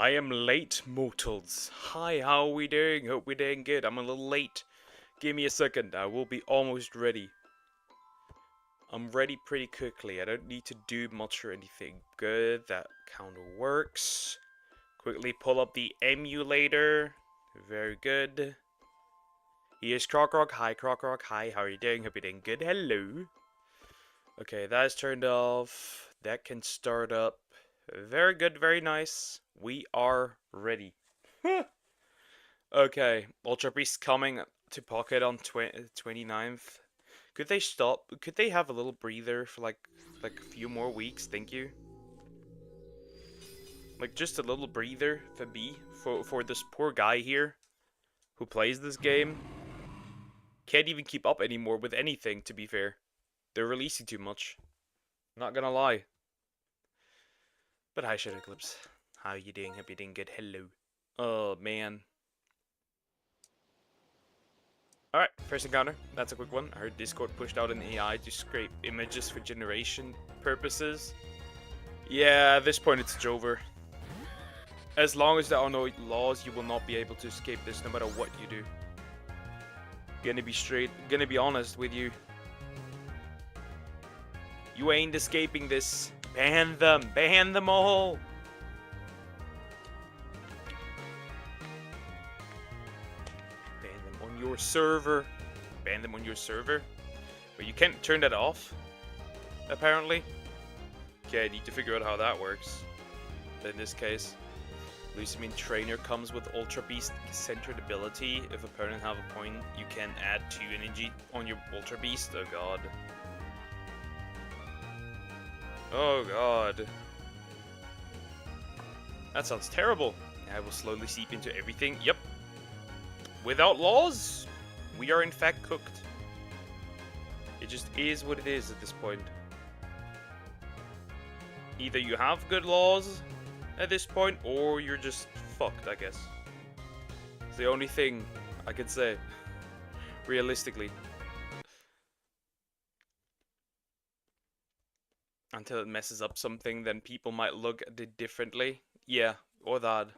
I am late, mortals. Hi, how are we doing? Hope we're doing good. I'm a little late. Give me a second. I will be almost ready. I'm ready pretty quickly. I don't need to do much or anything. Good. That counter works. Quickly pull up the emulator. Very good. Here's Croc. Hi, Croc. Hi, how are you doing? Hope you're doing good. Hello. Okay, that is turned off. That can start up. Very good, very nice. We are ready. Okay, Ultra Beast coming to Pocket on 29th. Could they stop? Could they have a little breather for like a few more weeks? Thank you. Like just a little breather for me, for this poor guy here who plays this game. Can't even keep up anymore with anything, to be fair. They're releasing too much. Not gonna lie. But hi, Shadow Eclipse. How you doing? Hope you're doing good. Hello. Oh man. Alright, first encounter. That's a quick one. I heard Discord pushed out an AI to scrape images for generation purposes. Yeah, at this point it's over. As long as there are no laws, you will not be able to escape this no matter what you do. Gonna be honest with you. You ain't escaping this. Ban them all! Ban them on your server. Ban them on your server? But you can't turn that off, apparently. Okay, I need to figure out how that works. In this case, Lucimin Trainer comes with Ultra Beast centered ability. If opponent have a point, you can add 2 energy on your Ultra Beast. Oh god. Oh god. That sounds terrible. I will slowly seep into everything. Yep. Without laws, we are in fact cooked. It just is what it is at this point. Either you have good laws at this point, or you're just fucked, I guess. It's the only thing I could say, realistically. Until it messes up something, then people might look at it differently. Yeah, or that.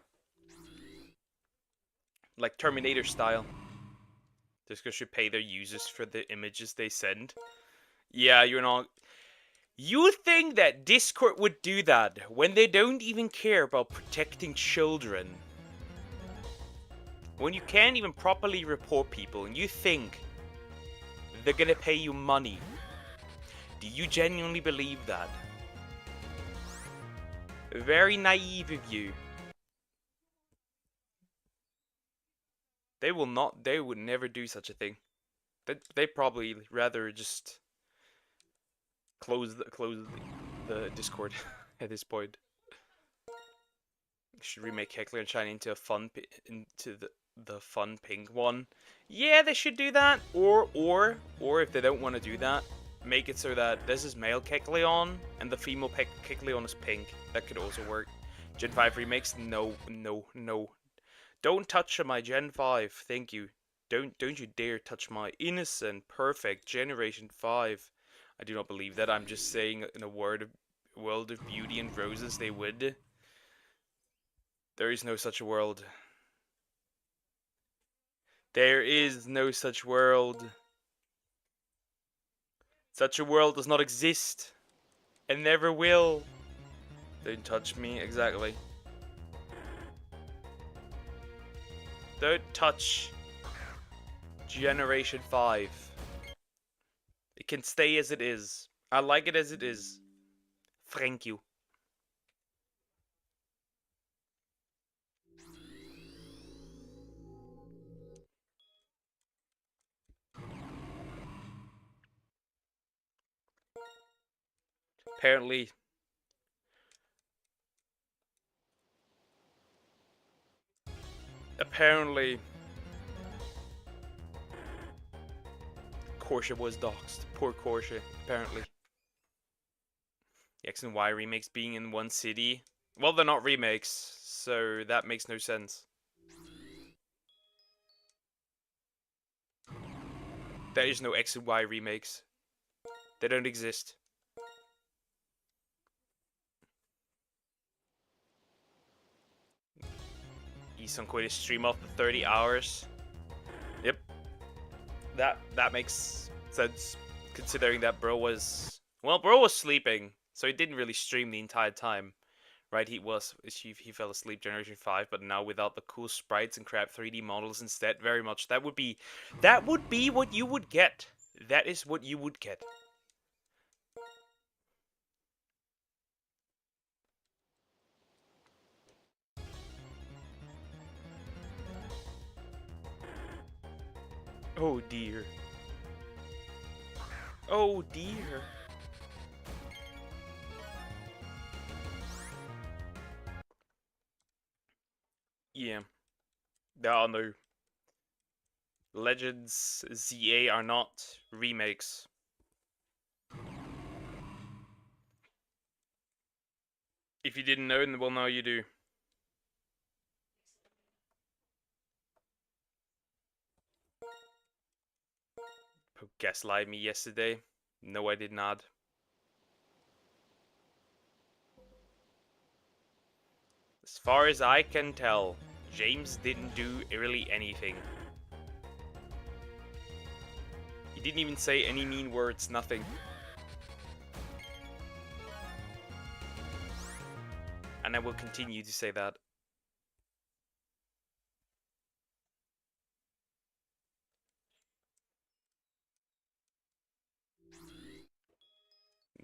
Like Terminator style. Discord should pay their users for the images they send. Yeah, you're not... You think that Discord would do that when they don't even care about protecting children? When you can't even properly report people and you think they're gonna pay you money? Do you genuinely believe that? Very naive of you. They would never do such a thing. They probably rather just close the Discord at this point. Should remake Heckler and Shine into the fun pink one. Yeah, they should do that. Or if they don't want to do that, make it so that this is male Kecleon and the female Kecleon is pink. That could also work. Gen 5 remakes? No. Don't touch my Gen 5. Thank you. Don't you dare touch my innocent, perfect Generation 5. I do not believe that. I'm just saying in a world of beauty and roses they would. There is no such world. There is no such world. Such a world does not exist. And never will. Don't touch me, exactly. Don't touch Generation 5. It can stay as it is. I like it as it is. Thank you. Apparently, Korsha was doxxed. Poor Korsha, apparently. The X and Y remakes being in one city. Well, they're not remakes, so that makes no sense. There is no X and Y remakes. They don't exist. He's on quit his stream after 30 hours. Yep. That makes sense, considering that bro was sleeping, so he didn't really stream the entire time. Right, he fell asleep Generation 5, but now without the cool sprites and crap 3D models instead, very much that would be what you would get. That is what you would get. Oh dear. Oh dear. Yeah. There are no Legends ZA are not remakes. If you didn't know, well now you do. Who gaslighted me yesterday? No, I did not. As far as I can tell, James didn't do really anything. He didn't even say any mean words, nothing. And I will continue to say that.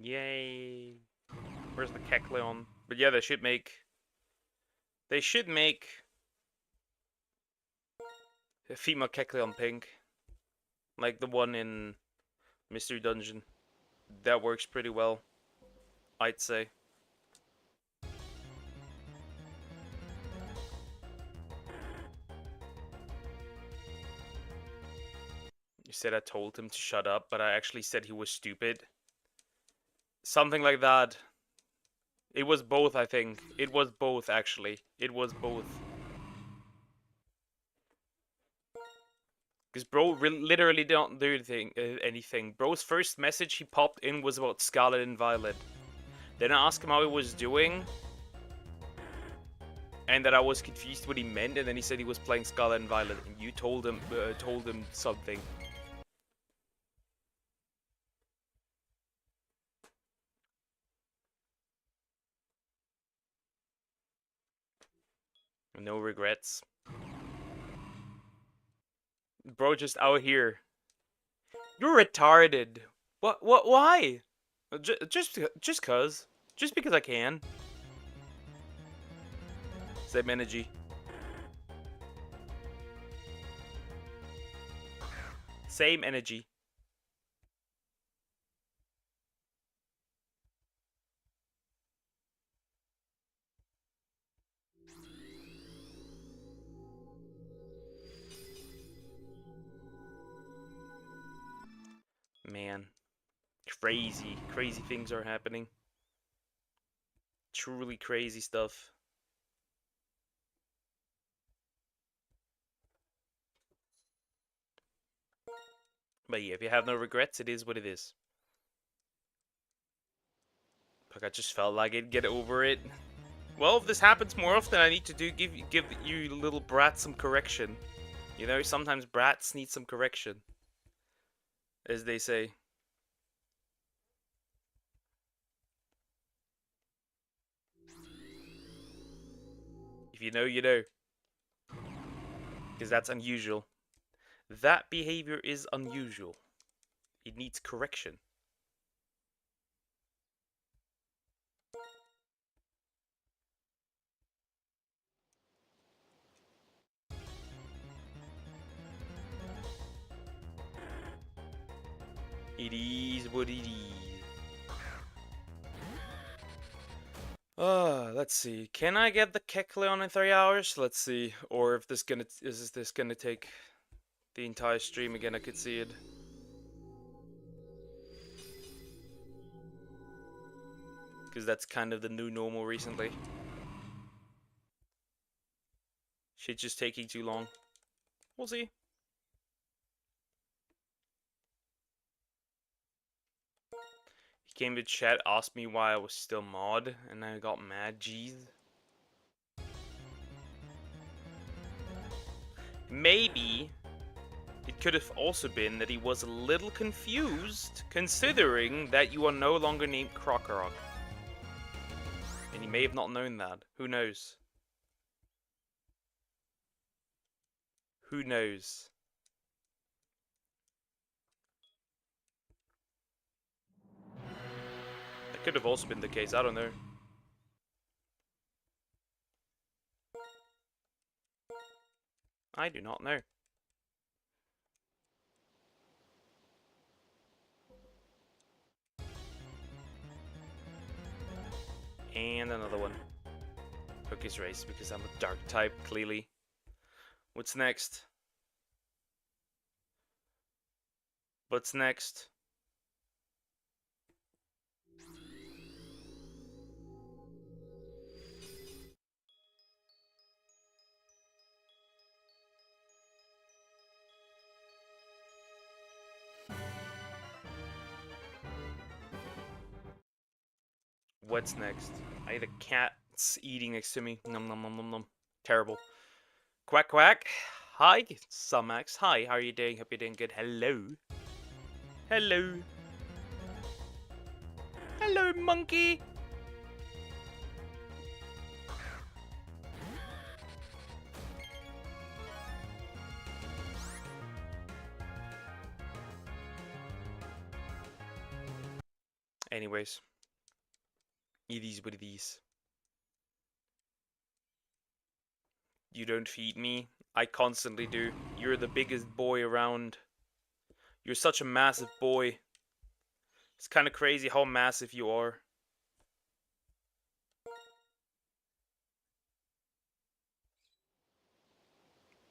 Yay. Where's the Kecleon? But yeah, they should make a female Kecleon pink. Like the one in Mystery Dungeon. That works pretty well, I'd say. You said I told him to shut up, but I actually said he was stupid. Something like that. It was both, I think. It was both, actually. It was both. Because bro literally don't do anything. Bro's first message he popped in was about Scarlet and Violet. Then I asked him how he was doing. And that I was confused what he meant, and then he said he was playing Scarlet and Violet, and you told him something. No regrets. Bro just out here. You're retarded. What, why? Just cause. Just because I can. Same energy. Same energy. Man. Crazy things are happening. Truly crazy stuff. But yeah, if you have no regrets, it is what it is. Like, I just felt like it, get over it. Well, if this happens more often, I need to give you little brats some correction. You know, sometimes brats need some correction, as they say. If you know, you know. Because that's unusual. That behavior is unusual. It needs correction. It is what it is. Let's see. Can I get the Kecleon in 3 hours? Let's see. Or if this is this gonna take the entire stream again? I could see it. Because that's kind of the new normal recently. Shit's just taking too long. We'll see. He came to chat, asked me why I was still mod, and I got mad. Jeez. Maybe it could have also been that he was a little confused, considering that you are no longer named Krokorok. And he may have not known that. Who knows? Who knows? That could have also been the case, I don't know. I do not know. And another one. Cookies race, because I'm a dark type, clearly. What's next? What's next? What's next? I had a cat's eating next to me. Nom nom nom nom nom. Terrible. Quack quack. Hi, Sumax. Hi, how are you doing? Hope you're doing good. Hello. Hello. Hello, monkey. Anyways. It is what it is. You don't feed me. I constantly do. You're the biggest boy around. You're such a massive boy. It's kind of crazy how massive you are.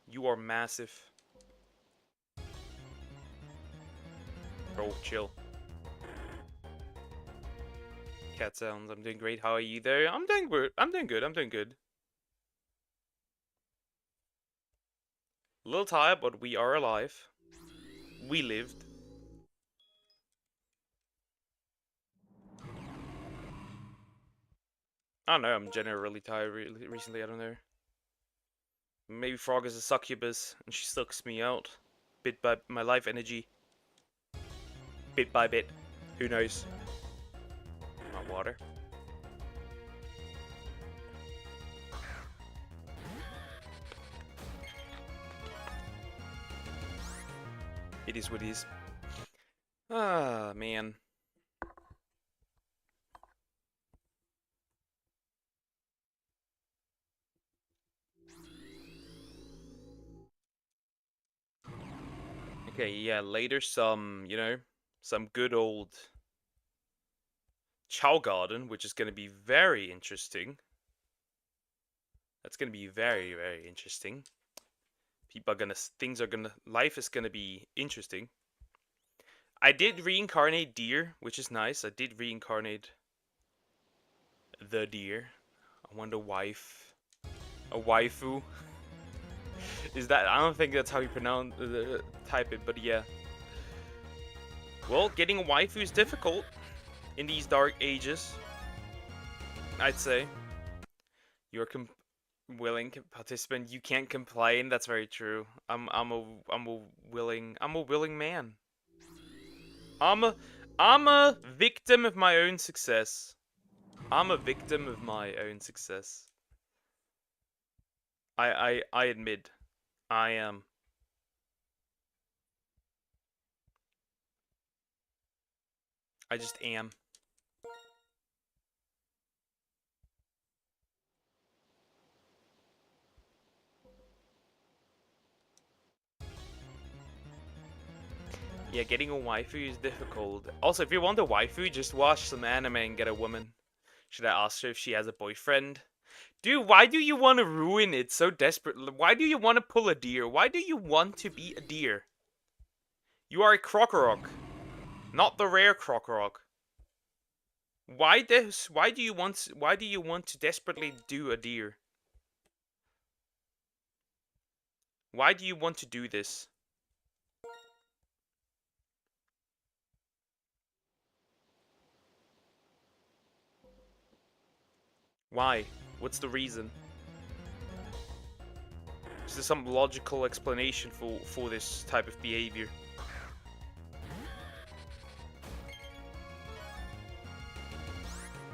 You are massive. Bro, chill. Cat sounds. I'm doing great. How are you there? I'm doing good. I'm doing good. I'm doing good. A little tired, but we are alive. We lived. I don't know. I'm generally tired recently. I don't know. Maybe Frog is a succubus and she sucks me out. Bit by my life energy. Bit by bit. Who knows? Not water. It is what it is. Ah, man. Okay, yeah, later some, you know, some good old Chow Garden, which is going to be very interesting. That's going to be very, very interesting. People are going to, life is going to be interesting. I did reincarnate deer, which is nice. I did reincarnate the deer. I want a wife. A waifu. Is that, I don't think that's how you pronounce, type it, but yeah. Well, getting a waifu is difficult in these dark ages, I'd say. You're willing participant. You can't complain. That's very true. I'm a willing man. I'm a victim of my own success. I'm a victim of my own success. I admit, I am. I just am. Yeah, getting a waifu is difficult. Also, if you want a waifu, just watch some anime and get a woman. Should I ask her if she has a boyfriend? Dude, why do you want to ruin it so desperately? Why do you want to pull a deer? Why do you want to be a deer? You are a Krokorok, not the rare Krokorok. Why this? Why do you want to desperately do a deer? Why do you want to do this? Why? What's the reason? Is there some logical explanation for this type of behavior?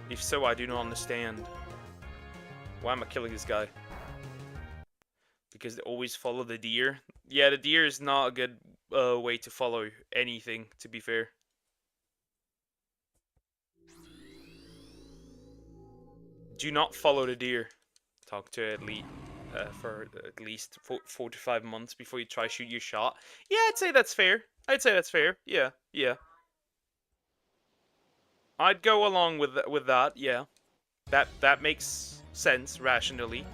If so, I do not understand. Why am I killing this guy? Because they always follow the deer? Yeah, the deer is not a good way to follow anything, to be fair. Do not follow the deer. Talk to it for at least 4 to 5 months before you try shoot your shot. Yeah, I'd say that's fair. I'd say that's fair. Yeah, yeah. I'd go along with that. Yeah, that makes sense rationally.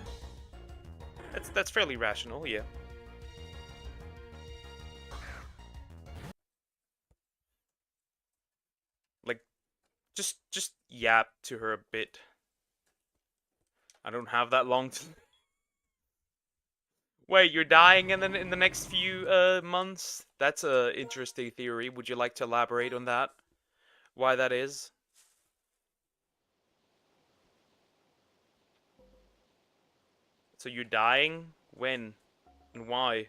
That's fairly rational. Yeah. Like, just yap to her a bit. I don't have that long to. Wait, you're dying in the next few months? That's a interesting theory. Would you like to elaborate on that? Why that is? So you're dying? When? And why?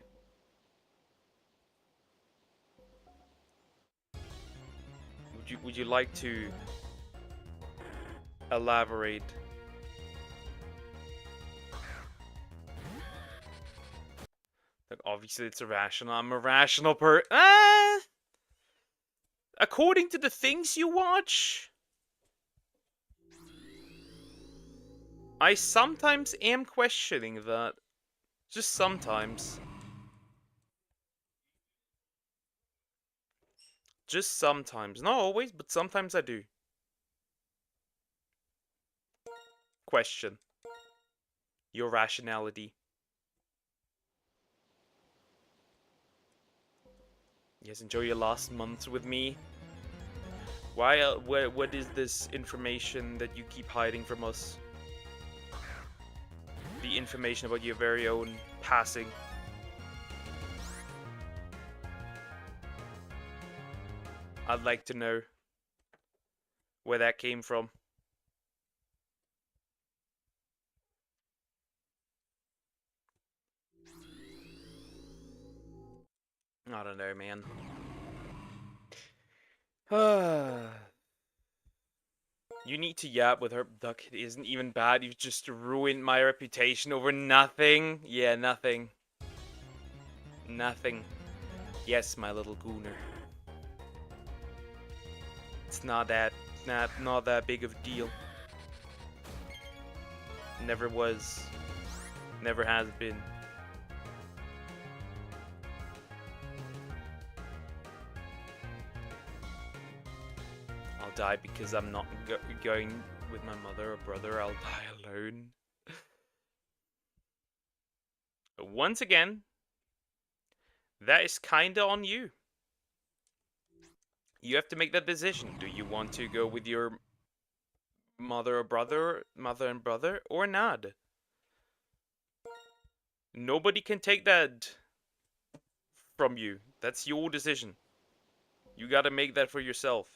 Would you like to elaborate? Like, obviously it's irrational. I'm a rational according to the things you watch, I sometimes am questioning that. Just sometimes. Just sometimes. Not always, but sometimes I do. Question your rationality. Yes, enjoy your last months with me. Why? What is this information that you keep hiding from us? The information about your very own passing. I'd like to know where that came from. I don't know, man. You need to yap with her. Duck, it isn't even bad. You've just ruined my reputation over nothing. Yeah, nothing. Nothing. Yes, my little gooner. It's not that big of a deal. Never was. Never has been. I'll die because I'm not going with my mother or brother. I'll die alone. But once again, that is kinda on you. You have to make that decision. Do you want to go with your mother and brother, or not? Nobody can take that from you. That's your decision. You gotta make that for yourself.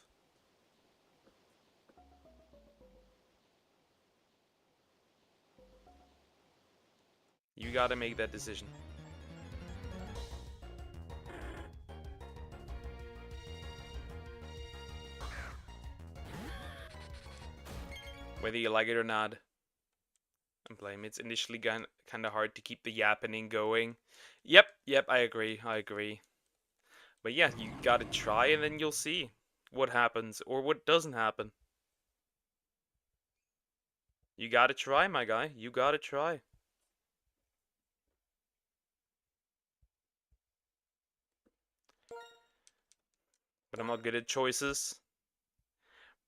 You gotta make that decision. Whether you like it or not. And blame it's initially kind of hard to keep the yapping going. Yep, I agree. But yeah, you gotta try and then you'll see what happens or what doesn't happen. You gotta try, my guy. You gotta try. But I'm not good at choices.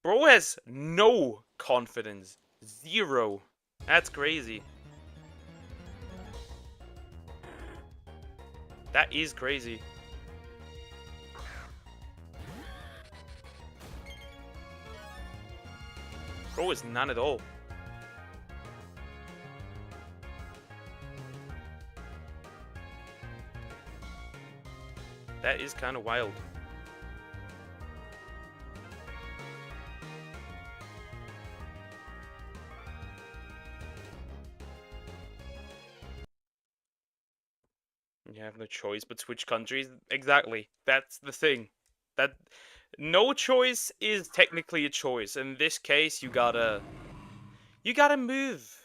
Bro has no confidence. Zero. That's crazy. That is crazy. Bro is none at all. That is kind of wild. You have no choice but switch countries. Exactly. That's the thing. That no choice is technically a choice. In this case, you gotta move,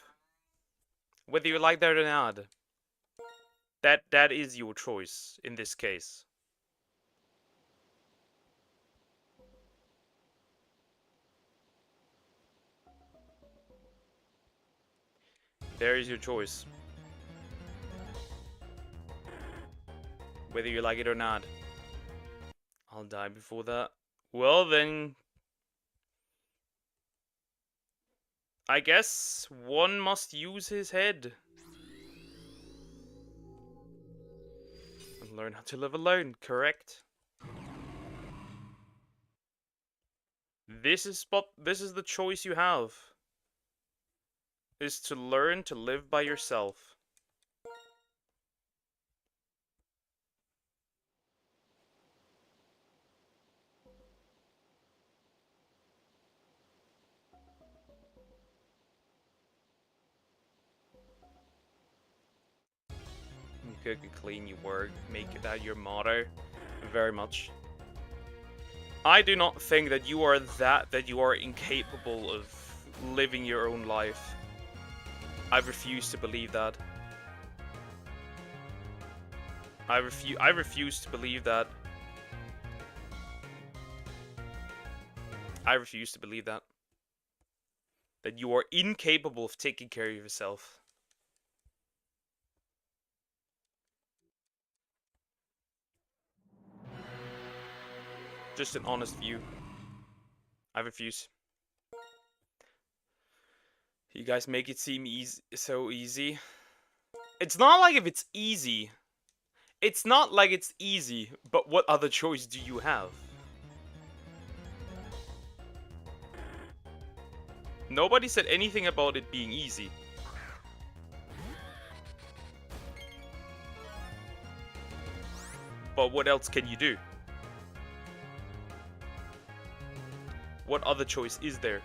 whether you like that or not. That is your choice in this case. There is your choice, whether you like it or not. I'll die before that. Well then, I guess one must use his head and learn how to live alone, correct? This is the choice you have. Is to learn to live by yourself. You cook and clean, you work, make that your motto. Very much. I do not think that you are incapable of living your own life. I refuse to believe that. I refuse to believe that. I refuse to believe that. That you are incapable of taking care of yourself. Just an honest view. I refuse. You guys make it seem so easy. It's not like if it's easy. It's not like it's easy, but what other choice do you have? Nobody said anything about it being easy. But what else can you do? What other choice is there?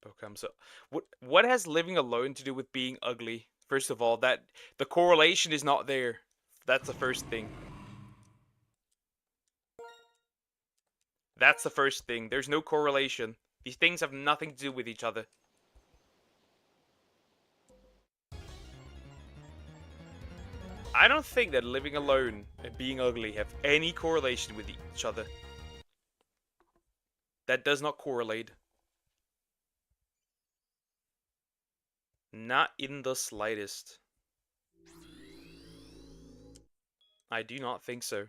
Okay, so what has living alone to do with being ugly? First of all, that the correlation is not there. That's the first thing. That's the first thing. There's no correlation. These things have nothing to do with each other. I don't think that living alone and being ugly have any correlation with each other. That does not correlate. Not in the slightest. I do not think so.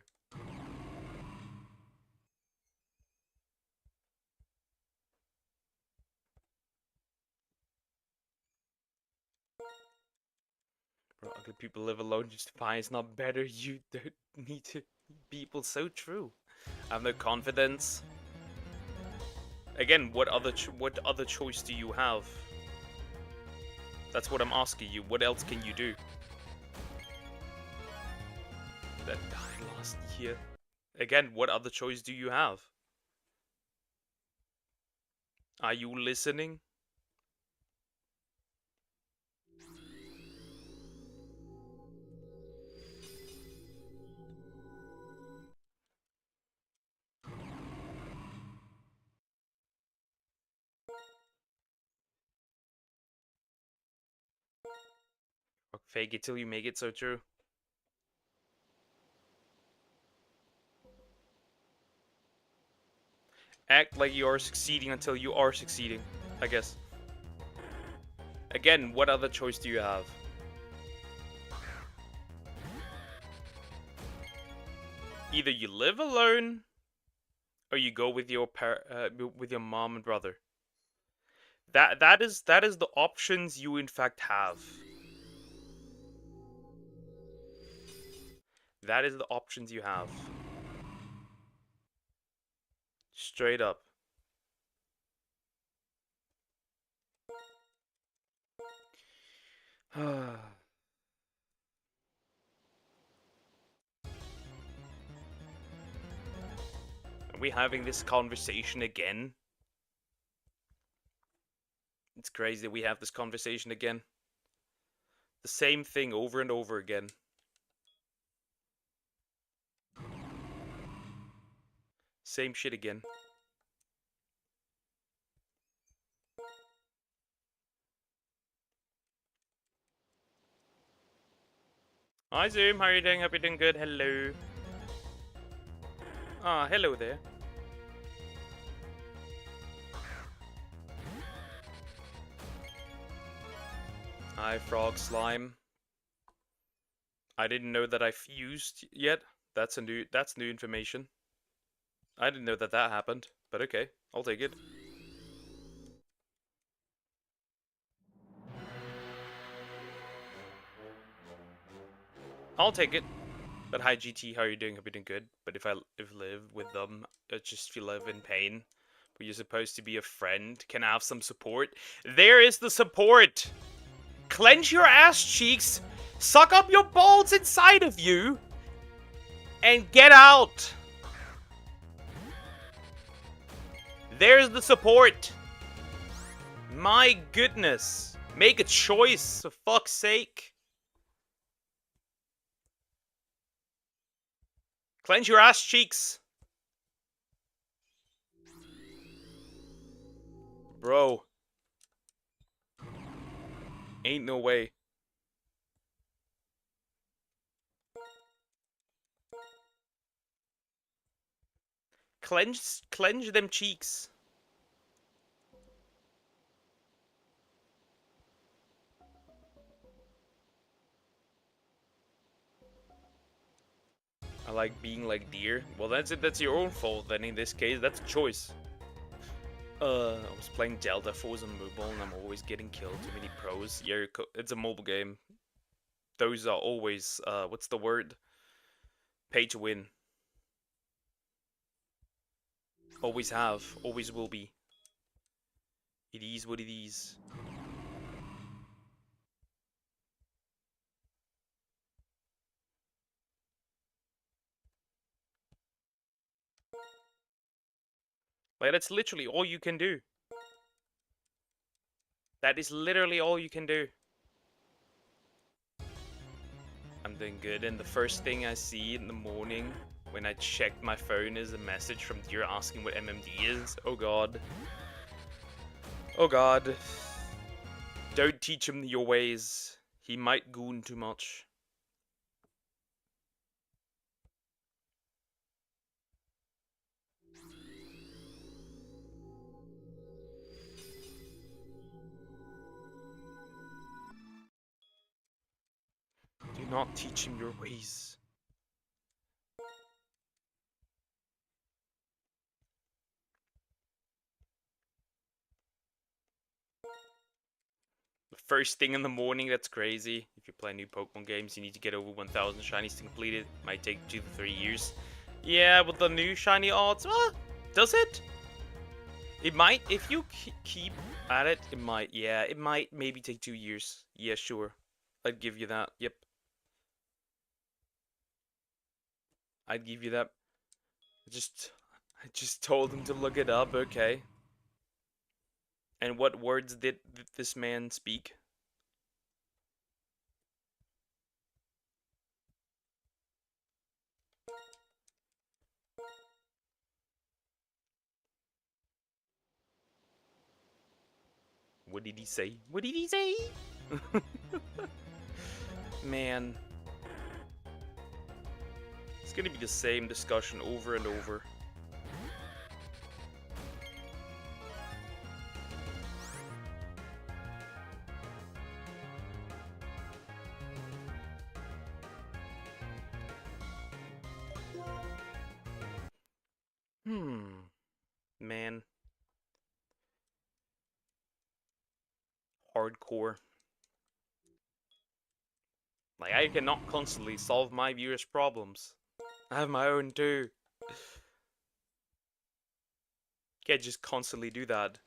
Bro, ugly people live alone just fine. It's not better. You don't need to. People so true. I have no confidence. Again, what other choice do you have? That's what I'm asking you. What else can you do? That died last year. Again, what other choice do you have? Are you listening? Fake it till you make it so true. Act like you are succeeding until you are succeeding, I guess. Again, what other choice do you have? Either you live alone, or you go with your mom and brother. That is the options you in fact have. That is the options you have. Straight up. Are we having this conversation again? It's crazy that we have this conversation again. The same thing over and over again. Same shit again. Hi Zoom, how are you doing? Hope you're doing good. Hello. Ah, hello there. Hi Frog Slime. I didn't know that I fused yet. That's new information. I didn't know that that happened, but okay, I'll take it. I'll take it. But hi GT, how are you doing? Hope you're doing good. But if I live with them, I just feel live in pain. But you're supposed to be a friend. Can I have some support? There is the support! Clench your ass cheeks, suck up your balls inside of you, and get out! There's the support! My goodness. Make a choice, for fuck's sake. Clench your ass cheeks. Bro. Ain't no way. Clench them cheeks. I like being like deer. Well, that's it. That's your own fault. Then in this case, that's a choice. I was playing Delta Force on mobile, and I'm always getting killed. Too many pros. Yeah, it's a mobile game. Those are always what's the word? Pay to win. Always have. Always will be. It is what it is. Like, that's literally all you can do. That is literally all you can do. I'm doing good, and the first thing I see in the morning when I check my phone is a message from Deer asking what MMD is. Oh god. Oh god. Don't teach him your ways. He might goon too much. Do not teach him your ways. The first thing in the morning, that's crazy. If you play new Pokemon games, you need to get over 1,000 shinies to complete it. Might take 2 to 3 years. Yeah, with the new shiny odds, does it? It might, if you keep at it, it might, yeah, it might maybe take 2 years. Yeah, sure. I'd give you that, yep. I'd give you that. I just told him to look it up, okay. And what words did this man speak? What did he say? What did he say? Man. It's gonna be the same discussion over and over. Man. Hardcore. Like, I cannot constantly solve my viewers' problems. I have my own too. Can't just constantly do that.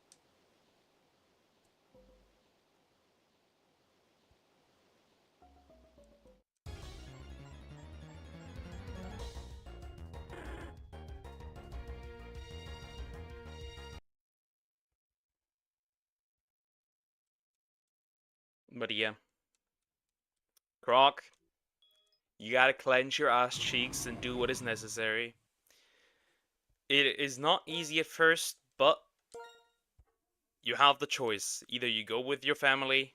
But yeah. Croc, you gotta clench your ass cheeks and do what is necessary. It is not easy at first, but you have the choice. Either you go with your family,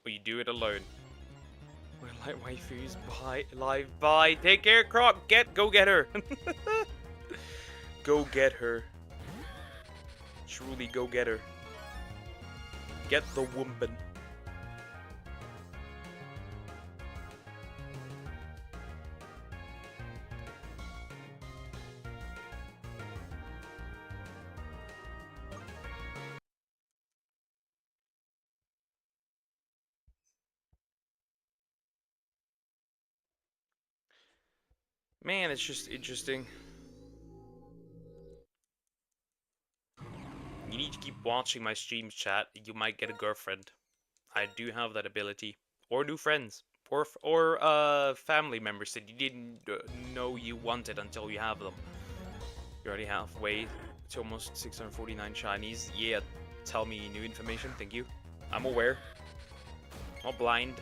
or you do it alone. We're like waifus, bye, live, bye. Take care, Croc. Go get her. Go get her. Truly go get her. Get the woman. Man, it's just interesting. You need to keep watching my streams, chat. You might get a girlfriend. I do have that ability. Or new friends. Or family members that you didn't know you wanted until you have them. You're already halfway to almost 649 shinies. Yeah, tell me new information, thank you. I'm aware. Not blind.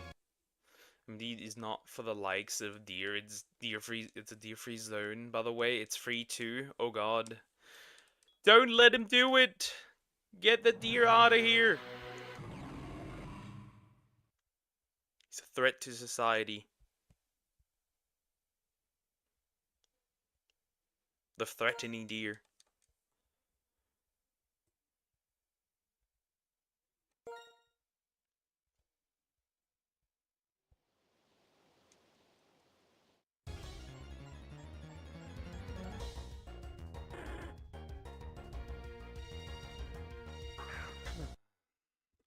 Indeed is not for the likes of deer. It's a deer free zone, by the way. It's free too. Oh god. Don't let him do it! Get the deer out of here! He's a threat to society. The threatening deer.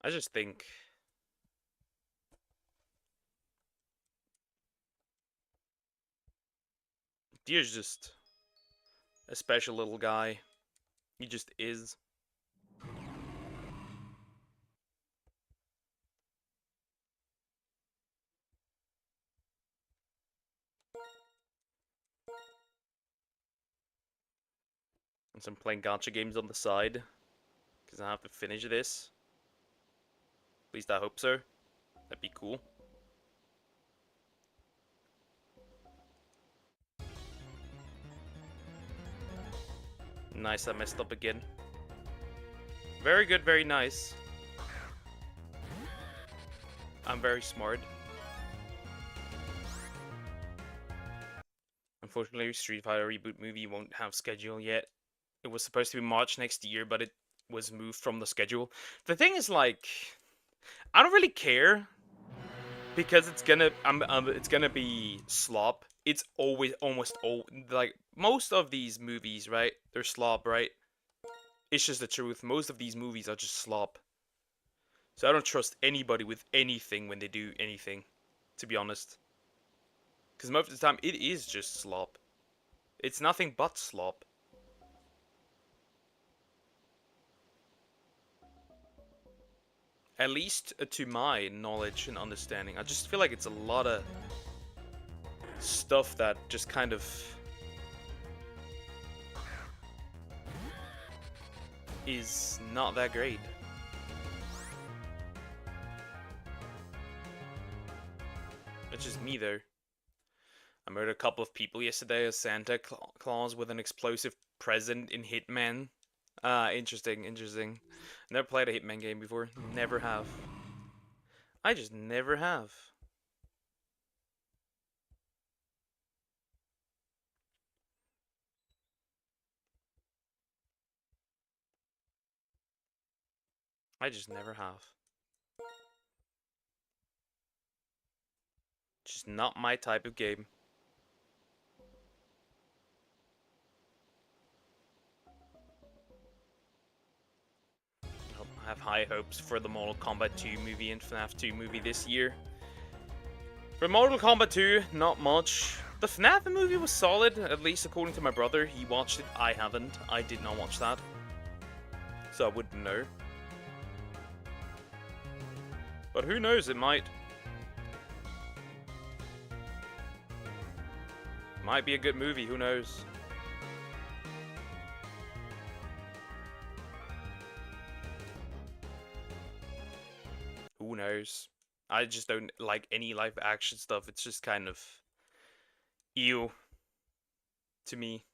I just think deer's just a special little guy. He just is. And so I'm playing gacha games on the side. Because I have to finish this. At least I hope so. That'd be cool. Nice, I messed up again. Very good, very nice. I'm very smart. Unfortunately, Street Fighter Reboot movie won't have schedule yet. It was supposed to be March next year, but it was moved from the schedule. The thing is, like, I don't really care because it's gonna be slop. It's always almost all like most of these movies, right? They're slop, right? It's just the truth. Most of these movies are just slop. So I don't trust anybody with anything when they do anything, to be honest. Because most of the time, it is just slop. It's nothing but slop. At least to my knowledge and understanding. I just feel like it's a lot of stuff that just kind of is not that great. It's just me though. I murdered a couple of people yesterday as Santa Claus with an explosive present in Hitman. Ah, interesting, interesting. Never played a Hitman game before. Never have. I just never have. I just never have. Just not my type of game. I have high hopes for the Mortal Kombat 2 movie and FNAF 2 movie this year. For Mortal Kombat 2, not much. The FNAF movie was solid, at least according to my brother. He watched it, I haven't. I did not watch that. So I wouldn't know. But who knows, it might. Might be a good movie, who knows. who knows? I just don't like any live action stuff. It's just kind of ew to me.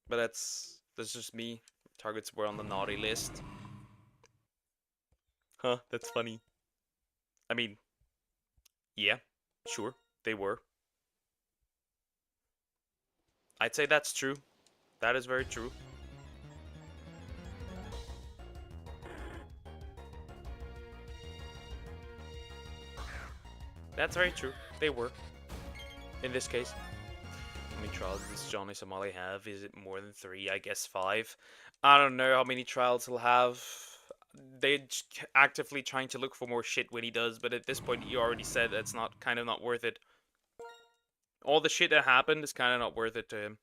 But that's just me. Targets were on the naughty list. Huh, that's funny. I mean, yeah, sure, they were. I'd say that's true. That is very true. That's very true. They were. In this case. How many trials does Johnny Somali have? Is it more than 3? I guess 5. I don't know how many trials he'll have. They're actively trying to look for more shit when he does, but at this point, he already said that's not kind of not worth it. All the shit that happened is kind of not worth it to him.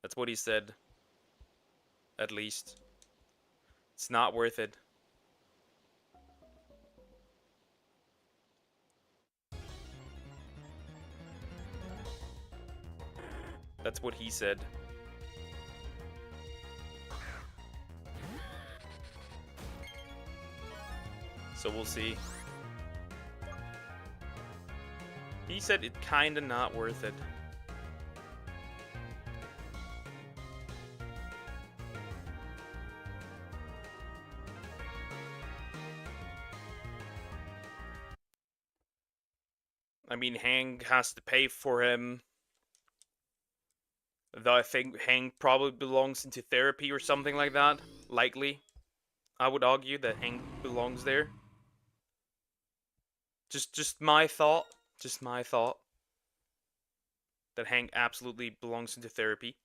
That's what he said. At least. It's not worth it. That's what he said. So we'll see. He said it's kinda not worth it. I mean, Hang has to pay for him. Though I think Hang probably belongs into therapy or something like that. Likely. I would argue that Hang belongs there. Just my thought. Just my thought. That Hank absolutely belongs into therapy.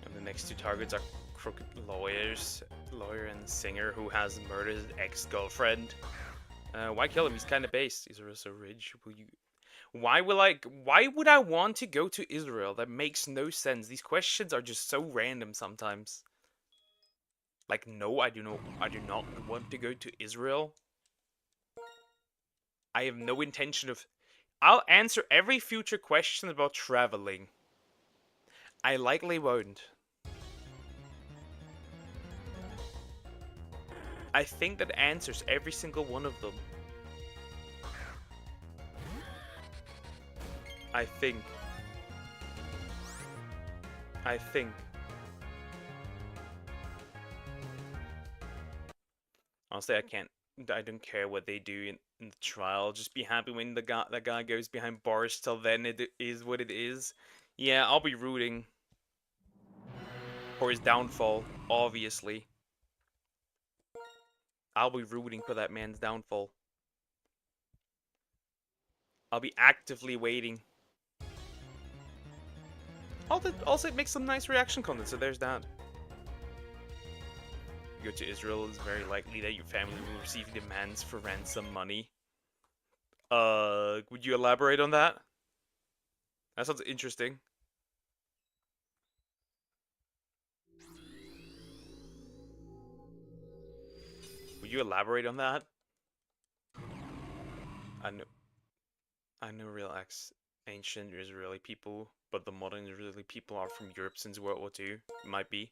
And the next 2 targets are crooked lawyer and singer who has murdered his ex-girlfriend. Why kill him? He's kind of based. He's so rich. Will you? Why would I want to go to Israel? That makes no sense. These questions are just so random sometimes. Like, no, I do not want to go to Israel. I have no intention of. I'll answer every future question about traveling. I likely won't. I think that answers every single one of them. I think. Honestly, I don't care what they do in the trial. Just be happy when that guy goes behind bars. Till then, it is what it is. Yeah, I'll be rooting for his downfall. Obviously, I'll be rooting for that man's downfall. I'll be actively waiting. Also, it makes some nice reaction content. So there's that. You go to Israel, it's very likely that your family will receive demands for ransom money. Would you elaborate on that? That sounds interesting. Would you elaborate on that? I know real ancient Israeli people, but the modern Israeli people are from Europe since World War II. Might be.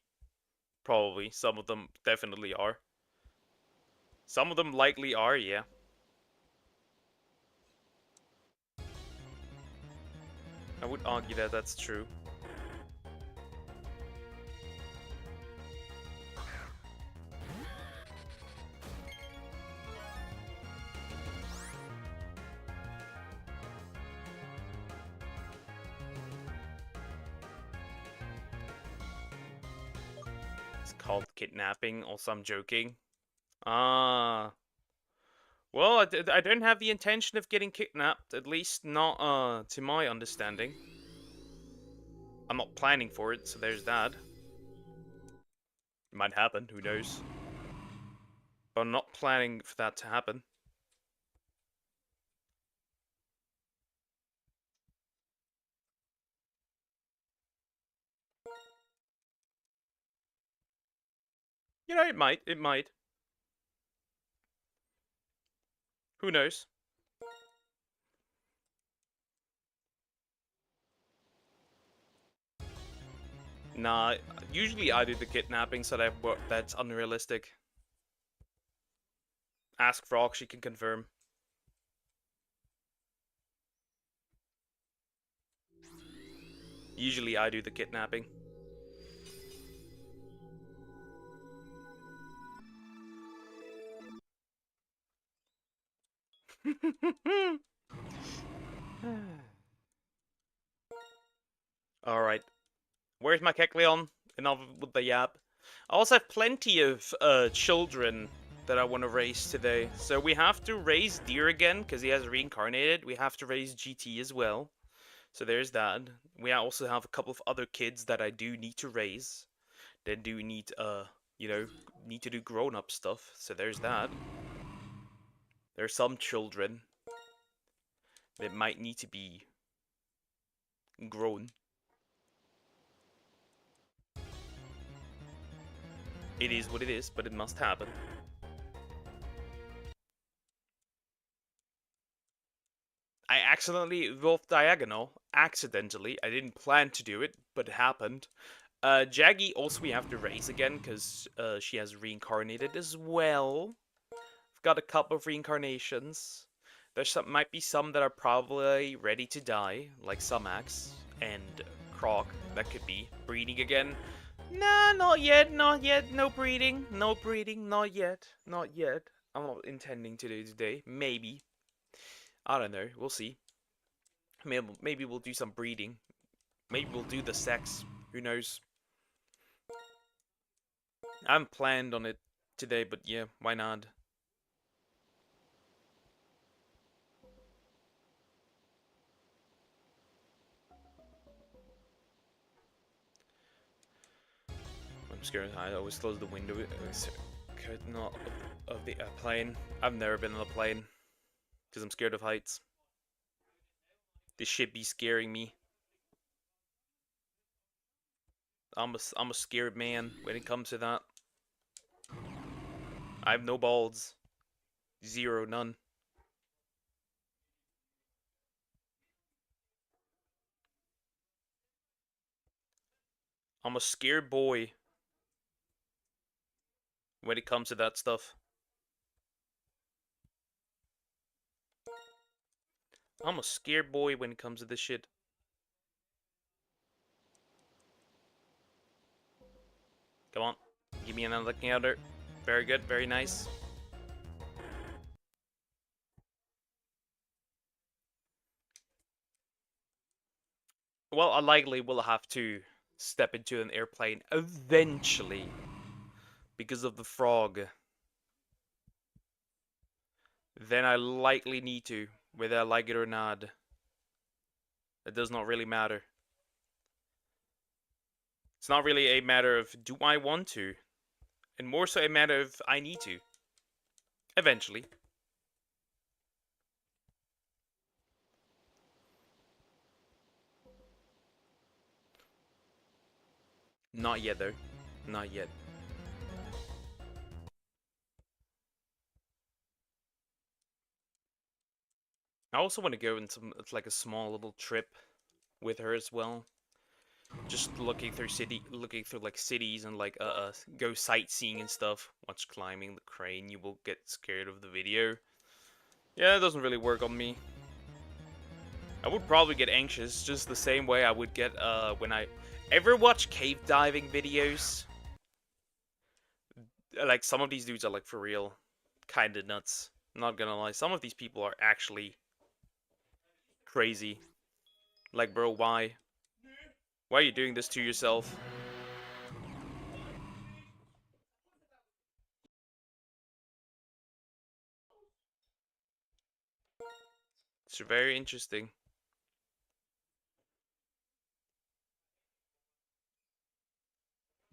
Probably. Some of them definitely are. Some of them likely are, yeah. I would argue that that's true. It's called kidnapping. Also, I'm joking. Ah. Well, I don't have the intention of getting kidnapped. At least not, to my understanding. I'm not planning for it, so there's that. It might happen, who knows. But I'm not planning for that to happen. You know, it might. Who knows? Nah, usually I do the kidnapping, so that's unrealistic. Ask Frog, she can confirm. Usually I do the kidnapping. Alright. Where's my Kecleon? Enough with the yap. I also have plenty of children that I want to raise today. So we have to raise Deer again, because he has reincarnated. We have to raise GT as well. So there's that. We also have a couple of other kids that I do need to raise. That do need, you know, need to do grown-up stuff. So there's that. There's some children that might need to be grown. It is what it is, but it must happen. I accidentally evolved Diagonal. Accidentally. I didn't plan to do it, but it happened. Jaggy also we have to raise again, because she has reincarnated as well. I've got a couple of reincarnations. Might be some that are probably ready to die, like Sumax and Croc. That could be breeding again. Nah, not yet, not yet. No breeding, no breeding, not yet, not yet. I'm not intending to do today. Maybe. I don't know. We'll see. Maybe we'll do some breeding. Maybe we'll do the sex. Who knows? I haven't planned on it today, but yeah, why not? I'm scared. I always close the window. Curtain of the plane. I've never been on a plane because I'm scared of heights. This shit be scaring me. I'm a scared man when it comes to that. I have no balls. Zero, none. I'm a scared boy when it comes to that stuff. I'm a scared boy when it comes to this shit. Come on. Give me another counter. Very good, very nice. Well, I likely will have to step into an airplane eventually because of the frog. Then I likely need to, whether I like it or not. It does not really matter. It's not really a matter of do I want to, and more so a matter of I need to. Eventually. Not yet though. Not yet. I also want to go on some like a small little trip with her as well. Just looking through like cities and like go sightseeing and stuff. Watch climbing the crane, you will get scared of the video. Yeah, it doesn't really work on me. I would probably get anxious just the same way I would get when I ever watch cave diving videos. Like some of these dudes are like for real kind of nuts. I'm not gonna lie, some of these people are actually crazy. Like, bro, why? Why are you doing this to yourself? It's very interesting.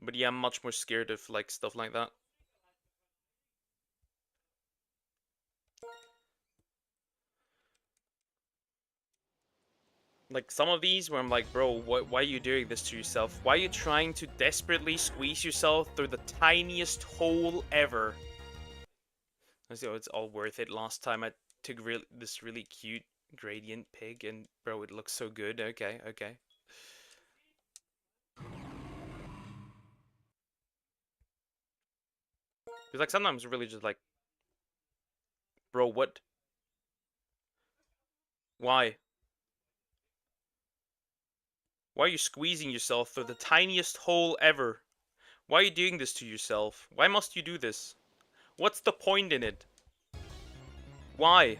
But yeah, I'm much more scared of like stuff like that. Like some of these where I'm like, bro, why are you doing this to yourself? Why are you trying to desperately squeeze yourself through the tiniest hole ever? It's all worth it. Last time I took this really cute gradient pig, and bro, it looks so good. Okay, okay. Because like sometimes really just like, bro, what? Why? Why are you squeezing yourself through the tiniest hole ever? Why are you doing this to yourself? Why must you do this? What's the point in it? Why?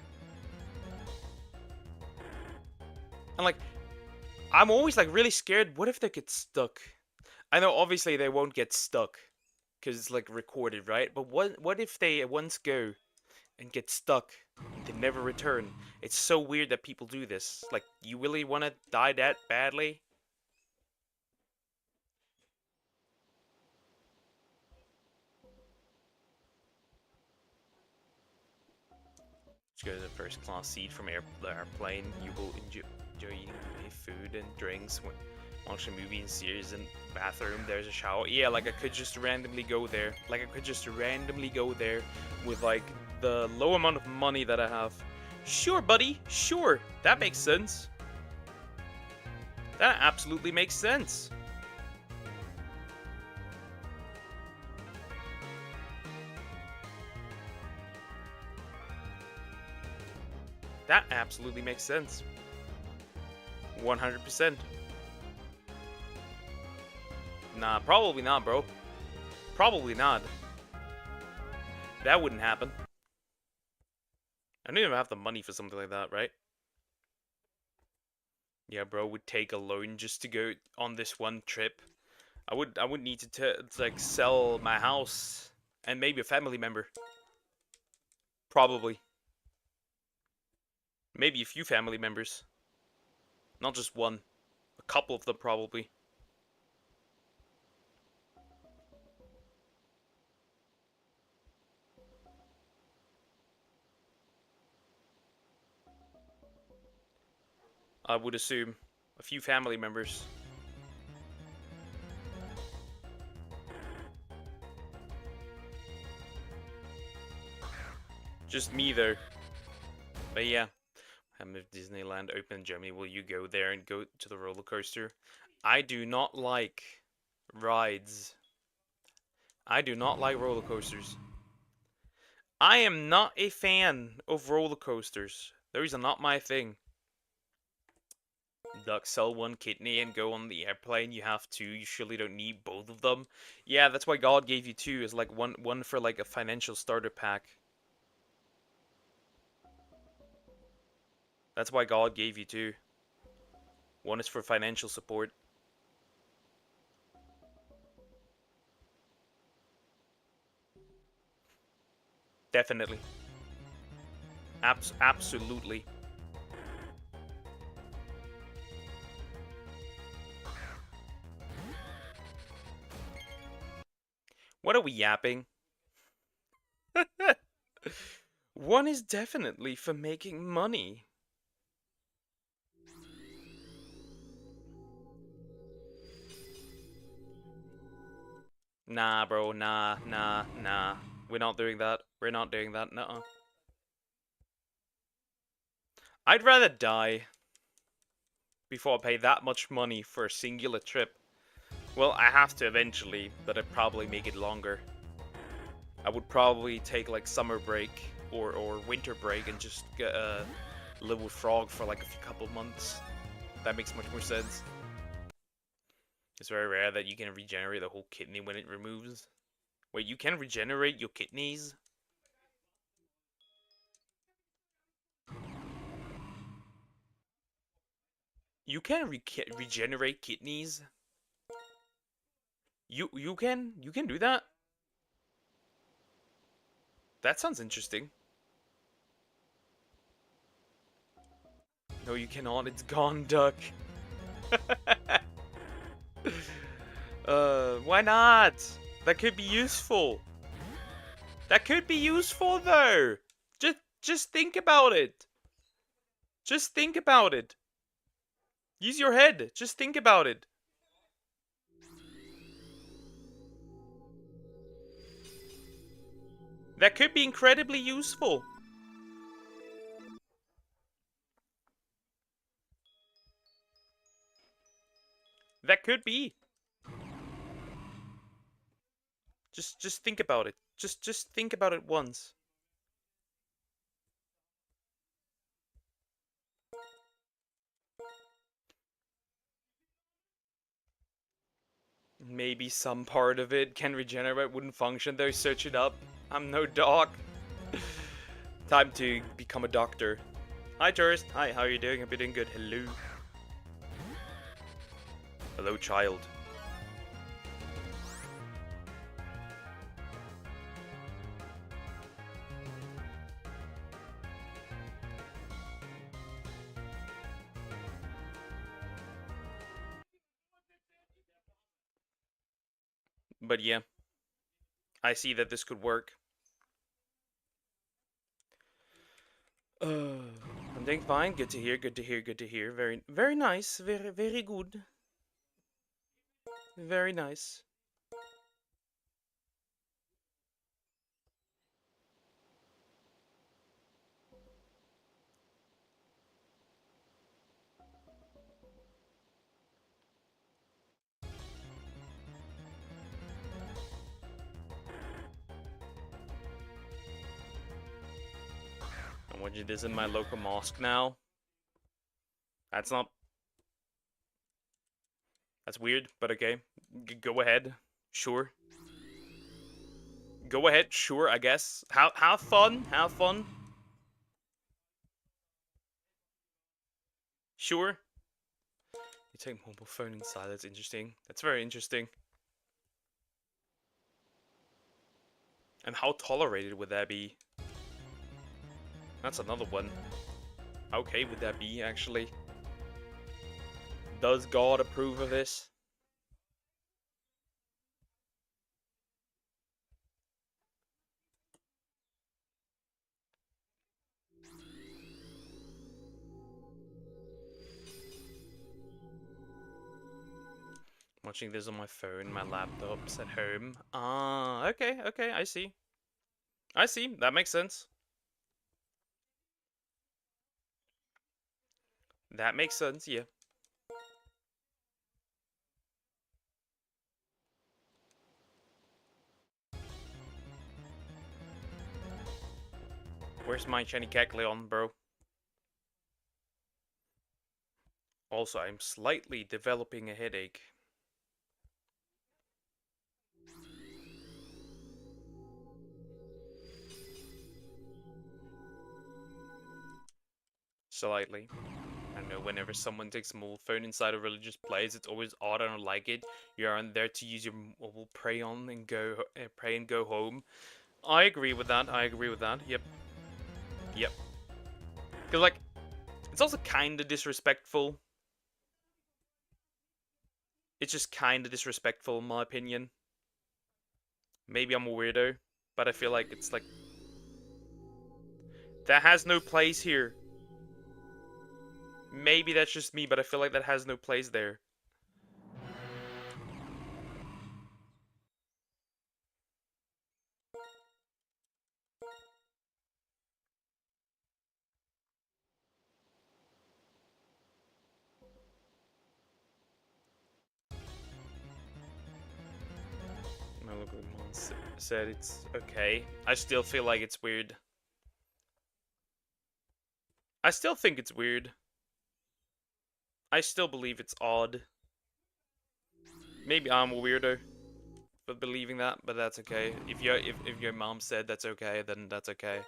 And like, I'm always like really scared. What if they get stuck? I know obviously they won't get stuck because it's like recorded, right? But what if they once go and get stuck and they never return? It's so weird that people do this. Like, you really want to die that badly? Just go to the first class seat from the airplane. You will enjoy eating food and drinks, watch a movie and series in bathroom. There's a shower. Yeah, like I could just randomly go there. Like I could just randomly go there with like the low amount of money that I have. Sure, buddy. Sure. That makes sense. That absolutely makes sense. That absolutely makes sense. 100%. Nah, probably not, bro. Probably not. That wouldn't happen. I don't even have the money for something like that, right? Yeah, bro, would take a loan just to go on this one trip. I would need to like sell my house and maybe a family member. Probably. Maybe a few family members. Not just one. A couple of them probably. I would assume a few family members. Just me though. But yeah. If Disneyland open in Germany, will you go there and go to the roller coaster? I do not like rides. I do not like roller coasters. I am not a fan of roller coasters. Those are not my thing. Duck, sell one kidney and go on the airplane. You have two. You surely don't need both of them. Yeah, that's why God gave you two. Is like one for like a financial starter pack. That's why God gave you two. One is for financial support. Definitely. Absolutely. What are we yapping? One is definitely for making money. Nah, bro. Nah. We're not doing that. We're not doing that. Nuh-uh. I'd rather die before I pay that much money for a singular trip. Well, I have to eventually, but I'd probably make it longer. I would probably take like summer break or winter break and just live with Frog for like a couple months. That makes much more sense. It's very rare that you can regenerate the whole kidney when it removes. Wait, you can regenerate your kidneys? You can regenerate kidneys? You can do that? That sounds interesting. No, you cannot. It's gone, Duck. Why not? That could be useful. That could be useful though. Just think about it. Just think about it. Use your head. Just think about it. That could be incredibly useful. could be. Just think about it. Just think about it once. Maybe some part of it can regenerate, wouldn't function though. Search it up. I'm no doc. Time to become a doctor. Hi tourist. Hi, how are you doing? Hope you're doing good. Hello. Hello, child. But yeah, I see that this could work. I'm doing fine. Good to hear. Good to hear. Good to hear. Very, very nice. Very, very good. Very nice. I'm watching this in my local mosque now. That's not. That's weird, but okay. Go ahead. Sure. Go ahead. Sure, I guess. Have fun. Have fun. Sure. You take mobile phone inside. That's interesting. That's very interesting. And how tolerated would that be? That's another one. How okay would that be, actually? Does God approve of this? Watching this on my phone, my laptop's at home. Ah, okay, okay, I see. I see, that makes sense. That makes sense, yeah. Where's my shiny Kecleon, bro? Also, I'm slightly developing a headache. Slightly. I don't know, whenever someone takes a mobile phone inside a religious place, it's always odd. I don't like it. You aren't there to use your mobile pray on and pray and go home. I agree with that. I agree with that. Yep. Yep. Cause like, it's also kind of disrespectful. It's just kind of disrespectful in my opinion. Maybe I'm a weirdo, but I feel like it's like that has no place here. Maybe that's just me, but I feel like that has no place there. My local mom said it's okay. I still feel like it's weird. I still think it's weird. I still believe it's odd. Maybe I'm a weirdo for believing that, but that's okay. If your mom said that's okay, then that's okay.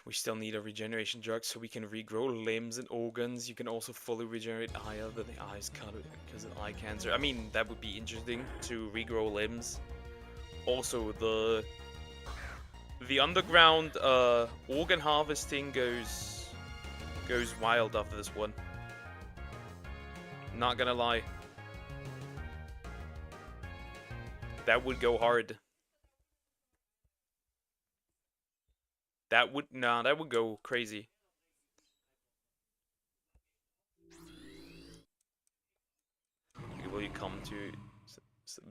We still need a regeneration drug so we can regrow limbs and organs. You can also fully regenerate eye other than the eyes cut because of eye cancer. I mean, that would be interesting to regrow limbs. Also, the underground organ harvesting goes wild after this one. Not gonna lie. That would go hard. That would go crazy. Will you come to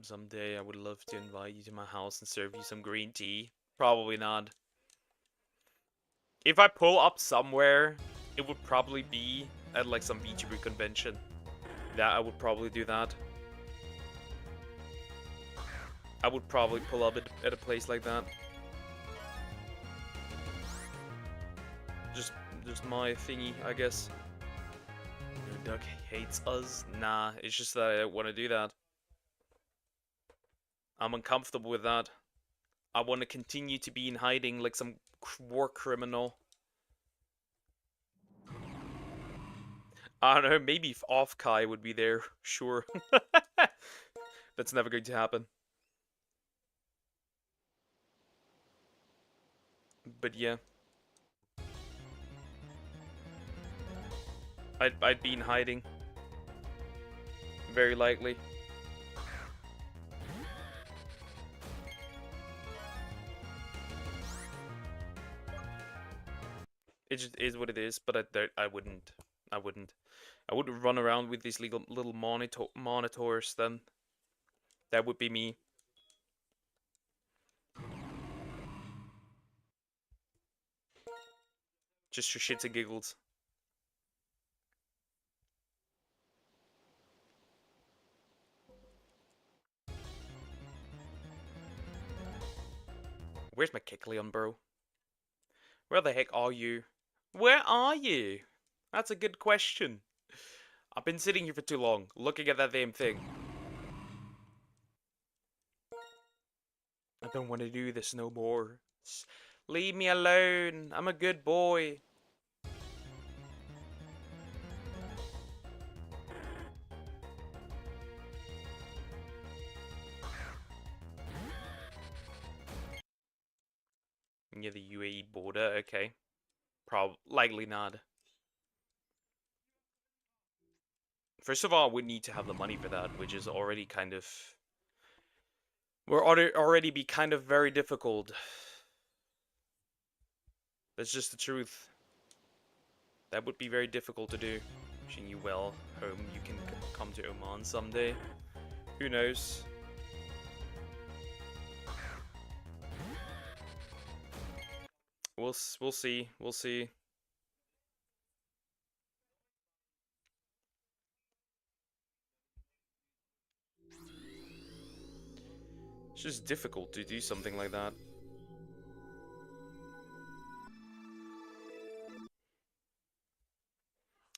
someday? I would love to invite you to my house and serve you some green tea. Probably not. If I pull up somewhere, it would probably be at like some VTuber convention. Yeah, I would probably do that. I would probably pull up at a place like that. Just my thingy, I guess. Doug hates us. Nah, it's just that I don't want to do that. I'm uncomfortable with that. I want to continue to be in hiding like some war criminal. I don't know, maybe if off Kai would be there, sure. That's never going to happen. But yeah. I'd be in hiding. Very likely. It just is what it is, but I wouldn't. I wouldn't. I wouldn't run around with these little monitors then. That would be me. Just for shits and giggles. Where's my Kecleon, bro? Where the heck are you? Where are you? That's a good question. I've been sitting here for too long, looking at that damn thing. I don't want to do this no more. Leave me alone. I'm a good boy. Near the UAE border, okay. Likely not. First of all, we need to have the money for that, which is already kind of... We're already be kind of very difficult. That's just the truth. That would be very difficult to do. Wishing you well, home. You can come to Oman someday. Who knows? We'll see. We'll see. It's just difficult to do something like that.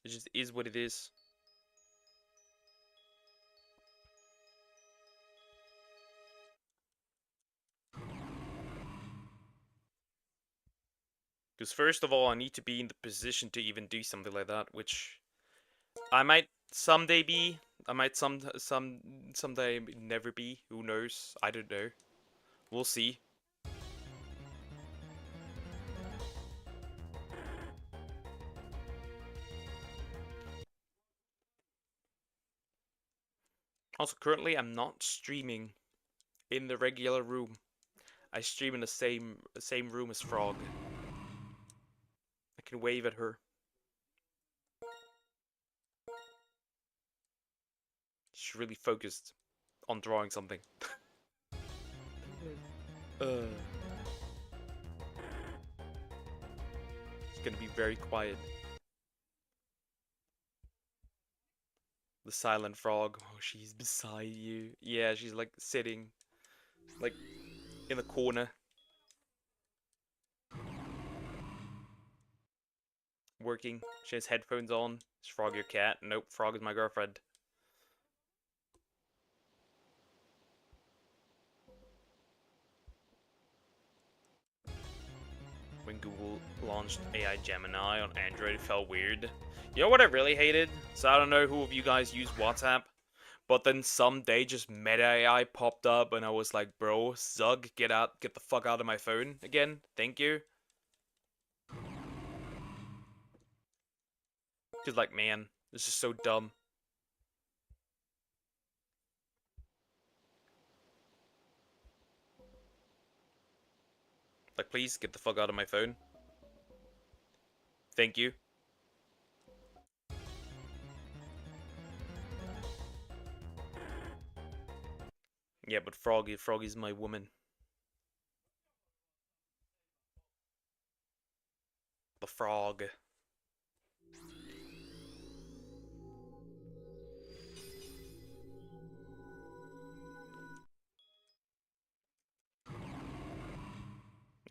It just is what it is. Because first of all, I need to be in the position to even do something like that, which I might someday be. I might someday never be. Who knows? I don't know. We'll see. Also, currently I'm not streaming in the regular room. I stream in the same room as Frog. I can wave at her. She's really focused on drawing something. It's gonna be very quiet. The silent frog. Oh, she's beside you. Yeah, she's like sitting, like in the corner, working. She has headphones on. Is Frog your cat? Nope, Frog is my girlfriend. When Google launched AI Gemini on Android, it felt weird. You know what I really hated? So I don't know who of you guys use WhatsApp, but then someday just Meta AI popped up and I was like, bro, Zug, get the fuck out of my phone again. Thank you. Cause like, man, this is so dumb. Like, please get the fuck out of my phone. Thank you. Yeah, but Froggy's my woman. The frog.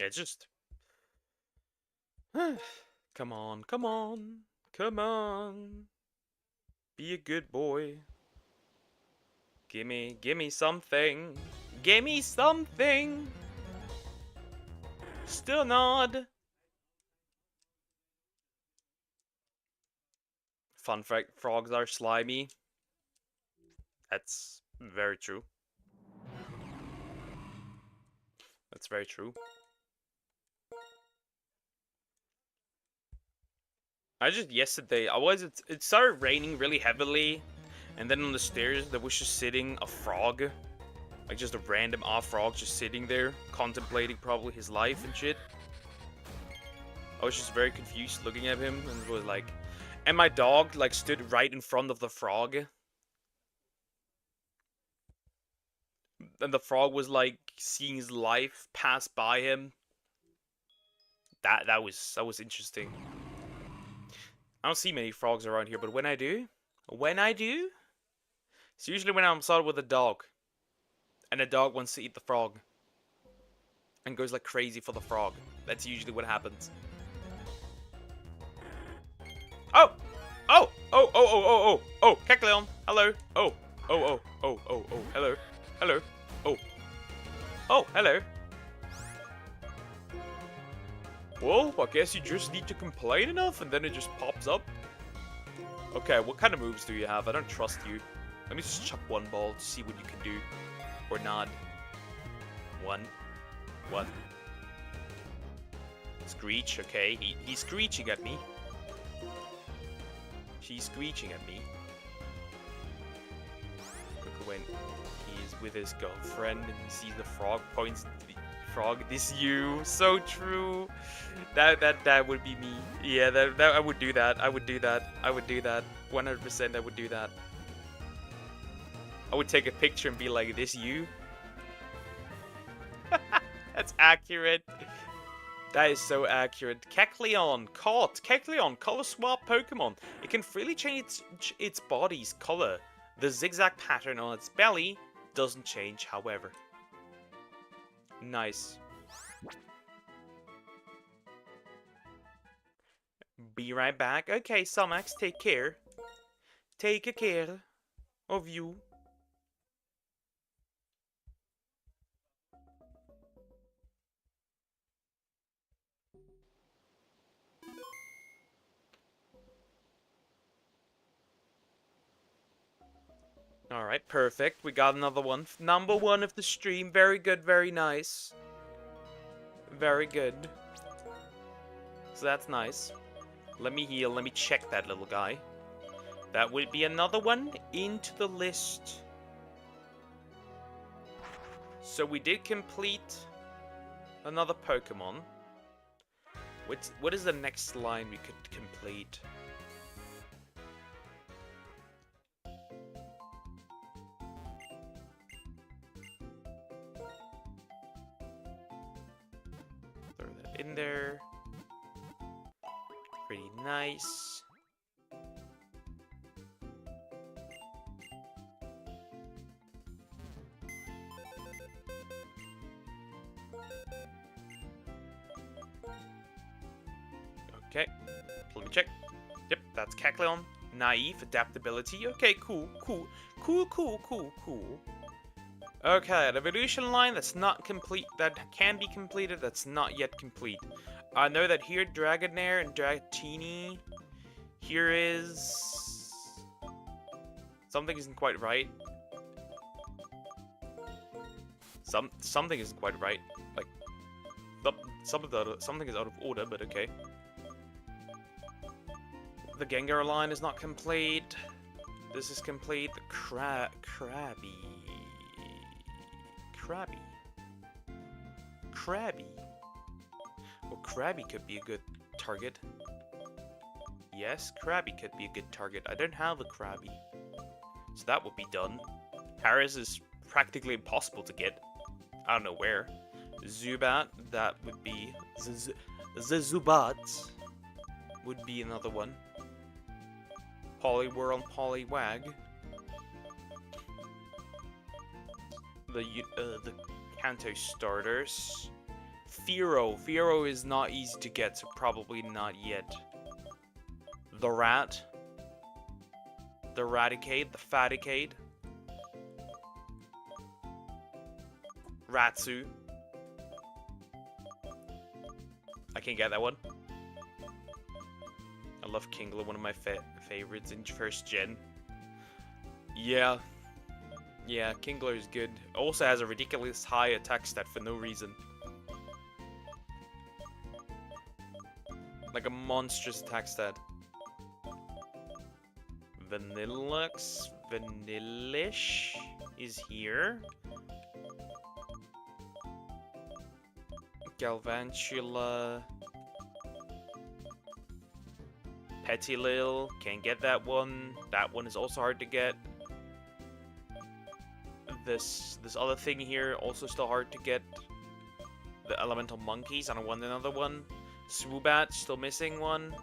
Yeah, it's just... Come on, come on, come on. Be a good boy. Gimme something. Gimme something. Still nod. Fun fact, frogs are slimy. That's very true. That's very true. Yesterday, it started raining really heavily, and then on the stairs there was just sitting a frog. Like just a random off frog just sitting there, contemplating probably his life and shit. I was just very confused looking at him and was like, and my dog like stood right in front of the frog. And the frog was like seeing his life pass by him. That was interesting. I don't see many frogs around here, but when I do, it's usually when I'm outside with a dog. And the dog wants to eat the frog. And goes like crazy for the frog. That's usually what happens. Oh! Oh! Oh, oh, oh, oh, oh! Oh, Kecleon! Hello! Oh! Oh, oh, oh, oh, oh, hello! Hello! Oh! Oh, hello! Well, I guess you just need to complain enough and then it just pops up. Okay, what kind of moves do you have? I don't trust you. Let me just chuck one ball to see what you can do. Or not. One. Screech, okay. He's screeching at me. She's screeching at me. When he's with his girlfriend and he sees the frog, points to the frog. This you. So true. That would be me. Yeah, that I would do that. I would do that. 100% I would do that. I would take a picture and be like, this you? That's accurate. That is so accurate. Kecleon, caught. Kecleon, color swap Pokemon. It can freely change its body's color. The zigzag pattern on its belly doesn't change, however. Nice. Be right back. Okay, Somax, take care. Take care of you. Alright, perfect. We got another one. Number 1 of the stream. Very good, very nice. Very good. So that's nice. Let me heal. Let me check that little guy. That will be another one into the list. So we did complete another Pokemon. What is the next line we could complete? Throw that in there. Pretty nice. Okay, let me check. Yep, that's Kecleon. Naive, adaptability. Okay, cool. Okay, an evolution line that's not complete, that can be completed, that's not yet complete. I know that here, Dragonair and Dratini, here is... something isn't quite right. Something isn't quite right. Like, something is out of order, but okay. The Gengar line is not complete. This is complete. The Krabby. Well, Krabby could be a good target. Yes, Krabby could be a good target. I don't have a Krabby. So that would be done. Paris is practically impossible to get. I don't know where. Zubat, that would be... Zubat would be another one. Poliwhirl, Poliwag. The Kanto starters. Fearow. Fearow is not easy to get, so probably not yet. The Rat. The Raticate. The Faticate. Ratsu. I can't get that one. I love Kingler, one of my favorites in first gen. Yeah. Yeah, Kingler is good. Also has a ridiculous high attack stat for no reason. Like a monstrous attack stat. Vanillux. Vanillish is here. Galvantula. Petilil, can't get that one. That one is also hard to get. This other thing here, also still hard to get. The Elemental Monkeys, I don't want another one. Swoobat, still missing one.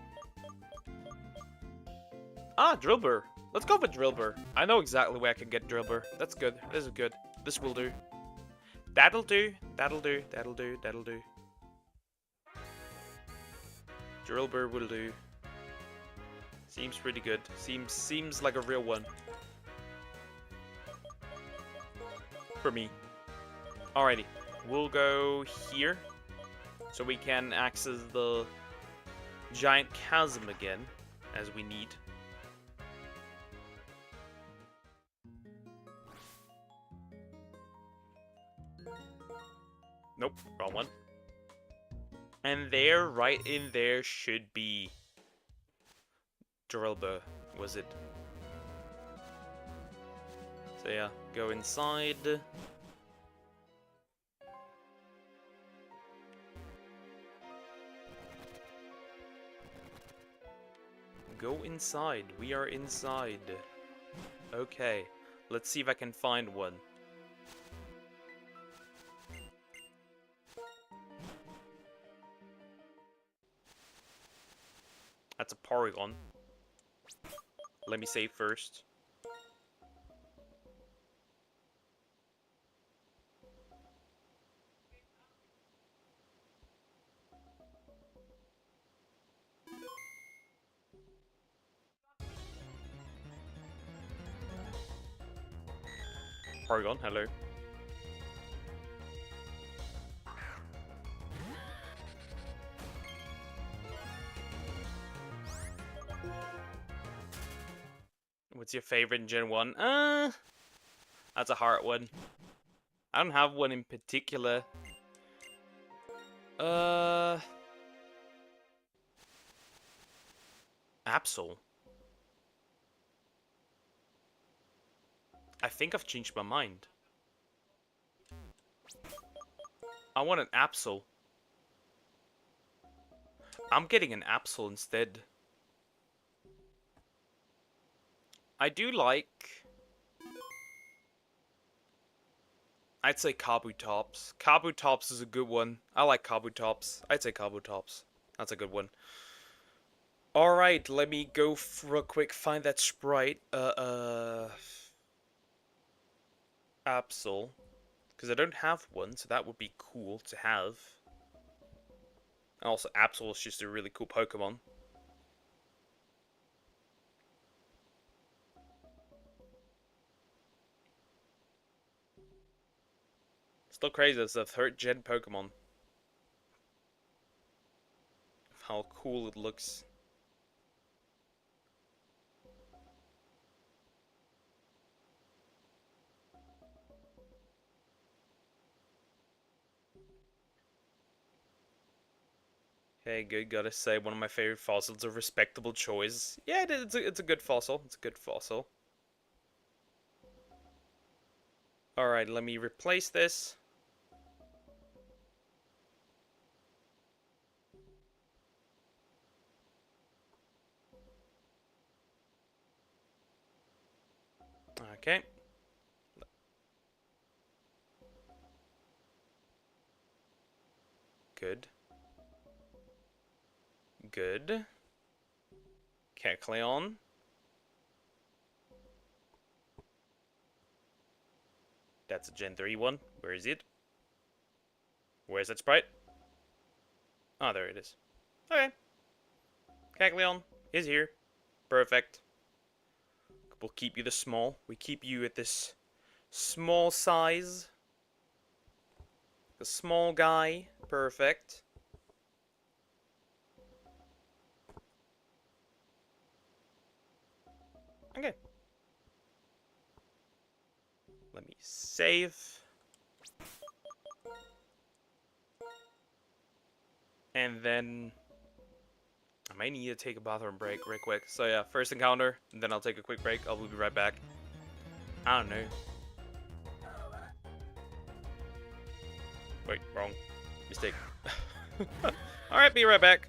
Ah, Drillbur. Let's go with Drillbur. I know exactly where I can get Drillbur. That's good. This is good. This will do. That'll do. That'll do. That'll do. That'll do. Drillbur will do. Seems pretty good. Seems like a real one. For me. Alrighty. We'll go here. So we can access the giant chasm again, as we need. Nope, wrong one. And there, right in there, should be Drillbur, was it? So yeah, go inside. Go inside. We are inside. Okay, let's see if I can find one. That's a Porygon. Let me save first. Porygon, hello. What's your favorite in Gen 1? That's a hard one. I don't have one in particular. Absol. I think I've changed my mind. I want an Absol. I'm getting an Absol instead. I do like... I'd say Kabutops. Kabutops is a good one. I like Kabutops. I'd say Kabutops. That's a good one. Alright, let me go real quick, find that sprite. Absol. Because I don't have one, so that would be cool to have. And also, Absol is just a really cool Pokemon. Still crazy, it's a 3rd gen Pokemon. How cool it looks. Hey, good, gotta say, one of my favorite fossils, a respectable choice. Yeah, it's a good fossil. It's a good fossil. Alright, let me replace this. Okay. Good. Good. Kecleon. That's a Gen 3 one. Where is it? Where's that sprite? Oh, there it is. Okay. Caglion is here. Perfect. We'll keep you this small. We keep you at this small size. The small guy. Perfect. Okay. Let me save. And then I might need to take a bathroom break real quick. So yeah, first encounter, and then I'll take a quick break. I'll be right back. I don't know. Wait, wrong. Mistake. Alright, be right back.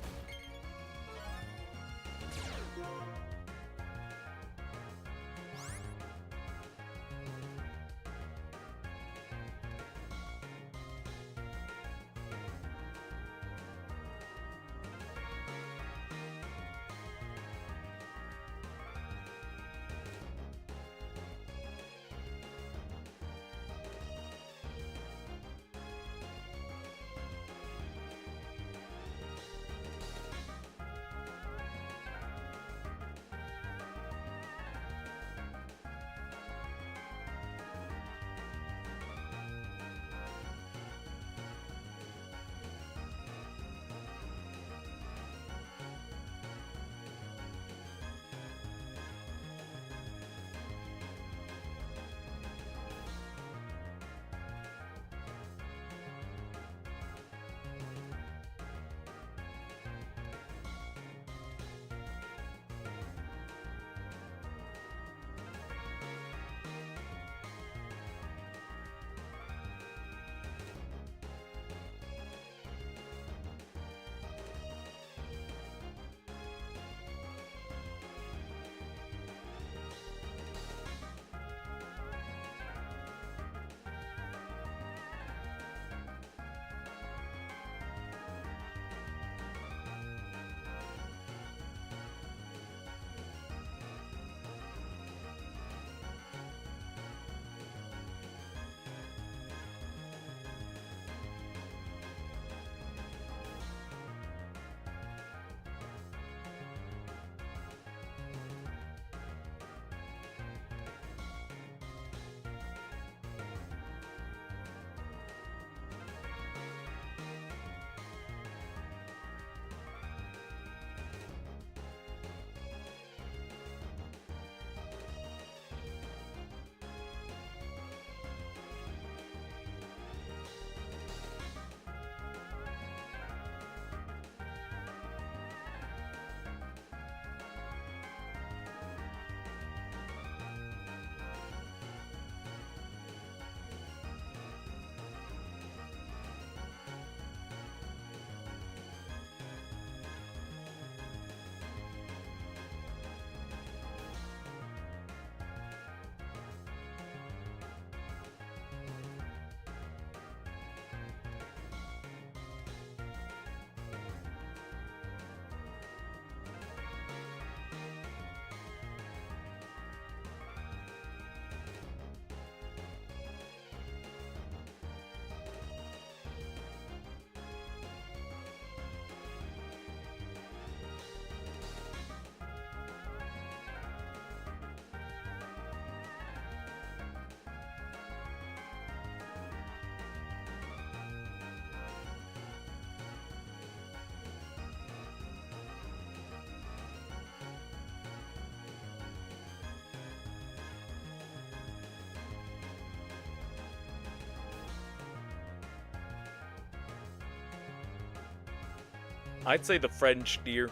I'd say the French, dear.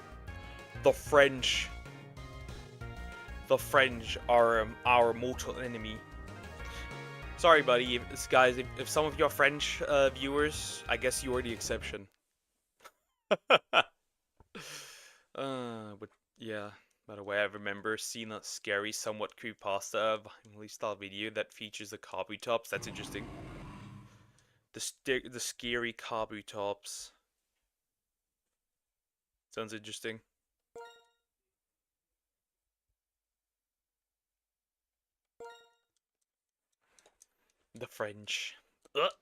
The French. The French are our mortal enemy. Sorry, buddy, guys. If some of your French viewers, I guess you are the exception. But yeah. By the way, I remember seeing a scary, somewhat creepypasta violently style video that features the Kabutops. That's interesting. The scary Kabutops. Sounds interesting. The French. What?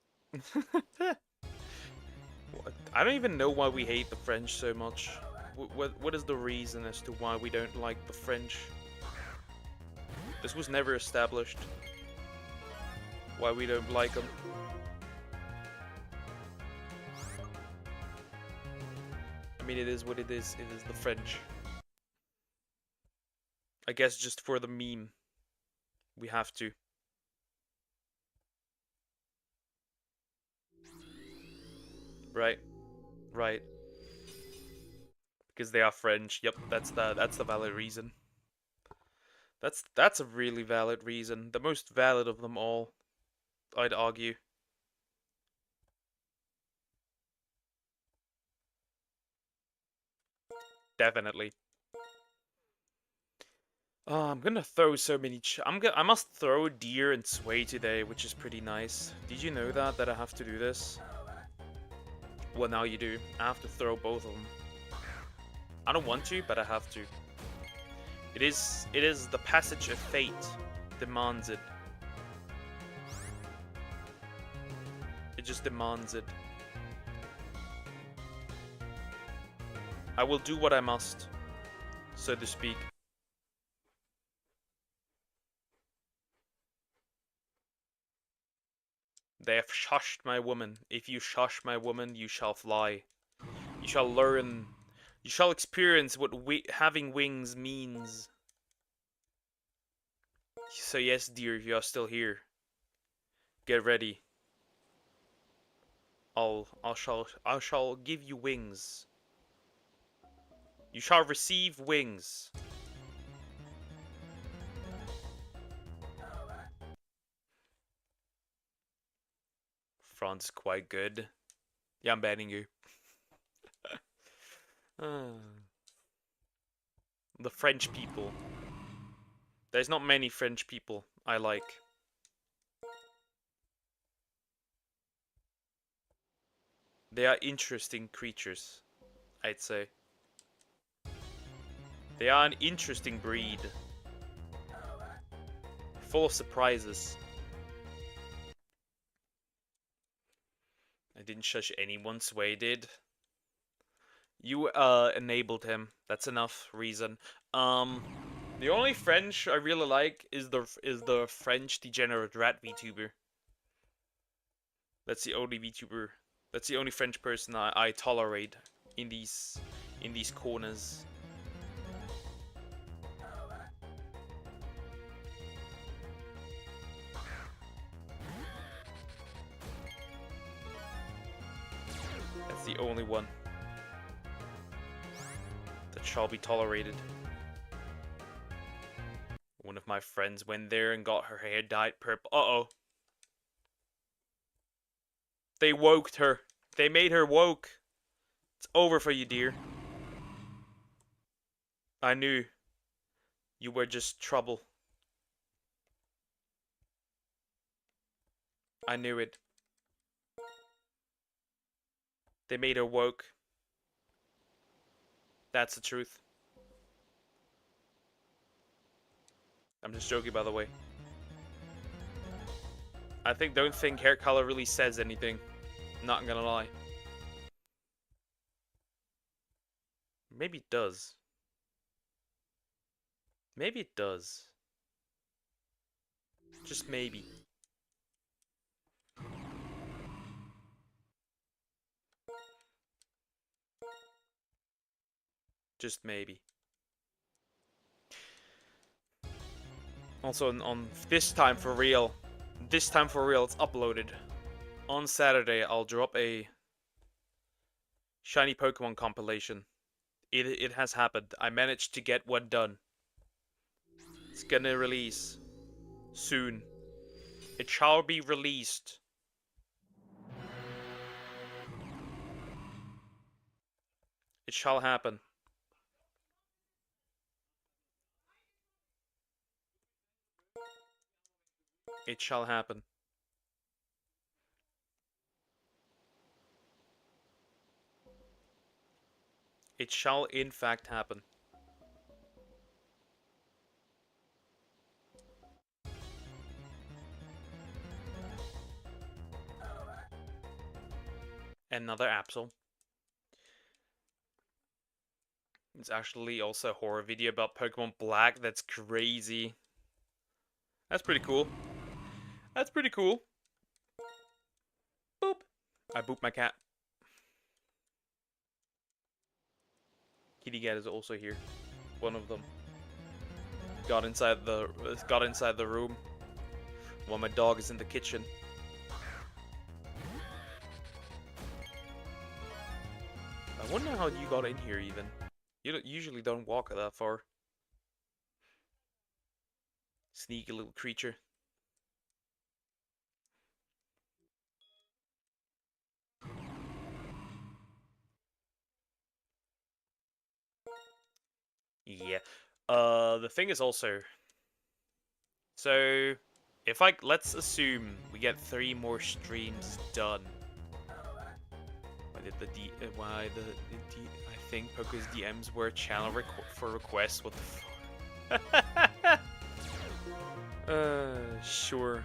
I don't even know why we hate the French so much. What is the reason as to why we don't like the French? This was never established. Why we don't like them. I mean, it is what it is. It is the French. I guess just for the meme, we have to. Right. Right. Because they are French. Yep, that's the valid reason. That's a really valid reason. The most valid of them all, I'd argue. Definitely. Oh, I'm gonna throw so many. I must throw deer and sway today, which is pretty nice. Did you know that I have to do this? Well, now you do. I have to throw both of them. I don't want to, but I have to. It is the passage of fate demands it. It just demands it. I will do what I must, so to speak. They have shushed my woman. If you shush my woman, you shall fly. You shall learn. You shall experience what having wings means. So yes, dear, if you are still here, get ready. I shall give you wings. You shall receive wings. France quite good. Yeah, I'm banning you. The French people. There's not many French people I like. They are interesting creatures, I'd say. They are an interesting breed. Full of surprises. I didn't shush anyone, Sway did. You enabled him. That's enough reason. The only French I really like is the French degenerate rat VTuber. That's the only VTuber. That's the only French person I tolerate in these corners. That's the only one that shall be tolerated. One of my friends went there and got her hair dyed purple. Uh-oh. They woked her. They made her woke. It's over for you, dear. I knew. You were just trouble. I knew it. They made her woke. That's the truth. I'm just joking, by the way. Don't think hair color really says anything. Not gonna lie. Maybe it does. Maybe it does. Just maybe. Just maybe. Also, on this time for real. This time for real, it's uploaded. On Saturday, I'll drop a shiny Pokemon compilation. It has happened. I managed to get one done. It's gonna release soon. It shall be released. It shall happen. It shall happen. It shall in fact happen. Another Absol. It's actually also a horror video about Pokemon Black. That's crazy. That's pretty cool. That's pretty cool. Boop. I booped my cat. Kitty cat is also here. One of them. Got inside the room while my dog is in the kitchen. I wonder how you got in here even. You usually don't walk that far. Sneaky little creature. Yeah. The thing is also, so if let's assume we get 3 more streams done. Why the I think Poke's DMs were a channel for requests. What the fuck? Sure.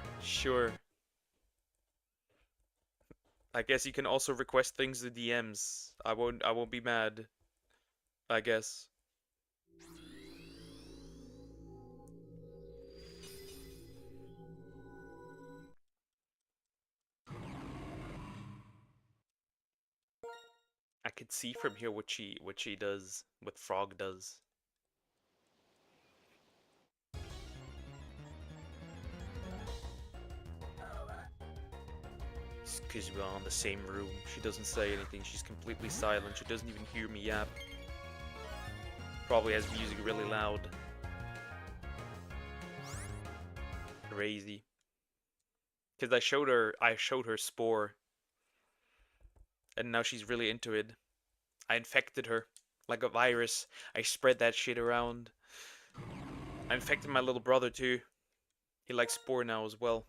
I guess you can also request things to DMs. I won't be mad. I guess. I could see from here what she does, what Frog does. It's because we're on the same room. She doesn't say anything. She's completely silent. She doesn't even hear me yap. Probably has music really loud. Crazy. Because I showed her Spore. And now she's really into it. I infected her like a virus. I spread that shit around. I infected my little brother too. He likes Spore now as well.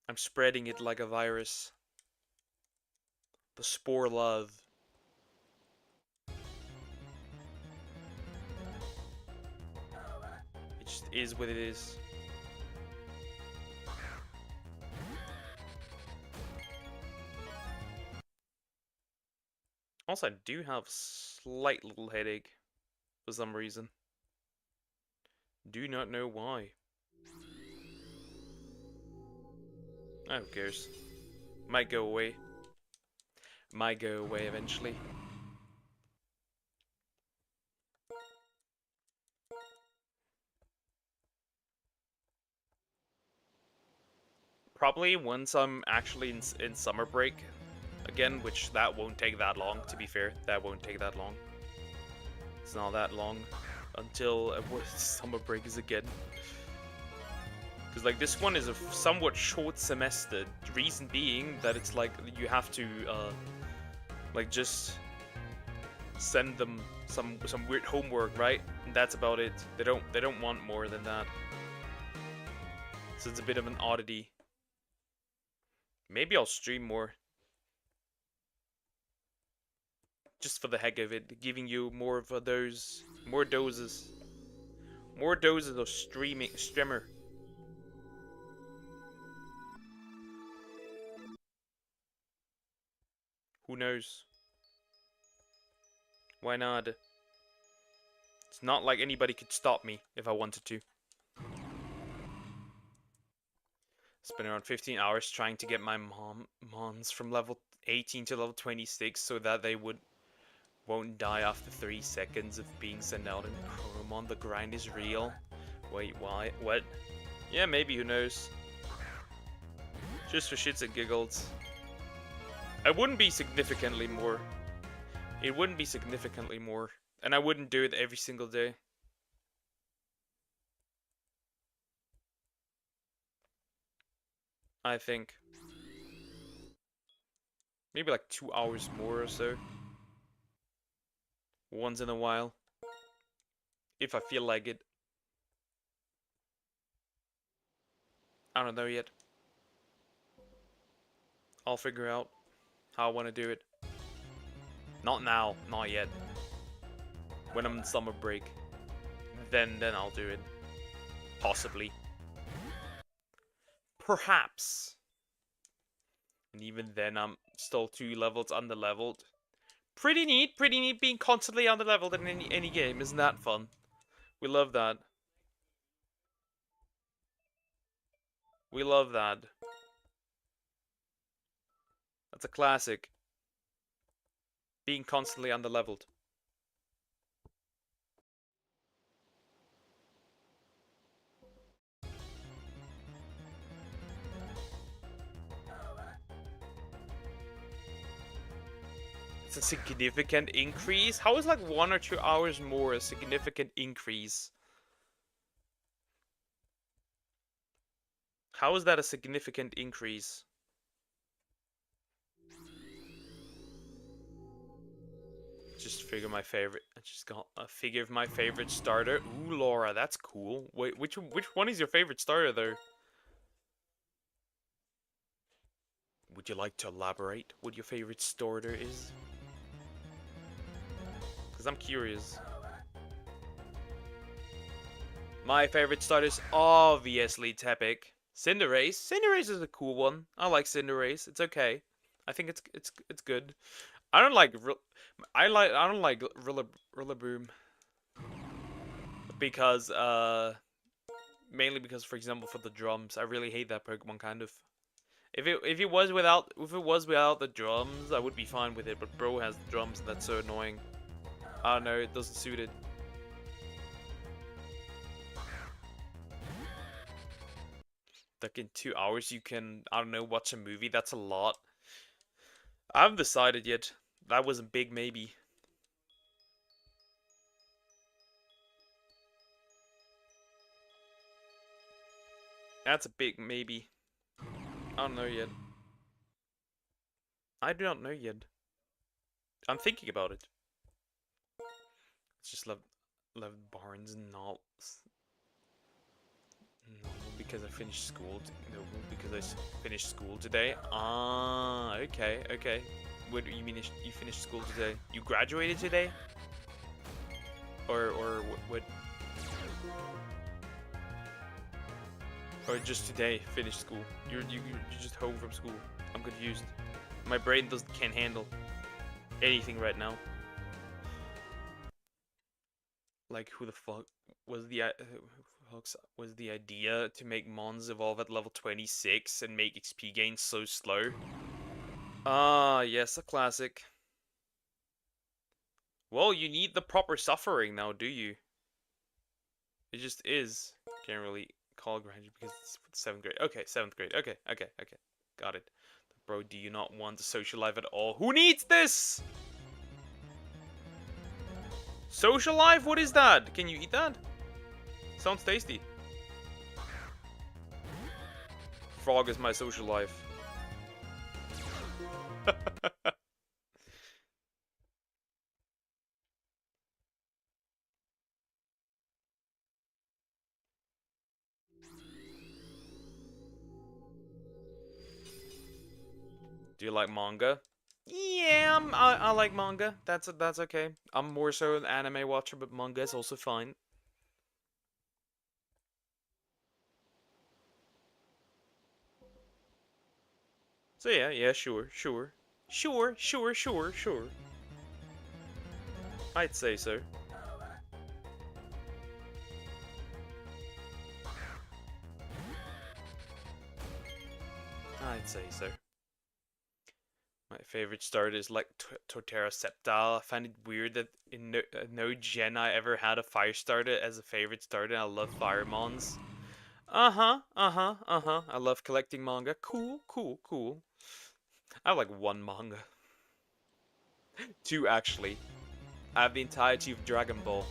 I'm spreading it like a virus. The Spore love. It just is what it is. Also, I do have a slight little headache for some reason. Do not know why. Oh, who cares? Might go away. Might go away eventually. Probably once I'm actually in summer break again, which that won't take that long, to be fair. That won't take that long. It's not that long until summer break is again. Because like this one is a somewhat short semester. Reason being that it's like you have to like just send them some weird homework, right? And that's about it. They don't want more than that. So it's a bit of an oddity. Maybe I'll stream more. Just for the heck of it, giving you more of those, more doses of streamer. Who knows? Why not? It's not like anybody could stop me if I wanted to. Spent around 15 hours trying to get my mons from level 18 to level 26 so that they won't die after 3 seconds of being sent out in Chromon. The grind is real. Wait, why? What? Yeah, maybe, who knows? Just for shits and giggles. It wouldn't be significantly more. It wouldn't be significantly more. And I wouldn't do it every single day. I think. Maybe like 2 hours more or so. Once in a while. If I feel like it. I don't know yet. I'll figure out how I want to do it. Not now, not yet. When I'm in summer break. Then I'll do it. Possibly. Perhaps. And even then I'm still 2 levels under-leveled. Pretty neat being constantly underleveled in any game. Isn't that fun? We love that. We love that. That's a classic. Being constantly underleveled. It's a significant increase? How is like 1 or 2 hours more a significant increase? How is that a significant increase? Just figure my favorite. I just got a figure of my favorite starter. Ooh, Laura, that's cool. Wait, which one is your favorite starter though? Would you like to elaborate what your favorite starter is? Because I'm curious. My favorite starter is obviously Tepic. Cinderace. Cinderace is a cool one. I like Cinderace. It's okay. I think it's good. I don't like Rillaboom because mainly because, for example, for the drums, I really hate that Pokemon kind of. If it was without the drums, I would be fine with it. But bro has the drums, and that's so annoying. I don't know, it doesn't suit it. Like in 2 hours, you can, I don't know, watch a movie. That's a lot. I haven't decided yet. That was a big maybe. That's a big maybe. I don't know yet. I do not know yet. I'm thinking about it. It's just love Barnes and not normal because I finished school. No, because I finished school today. Ah, okay, okay. What do you mean? You finished school today? You graduated today? Or what? Or just today finished school? You're just home from school. I'm confused. My brain can't handle anything right now. Like, who the fuck was the idea to make Mons evolve at level 26 and make XP gain so slow? Ah, yes, a classic. Well, you need the proper suffering now, do you? It just is. Can't really call graduate because it's 7th grade. Okay, 7th grade. Okay. Got it. Bro, do you not want to social life at all? Who needs this? Social life? What is that? Can you eat that? Sounds tasty. Frog is my social life. Do you like manga? Yeah, I like manga. That's okay. I'm more so an anime watcher, but manga is also fine. So yeah, sure. I'd say so. I'd say so. My favorite starter is like Torterra Septile. I find it weird that in no gen I ever had a fire starter as a favorite starter. I love Firemons. I love collecting manga. Cool. I have like one manga. Two, actually. I have the entirety of Dragon Ball.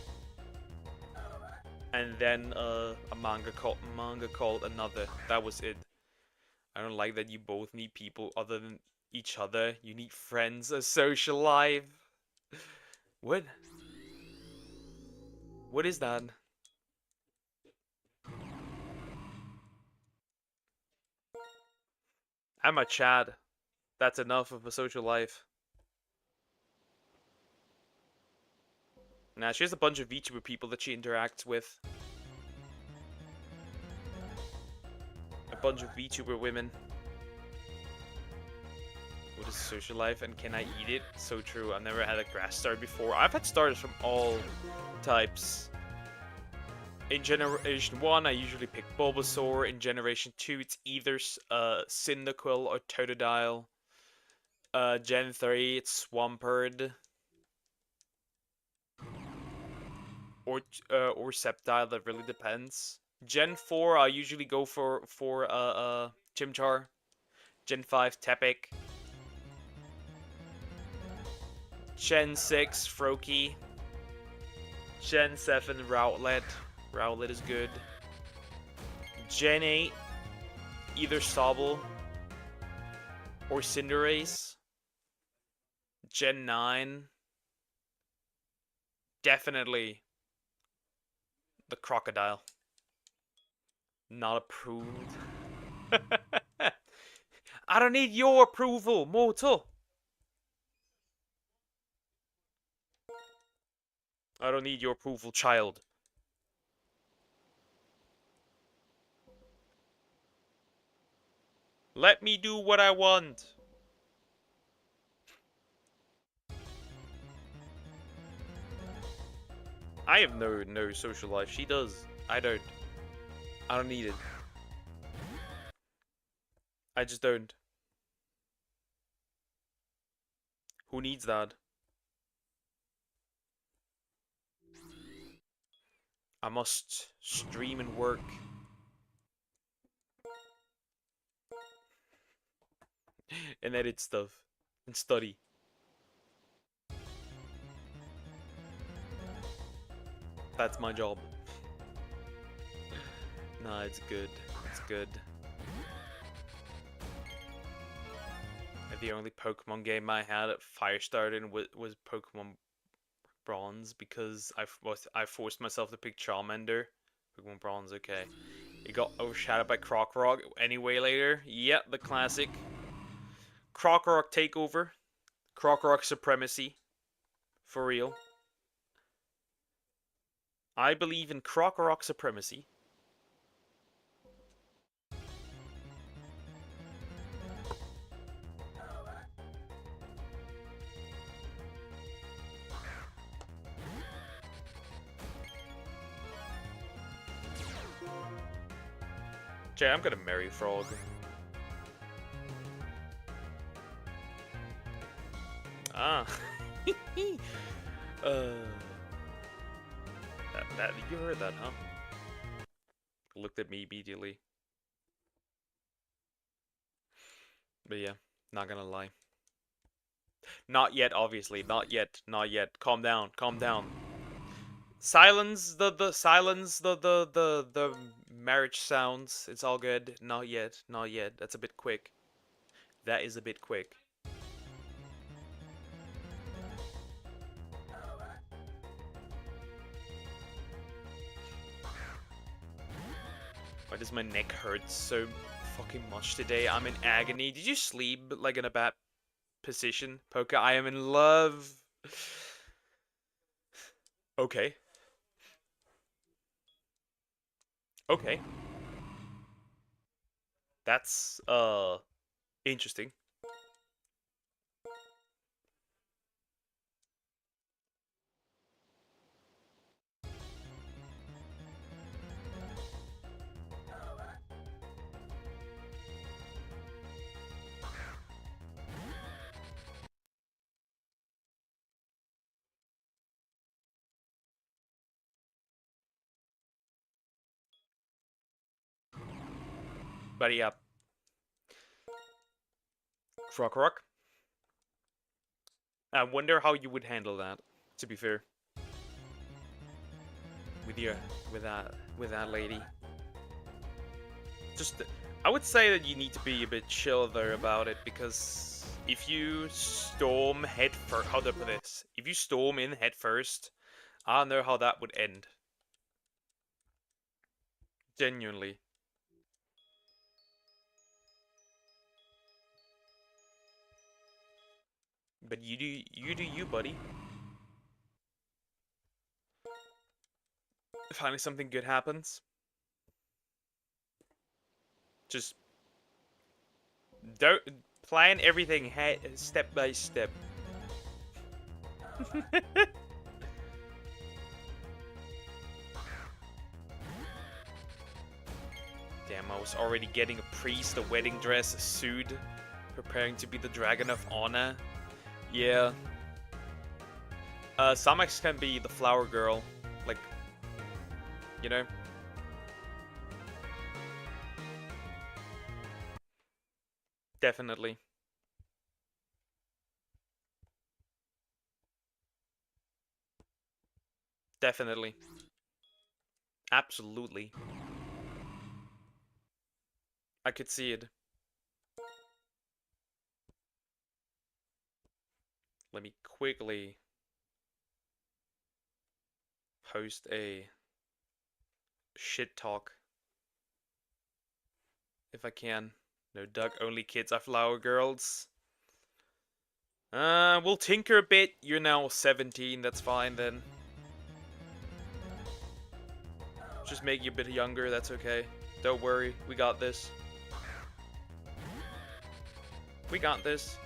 And then a manga called Another. That was it. I don't like that you both need people other than each other. You need friends, a social life. What? What is that? I'm a Chad. That's enough of a social life. Nah, she has a bunch of VTuber people that she interacts with. A bunch of VTuber women. What is social life, and can I eat it? So true. I've never had a grass start before. I've had starters from all types. In Generation 1, I usually pick Bulbasaur. In Generation 2, it's either Cyndaquil or Totodile. Gen 3, it's Swampert. Or Sceptile, that really depends. Gen 4, I usually go for Chimchar. Gen 5, Tepig. Gen 6, Froakie. Gen 7, Rowlet. Rowlet is good. Gen 8, either Sobble or Cinderace. Gen 9, definitely the Crocodile. Not approved. I don't need your approval, mortal. I don't need your approval, child. Let me do what I want. I have no social life. She does. I don't. I don't need it. I just don't. Who needs that? I must stream and work. And edit stuff. And study. That's my job. Nah, it's good. It's good. The only Pokemon game I had at Firestarter was Pokemon Bronze, because I forced myself to pick Charmander. Pokemon Bronze, okay. It got overshadowed by Krokorok anyway later. Yep, the classic. Krokorok takeover. Krokorok supremacy. For real. I believe in Krokorok supremacy. Jay, I'm gonna marry Frog. Ah. That you heard that, huh? Looked at me immediately. But yeah, not gonna lie. Not yet, obviously. Not yet. Not yet. Calm down. Calm down. Silence the marriage sounds. It's all good. Not yet. Not yet. That's a bit quick. That is a bit quick. Why does my neck hurt so fucking much today? I'm in agony. Did you sleep like in a bad position, Poke? I am in love. Okay. Okay. That's interesting. But yeah. Krokorok. I wonder how you would handle that, to be fair. With your with that lady. Just I would say that you need to be a bit chill there about it, because if you storm head first, how do I put this? If you storm in head first, I don't know how that would end. Genuinely. But you do you, buddy. Finally something good happens. Just don't Plan everything step by step. Damn, I was already getting a priest, a wedding dress, a suit, preparing to be the Dragon of Honor. Yeah. Samex can be the flower girl, like, you know? Definitely. Definitely. Absolutely. I could see it. Let me quickly post a shit talk. If I can. No duck, only kids are flower girls. We'll tinker a bit. You're now 17, that's fine then. Just make you a bit younger, that's okay. Don't worry, we got this. We got this.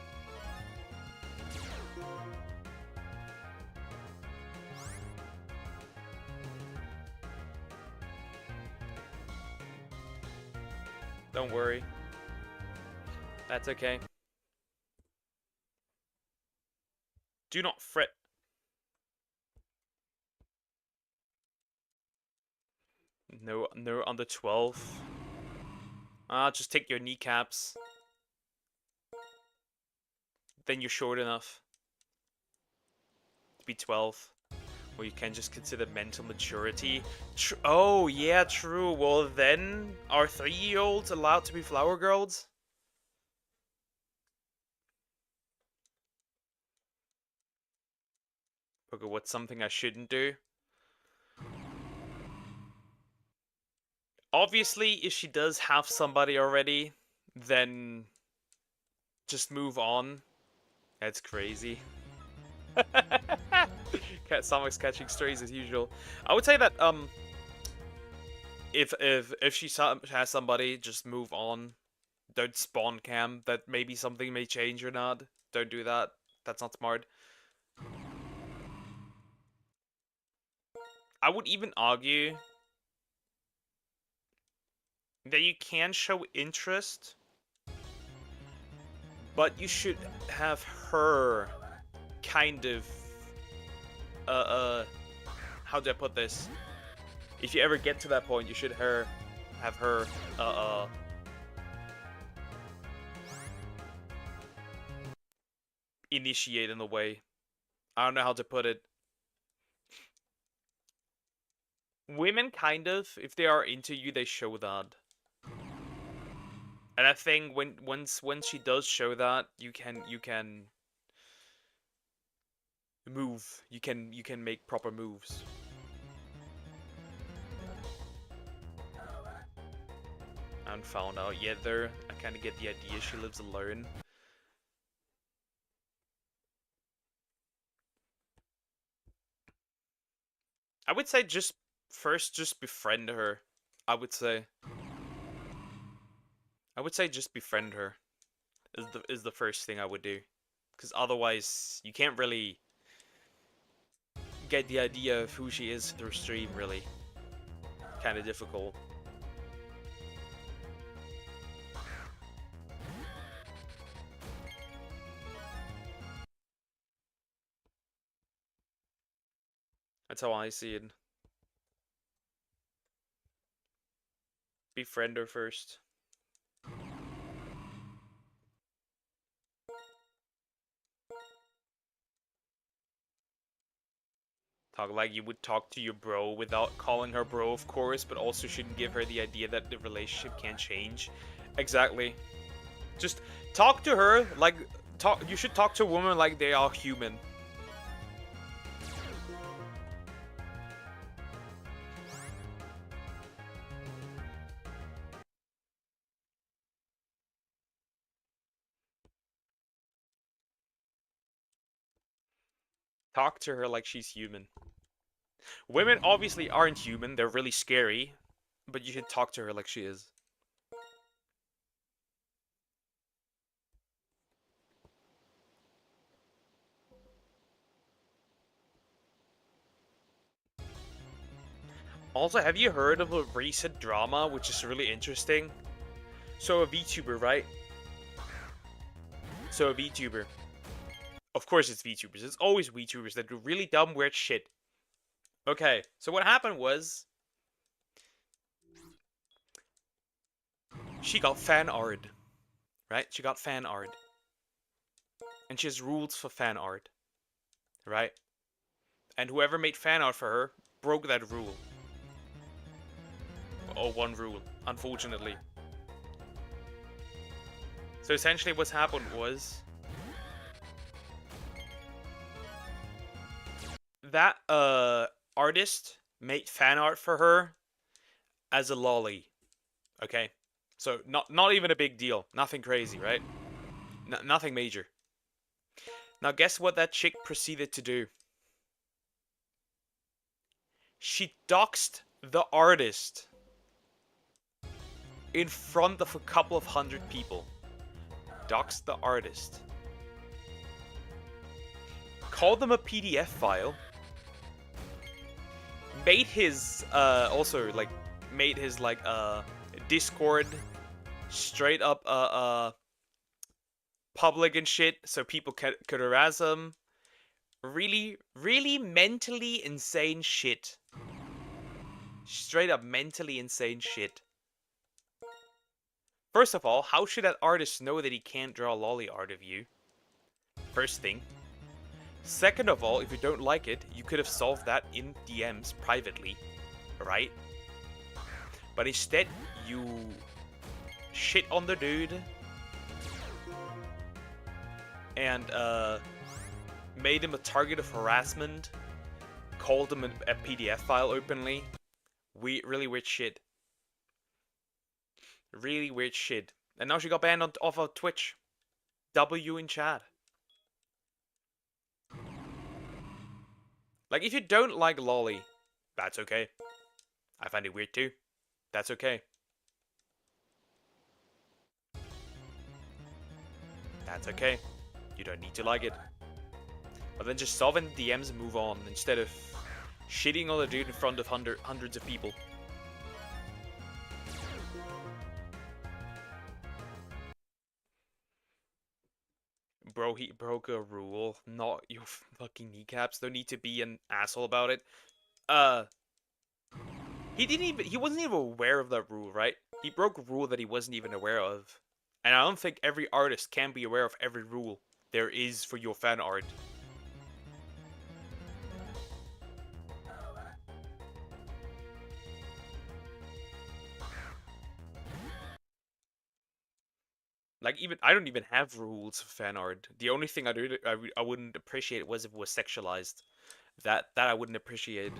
Don't worry. That's okay. Do not fret. No, no under 12. Just take your kneecaps. Then you're short enough to be 12. Or you can just consider mental maturity. Oh, yeah, true. Well, then, are 3-year-olds allowed to be flower girls? Okay, what's something I shouldn't do? Obviously, if she does have somebody already, then just move on. That's crazy. Sonic's catching strays as usual. I would say that if she has somebody, just move on. Don't spawn cam. That maybe something may change or not. Don't do that. That's not smart. I would even argue that you can show interest, but you should have her kind of how do I put this? If you ever get to that point, you should have her initiate in a way. I don't know how to put it. Women kind of, if they are into you, they show that. And I think when she does show that, you can move. You can make proper moves. I haven't found out yet there. I kind of get the idea she lives alone. I would say just befriend her. I would say just befriend her is the first thing I would do, because otherwise you can't really get the idea of who she is through stream. Really, kind of difficult. That's how I see it. Befriend her first. Talk like you would talk to your bro without calling her bro, of course, but also shouldn't give her the idea that the relationship can't change. Exactly. Just talk to her like you should talk to women like they are human. Talk to her like she's human. Women obviously aren't human, they're really scary, but you should talk to her like she is. Also, have you heard of a recent drama which is really interesting? So a VTuber, right? So a VTuber. Of course it's VTubers. It's always VTubers that do really dumb, weird shit. Okay, so what happened was she got fan art, right? She got fan art. And she has rules for fan art, right? And whoever made fan art for her broke that rule. Or one rule, unfortunately. So essentially what's happened was that artist made fan art for her as a lolly. Okay? So not even a big deal. Nothing crazy, right? Nothing major. Now guess what that chick proceeded to do? She doxed the artist in front of a couple of hundred people. Doxed the artist. Called them a PDF file. Made his also like made his like Discord straight up public and shit so people could harass him. Really mentally insane shit. Straight up mentally insane shit. First of all, how should that artist know that he can't draw lolly art of you? First thing. Second of all, if you don't like it, you could have solved that in DMs privately, right? But instead, you shit on the dude and made him a target of harassment, called him a PDF file openly. Really weird shit. Really weird shit. And now she got banned off of Twitch. W in chat. Like, if you don't like lolly, that's okay. I find it weird too. That's okay. That's okay. You don't need to like it. But then just solve in DMs and move on, instead of shitting on the dude in front of hundreds of people. Bro, he broke a rule. Not your fucking kneecaps. Don't need to be an asshole about it. He wasn't even aware of that rule, right? He broke a rule that he wasn't even aware of. And I don't think every artist can be aware of every rule there is for your fan art. Like, even I don't even have rules for fan art. The only thing I wouldn't appreciate was if it was sexualized. That I wouldn't appreciate.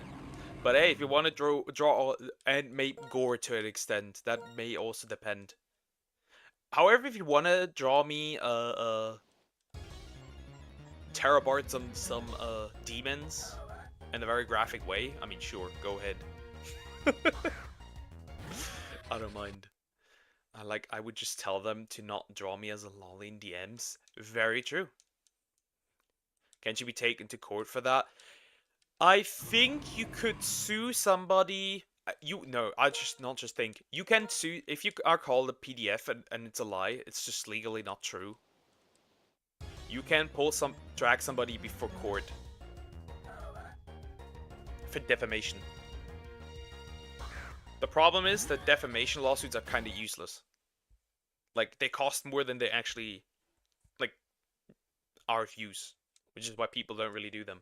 But hey, if you want to draw and make gore to an extent, that may also depend. However, if you want to draw me Terabart some demons in a very graphic way, I mean, sure, go ahead. I don't mind. I would just tell them to not draw me as a lolly in DMs. Very true. Can you be taken to court for that? I think you could sue somebody. I just not just think. You can sue if you are called a PDF and it's a lie. It's just legally not true. You can drag somebody before court for defamation. The problem is that defamation lawsuits are kind of useless. Like, they cost more than they actually, like, are of use, which is why people don't really do them.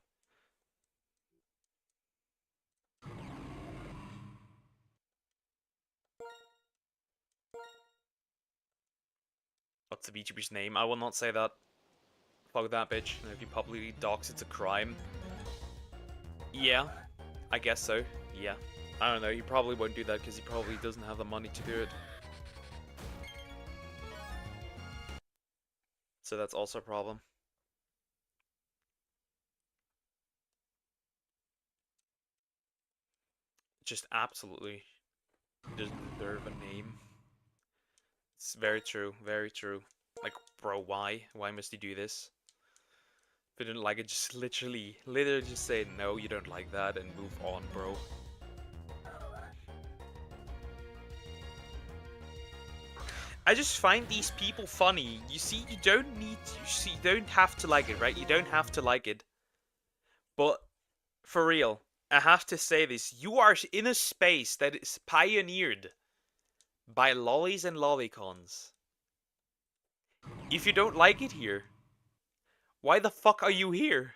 What's the VTuber's name? I will not say that. Fuck that bitch. And if you publicly dox, it's a crime. Yeah, I guess so. Yeah. I don't know, he probably won't do that because he probably doesn't have the money to do it. So that's also a problem. Just absolutely doesn't deserve a name. It's very true, very true. Like, bro, why? Why must he do this? If you didn't like it, just literally just say no, you don't like that and move on, bro. I just find these people funny. You see, you don't have to like it, right? You don't have to like it. But for real, I have to say this. You are in a space that is pioneered by lollies and lollicons. If you don't like it here, why the fuck are you here?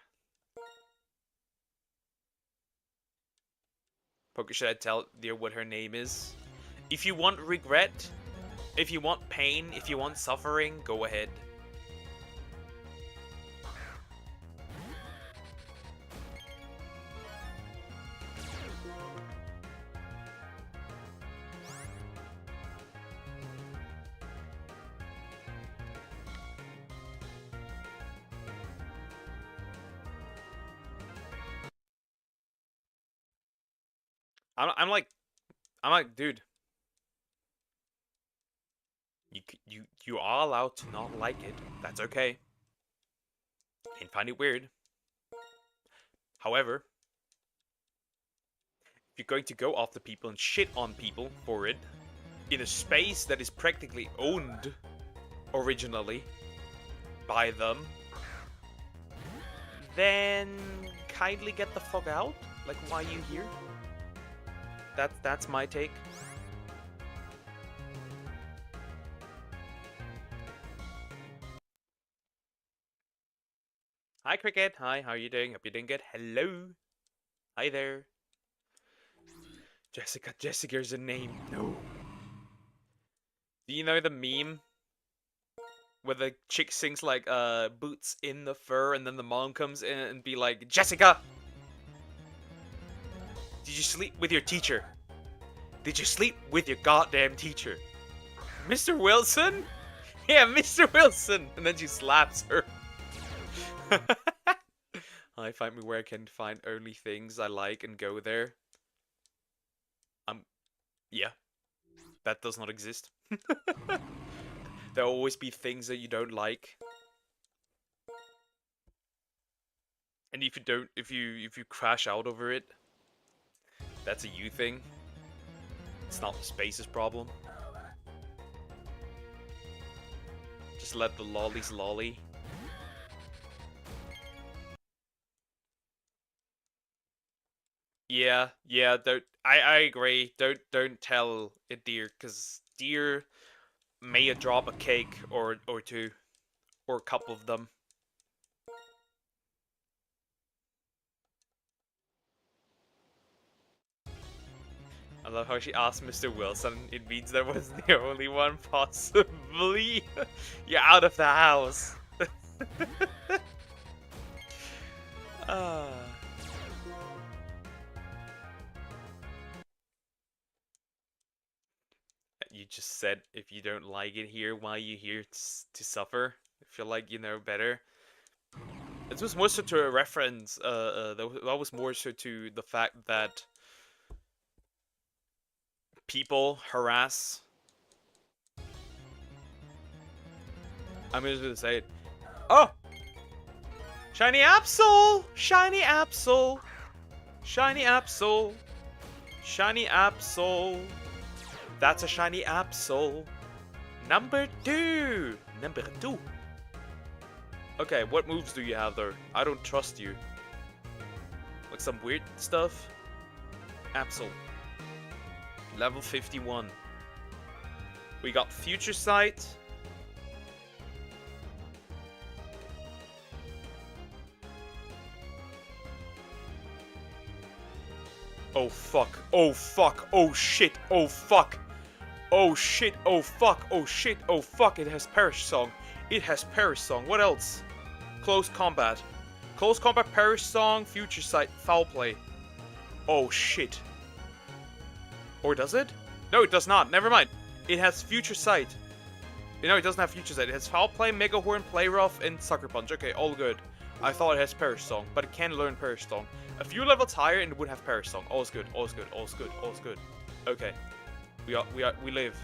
Poker, should I tell dear what her name is? If you want regret, if you want pain, if you want suffering, go ahead. I'm like, dude. You are allowed to not like it. That's okay. And find it weird. However, if you're going to go after people and shit on people for it, in a space that is practically owned originally by them, then kindly get the fuck out. Like, why are you here? That's my take. Hi, Cricket. Hi, how are you doing? Hope you're doing good. Hello. Hi there. Jessica. Jessica's a name. No. Do you know the meme where the chick sings like boots in the fur and then the mom comes in and be like, Jessica! Did you sleep with your teacher? Did you sleep with your goddamn teacher? Mr. Wilson? Yeah, Mr. Wilson! And then she slaps her. I find me where I can find only things I like and go there. Yeah. That does not exist. There'll always be things that you don't like. And if you crash out over it, that's a you thing. It's not the space's problem. Just let the lollies lolly. Yeah, don't I agree. Don't tell it deer, cause deer may drop a cake or two. Or a couple of them. I love how she asked Mr. Wilson. It means there was the only one possibly. You're out of the house. You just said if you don't like it here, why are you here to suffer? I feel like you know better. It was more so to a reference. That was more so to the fact that people harass. I'm just gonna say it. Oh! Shiny Absol! Shiny Absol! Shiny Absol! Shiny Absol! That's a shiny Absol! Number 2! Number 2! Okay, what moves do you have there? I don't trust you. Like some weird stuff? Absol. Level 51. We got Future Sight. Oh fuck. Oh fuck. Oh shit. Oh fuck. Oh shit. Oh fuck. Oh shit. Oh fuck. It has Perish Song. It has Perish Song. What else? Close Combat. Close Combat, Perish Song, Future Sight, Foul Play. Oh shit. Or does it? No, it does not. Never mind. It has Future Sight. No, it doesn't have Future Sight. It has Foul Play, Mega Horn, Play Rough, and Sucker Punch. Okay, all good. I thought it has Perish Song, but it can learn Perish Song. A few levels higher and it would have Perish Song. All's good, all's good, all's good, all's good. Okay. We live. We live.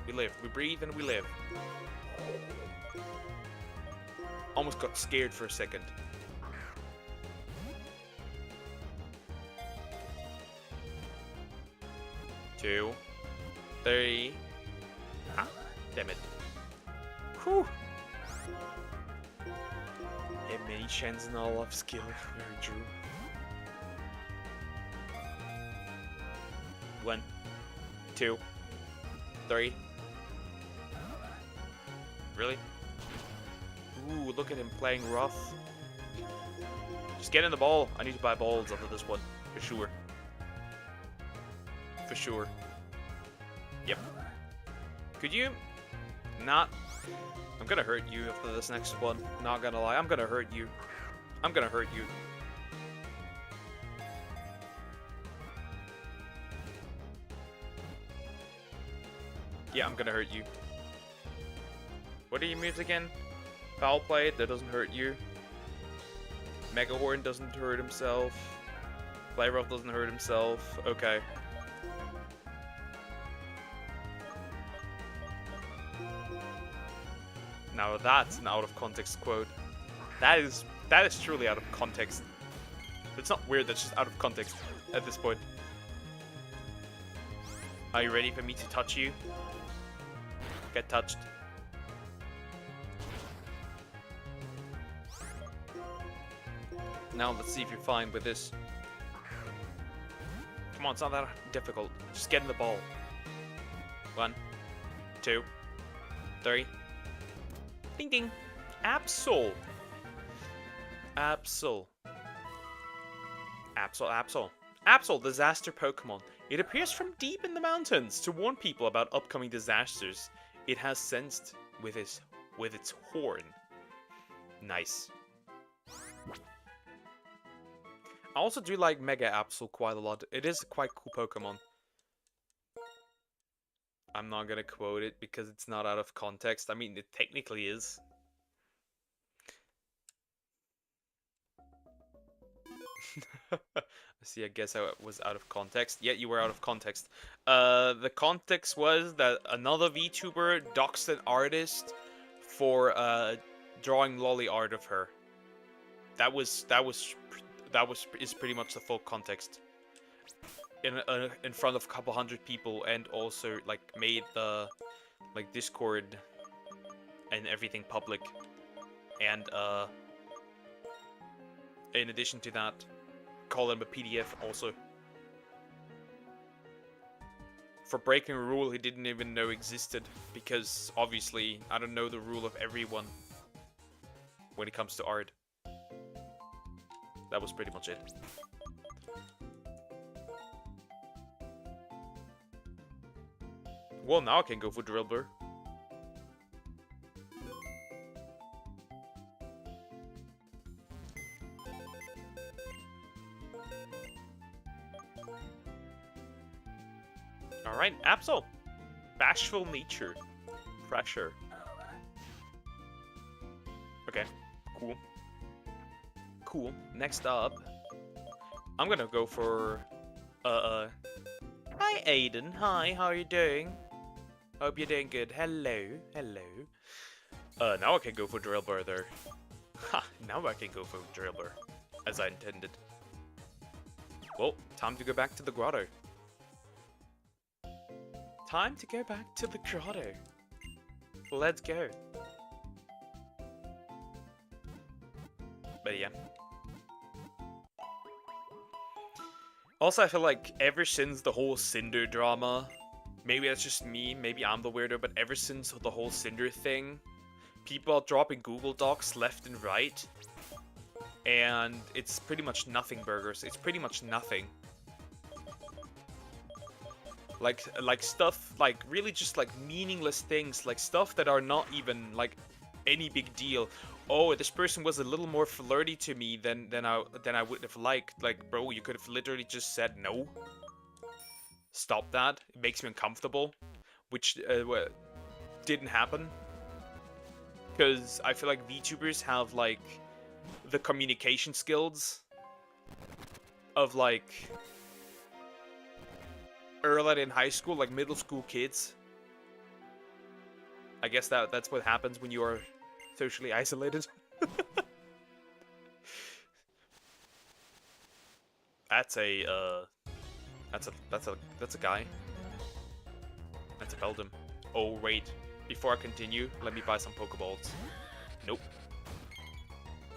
We live. We breathe and we live. Almost got scared for a second. Two, three. Ah. Damn it. Whew. Yeah, many chance and all of skill. Very true. 1, 2, 3. Really? Ooh, look at him playing rough. Just get in the ball. I need to buy balls after this one. For sure. For sure. Yep. Could you not... I'm gonna hurt you after this next one. Not gonna lie. I'm gonna hurt you. I'm gonna hurt you. Yeah, I'm gonna hurt you. What are your moves again? Foul play, that doesn't hurt you. Mega Horn doesn't hurt himself. Play Rough doesn't hurt himself. Okay. Now that's an out of context quote. That is truly out of context. It's not weird, that's just out of context at this point. Are you ready for me to touch you? Get touched. Now let's see if you're fine with this. Come on, it's not that difficult. Just get in the ball. 1, 2, 3. Ding ding. Absol. Absol. Absol, Absol. Absol, disaster Pokemon. It appears from deep in the mountains to warn people about upcoming disasters. It has sensed with its horn. Nice. I also do like Mega Absol quite a lot. It is a quite cool Pokemon. I'm not gonna quote it because it's not out of context. I mean, it technically is. See, I guess I was out of context. Yeah, you were out of context. The context was that another VTuber doxed an artist for drawing lolly art of her. That is pretty much the full context. In front of a couple hundred people, and also like made the Discord and everything public, and in addition to that, call him a PDF also. For breaking a rule he didn't even know existed, because obviously I don't know the rule of everyone when it comes to art. That was pretty much it. Well, now I can go for Drillbur. Alright, Absol. Bashful nature. Pressure. Okay, cool. Cool. Next up, I'm gonna go for, Hi Aiden, hi, how are you doing? Hope you're doing good. Hello, hello. Now I can go for Drillbur there. Ha, now I can go for Drillbur, as I intended. Well, time to go back to the grotto. Time to go back to the grotto. Let's go. But yeah. Also, I feel like ever since the whole Cinder drama, maybe that's just me, maybe I'm the weirdo, but ever since the whole Cinder thing, people are dropping Google Docs left and right, and it's pretty much nothing burgers. It's pretty much nothing. Like stuff, like really just like meaningless things, like stuff that are not even like any big deal. Oh, this person was a little more flirty to me than I would have liked. Like, bro, you could have literally just said no. Stop that. It makes me uncomfortable, which didn't happen. Because I feel like VTubers have like the communication skills of like early in high school, like middle school kids. I guess that's what happens when you are socially isolated. That's a guy. That's a Beldum. Oh wait, Before I continue, let me buy some Pokeballs. Nope.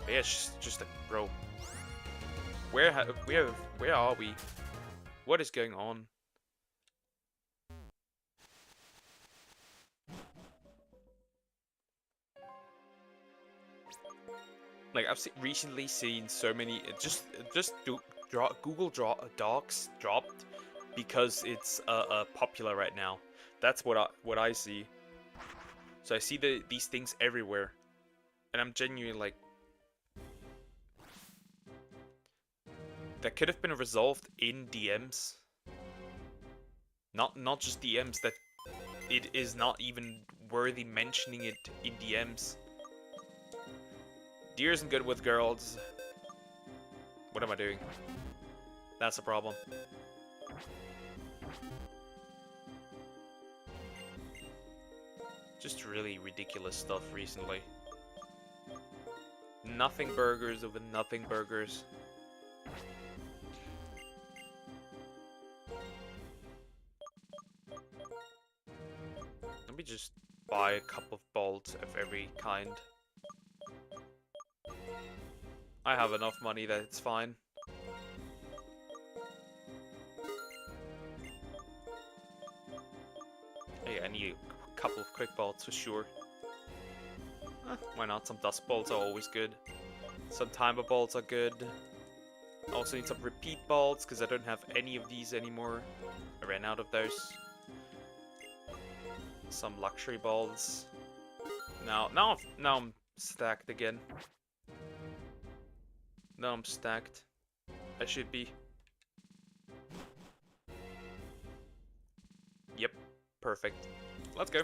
Yeah, it's just a bro. Where are we? What is going on? Like I've recently seen so many. Google Docs dropped because it's popular right now. That's what I see. So I see these things everywhere, and I'm genuinely like, that could have been resolved in DMs. Not just DMs. That it is not even worthy mentioning it in DMs. Deer isn't good with girls. What am I doing? That's a problem. Just really ridiculous stuff recently. Nothing burgers over nothing burgers. Let me just buy a couple of bolts of every kind. I have enough money that it's fine. Hey, I need a couple of quick bolts for sure. Why not? Some dust bolts are always good. Some timer bolts are good. I also need some repeat bolts because I don't have any of these anymore. I ran out of those. Some luxury bolts. Now I'm stacked again. Now I'm stacked. I should be. Yep, perfect. Let's go.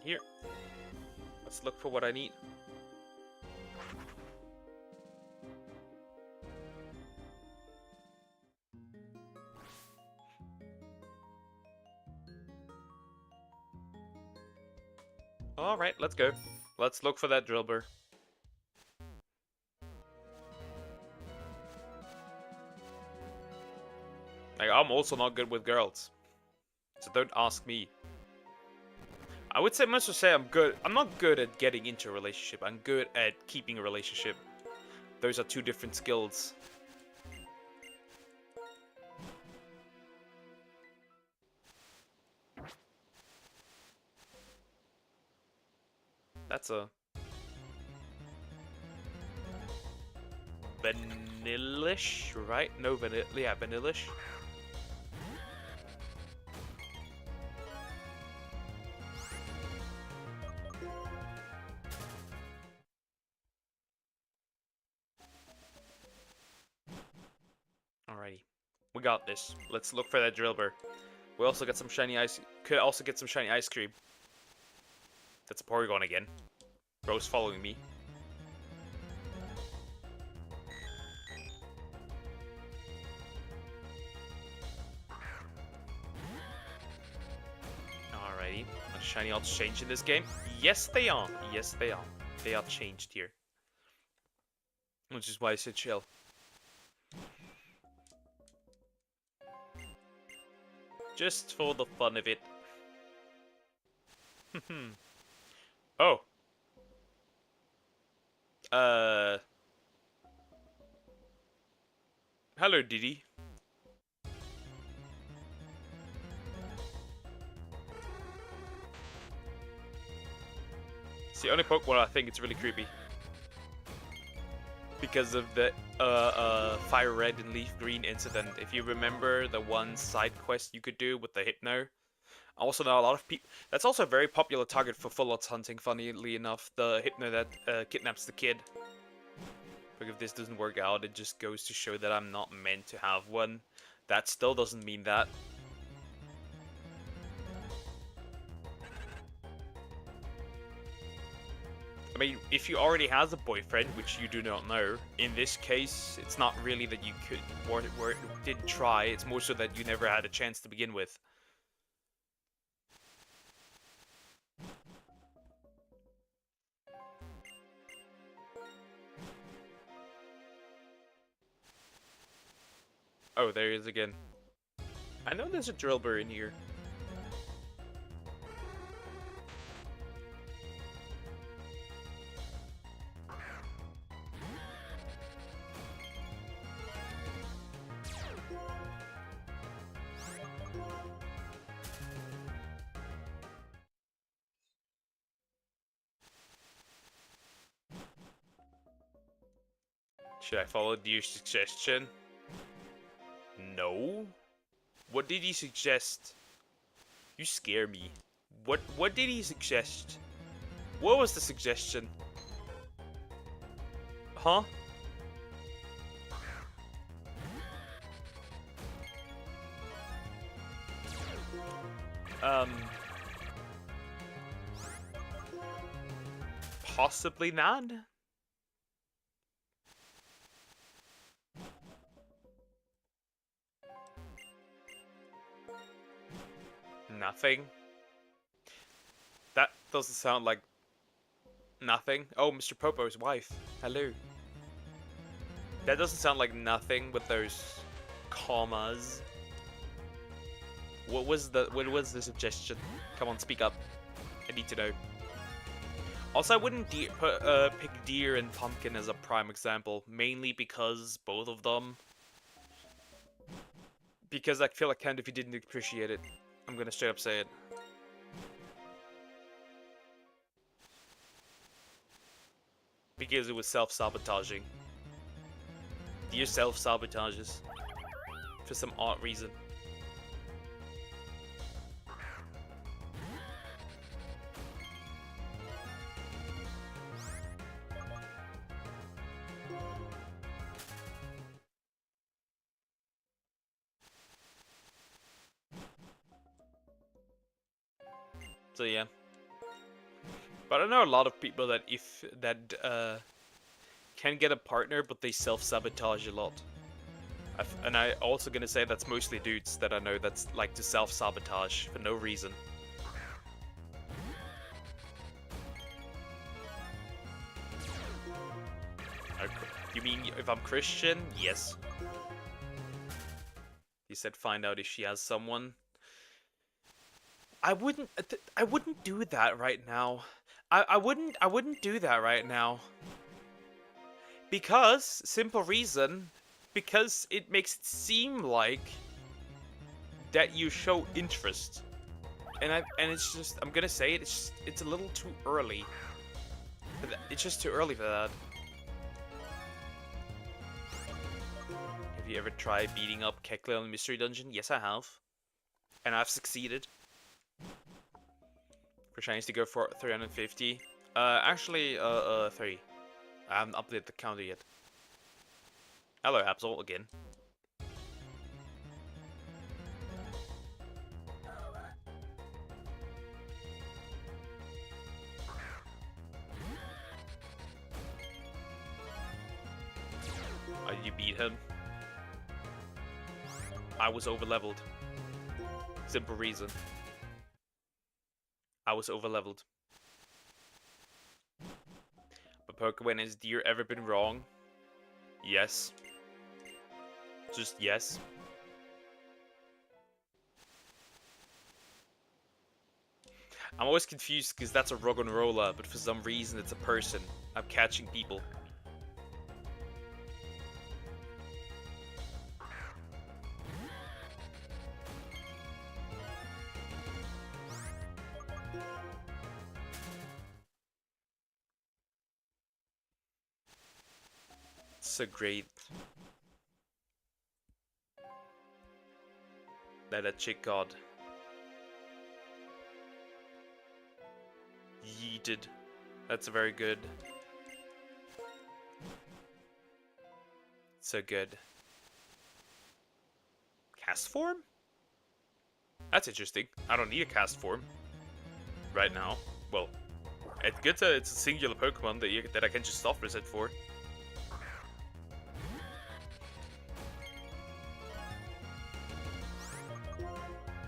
Here. Let's look for what I need. Alright, let's go. Let's look for that drill burr. Like, I'm also not good with girls. So don't ask me. I would say much to say I'm not good at getting into a relationship. I'm good at keeping a relationship. Those are two different skills. That's a vanillish, right? No, yeah, vanillish. Alrighty, we got this. Let's look for that drill burr. We also got some shiny ice. Could also get some shiny ice cream. That's a Porygon again. Bro's following me. Alrighty. Are shiny odds changed in this game? Yes, they are. Yes, they are. They are changed here. Which is why I said chill. Just for the fun of it. Oh. Hello, Diddy. It's the only Pokemon I think it's really creepy. Because of the Fire Red and Leaf Green incident. If you remember the one side quest you could do with the Hypno. I also know a lot of people. That's also a very popular target for full odds hunting, funnily enough. The Hypno that kidnaps the kid. But if this doesn't work out, it just goes to show that I'm not meant to have one. That still doesn't mean that. I mean, if you already has a boyfriend, which you do not know, in this case, it's not really that you could or didn't try. It's more so that you never had a chance to begin with. Oh, there he is again. I know there's a Drillbur in here. Should I follow your suggestion? No. What did he suggest? You scare me. What did he suggest? What was the suggestion? Huh? Possibly not. Nothing. That doesn't sound like nothing. Oh, Mr. Popo's wife. Hello. That doesn't sound like nothing with those commas. What was the suggestion? Come on, speak up. I need to know. Also, I wouldn't pick deer and pumpkin as a prime example, mainly because both of them. Because I feel like kind of if you didn't appreciate it. I'm gonna straight up say it. Because it was self-sabotaging. Deer self-sabotages. For some odd reason. So yeah. But I know a lot of people that can get a partner, but they self-sabotage a lot. And I also gonna say that's mostly dudes that I know that's like to self-sabotage for no reason. You mean if I'm Christian? Yes. He said find out if she has someone. I wouldn't do that right now. I wouldn't do that right now. Because, simple reason, because it makes it seem like that you show interest. And it's just, I'm gonna say it, it's a little too early. It's just too early for that. Have you ever tried beating up Kekle on the Mystery Dungeon? Yes, I have. And I've succeeded. For Chinese to go for 350. Actually, 3. I haven't updated the counter yet. Hello, Absol, again. You beat him. I was overleveled. Simple reason. I was overleveled. But Pokemon, has deer ever been wrong? Yes. Just yes. I'm always confused because that's a rug and roller, but for some reason it's a person. I'm catching people. So great. That chick god. Yeeted. That's very good. So good. Cast form? That's interesting. I don't need a cast form right now. Well, it's good to, it's a singular Pokemon that I can just soft reset for.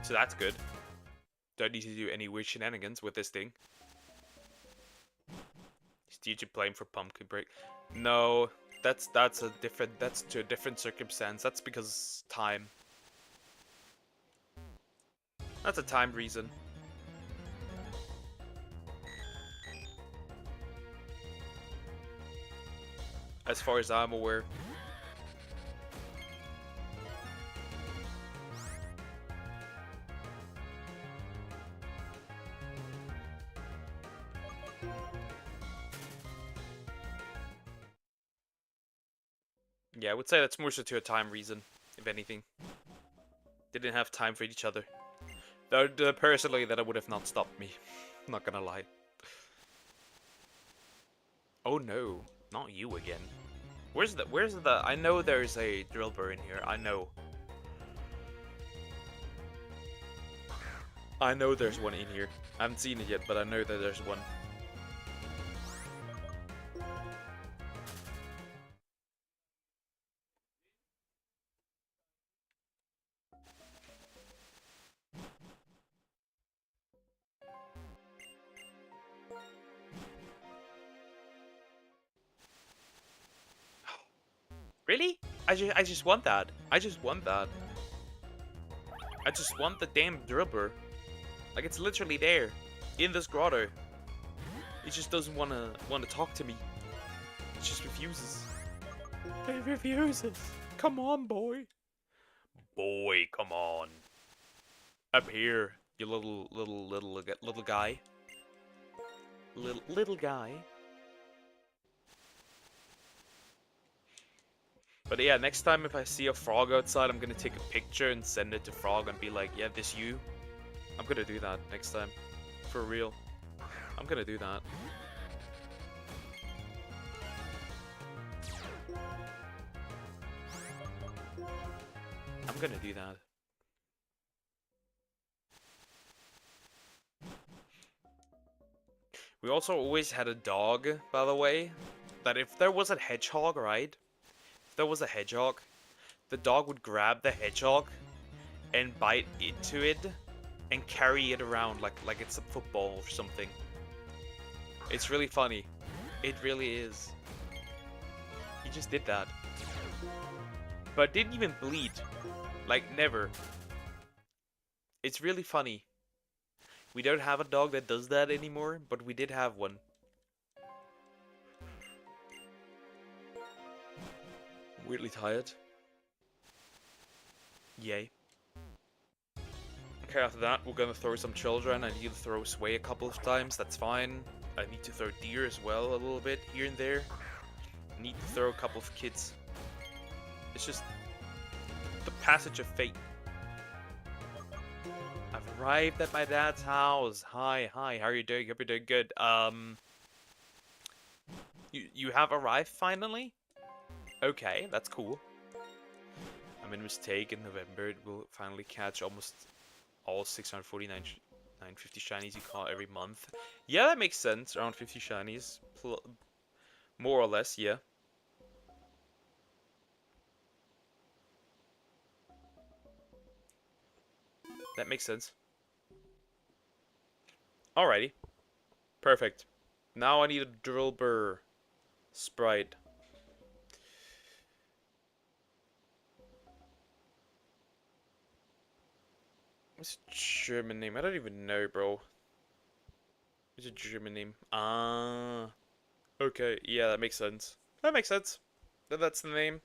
So that's good. Don't need to do any weird shenanigans with this thing. Is DJ playing for Pumpkin Break? No. that's a different, that's to a different circumstance. That's because time. That's a time reason. As far as I'm aware. Yeah, I would say that's more so to a time reason, if anything. They didn't have time for each other. Though, personally, that would have not stopped me. Not gonna lie. Oh no, not you again. Where's the, I know there's a drill burr in here, I know. I know there's one in here. I haven't seen it yet, but I know that there's one. Really? I just want that. I just want that. I just want the damn drill burr. Like, it's literally there. In this grotto. It just doesn't wanna talk to me. It just refuses. It refuses. Come on, boy. Boy, come on. Up here, you little guy. Little guy. But yeah, next time if I see a frog outside, I'm gonna take a picture and send it to Frog and be like, yeah, this you? I'm gonna do that next time. For real. I'm gonna do that. I'm gonna do that. We also always had a dog, by the way, that if there was a hedgehog, right? If there was a hedgehog, the dog would grab the hedgehog and bite into it and carry it around like it's a football or something. It's really funny. It really is. He just did that. But didn't even bleed. Like, never. It's really funny. We don't have a dog that does that anymore, but we did have one. Weirdly tired. Yay. Okay, after that, we're gonna throw some children. I need to throw Sway a couple of times, that's fine. I need to throw Deer as well a little bit, here and there. I need to throw a couple of kids. It's just the passage of fate. I've arrived at my dad's house. Hi, how are you doing? Hope you're doing good. You have arrived finally? Okay, that's cool. I made a mistake in November. It will finally catch almost all 649, 950 shinies you caught every month. Yeah, that makes sense. Around 50 shinies. More or less, yeah. That makes sense. Alrighty. Perfect. Now I need a drill burr sprite. What's a German name? I don't even know, bro. What's a German name? Ah. Okay, yeah, that makes sense. That makes sense. That's the name.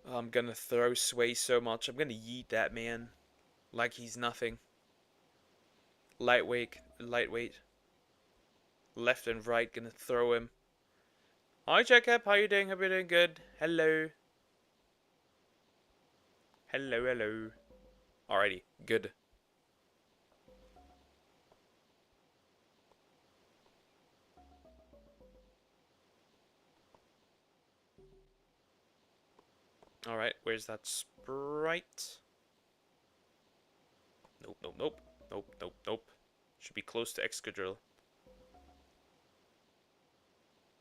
I'm gonna throw Sway so much. I'm gonna yeet that man. Like he's nothing. Lightweight. Left and right, gonna throw him. Hi, Jacob. How you doing? Hope you're doing good. Hello. Hello. Alrighty, good. Alright, where's that sprite? Nope. Should be close to Excadrill.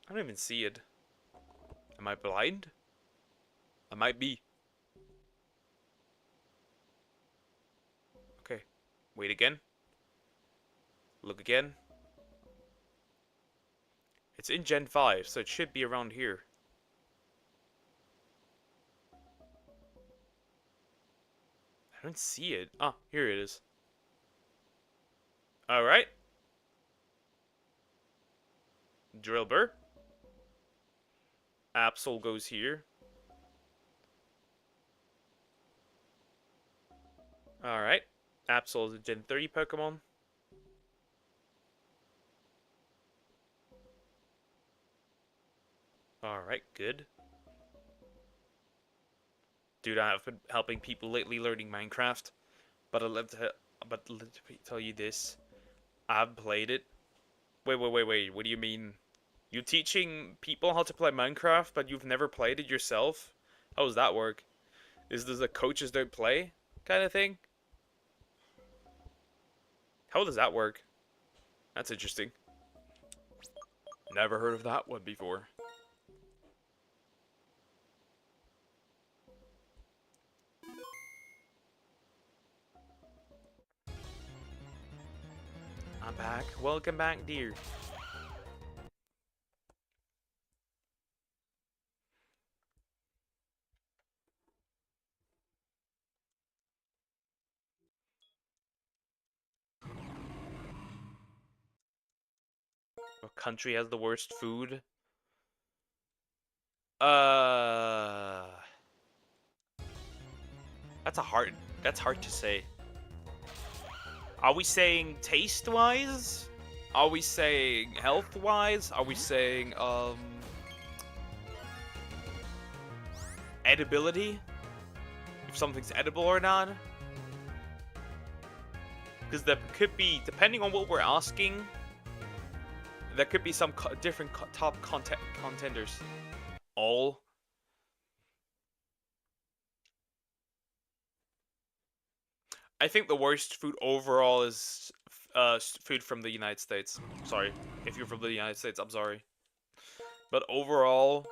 I don't even see it. Am I blind? I might be. Okay. Wait again. Look again. It's in Gen 5, so it should be around here. I don't see it. Ah, here it is. Alright. Drill burr. Absol goes here. Alright. Absol is a Gen 30 Pokemon. Alright, good. Dude, I have been helping people lately learning Minecraft. But let me tell you this. I've played it. Wait. What do you mean? You teaching people how to play Minecraft, but you've never played it yourself? How does that work? Is this a coaches don't play kind of thing? How does that work? That's interesting. Never heard of that one before. I'm back. Welcome back, dear. What country has the worst food? Uh, that's hard to say. Are we saying taste-wise? Are we saying health-wise? Are we saying edibility? If something's edible or not? Because there could be, depending on what we're asking, there could be some different top contenders. All. I think the worst food overall is food from the United States. Sorry, if you're from the United States, I'm sorry. But overall,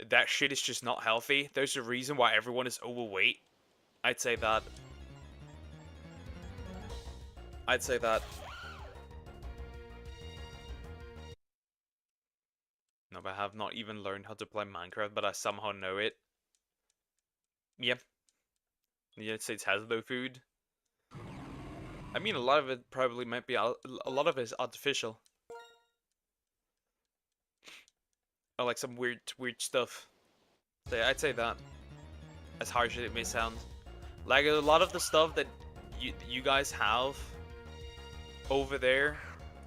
that shit is just not healthy. There's a reason why everyone is overweight. I'd say that. I'd say that. No, but I have not even learned how to play Minecraft, but I somehow know it. Yep. The United States has no food. I mean, a lot of it probably might be, a lot of it is artificial. Or like some weird stuff. So yeah, I'd say that. As harsh as it may sound. Like a lot of the stuff that you guys have over there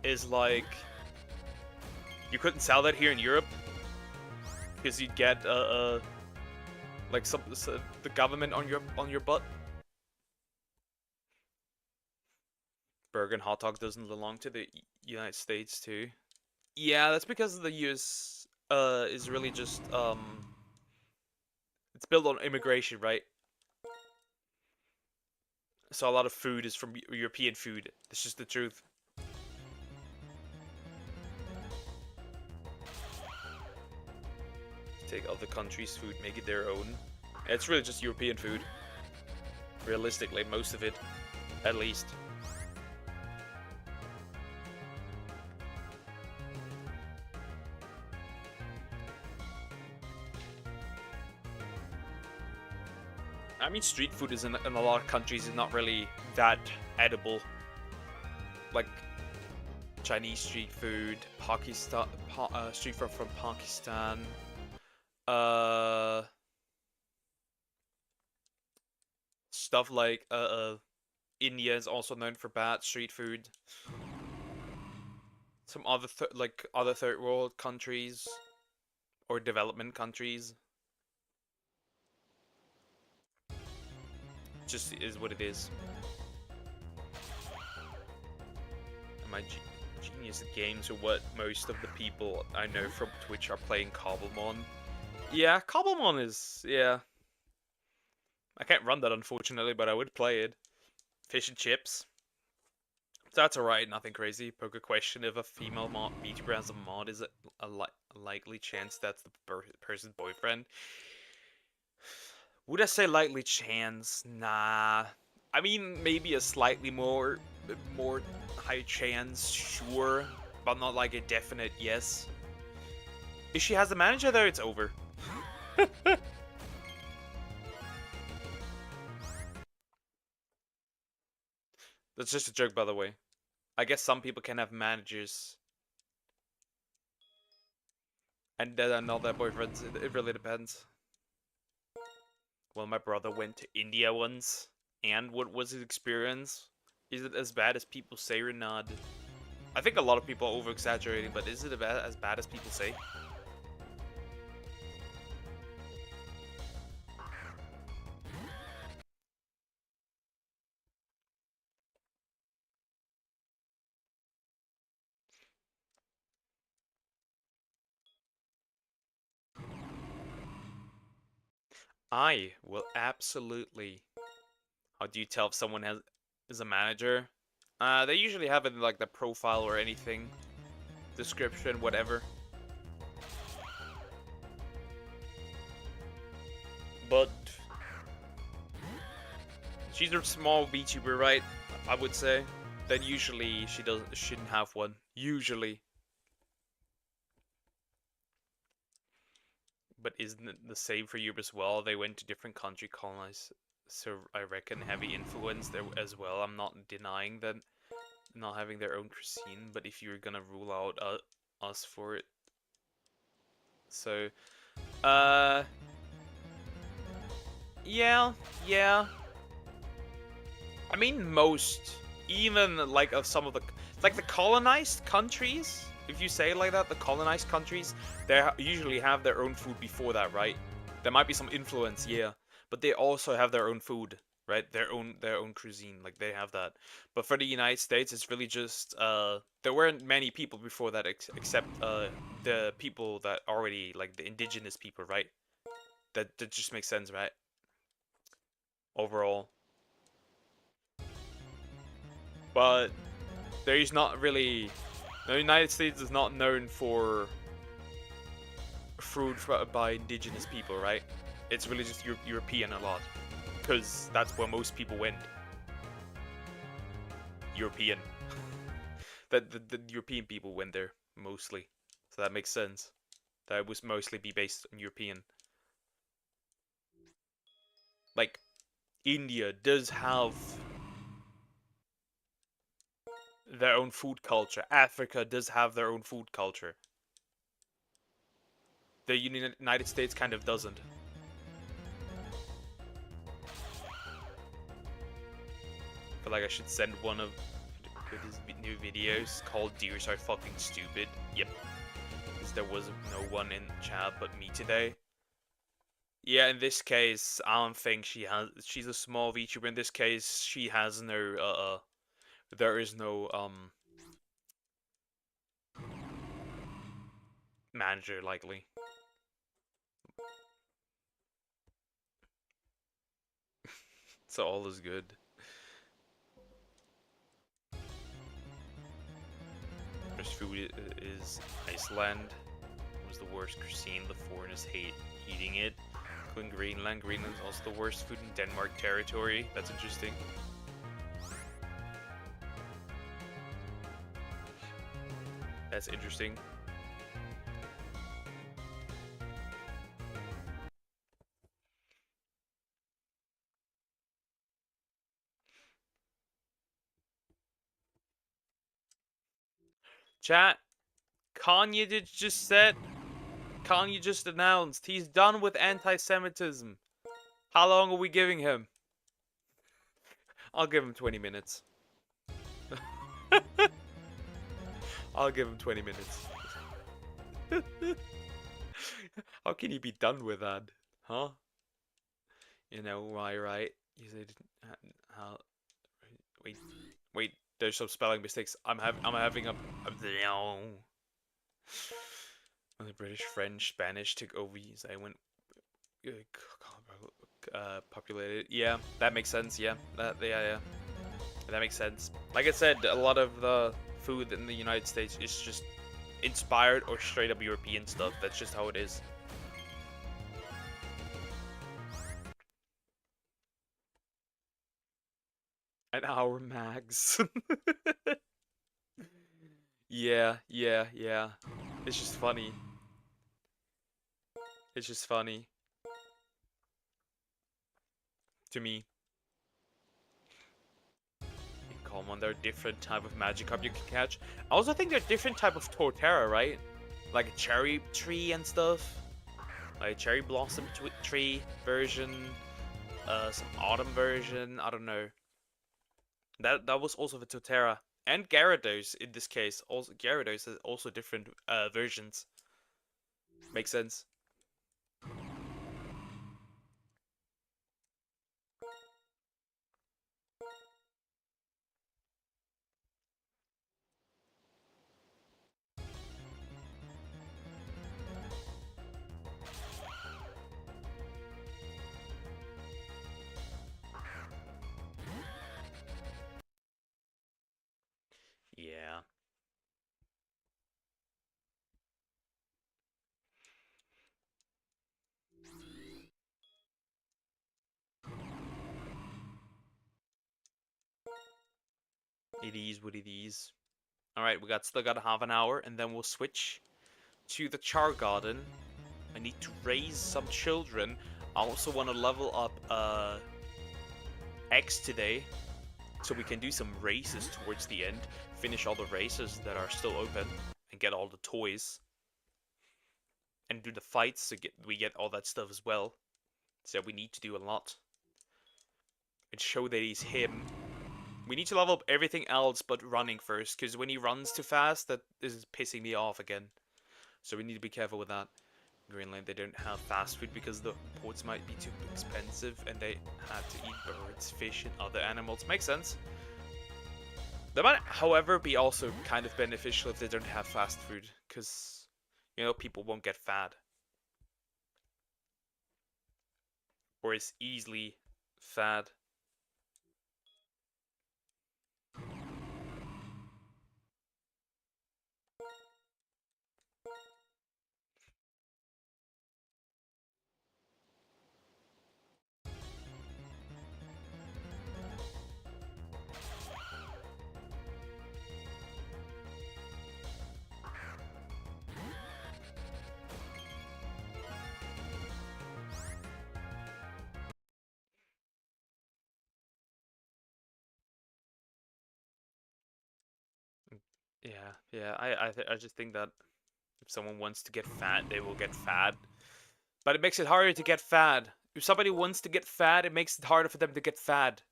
is like, you couldn't sell that here in Europe because you'd get like the government on your butt. Burger and hot dog doesn't belong to the United States too. Yeah, that's because the US is really just it's built on immigration, right? So a lot of food is from European food. It's just the truth. Take other countries' food, make it their own. It's really just European food. Realistically, most of it, at least. I mean, street food is in a lot of countries is not really that edible. Like Chinese street food, Pakistan, street food from Pakistan. Stuff like India is also known for bad street food. Some other like other third world countries or development countries. Just is what it is. And my genius games are what most of the people I know from Twitch are playing Cobblemon. Yeah, Cobblemon is, yeah. I can't run that unfortunately, but I would play it. Fish and chips. That's alright, nothing crazy. Poker question: if a female VTuber has a mod, is it a likely chance that's the person's boyfriend? Would I say likely chance? Nah. I mean, maybe a slightly more high chance, sure, but not like a definite yes. If she has a manager there, it's over. That's just a joke, by the way. I guess some people can have managers. And not their boyfriends. It really depends. Well, my brother went to India once. And what was his experience? Is it as bad as people say or not? I think a lot of people are over-exaggerating, but is it as bad as people say? I will absolutely. How do you tell if someone is a manager? They usually have it in like the profile or anything, description, whatever. But she's a small VTuber, right? I would say. Then usually shouldn't have one. Usually. But isn't it the same for Europe as well? They went to different country colonies, so I reckon heavy influence there as well. I'm not denying that not having their own cuisine, but if you're gonna rule out us for it, so uh, yeah, yeah. I mean, most, even like of some of the, like the colonized countries. If you say it like that, the colonized countries, they usually have their own food before that, right? There might be some influence, yeah, but they also have their own food, right? Their own cuisine, like they have that. But for the United States, it's really just there weren't many people before that except the people that already like the indigenous people, right? That just makes sense, right? Overall, but there is not really. The United States is not known for food by indigenous people, right? It's really just European a lot, because that's where most people went. European. That the European people went there mostly, so that makes sense. That would mostly be based on European. Like India does have their own food culture. Africa does have their own food culture. The United States kind of doesn't. I feel like I should send one of his new videos called "Deers Are Fucking Stupid." Yep, because there was no one in chat but me today. Yeah, in this case, I don't think she has. She's a small VTuber. In this case, she has no. There is no manager likely. So all is good. First food is Iceland. It was the worst cuisine. The foreigners hate eating it. Including Greenland. Greenland's also the worst food in Denmark territory. That's interesting. That's interesting. Chat, Kanye just said, Kanye just announced he's done with anti-Semitism. How long are we giving him? I'll give him 20 minutes. I'll give him 20 minutes. How can he be done with that? Huh? You know why, right? You said how? Wait, wait. There's some spelling mistakes. I'm having a when the British, French, Spanish took over, I went populated. Yeah, that makes sense. Yeah, yeah. That makes sense. Like I said, a lot of the food in the United States is just inspired or straight up European stuff. That's just how it is. An hour max. Yeah, yeah, yeah. It's just funny. It's just funny to me. common. There are different type of Magikarp you can catch. I also think there are different type of Torterra, right? Like a cherry tree and stuff. Like cherry blossom tree version. Some autumn version. I don't know. That was also the Torterra. And Gyarados in this case. Also Gyarados has also different versions. Makes sense. Yeah. It is what it is. Alright, still got half an hour, and then we'll switch to the Char Garden. I need to raise some children. I also want to level up X today, so we can do some races towards the end. Finish all the races that are still open, and get all the toys. And do the fights so we get all that stuff as well. So we need to do a lot. And show that he's him. We need to level up everything else but running first, because when he runs too fast, that is pissing me off again. So we need to be careful with that. Greenland, they don't have fast food because the ports might be too expensive, and they had to eat birds, fish, and other animals. Makes sense. That might, however, be also kind of beneficial if they don't have fast food, because, you know, people won't get fat. Or is easily fat. Yeah. I just think that if someone wants to get fat, they will get fat. But it makes it harder to get fat. If somebody wants to get fat, it makes it harder for them to get fat.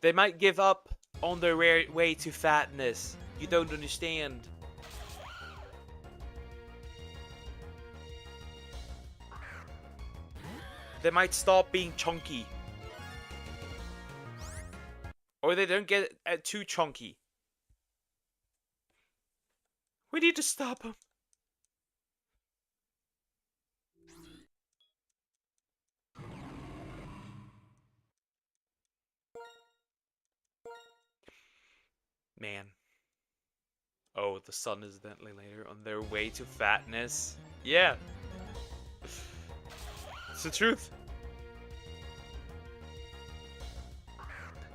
They might give up on their way to fatness. You don't understand. They might stop being chunky. Or they don't get too chunky. We need to stop them. Man. Oh, the sun is definitely later on their way to fatness. Yeah. It's the truth.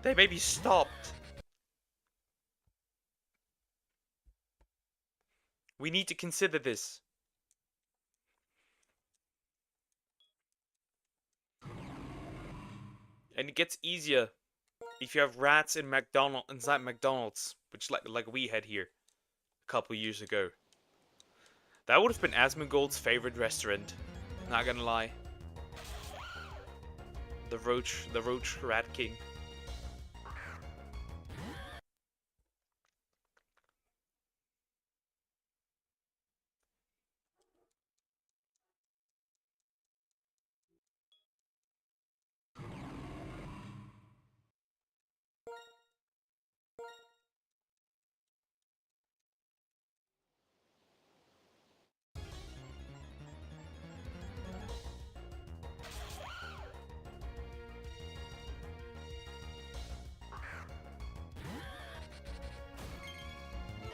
They may be stopped. We need to consider this. And it gets easier if you have rats in inside McDonald's, which like we had here a couple years ago. That would have been Asmongold's favorite restaurant. Not gonna lie. The Roach Rat King.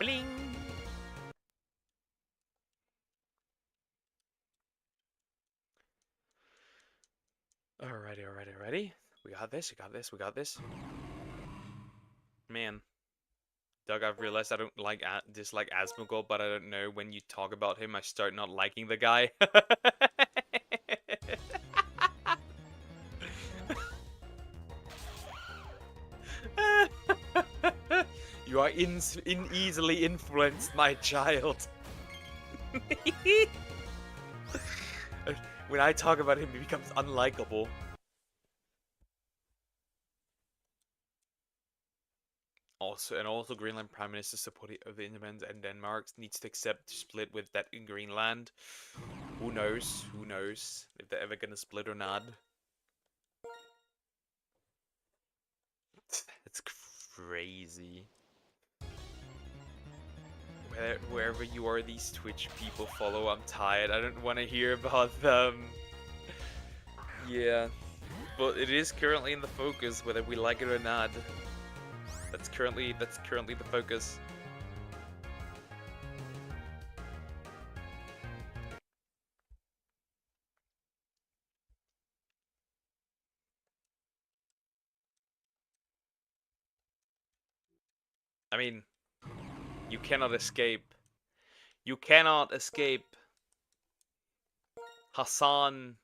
Bling! Alrighty. We got this. Man. Doug, I've realized I don't dislike Asmongold, but I don't know, when you talk about him, I start not liking the guy. You are easily influenced, my child. When I talk about him, he becomes unlikable. Also, Greenland Prime Minister supporting of the independence and Denmark needs to accept split with that in Greenland. Who knows? Who knows if they're ever gonna split or not? It's crazy. Wherever you are, these Twitch people follow. I'm tired. I don't want to hear about them. Yeah, but it is currently in the focus, whether we like it or not. That's currently the focus. I mean, you cannot escape. You cannot escape Hassan,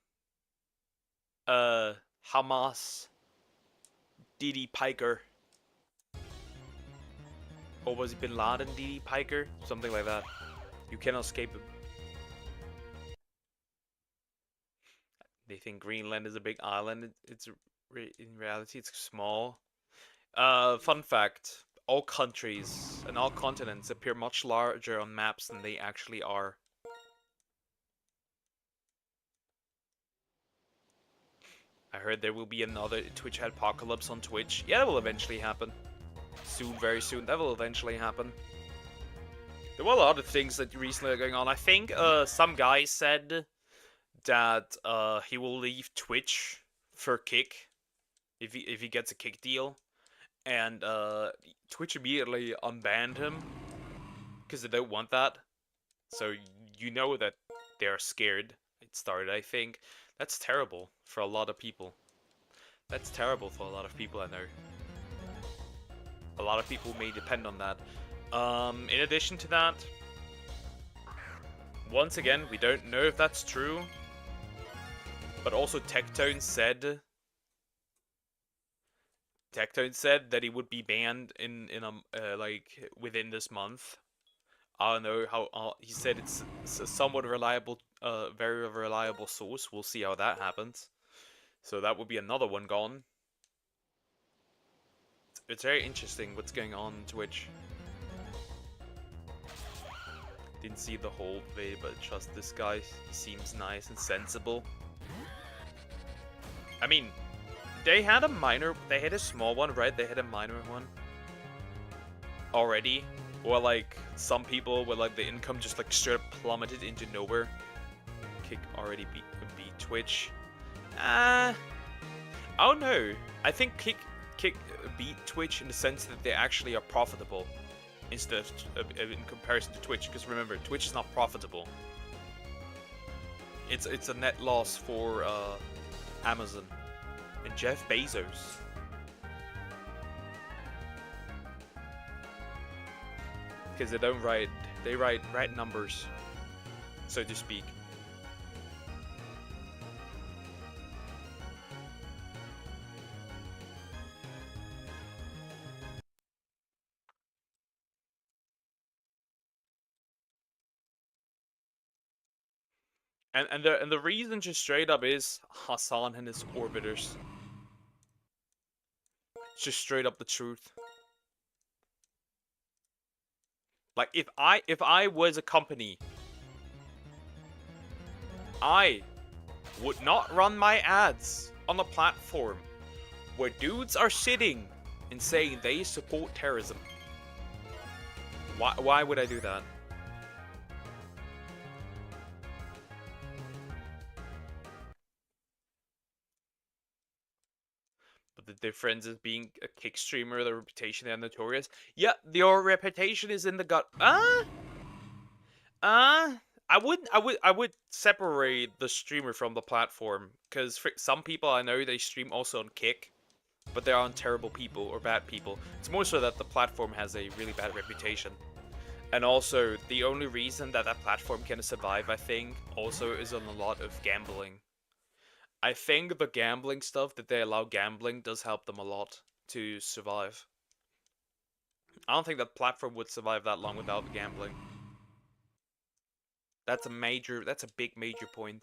Hamas, Didi Piker. Or was it Bin Laden Didi Piker? Something like that. You cannot escape him. They think Greenland is a big island. It's in reality, it's small. Fun fact. All countries and all continents appear much larger on maps than they actually are. I heard there will be another Twitch apocalypse on Twitch. Yeah, that will eventually happen. Soon, very soon. That will eventually happen. There were a lot of things that recently are going on. I think some guy said that he will leave Twitch for Kick if he gets a Kick deal, and Twitch immediately unbanned him because they don't want that. So you know that they're scared. It started, I think. That's terrible for a lot of people. That's terrible for a lot of people I know. A lot of people may depend on that. In addition to that, once again, we don't know if that's true. But also Tectone said that he would be banned in like within this month. I don't know how. He said it's a somewhat reliable, very reliable source. We'll see how that happens. So that would be another one gone. It's very interesting what's going on Twitch. Didn't see the whole video, but trust this guy. He seems nice and sensible. I mean, they had a small one, right? They had a minor one already. Or like some people where like the income just like straight up plummeted into nowhere. Kick already beat Twitch. I don't know. I think Kick beat Twitch in the sense that they actually are profitable instead of in comparison to Twitch. Because remember, Twitch is not profitable. It's a net loss for Amazon and Jeff Bezos. Because they write numbers, so to speak. And the reason just straight up is Hassan and his orbiters. It's just straight up the truth. Like if I was a company, I would not run my ads on a platform where dudes are sitting and saying they support terrorism. Why would I do that? But the difference is being a Kick streamer, the reputation they are notorious. Yeah, your reputation is in the gut. I would separate the streamer from the platform, because some people I know, they stream also on Kick, but they aren't terrible people or bad people. It's more so that the platform has a really bad reputation. And also, the only reason that that platform can survive, I think, also is on a lot of gambling. I think the gambling stuff, that they allow gambling, does help them a lot to survive. I don't think that platform would survive that long without gambling. That's a big major point.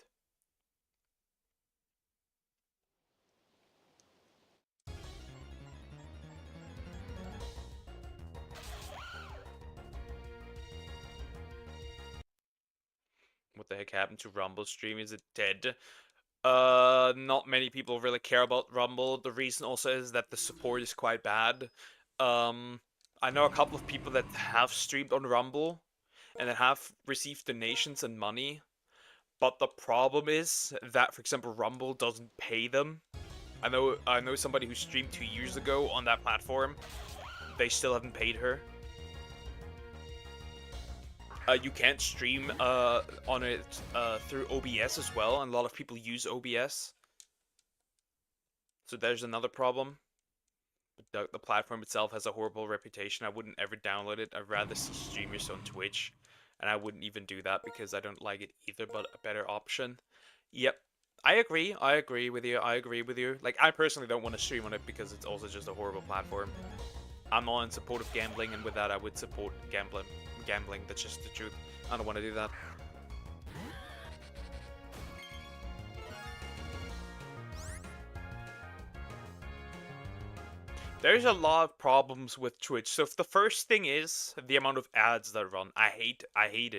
What the heck happened to Rumble stream? Is it dead? Not many people really care about Rumble. The reason also is that the support is quite bad. Um, I know a couple of people that have streamed on Rumble and that have received donations and money, but the problem is that, for example, Rumble doesn't pay them. I know somebody who streamed 2 years ago on that platform. They still haven't paid her. You can't stream on it through OBS as well, and a lot of people use OBS. So there's another problem. The platform itself has a horrible reputation. I wouldn't ever download it. I'd rather see streamers on Twitch, and I wouldn't even do that because I don't like it either, but a better option. Yep. I agree. I agree with you. I agree with you. Like, I personally don't want to stream on it because it's also just a horrible platform. I'm not in support of gambling, and with that, I would support gambling. That's just the truth. I don't want to do that. There's a lot of problems with Twitch. So if the first thing is the amount of ads that run, I hate it. I hate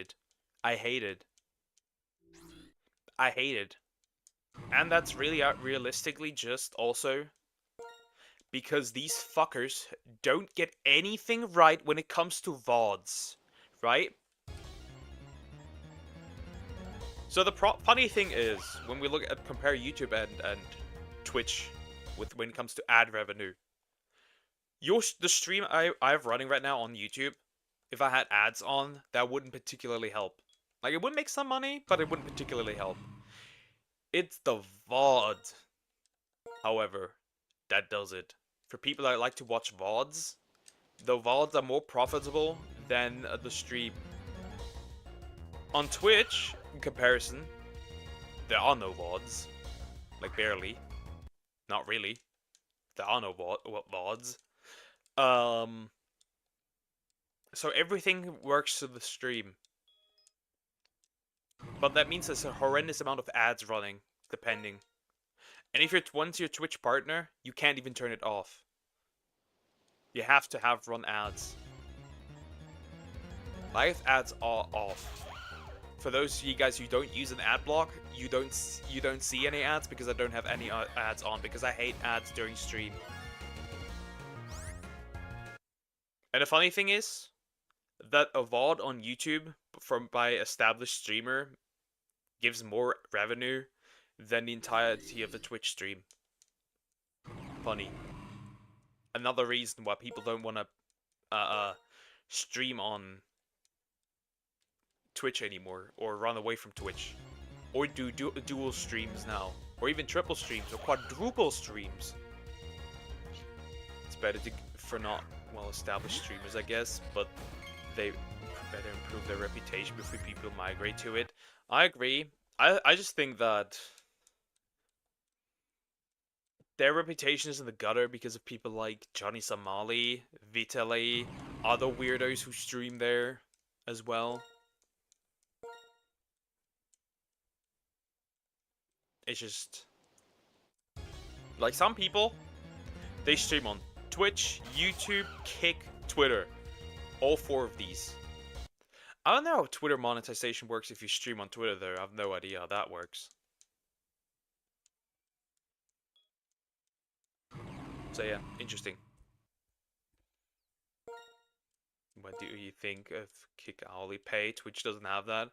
it. I hate it. And that's really realistically just also because these fuckers don't get anything right when it comes to VODs, right? So the funny thing is, when we look at compare YouTube and Twitch when it comes to ad revenue, the stream I have running right now on YouTube, if I had ads on, that wouldn't particularly help. Like, it would make some money, but it wouldn't particularly help. It's the VOD, however, that does it. For people that like to watch VODs, the VODs are more profitable than the stream. On Twitch, in comparison, there are no VODs. Like, barely. Not really. There are no VODs. So everything works to the stream. But that means there's a horrendous amount of ads running, depending. And if you're once your Twitch partner, you can't even turn it off. You have to have run ads. Live ads are off. For those of you guys who don't use an ad block, you don't see any ads because I don't have any ads on because I hate ads during stream. And the funny thing is that a VOD on YouTube by established streamer gives more revenue than the entirety of the Twitch stream. Funny. Another reason why people don't want to stream on Twitch anymore, or run away from Twitch, or do dual streams now, or even triple streams, or quadruple streams. It's better for not well-established streamers, I guess, but they better improve their reputation before people migrate to it. I agree. I just think that their reputation is in the gutter because of people like Johnny Somali, Vitaly, other weirdos who stream there as well. It's just like some people, they stream on Twitch, YouTube, Kick, Twitter. All four of these. I don't know how Twitter monetization works if you stream on Twitter though. I have no idea how that works. So yeah, interesting. What do you think of Kick hourly pay? Twitch doesn't have that.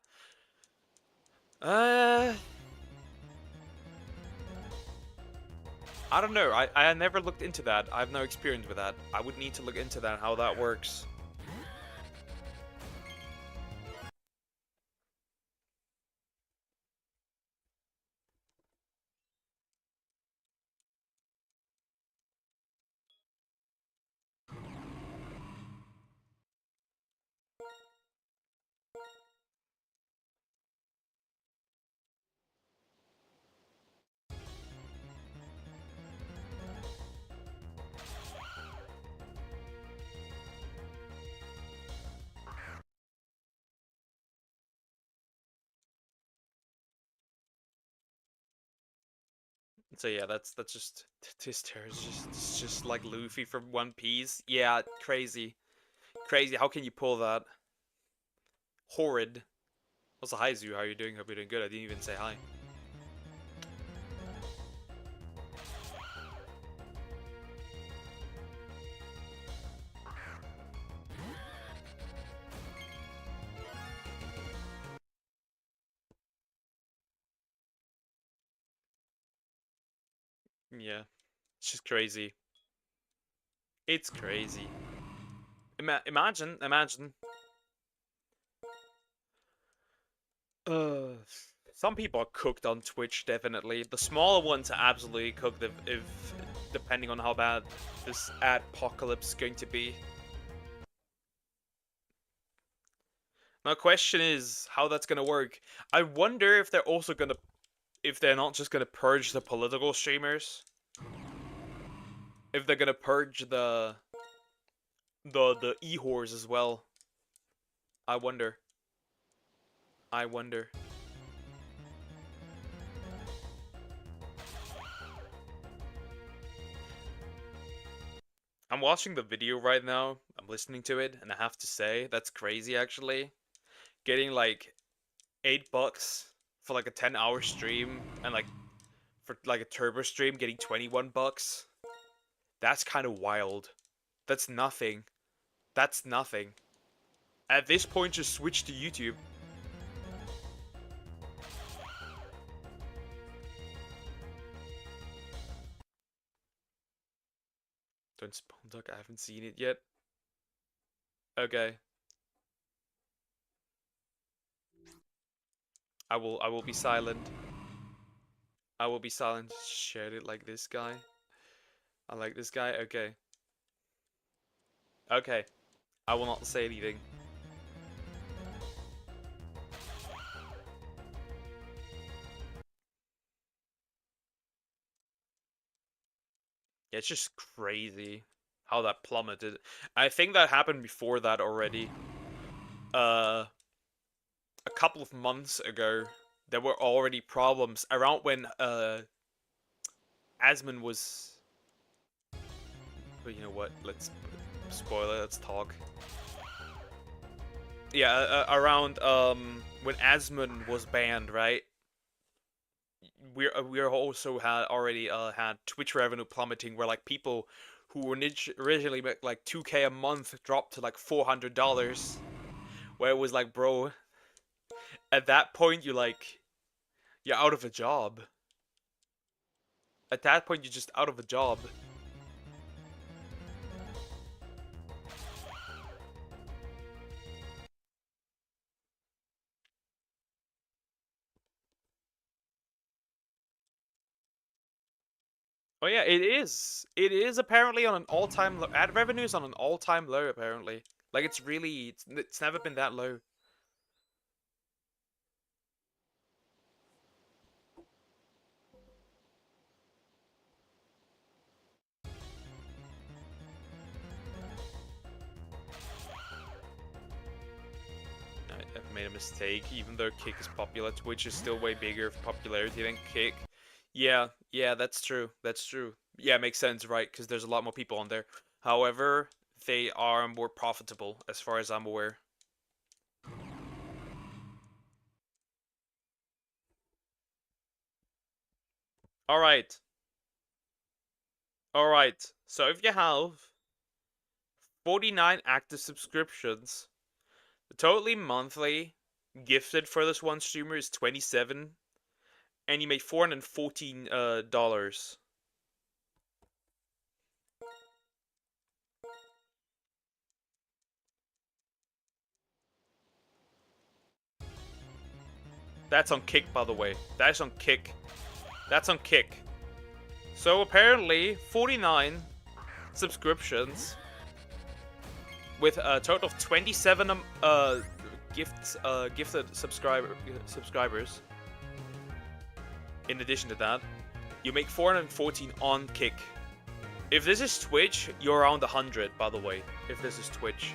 I don't know. I never looked into that. I have no experience with that. I would need to look into that, how that works. So yeah, that's just this tear is just like Luffy from One Piece. Yeah, crazy, crazy. How can you pull that? Horrid. Also, hi Zoo, how are you doing? Hope you're doing good. I didn't even say hi. Yeah, it's just crazy. It's crazy. Imagine. Uh, some people are cooked on Twitch, definitely. The smaller ones are absolutely cooked if depending on how bad this adpocalypse is going to be. My question is how that's gonna work. I wonder if they're also gonna, if they're not just gonna purge the political streamers, if they're gonna purge the e-whores as well. I wonder. I wonder. I'm watching the video right now. I'm listening to it, and I have to say that's crazy. Actually, getting like $8 for like a 10-hour stream, and like for like a turbo stream, getting $21. That's kind of wild. That's nothing. That's nothing. At this point, just switch to YouTube. Don't spawn duck. I haven't seen it yet. Okay. I will be silent. I will be silent. Shared it like this guy. I like this guy. Okay. Okay. I will not say anything. Yeah, it's just crazy how that plummeted. I think that happened before that already. A couple of months ago, there were already problems around when Asmon was. But you know what? Let's spoiler. Let's talk. Yeah, around when Asmon was banned, right? We're also had already had Twitch revenue plummeting, where like people who originally make like 2K a month dropped to like $400, where it was like, bro, at that point you're out of a job. At that point you're just out of a job. Oh yeah, it is. It is apparently on an all-time low. Ad revenue is on an all-time low apparently. Like it's really, it's never been that low. I've made a mistake. Even though Kick is popular, Twitch is still way bigger for popularity than Kick. Yeah, yeah, that's true. That's true. Yeah, makes sense, right? Because there's a lot more people on there. However, they are more profitable, as far as I'm aware. All right. All right. So if you have 49 active subscriptions, the totally monthly gifted for this one streamer is 27, and you made $414. That's on Kick, by the way. That's on Kick. That's on Kick. So apparently, 49 subscriptions with a total of 27 gifted subscribers. In addition to that, you make 414 on Kick. If this is Twitch, you're around 100, by the way. If this is Twitch.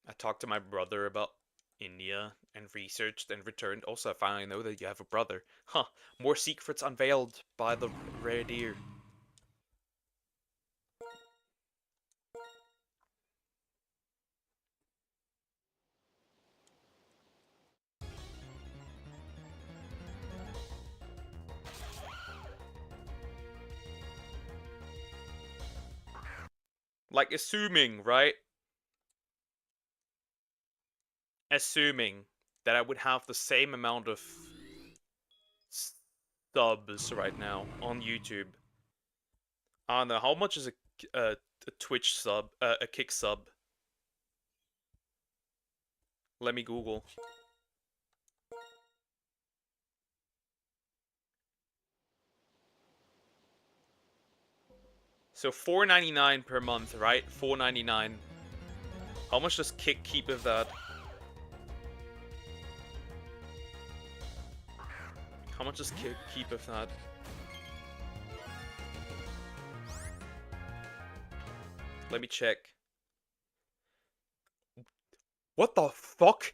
I talked to my brother about India and researched and returned. Also, I finally know that you have a brother. Huh. More secrets unveiled by the rare deer. Like, assuming, right? Assuming that I would have the same amount of subs right now on YouTube. I don't know, how much is a Twitch sub, a Kick sub? Let me Google. So $4.99 per month, right? $4.99. How much does Kick keep of that? How much does Kick keep of that? Let me check. What the fuck?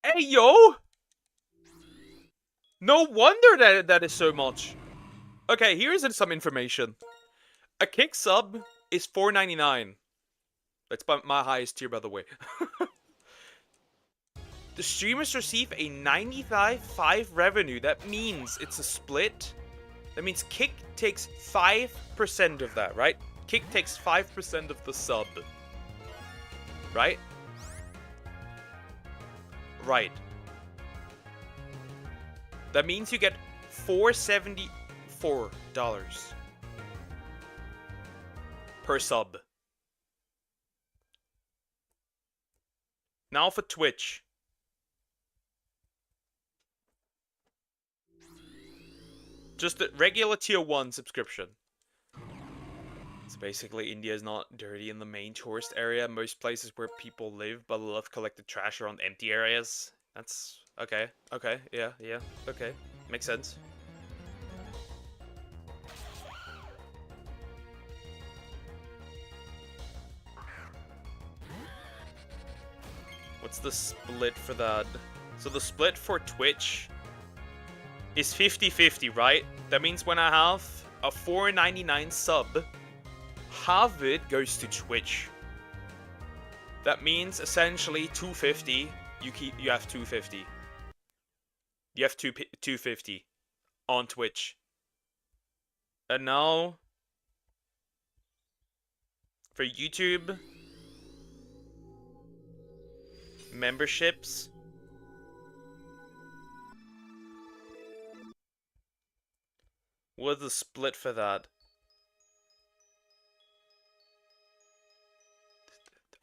Hey, yo! No wonder that is so much. Okay, here's some information. A Kick sub is $4.99. That's my highest tier, by the way. The streamers receive a 95.5 revenue. That means it's a split. That means Kick takes 5% of that, right? Kick takes 5% of the sub. Right? Right. That means you get $4.74 per sub. Now for Twitch. Just a regular tier 1 subscription. So basically, India is not dirty in the main tourist area. Most places where people live, but a lot of collected trash around empty areas. That's okay. Okay, yeah, okay. Makes sense. What's the split for that? So the split for Twitch is 50-50, right? That means when I have a $4.99 sub, half it goes to Twitch. That means essentially $2.50. You have $2.50. You have $2.50 on Twitch. And now for YouTube memberships. What's the split for that?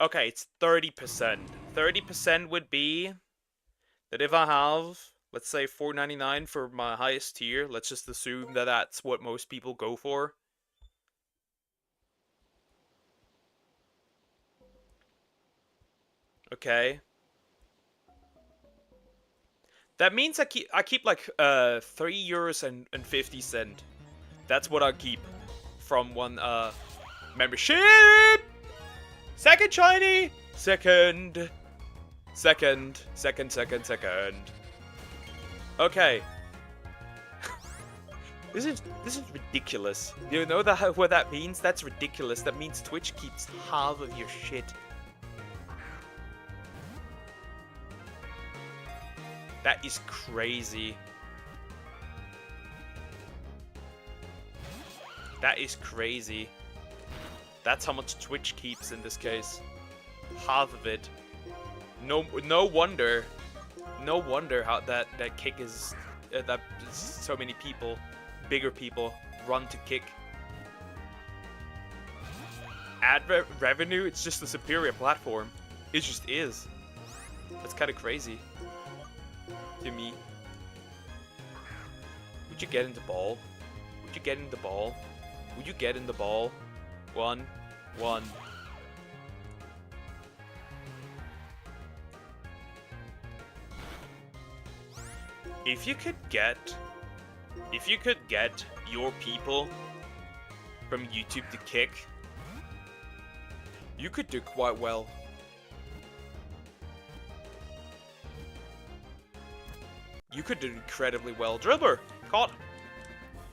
Okay, it's 30%. 30% would be that if I have, let's say, $4.99 for my highest tier, let's just assume that that's what most people go for. Okay. That means I keep like €3.50. That's what I keep from one membership. Second shiny. Second. Okay. This is ridiculous. You know what that means? That's ridiculous. That means Twitch keeps half of your shit. That is crazy. That is crazy. That's how much Twitch keeps in this case. Half of it. No wonder. No wonder how that Kick is that so many people, bigger people, run to Kick. Ad revenue. It's just a superior platform. It just is. That's kind of crazy. To me. Would you get in the ball? Would you get in the ball? Would you get in the ball? One. If you could get your people from YouTube to Kick, you could do quite well. You could do incredibly well. Drillbur, caught.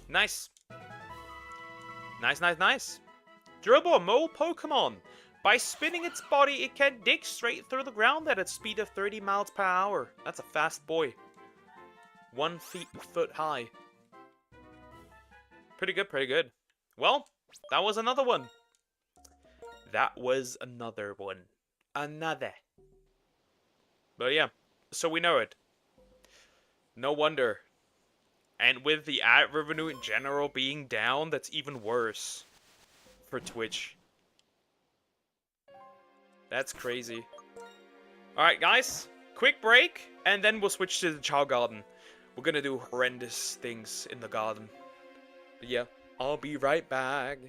Nice. Nice, nice, nice. Drillbur, mole Pokemon. By spinning its body, it can dig straight through the ground at a speed of 30 miles per hour. That's a fast boy. 1 foot high. Pretty good, pretty good. Well, that was another one. That was another one. Another. But yeah, so we know it. No wonder. And with the ad revenue in general being down, that's even worse for Twitch. That's crazy. Alright, guys. Quick break, and then we'll switch to the Child Garden. We're gonna do horrendous things in the garden. But yeah, I'll be right back.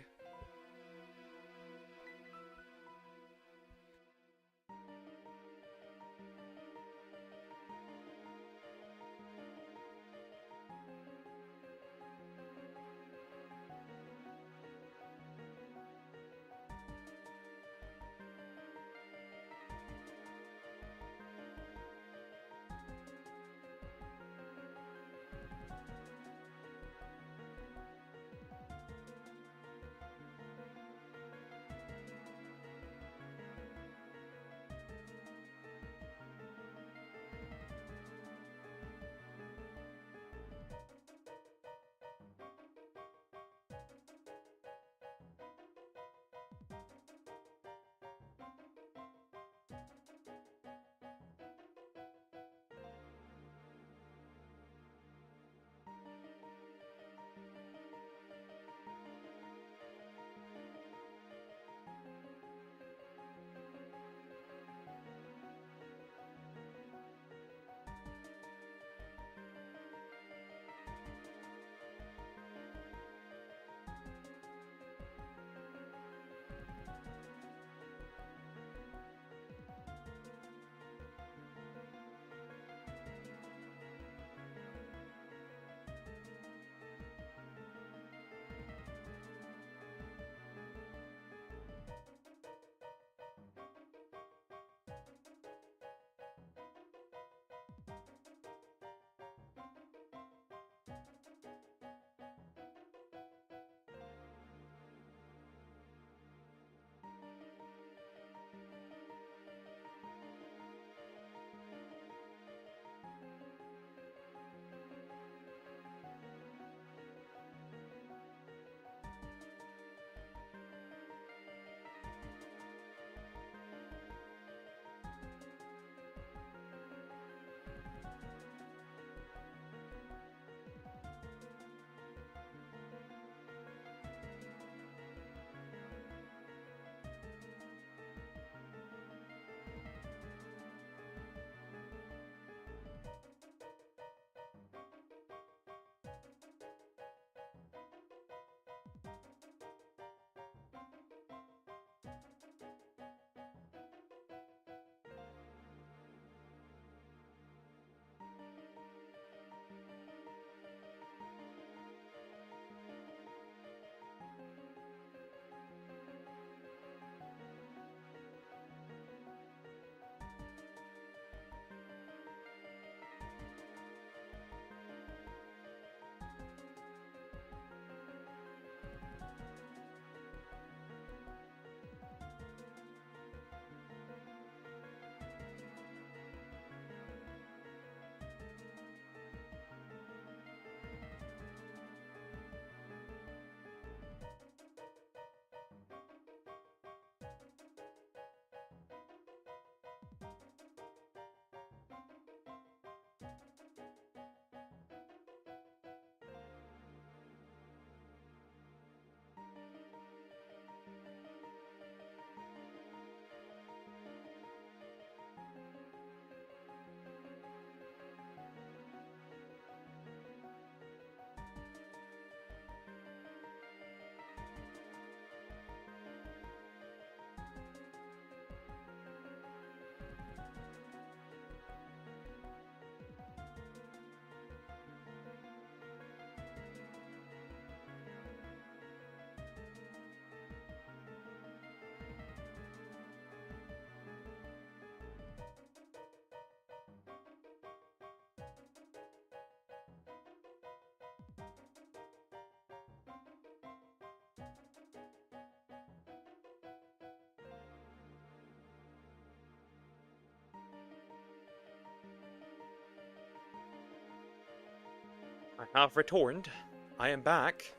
I have returned. I am back.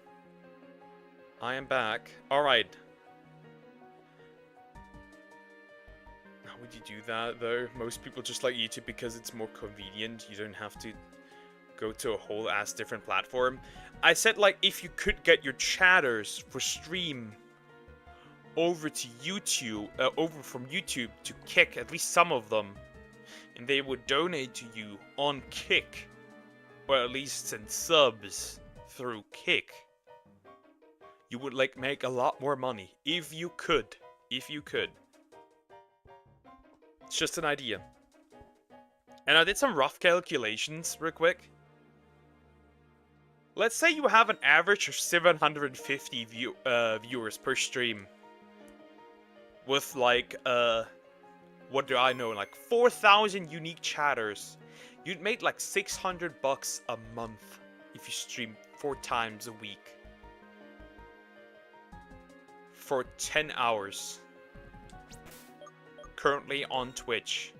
I am back. Alright. How would you do that, though? Most people just like YouTube because it's more convenient. You don't have to go to a whole ass different platform. I said, like, if you could get your chatters for stream over to YouTube, over from YouTube to Kick, at least some of them, and they would donate to you on Kick, or at least send subs through Kick, you would, like, make a lot more money. If you could. If you could. It's just an idea. And I did some rough calculations real quick. Let's say you have an average of 750 viewers per stream. With, like, what do I know, like 4,000 unique chatters. You'd make like $600 a month if you stream 4 times a week. For 10 hours. Currently on Twitch.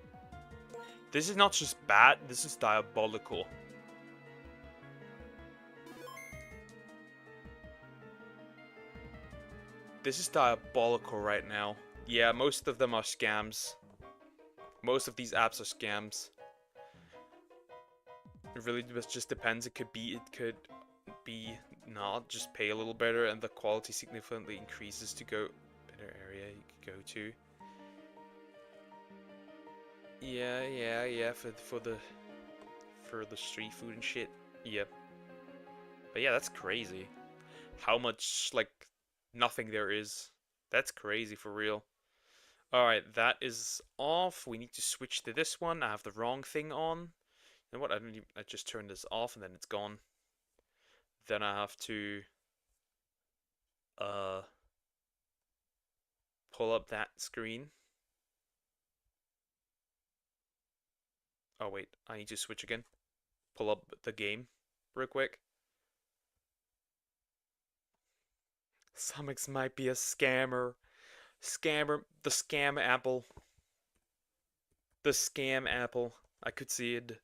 This is not just bad, this is diabolical. This is diabolical right now. Yeah, most of them are scams. Most of these apps are scams. It really just depends. It could be not. Just pay a little better and the quality significantly increases to go better area you could go to. Yeah, for the street food and shit. Yeah. But yeah, that's crazy. How much, like, nothing there is. That's crazy for real. Alright, that is off. We need to switch to this one. I have the wrong thing on. You know what? I just turned this off and then it's gone. Then I have to pull up that screen. Oh wait, I need to switch again. Pull up the game real quick. Summix might be a scammer. The scam apple. The scam apple. I could see it.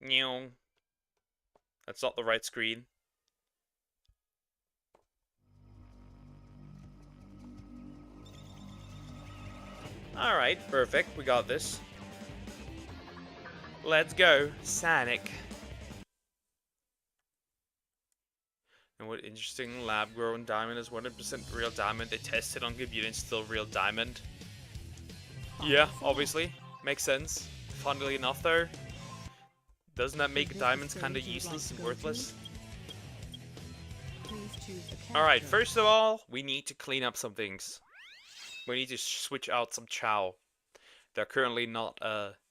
Meow. That's not the right screen. Alright, perfect. We got this. Let's go. Sonic. And what interesting, lab-grown diamond is 100% real diamond. They tested on computer and still real diamond. Yeah, obviously. Makes sense. Funnily enough, though, doesn't that make diamonds kind of useless and worthless? Alright, first of all, we need to clean up some things. We need to switch out some chow. They're currently not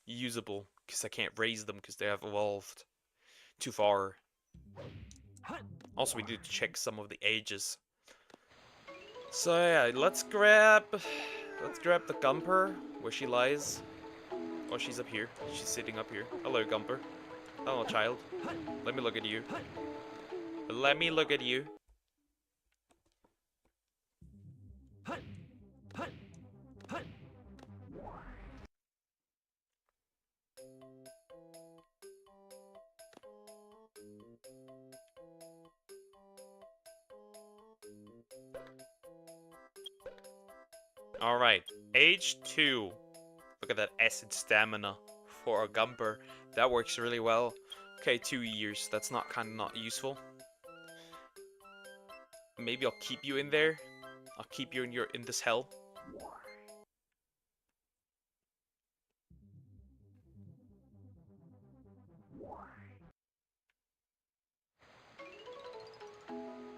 usable because I can't raise them because they have evolved too far. Also, we need to check some of the ages. So yeah, let's grab the Gumper where she lies. Oh, she's up here. She's sitting up here. Hello, Gumper. Hello, child. Let me look at you. Let me look at you. Alright, age 2. Look at that acid stamina for a Gumper. That works really well. Okay, 2 years. That's not useful. Maybe I'll keep you in there. I'll keep you in this hell.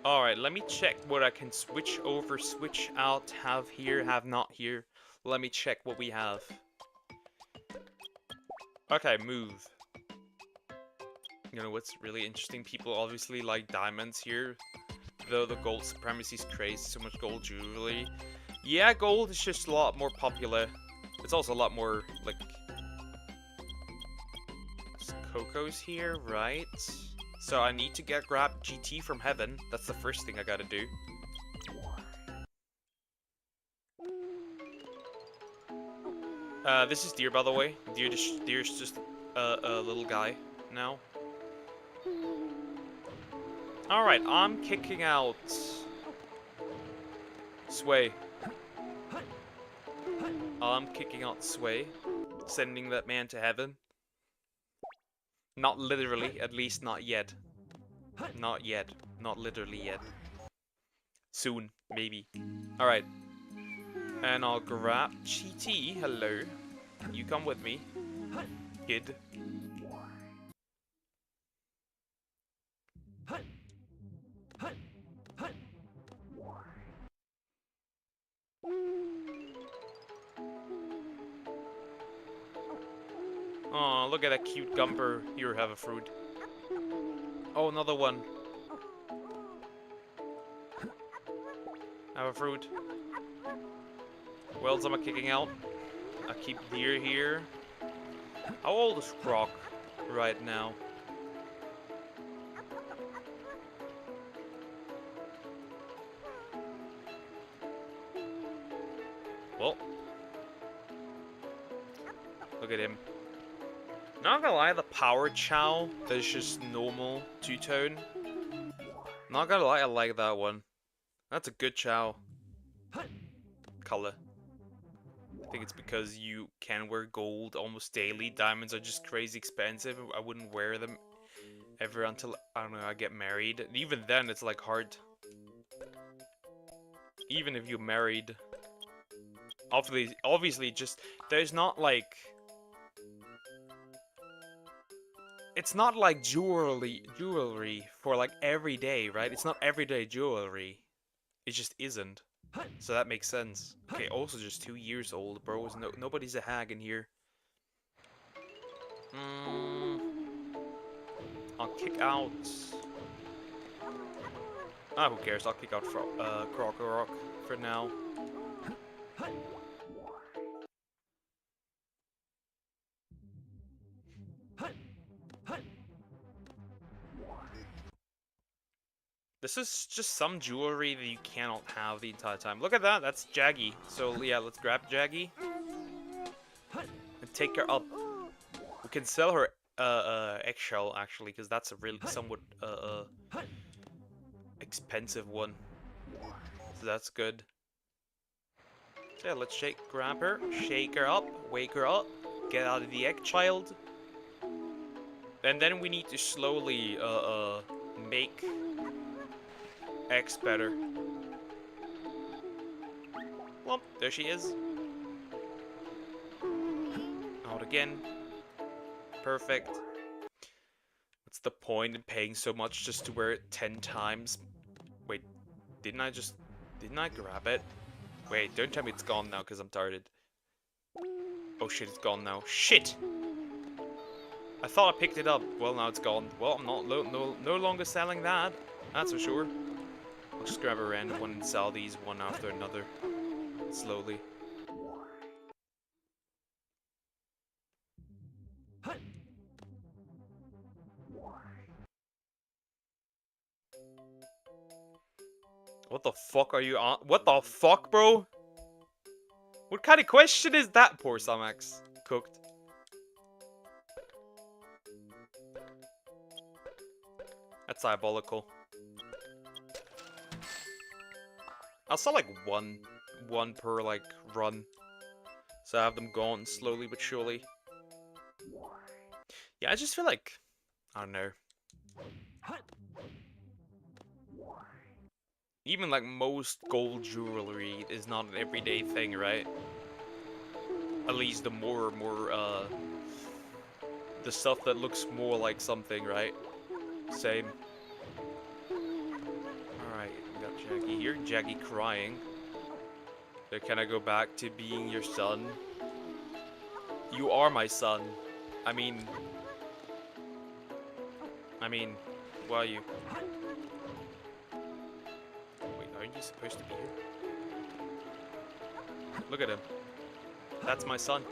Alright, let me check what I can switch over, switch out, have here, have not here. Let me check what we have. Okay, move. You know what's really interesting? People obviously like diamonds here. Though the gold supremacy is crazy, so much gold jewelry. Yeah, gold is just a lot more popular. It's also a lot more, like, Coco's here, right? So I need to grab GT from heaven. That's the first thing I gotta do. This is Deer, by the way. Deer's just a little guy now. Alright, I'm kicking out Sway. I'm kicking out Sway. Sending that man to heaven. Not literally, at least not yet. Not yet. Not literally yet. Soon, maybe. Alright. And I'll grab GT. Hello. You come with me, kid. Oh, look at that cute Gumper. Here, have a fruit. Oh, another one. Have a fruit. What else am I kicking out? I keep Deer here. How old is Croc right now? Well, look at him. Not gonna lie, the Power Chow that's just normal two-tone. Not gonna lie, I like that one. That's a good Chow color. I think it's because you can wear gold almost daily. Diamonds are just crazy expensive. I wouldn't wear them ever until, I don't know, I get married. And even then, it's like hard. Even if you're married. Obviously, just, there's not like... It's not like jewelry for like every day, right? It's not everyday jewelry. It just isn't. So that makes sense. Okay, also just 2 years old, bro. Nobody's a hag in here. I'll kick out... Ah, who cares? I'll kick out Croc for now. This is just some jewelry that you cannot have the entire time. Look at that, that's Jaggy. So yeah, let's grab Jaggy. And take her up. We can sell her eggshell actually, because that's a really somewhat expensive one. So that's good. So yeah, let's grab her, shake her up, wake her up, get out of the egg child. And then we need to slowly make X better. Well, there she is. Out again. Perfect. What's the point in paying so much just to wear it 10 times? Wait, didn't I grab it? Wait, don't tell me it's gone now because I'm tired. Oh shit, it's gone now. Shit! I thought I picked it up. Well, now it's gone. Well, I'm not no longer selling that. That's for sure. I'll just grab a random one and sell these one after another. Slowly. What the fuck are you on? What the fuck, bro? What kind of question is that, poor Samax? Cooked. That's diabolical. I'll sell like one per like run. So I have them gone slowly but surely. Yeah, I just feel like, I don't know. Even like most gold jewelry is not an everyday thing, right? At least the the stuff that looks more like something, right? Same. Alright, we got Jaggy here. Jaggy crying. So can I go back to being your son? You are my son. I mean, why are you? Wait, aren't you supposed to be here? Look at him. That's my son.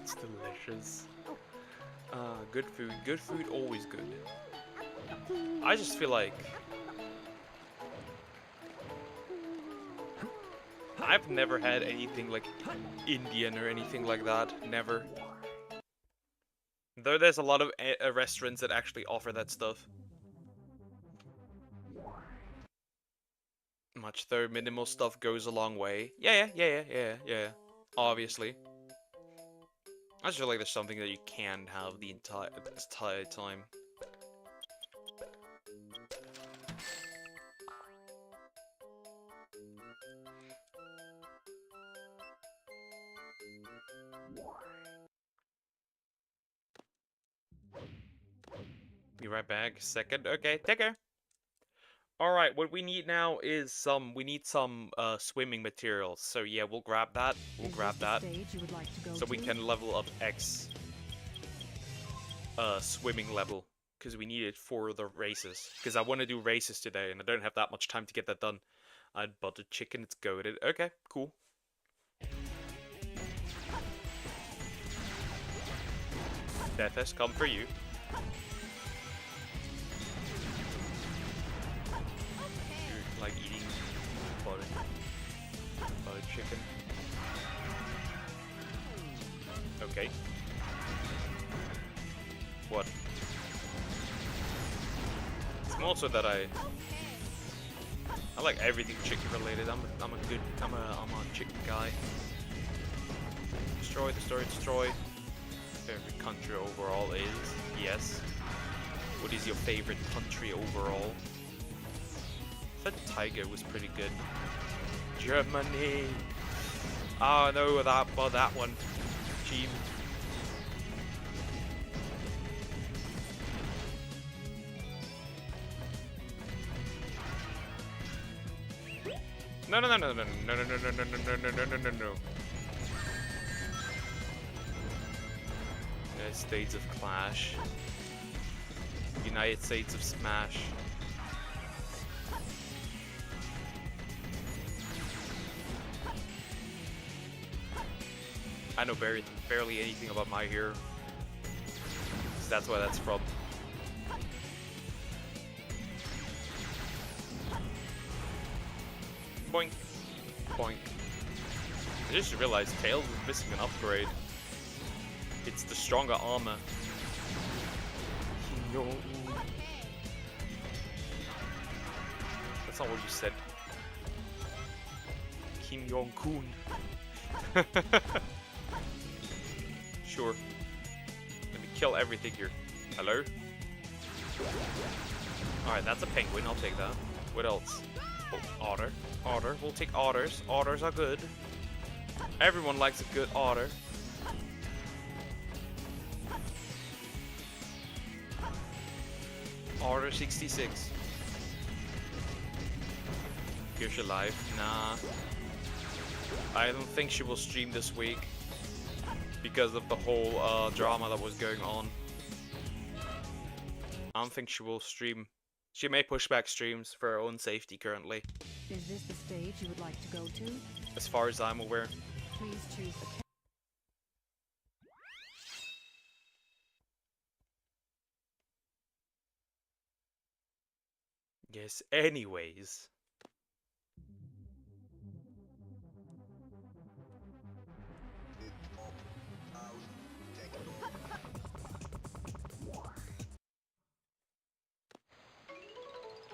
It's delicious. Good food. Good food, always good. I just feel like I've never had anything like Indian or anything like that. Never. Though there's a lot of restaurants that actually offer that stuff. Much though minimal stuff goes a long way. Yeah. Obviously. I just feel like there's something that you can have the entire time. Be right back. Second. Okay, take care. Alright, what we need now is we need some swimming materials. So yeah, we'll grab that. We'll grab that. So we can level up X swimming level. Because we need it for the races. Because I want to do races today and I don't have that much time to get that done. I'd buttered chicken, it's goated. Okay, cool. Death has come for you. You're like eating buttered chicken. Okay. What? It's more so that I like everything chicken related. I'm a chicken guy. Destroy, destroy. Favorite country overall is yes. What is your favorite country overall? I thought Tiger was pretty good. Germany. Oh no, that one. Team. No. United States of Clash. United States of Smash. I know barely anything about My Hero. So that's why that's from. Boink. Boink. I just realized Tails is missing an upgrade. It's the stronger armor. No. That's not what you said. Kim Jong-kun. Sure. Let me kill everything here. Hello? Alright, that's a penguin. I'll take that. What else? Oh, otter. Otter. We'll take otters. Otters are good. Everyone likes a good otter. Otter 66. Here's your life. Nah. I don't think she will stream this week. Because of the whole drama that was going on. I don't think she will stream. She may push back streams for her own safety currently. Is this the stage you would like to go to? As far as I'm aware. Please choose the Yes, anyways.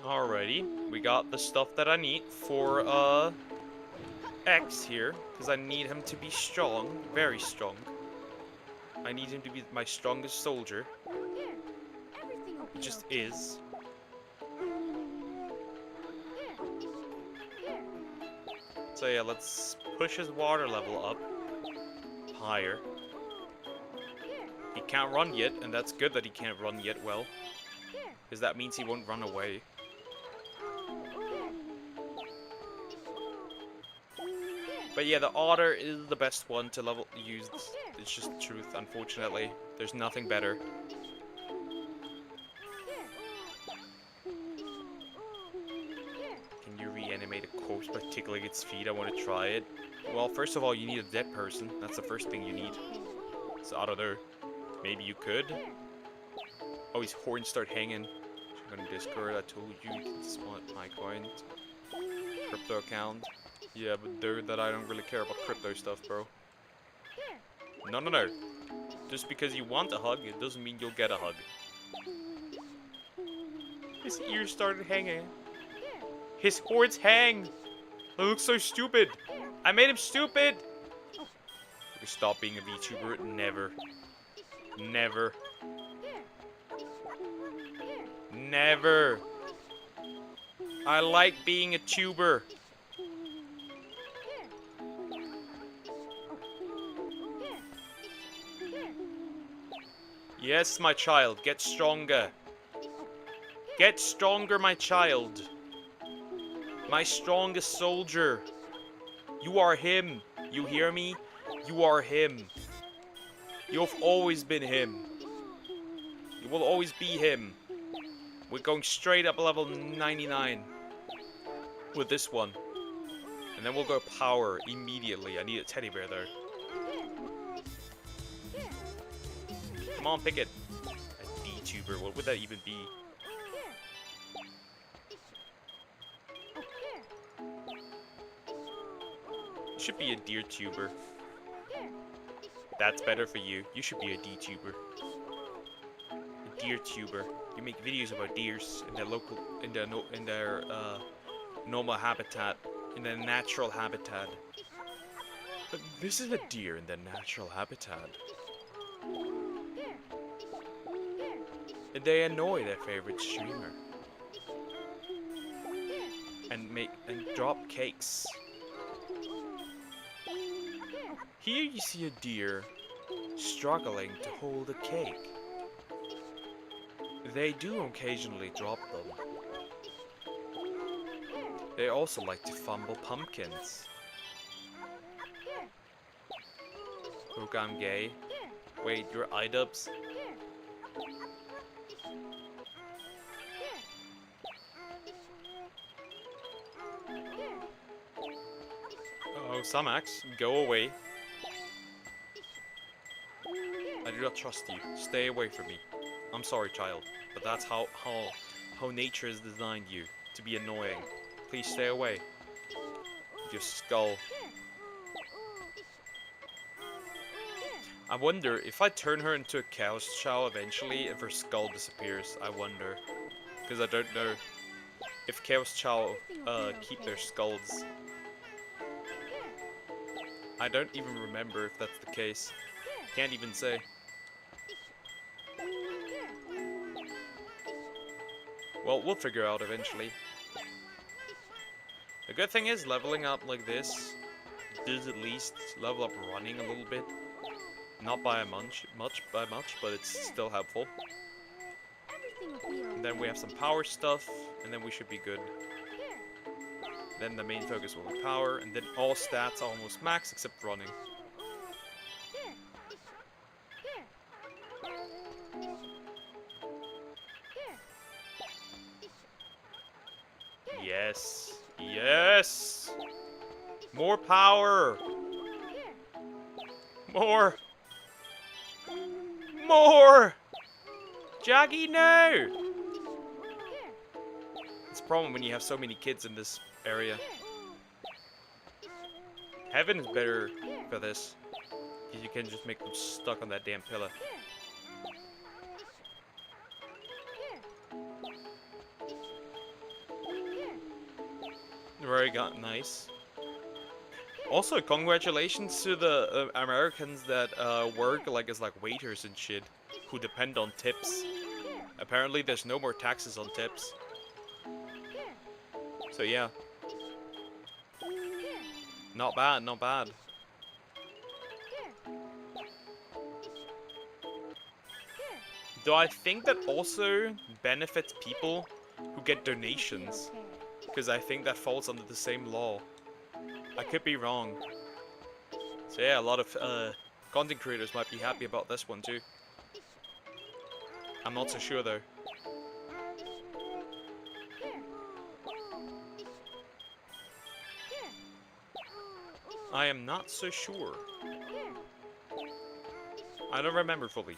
Alrighty, we got the stuff that I need for X here, because I need him to be strong, very strong. I need him to be my strongest soldier. He just is. So yeah, let's push his water level up higher. He can't run yet, and that's good that he can't run yet well. Because that means he won't run away. But yeah, the otter is the best one to use. It's just the truth, unfortunately. There's nothing better. Can you reanimate a corpse by tickling its feet? I want to try it. Well, first of all, you need a dead person. That's the first thing you need. So I don't know. Maybe you could. Oh, his horns start hanging. I'm gonna Discord. I told you you can spot my coin. Crypto account. Yeah, but dude, that I don't really care about crypto stuff, bro. No, no, no. Just because you want a hug, it doesn't mean you'll get a hug. His ears started hanging. His horns hang. I look so stupid. I made him stupid. Stop being a VTuber. Never. Never. Never. I like being a tuber. Yes, my child. Get stronger. Get stronger, my child. My strongest soldier. You are him. You hear me? You are him. You've always been him. You will always be him. We're going straight up level 99 with this one. And then we'll go power immediately. I need a teddy bear though. Come on, pick it. A D-tuber, what would that even be? It should be a deer tuber. That's better for you. You should be a D-tuber. A deer tuber. You make videos about deers in their local, in their normal habitat, in their natural habitat. But this is a deer in their natural habitat. And they annoy their favorite streamer. And drop cakes. Here you see a deer struggling to hold a cake. They do occasionally drop them. They also like to fumble pumpkins. Look, I'm gay. Wait, you're iDubbbz? Oh, Samax, go away. I do not trust you. Stay away from me. I'm sorry, child, but that's how nature has designed you, to be annoying. Please stay away. With your skull. I wonder if I turn her into a cow's chow eventually, if her skull disappears. I wonder, because I don't know if cow's chow keep their skulls. I don't even remember if that's the case. Can't even say. Well, we'll figure out eventually. The good thing is, leveling up like this does at least level up running a little bit. Not by much, but it's still helpful. And then we have some power stuff, and then we should be good. Then the main focus will be power, and then all stats are almost max except running. Yes. Yes! More power! More! More! Jaggy, no! It's a problem when you have so many kids in this area. Heaven is better for this, because you can just make them stuck on that damn pillar. Very nice. Also, congratulations to the Americans that work as waiters and shit, who depend on tips. Apparently, there's no more taxes on tips. So yeah. Not bad, not bad. Though I think that also benefits people who get donations, because I think that falls under the same law. I could be wrong. So yeah, a lot of content creators might be happy about this one too. I'm not so sure though. I am not so sure. I don't remember fully.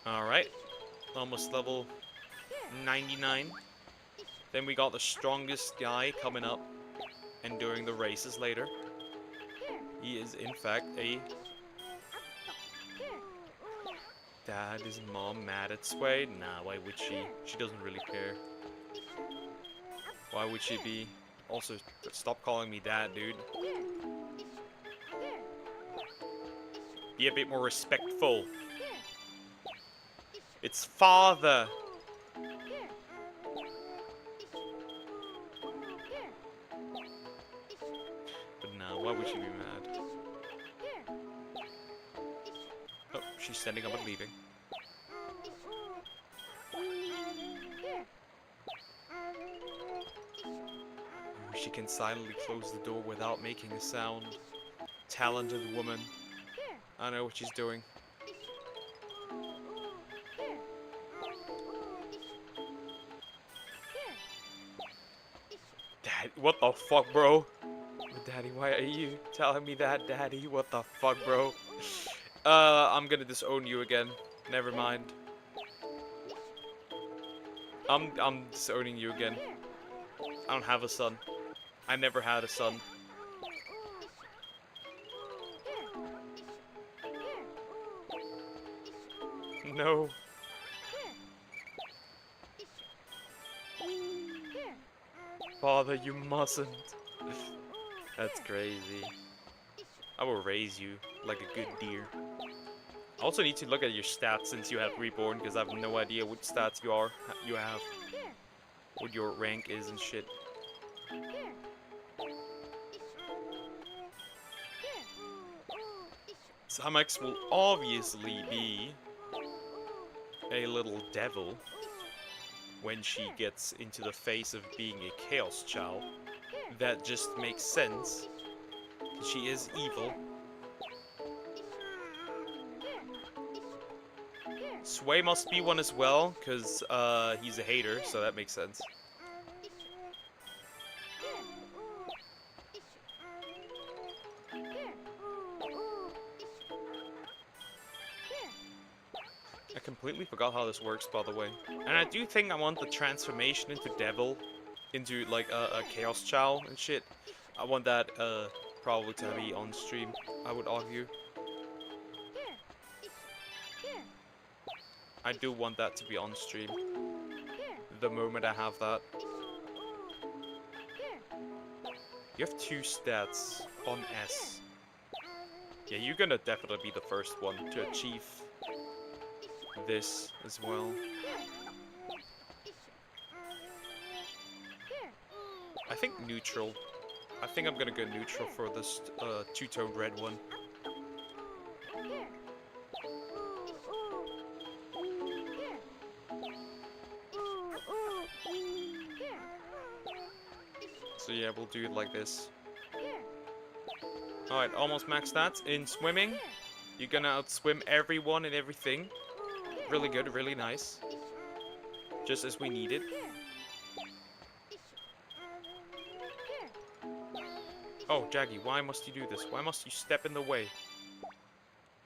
Alright. Almost level 99. Then we got the strongest guy coming up and doing the races later. He is, in fact, a... Dad, is Mom mad at Sway? Nah, why would she? She doesn't really care. Why would she be? Also, stop calling me Dad, dude. Be a bit more respectful. It's father. But nah, why would she be mad? Oh, she's standing up and leaving. She can silently close the door without making a sound. Talented woman. I know what she's doing. Dad, what the fuck, bro? Daddy, why are you telling me that, Daddy? What the fuck, bro? I'm gonna disown you again. Never mind. I'm disowning you again. I don't have a son. I never had a son. No. Father, you mustn't. That's crazy. I will raise you like a good deer. I also need to look at your stats since you have reborn, because I have no idea what stats you have. What your rank is and shit. Samex will obviously be a little devil when she gets into the face of being a Chaos Chow. That just makes sense. She is evil. Sway must be one as well, because he's a hater, so that makes sense. I completely forgot how this works, by the way. And I do think I want the transformation into Devil, into like a Chaos Chow and shit. I want that probably to be on stream, I would argue. I do want that to be on stream. The moment I have that. You have 2 stats on S. Yeah, you're gonna definitely be the first one to achieve this as well. I think neutral. I think I'm gonna go neutral for this 2-tone red one. So yeah, we'll do it like this. Alright, almost max stats. In swimming, you're gonna outswim everyone and everything. Really good, really nice. Just as we needed. Oh, Jaggy, why must you do this? Why must you step in the way?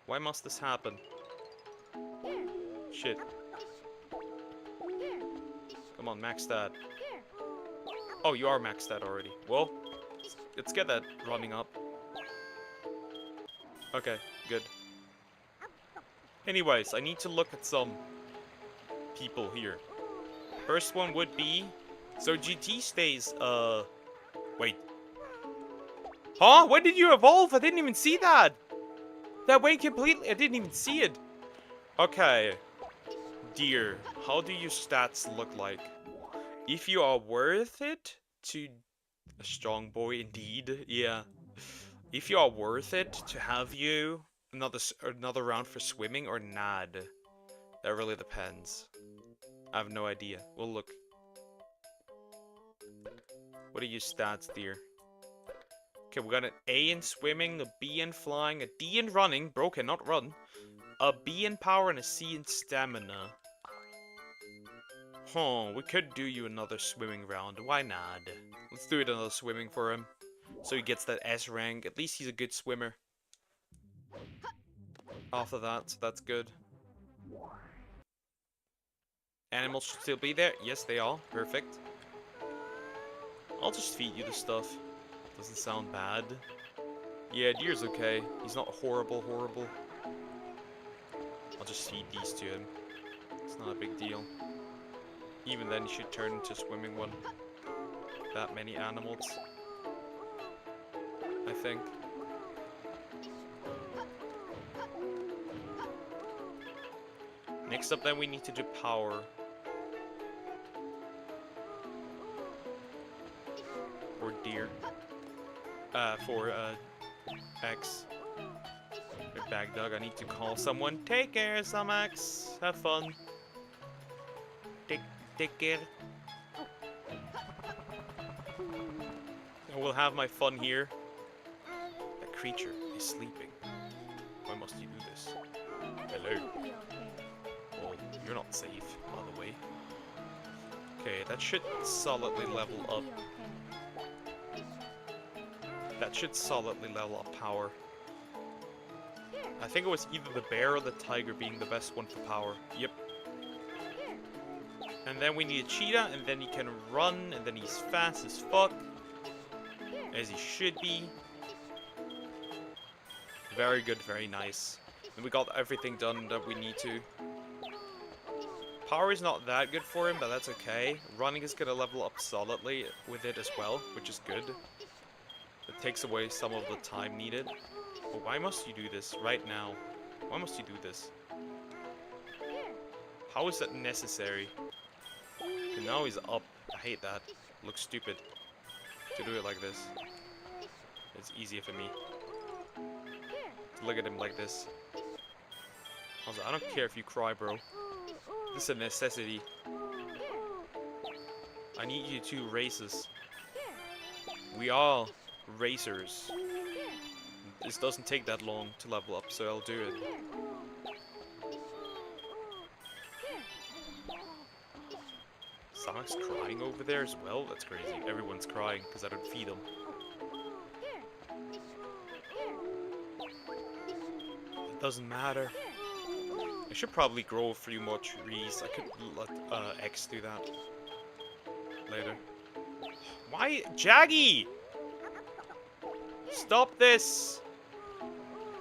Why must this happen? Shit. Come on, max stat. Oh, you are maxed out already. Well, let's get that running up. Okay, good. Anyways, I need to look at some people here. First one would be... So GT stays, wait. Huh? When did you evolve? I didn't even see that! That went completely... I didn't even see it. Okay. Dear, how do your stats look like? If you are worth it to... A strong boy indeed, yeah. If you are worth it to have you another round for swimming or not, that really depends. I have no idea. We'll look. What are your stats, dear? Okay, we got an A in swimming, a B in flying, a D in running. Bro cannot run. A B in power and a C in stamina. Huh, we could do you another swimming round. Why not? Let's do it another swimming for him. So he gets that S rank. At least he's a good swimmer. After that, so that's good. Animals should still be there. Yes, they are. Perfect. I'll just feed you the stuff. Doesn't sound bad. Yeah, deer's okay. He's not horrible. I'll just feed these to him. It's not a big deal. Even then, he should turn into a swimming one. That many animals. I think. Next up, then, we need to do power. For deer. For X. Good bag dog, I need to call someone. Take care, some X. Have fun. Take care. I will have my fun here. That creature is sleeping. Why must you do this? Hello. Well, you're not safe, by the way. Okay, that should solidly level up. That should solidly level up power. I think it was either the bear or the tiger being the best one for power. Yep. And then we need a cheetah, and then he can run, and then he's fast as fuck. As he should be. Very good, very nice. And we got everything done that we need to. Power is not that good for him, but that's okay. Running is going to level up solidly with it as well, which is good. It takes away some of the time needed. But why must you do this right now? Why must you do this? How is that necessary? And now he's up. I hate that. Looks stupid to do it like this. It's easier for me to look at him like this. Also, I don't care if you cry, bro. This is a necessity. I need you to races. We are racers. This doesn't take that long to level up, so I'll do it. Sonic's crying over there as well? That's crazy. Everyone's crying because I don't feed them. It doesn't matter. I should probably grow a few more trees. I could let X do that later. Why? Jaggy! Stop this!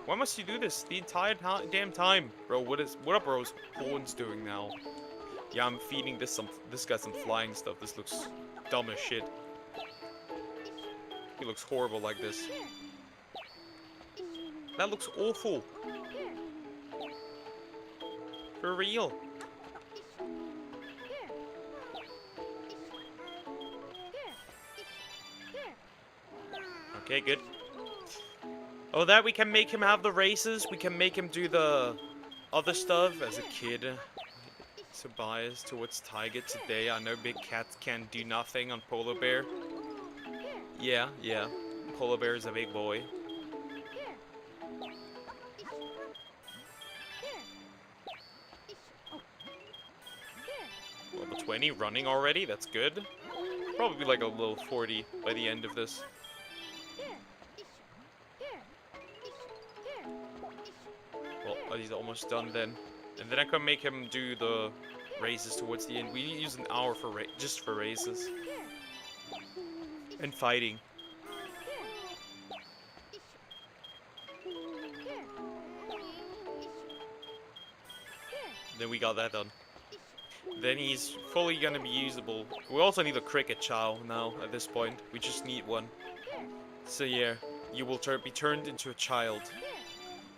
Why must you do this the entire damn time? Bro, what are bro's horns doing now? Yeah, I'm feeding this guy some flying stuff. This looks dumb as shit. He looks horrible like this. That looks awful. For real. Okay, good. Oh, that we can make him have the races. We can make him do the other stuff as a kid. So biased towards tiger today. I know big cats can do nothing on polar bear. Yeah. Polar bear is a big boy. Level 20 running already. That's good. Probably like a little 40 by the end of this. Well, he's almost done then. And then I can make him do the races towards the end. We use an hour for just for races. And fighting. Then we got that done. Then he's fully gonna be usable. We also need a cricket chow now at this point. We just need one. So yeah, you will be turned into a child.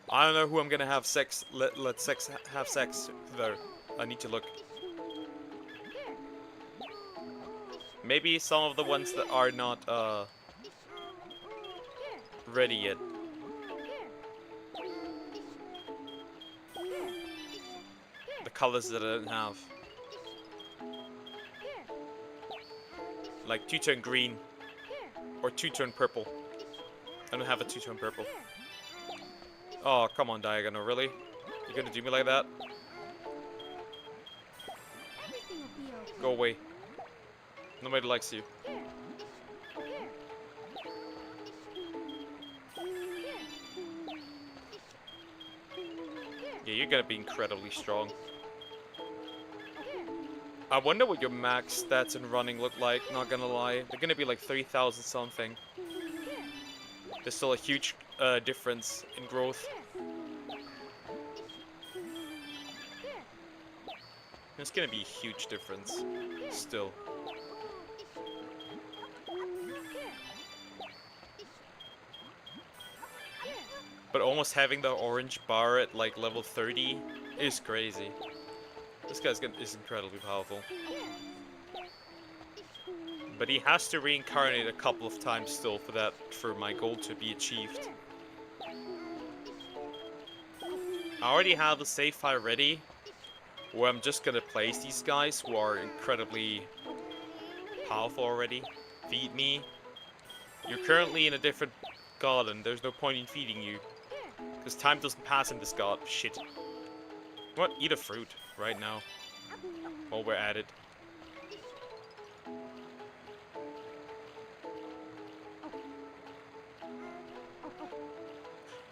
I don't know who I'm gonna have sex. Let sex have sex though. I need to look. Maybe some of the ones that are not ready yet. The colors that I don't have. Like two-tone green or two-tone purple. I don't have a two-tone purple. Oh, come on, Diagonal, really? You're gonna do me like that? Go away. Nobody likes you. Yeah, you're gonna be incredibly strong. I wonder what your max stats in running look like, not gonna lie. They're gonna be like 3,000 something. There's still a huge difference in growth. There's gonna be a huge difference. Still. But almost having the orange bar at like level 30 is crazy. This guy's is incredibly powerful. But he has to reincarnate a couple of times still for my goal to be achieved. I already have the save file ready, where I'm just gonna place these guys who are incredibly powerful already. Feed me. You're currently in a different garden. There's no point in feeding you. Because time doesn't pass in this garden. Shit. What? Eat a fruit right now. While we're at it.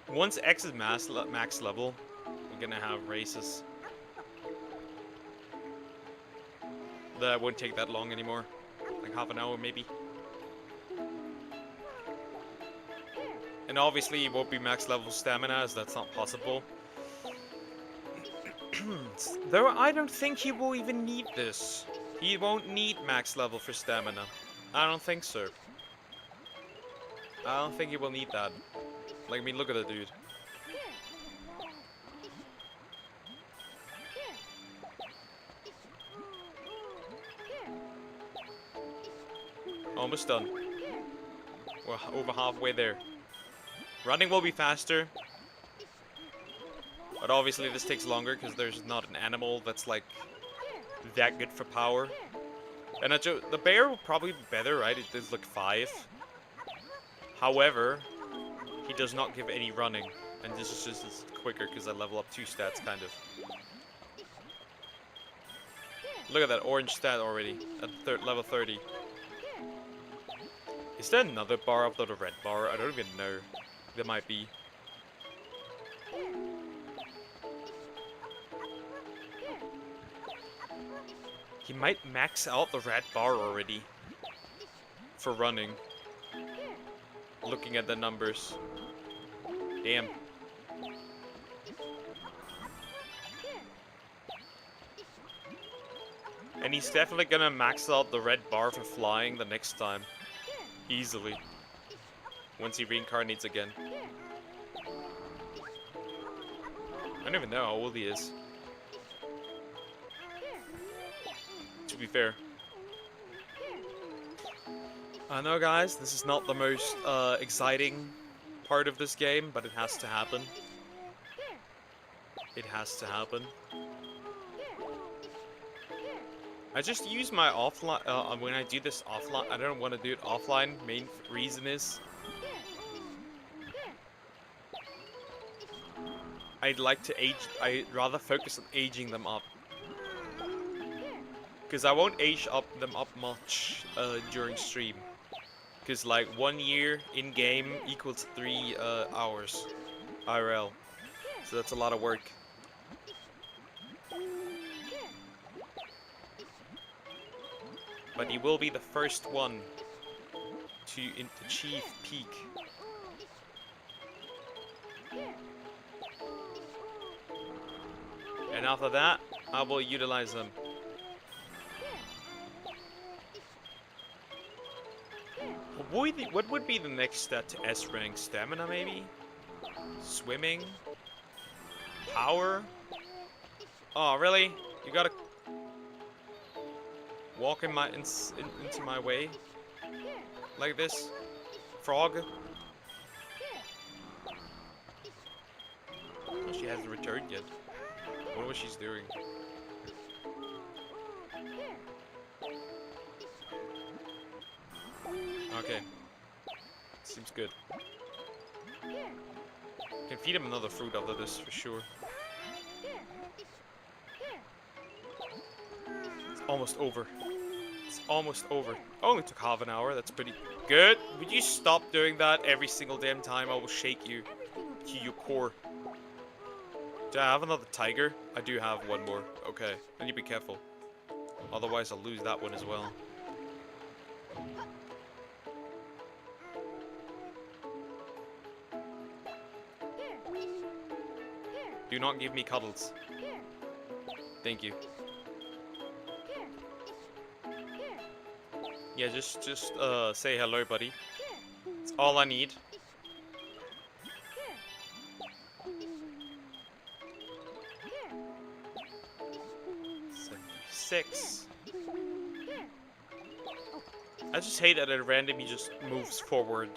Once X is max level, we're gonna have races. That won't take that long anymore. Like half an hour maybe. And obviously it won't be max level stamina, as that's not possible. Though I don't think he will even need this. He won't need max level for stamina. I don't think so. I don't think he will need that. Like, I mean, look at the dude. Almost done. We're over halfway there. Running will be faster. But obviously this takes longer because there's not an animal that's like that good for power. And the bear will probably be better, right? It does like 5. However, he does not give any running. And this is just quicker because I level up 2 stats, kind of. Look at that orange stat already at level 30. Is there another bar after the red bar? I don't even know. There might be. He might max out the red bar already for running. Looking at the numbers. Damn. And he's definitely gonna max out the red bar for flying the next time. Easily. Once he reincarnates again. I don't even know how old he is. To be fair. I know, guys, this is not the most exciting part of this game, but it has to happen. It has to happen. I just use my offline, when I do this offline, I don't want to do it offline. Main reason is I'd rather focus on aging them up. Because I won't age them up much during stream. Because like 1 year in-game equals 3 hours IRL. So that's a lot of work. But he will be the first one to achieve peak. And after that, I will utilize them. What would be the next step to S rank? Stamina, maybe? Swimming? Power? Oh, really? You gotta walk into my way? Like this? Frog? Oh, she hasn't returned yet. What was she doing? Okay. Seems good. Can feed him another fruit after this for sure. It's almost over. It's almost over. Only took half an hour. That's pretty good. Would you stop doing that every single damn time? I will shake you to your core. Do I have another tiger? I do have one more. Okay, I need to be careful. Otherwise I'll lose that one as well. Do not give me cuddles. Thank you. Yeah, just say hello, buddy. It's all I need. 76. I just hate that it randomly just moves forward.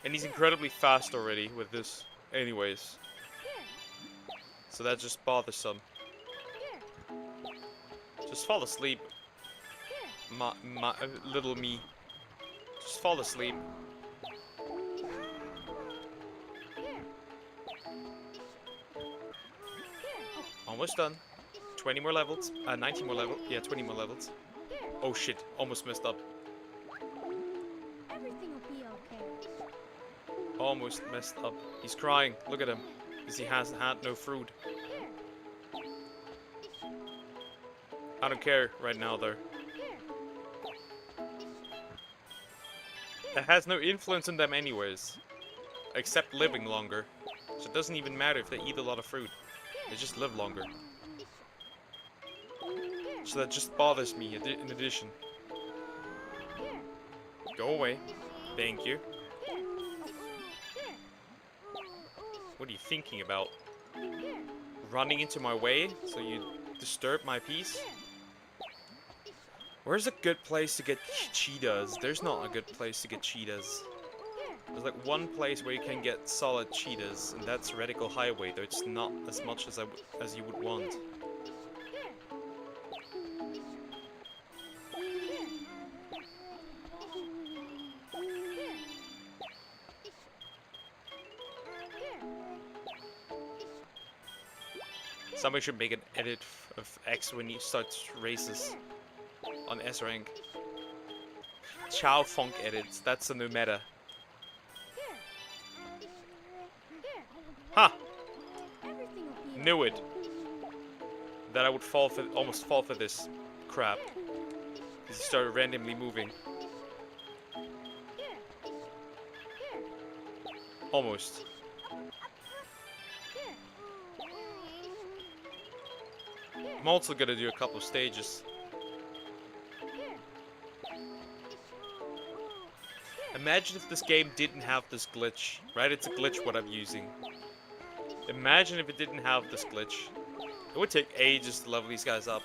And he's incredibly fast already with this. Anyways. So that's just bothersome. Just fall asleep. Little me. Just fall asleep. Almost done. 20 more levels. 19 more levels. Yeah, 20 more levels. Oh shit, almost messed up. Everything will be okay. Almost messed up. He's crying. Look at him. Because he has had no food. I don't care right now though. It has no influence on them anyways. Except living longer. So it doesn't even matter if they eat a lot of fruit. They just live longer. So that just bothers me in addition. Go away. Thank you. What are you thinking about? Running into my way so you disturb my peace? Where's a good place to get cheetahs? There's not a good place to get cheetahs. There's like one place where you can get solid cheetahs, and that's Radical Highway, though it's not as much as as you would want. Somebody should make an edit of X when he starts races on S rank. Chow Funk edits, that's a new meta. Huh! Knew it! That I would fall for, almost fall for this crap. Because he started randomly moving. Almost. I'm also gonna do a couple of stages. Imagine if this game didn't have this glitch, right? It's a glitch what I'm using. Imagine if it didn't have this glitch. It would take ages to level these guys up.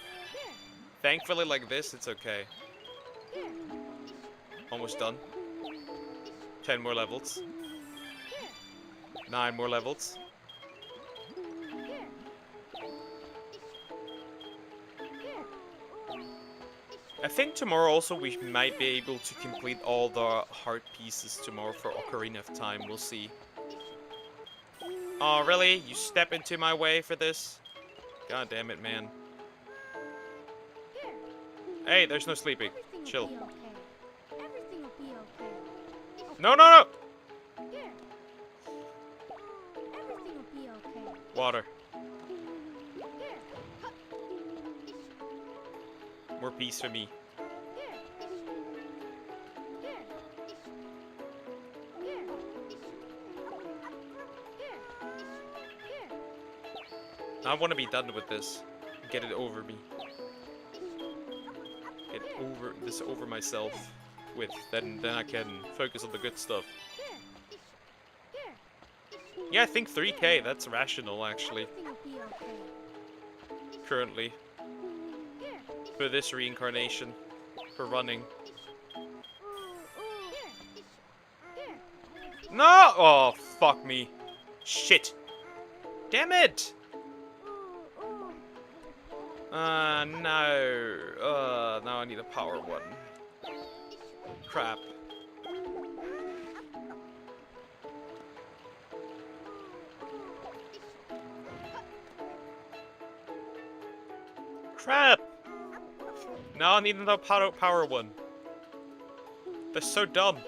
Thankfully, like this, it's okay. Almost done. 10 more levels. 9 more levels. I think tomorrow also we might be able to complete all the heart pieces tomorrow for Ocarina of Time. We'll see. Oh, really? You step into my way for this? God damn it, man. Hey, there's no sleeping. Chill. Everything will be okay. No, no, no! Everything will be okay. Water. More peace for me. I want to be done with this. Get it over me. Get this over myself with. Then I can focus on the good stuff. Yeah, I think 3K. That's rational, actually. Currently. For this reincarnation. For running. No! Oh, fuck me. Shit. Damn it! No. Now I need a power one. Crap. Crap! Now I need another power one. They're so dumb.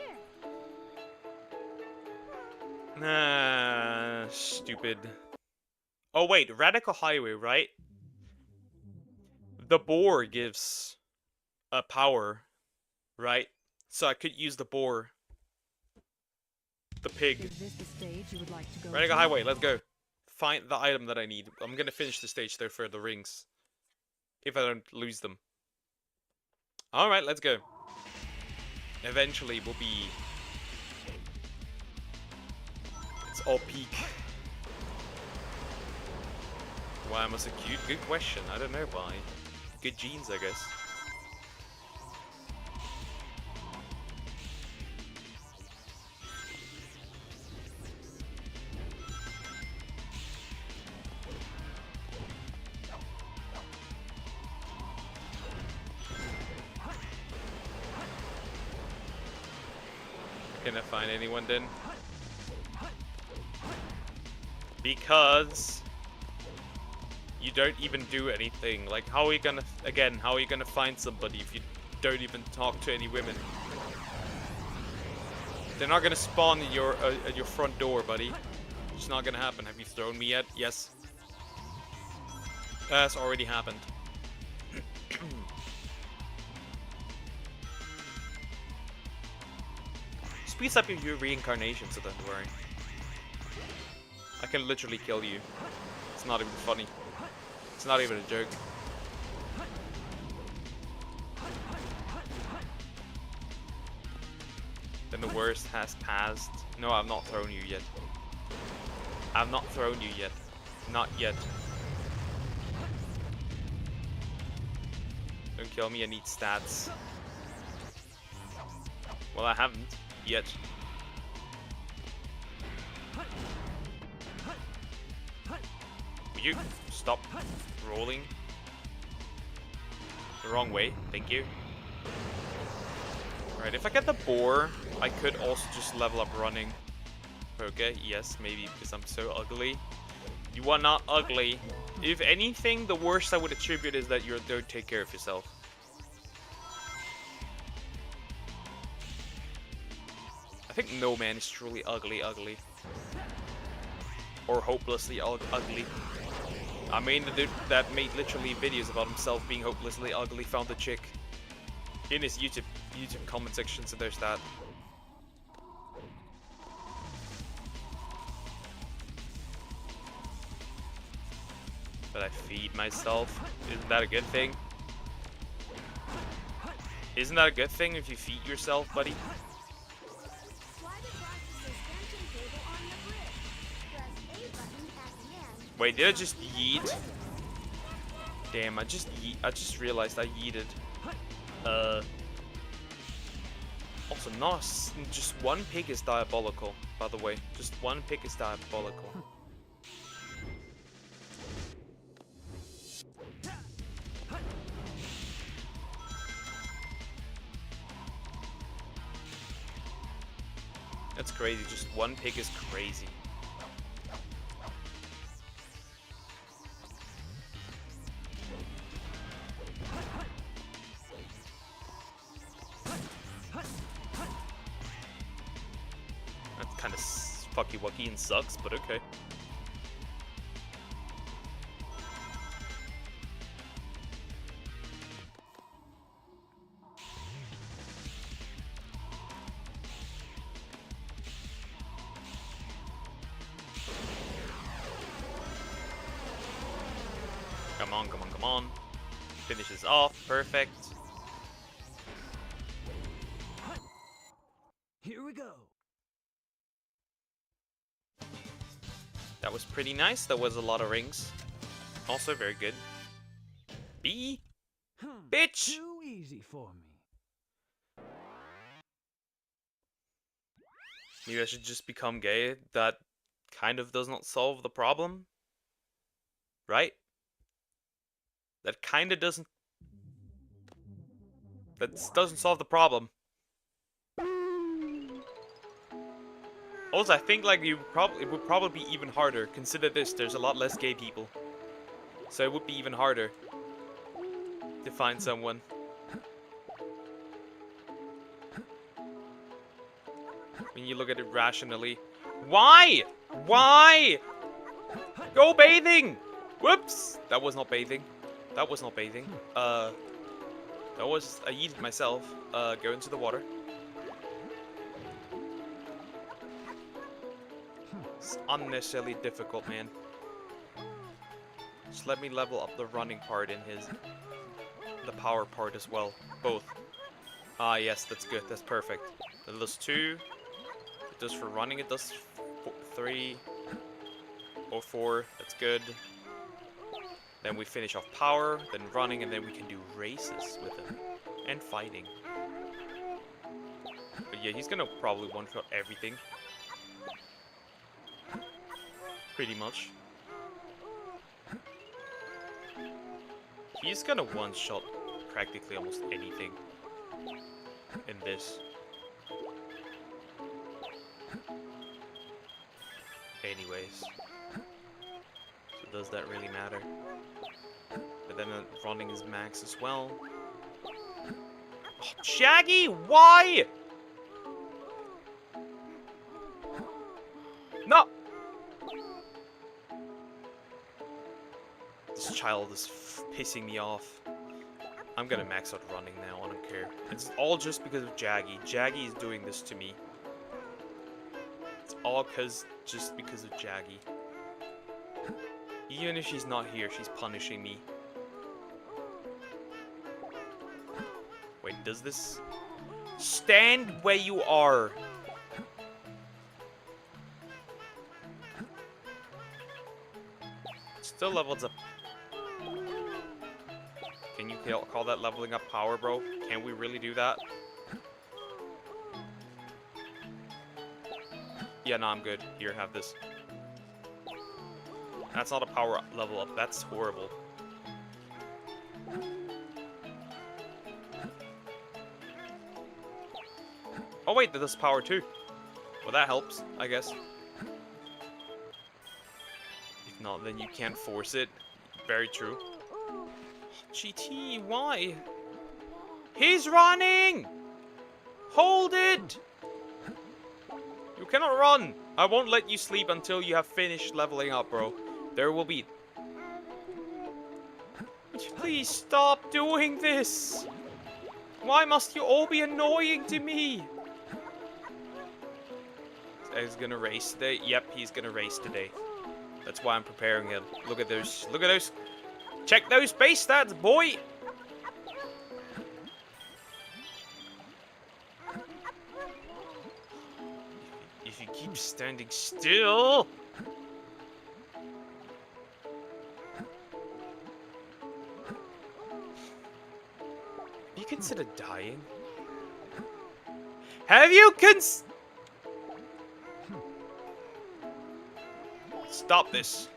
Nah. Stupid. Oh wait, Radical Highway, right? The boar gives a power, right? So I could use the boar. The pig. Is this the stage you would like to go Radical to? Highway, let's go. Find the item that I need. I'm gonna finish the stage though for the rings. If I don't lose them. Alright, let's go. Eventually we'll be... It's all peak. Why am I so cute? Good question. I don't know why. Good genes, I guess. Can I find anyone then? Because you don't even do anything. Like, how are you gonna, again, how are you gonna find somebody if you don't even talk to any women? They're not gonna spawn at your front door, buddy. It's not gonna happen. Have you thrown me yet? Yes. That's already happened. Speeds up your reincarnation, so don't worry. I can literally kill you. It's not even funny. It's not even a joke. Then the worst has passed. No, I've not thrown you yet. I've not thrown you yet. Not yet. Don't kill me, I need stats. Well, I haven't yet. Will you stop rolling the wrong way? Thank you. Right, if I get the boar, I could also just level up running. Okay, yes, maybe because I'm so ugly. You are not ugly. If anything, the worst I would attribute is that you don't take care of yourself. I think no man is truly ugly. Or hopelessly ugly. I mean, the dude that made literally videos about himself being hopelessly ugly found a chick in his YouTube comment section, so there's that. But I feed myself. Isn't that a good thing? Isn't that a good thing if you feed yourself, buddy? Wait, did I just yeet? Damn, I just realized I yeeted. Also, just one pig is diabolical, by the way. Just one pig is diabolical. That's crazy, just one pig is crazy. That's kind of fucky-wucky and sucks, but okay. Come on, come on, come on. Finishes off, perfect. Here we go. That was pretty nice. That was a lot of rings. Also very good. B? Bitch! Too easy for me. Maybe I should just become gay. That kind of does not solve the problem. Right? That kind of doesn't... That doesn't solve the problem. Also, I think like it would probably be even harder. Consider this, there's a lot less gay people. So it would be even harder to find someone. I mean, when you look at it rationally. Why? Why? Go bathing! Whoops! That was not bathing. That was not bathing. That was... I yeeted myself. Go into the water. It's unnecessarily difficult, man. Just let me level up the running part in the power part as well. Both. Ah, yes, that's good. That's perfect. It does 2. It does for running. It does 3 or 4. That's good. Then we finish off power, then running, and then we can do races with him. And fighting. But yeah, he's gonna probably one-shot everything. Pretty much. He's gonna one-shot practically almost anything in this. Anyways. So does that really matter? But then running is max as well. Oh, Shaggy, why? No! This child is pissing me off. I'm gonna max out running now, I don't care. It's all just because of Jaggy. Jaggy is doing this to me. It's all just because of Jaggy. Even if she's not here, she's punishing me. Wait, does this... Stand where you are! Still levels up. Can you call that leveling up power, bro? Can we really do that? Yeah, no, I'm good. Here, have this. That's not a power level up. That's horrible. Oh wait, that does power too. Well, that helps, I guess. If not, then you can't force it. Very true. GT, why? He's running! Hold it! You cannot run! I won't let you sleep until you have finished leveling up, bro. There will be... Please stop doing this! Why must you all be annoying to me? He's gonna race today? Yep, he's gonna race today. That's why I'm preparing him. Look at those. Look at those. Check those base stats, boy! If you keep standing still... Have you considered dying? Have you Stop this.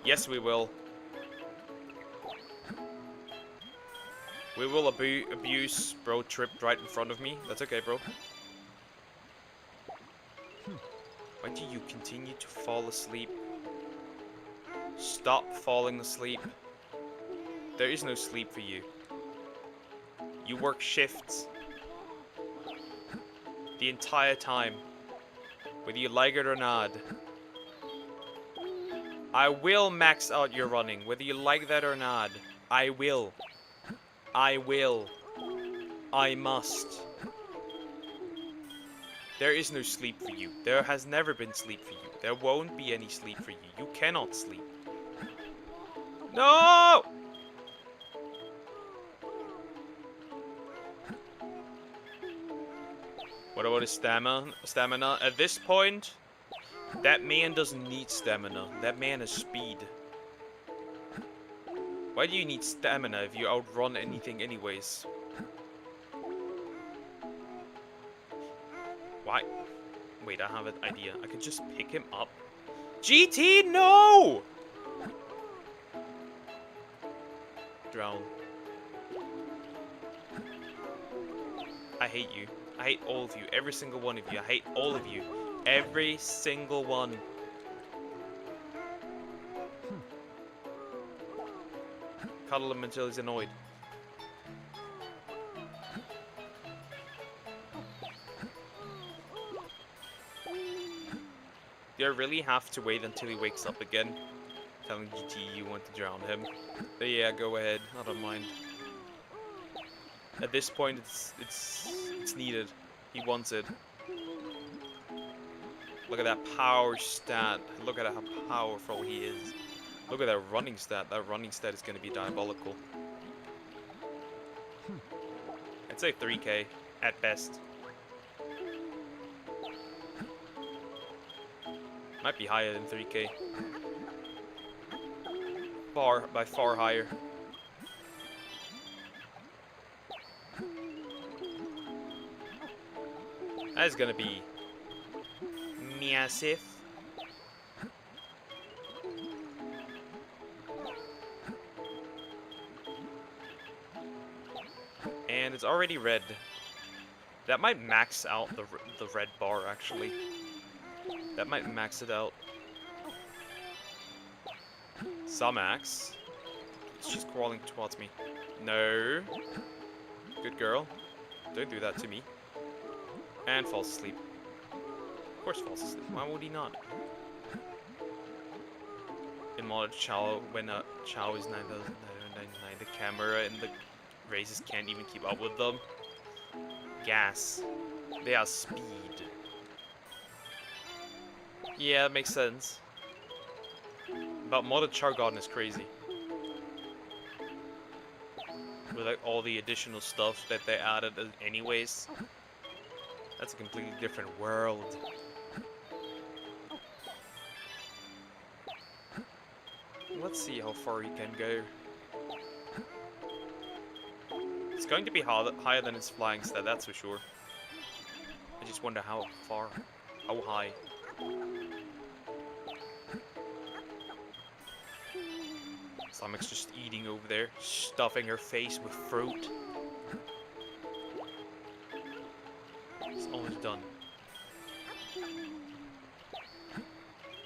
Yes, we will. We will abuse bro tripped right in front of me. That's okay, bro. Why do you continue to fall asleep? Stop falling asleep. There is no sleep for you. You work shifts. The entire time. Whether you like it or not. I will max out your running. Whether you like that or not. I will. I will. I must. There is no sleep for you. There has never been sleep for you. There won't be any sleep for you. You cannot sleep. No! What about his stamina? At this point, that man doesn't need stamina. That man has speed. Why do you need stamina if you outrun anything anyways? Why? Wait, I have an idea. I could just pick him up. GT, no! Drown. I hate you. I hate all of you. Every single one of you. I hate all of you. Every single one. Cuddle him until he's annoyed. Do I really have to wait until he wakes up again? Telling GT you want to drown him. But yeah, go ahead. I don't mind. At this point, it's needed. He wants it. Look at that power stat. Look at how powerful he is. Look at that running stat. That running stat is going to be diabolical. I'd say 3k at best. Might be higher than 3k. By far higher. That is gonna be massive. And it's already red. That might max out the red bar actually. That might max it out. Sumax. She's crawling towards me. No. Good girl. Don't do that to me. And falls asleep. Of course falls asleep. Why would he not? In modded Chow, when Chow is 9,999, the camera and the races can't even keep up with them. Gas. They are speed. Yeah, that makes sense. But modded Char Garden is crazy. With like all the additional stuff that they added anyways. That's a completely different world. Let's see how far he can go. It's going to be higher than his flying stat, that's for sure. I just wonder how far, how high. Stomach's just eating over there, stuffing her face with fruit. It's almost done.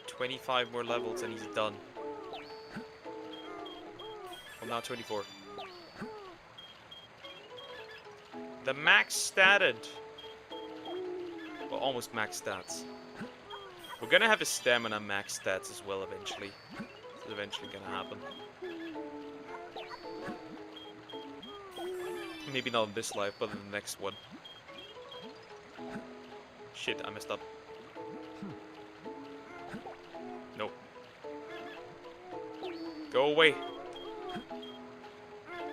25 more levels and he's done. Well, now 24. The max statted. Well, almost max stats. We're gonna have his stamina max stats as well eventually. It's eventually gonna happen. Maybe not in this life, but in the next one. Shit, I messed up. Nope. Go away.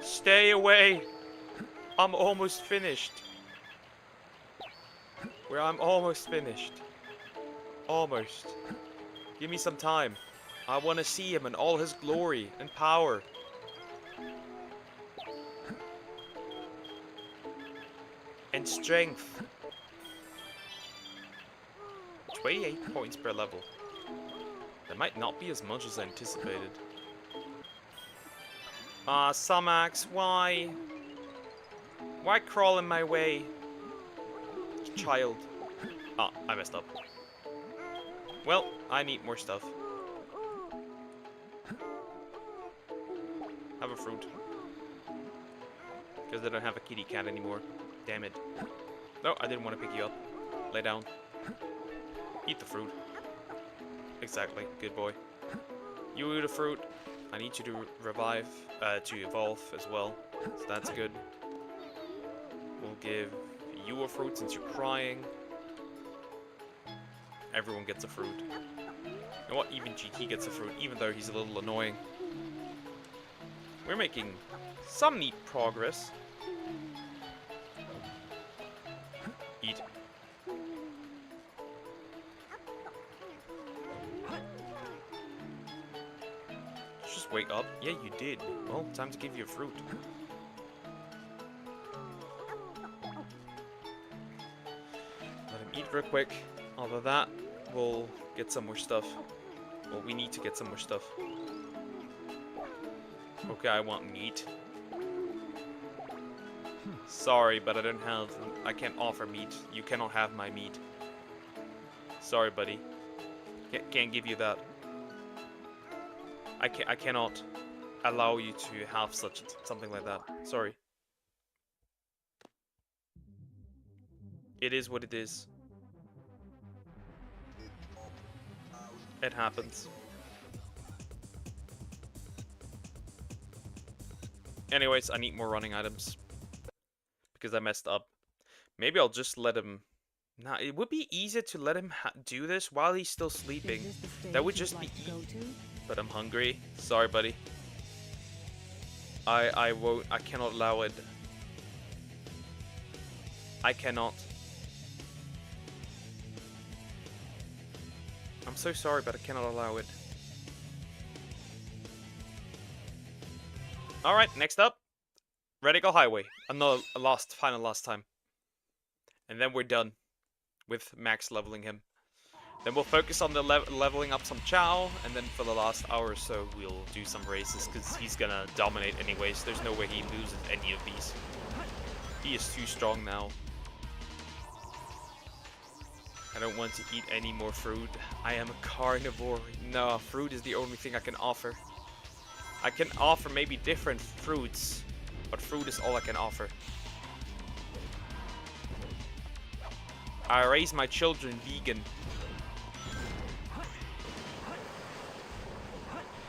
Stay away. I'm almost finished. I'm almost finished. Almost. Give me some time. I want to see him in all his glory and power. And strength. 28 points per level. That might not be as much as I anticipated. Sumax, why? Why crawl in my way? Child. Ah, I messed up. Well, I need more stuff. Have a fruit. Because I don't have a kitty cat anymore. Damn it. No, I didn't want to pick you up. Lay down. Eat the fruit. Exactly. Good boy. You eat a fruit. I need you to revive, to evolve as well. So that's good. We'll give you a fruit since you're crying. Everyone gets a fruit. You know what? Even GT gets a fruit, even though he's a little annoying. We're making some neat progress. Eat. Just wake up. Yeah, you did. Well, time to give you a fruit. Let him eat real quick. After that, we'll get some more stuff. Well, we need to get some more stuff. Okay, I want meat. Sorry, but I can't offer meat. You cannot have my meat. Sorry, buddy. Can't give you that. I cannot allow you to have something like that. Sorry. It is what it is. It happens. Anyways, I need more running items. Because I messed up. Maybe I'll just let him... Nah, it would be easier to let him do this while he's still sleeping. Is this the stage That would you would just be like to go easy. to? But I'm hungry. Sorry, buddy. I won't. I cannot allow it. I cannot. I'm so sorry, but I cannot allow it. Alright, next up. Radical Highway. Another final last time. And then we're done with max leveling him. Then we'll focus on the leveling up some Chow, and then for the last hour or so, we'll do some races, because he's gonna dominate anyways. There's no way he loses any of these. He is too strong now. I don't want to eat any more fruit. I am a carnivore. No, fruit is the only thing I can offer. I can offer maybe different fruits, but fruit is all I can offer. I raise my children vegan.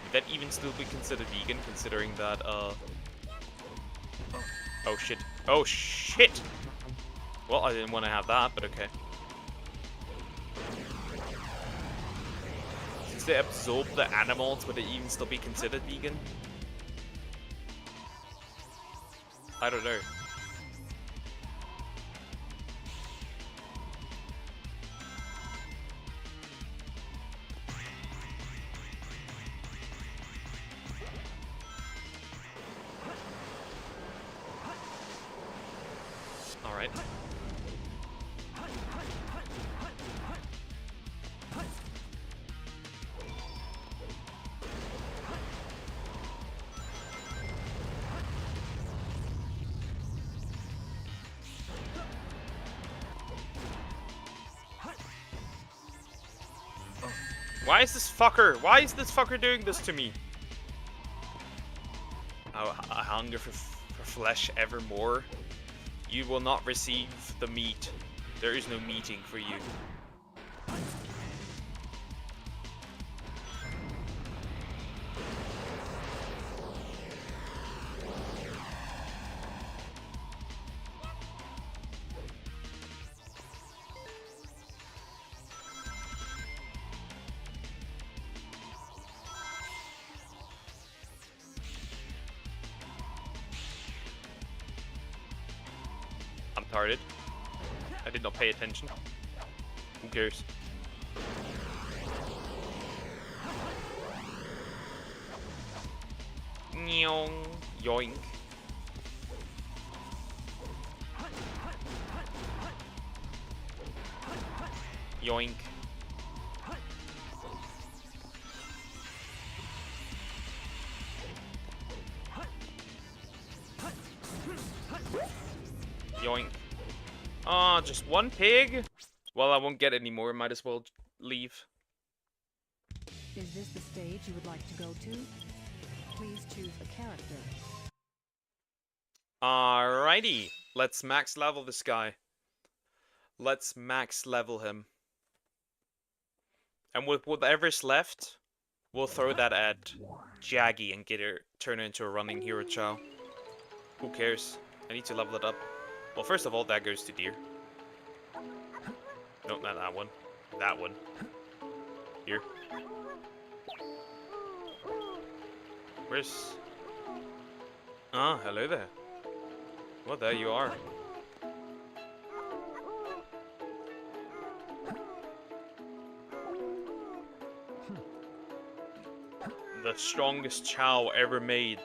Would that even still be considered vegan, considering that, Oh shit. Oh shit! Well, I didn't want to have that, but okay. Since they absorb the animals, would they even still be considered vegan? I don't know. Alright. Why is this fucker doing this to me? Oh, I hunger for flesh evermore. You will not receive the meat. There is no meeting for you. I'm tired. I did not pay attention. Who cares? Nyong. Yoink. Yoink. Yoink. Ah, just one pig? Well, I won't get any more. Might as well leave. Is this the stage you would like to go to? Please choose a character. Alrighty. Let's max level this guy. Let's max level him. And with whatever's left, we'll throw that at Jaggy and get her turn her into a running hero chow. Who cares? I need to level it up. Well, first of all, that goes to deer. No, not that one. That one. Here. Where's... Ah, hello there. Well, there you are. The strongest chow ever made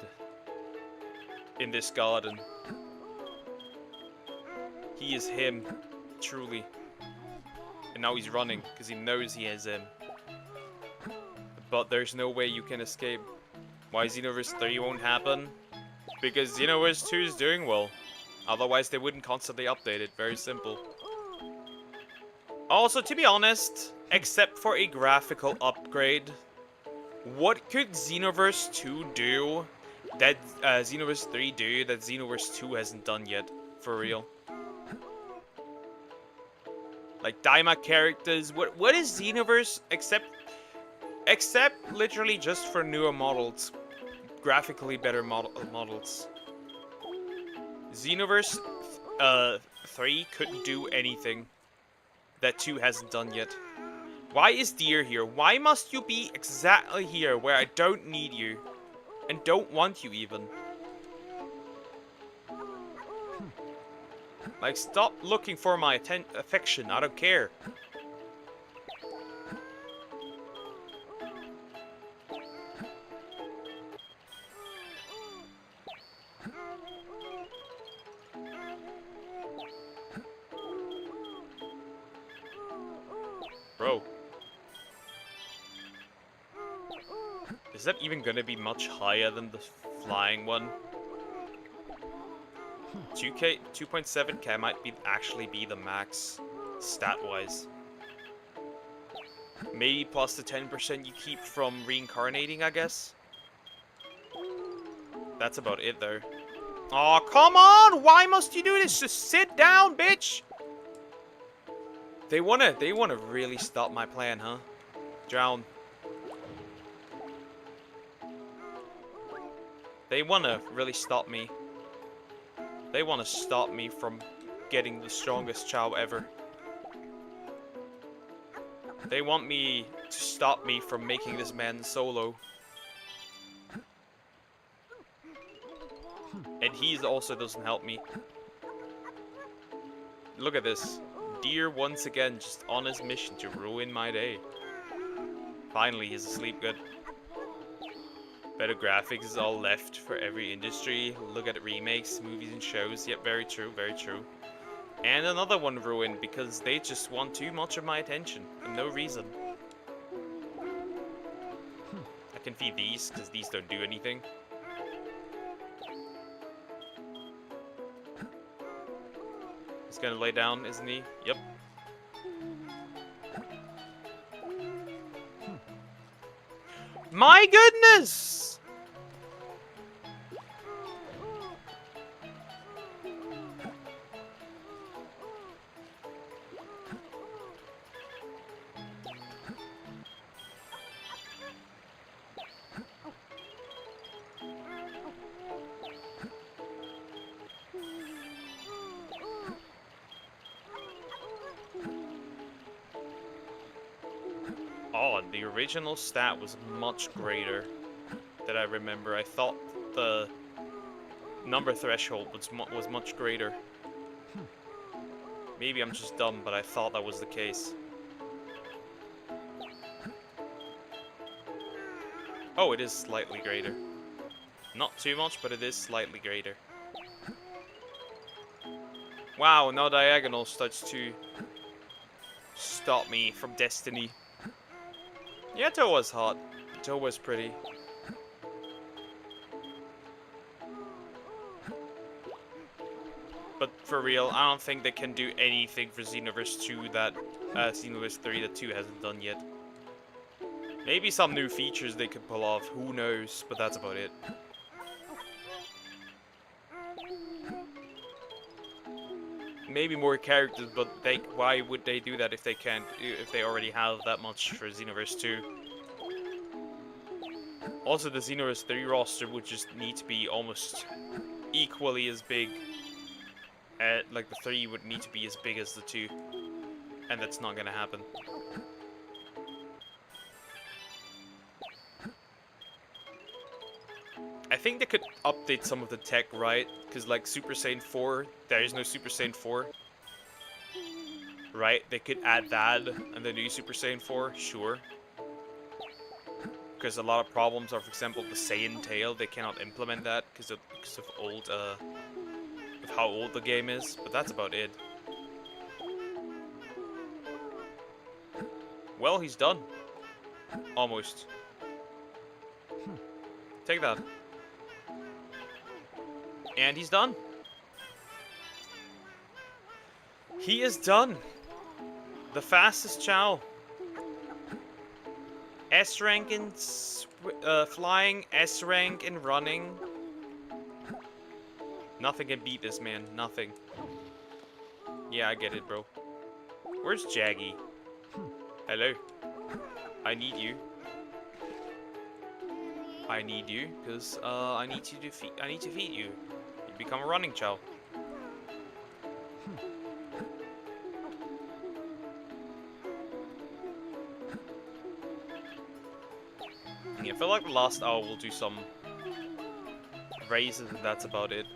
in this garden. He is him, truly. And now he's running, because he knows he is him. But there's no way you can escape. Why Xenoverse 3 won't happen? Because Xenoverse 2 is doing well. Otherwise they wouldn't constantly update it, very simple. Also, to be honest, except for a graphical upgrade, what could Xenoverse 2 do that Xenoverse 3 do that Xenoverse 2 hasn't done yet? For real. Like Daima characters, what is Xenoverse except Except literally just for newer models. Graphically better models. Xenoverse 3 couldn't do anything that 2 hasn't done yet. Why is Deer here? Why must you be exactly here where I don't need you? And don't want you even? Like, stop looking for my affection. I don't care. Bro. Is that even gonna be much higher than the flying one? 2K, 2.7k might actually be the max, stat-wise. Maybe plus the 10% you keep from reincarnating, I guess? That's about it, though. Aw, come on! Why must you do this? Just sit down, bitch! They wanna really stop my plan, huh? Drown. They wanna really stop me. They wanna stop me from getting the strongest Chow ever. They want me to stop me from making this man solo. And he also doesn't help me. Look at this. Deer once again just on his mission to ruin my day. Finally, he's asleep good. Better graphics is all left for every industry. Look at remakes, movies and shows. Yep, very true, very true. And another one ruined because they just want too much of my attention for no reason. I can feed these because these don't do anything. He's gonna lay down, isn't he? Yep. My goodness! Oh, the original stat was much greater than I remember. I thought the number threshold was much greater. Maybe I'm just dumb, but I thought that was the case. Oh, it is slightly greater. Not too much, but it is slightly greater. Wow, now Diagonal starts to stop me from Destiny. Yeah, Toe was hot. Toe was pretty. But for real, I don't think they can do anything for Xenoverse 2 that Xenoverse 3 that 2 hasn't done yet. Maybe some new features they could pull off, who knows, but that's about it. Maybe more characters, but why would they do that if they can't, if they already have that much for Xenoverse 2? Also, the Xenoverse 3 roster would just need to be almost equally as big. Like, the 3 would need to be as big as the 2. And that's not gonna happen. I think they could update some of the tech, right? Because, like, Super Saiyan 4, there is no Super Saiyan 4. Right? They could add that and the new Super Saiyan 4, sure. Because a lot of problems are, for example, the Saiyan tail. They cannot implement that because of old, of how old the game is. But that's about it. Well, he's done. Almost. Take that. And he's done. He is done. The fastest Chow. S rank in flying, S rank in running. Nothing can beat this man. Nothing. Yeah, I get it, bro. Where's Jaggy? Hello. I need you. I need you, because I need to defeat. I need to defeat you. You become a running chow. Yeah, I feel like the last hour we'll do some raises, and that's about it.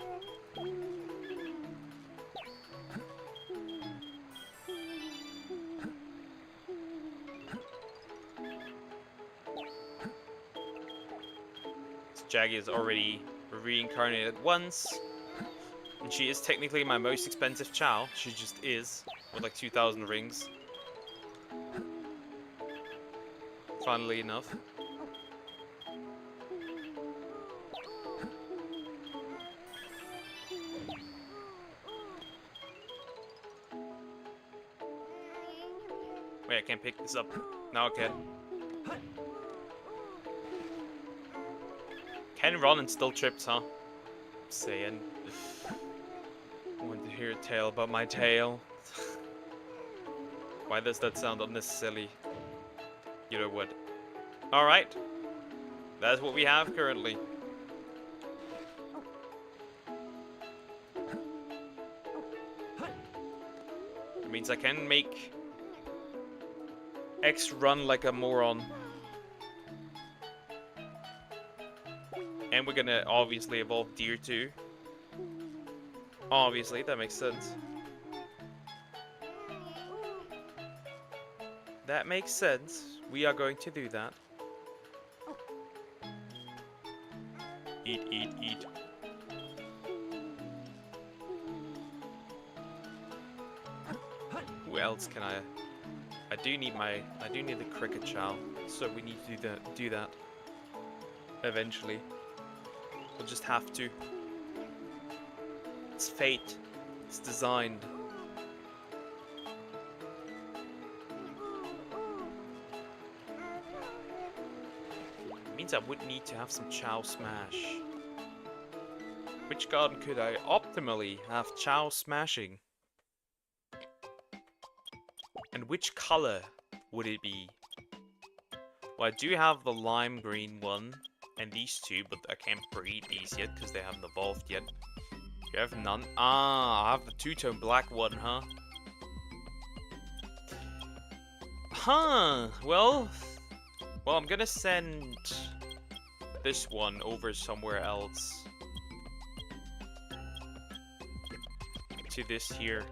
Jaggy is already reincarnated once, and she is technically my most expensive chow. She just is, with like 2,000 rings. Funnily enough. Wait, I can't pick this up. Now I can. Can run and still trips, huh? Saying. I want to hear a tale about my tail. Why does that sound unnecessarily? You know what? Alright. That's what we have currently. It means I can make X run like a moron. And we're gonna obviously evolve Deer too. Obviously, that makes sense. That makes sense. We are going to do that. Eat, eat, eat. Who else can I do need the cricket chow, so we need to do that eventually. We'll just have to. It's fate. It's designed. It means I would need to have some chow smash. Which garden could I optimally have chow smashing? And which color would it be? Well, I do have the lime green one and these two, but I can't breed these yet because they haven't evolved yet. You have none? Ah, I have the two-tone black one, huh? Huh, well, I'm gonna send this one over somewhere else. To this here.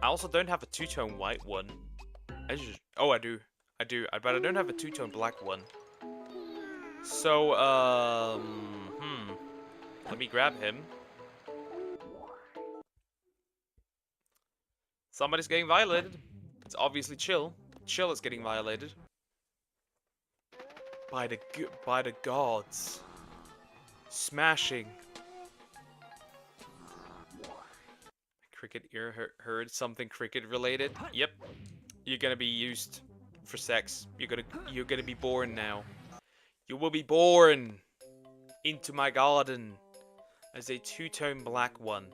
I also don't have a two-tone white one. Oh, I do, but I don't have a two-tone black one. So, let me grab him. Somebody's getting violated. It's obviously Chill. Chill is getting violated. By the gods. Smashing. Cricket ear heard something cricket related. Yep. You're gonna be used for sex. You're gonna be born now. You will be born into my garden as a two-tone black one.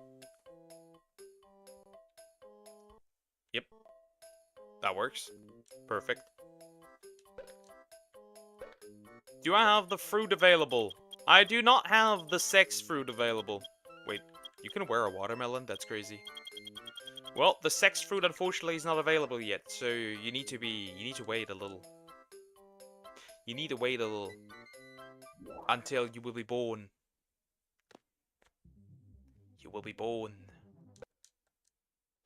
Yep. That works. Perfect. Do I have the fruit available? I do not have the sex fruit available. Wait, you can wear a watermelon? That's crazy. Well, the sex fruit unfortunately is not available yet, so you need to wait a little. You need to wait a little. Until you will be born. You will be born.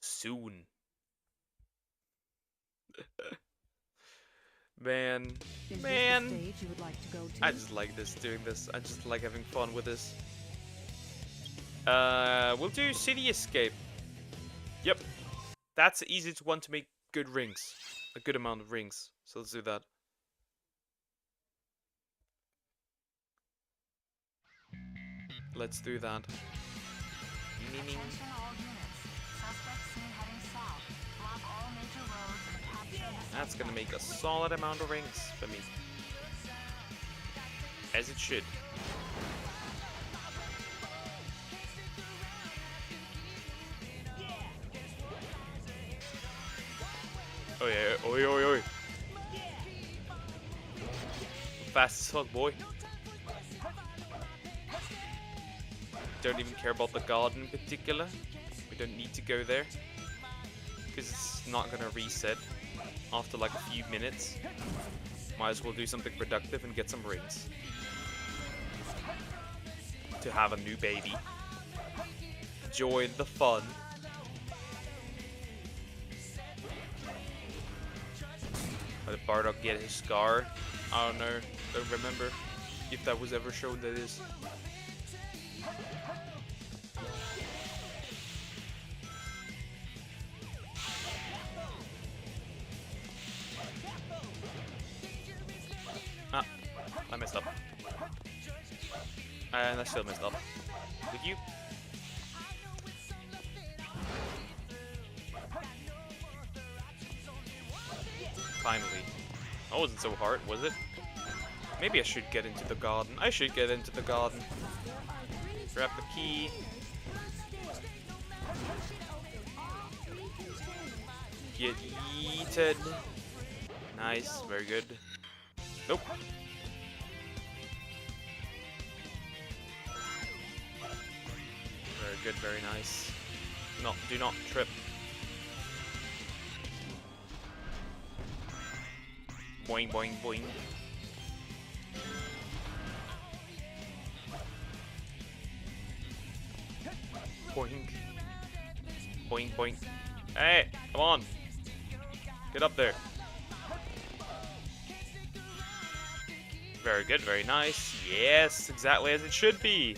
Soon. Man. Is Man. this the stage you would like to go to? I just like doing this. I just like having fun with this. We'll do City Escape. Yep. That's the easiest one to make good rings. A good amount of rings. So let's do that. Let's do that. Attention all units. Suspects seen heading south. Block all major roads and capture the That's gonna make a solid amount of rings for me. As it should. Oh yeah, oi oi oi. fast as fuck, boy. Don't even care about the garden in particular. We don't need to go there. Because it's not gonna reset after like a few minutes. Might as well do something productive and get some rings. To have a new baby. Join the fun. How did Bardock get his scar? I don't know. Don't remember if that was ever shown, that is. Ah, I messed up. And I still messed up. With you? Finally. That wasn't so hard, was it? Maybe I should get into the garden. I should get into the garden. Grab the key. Get yeeted. Nice, very good. Nope. Very good, very nice. Do not trip. Boing, boing, boing. Boing. Boing, boing. Hey, come on. Get up there. Very good, very nice. Yes, exactly as it should be.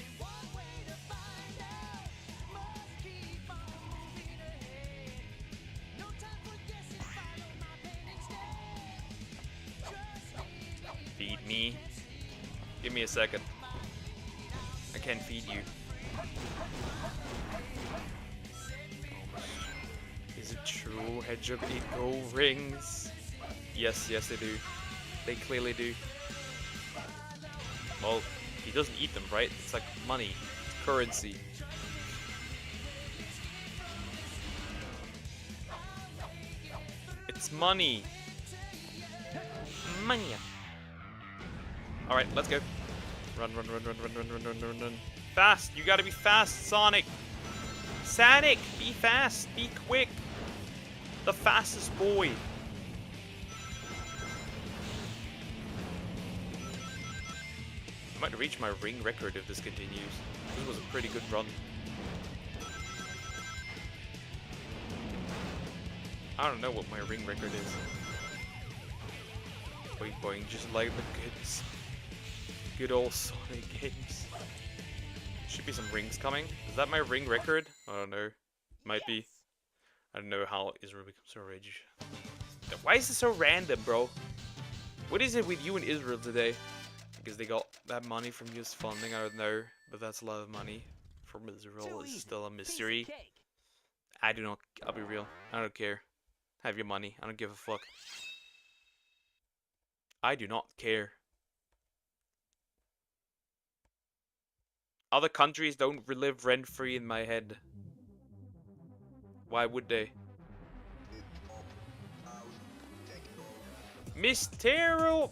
Feed me. Give me a second. I can't feed you. Is it true? Hedgehog eat gold rings? Yes, yes they do. They clearly do. Well, he doesn't eat them, right? It's like money. It's currency. It's money. Money. Alright, let's go. Run, run, run, run, run, run, run, run, run, run. Fast! You gotta be fast, Sonic! Sonic! Be fast! Be quick! The fastest boy! I might reach my ring record if this continues. This was a pretty good run. I don't know what my ring record is. Boing boing, just like the good old Sonic games. Should be some rings coming. Is that my ring record? I don't know. Might be. I don't know how Israel becomes so rich. Why is it so random, bro? What is it with you and Israel today? Because they got that money from US funding, I don't know. But that's a lot of money from Israel. It's still a mystery. I do not, I'll be real. I don't care. Have your money. I don't give a fuck. I do not care. Other countries don't live rent-free in my head. Why would they? Mystero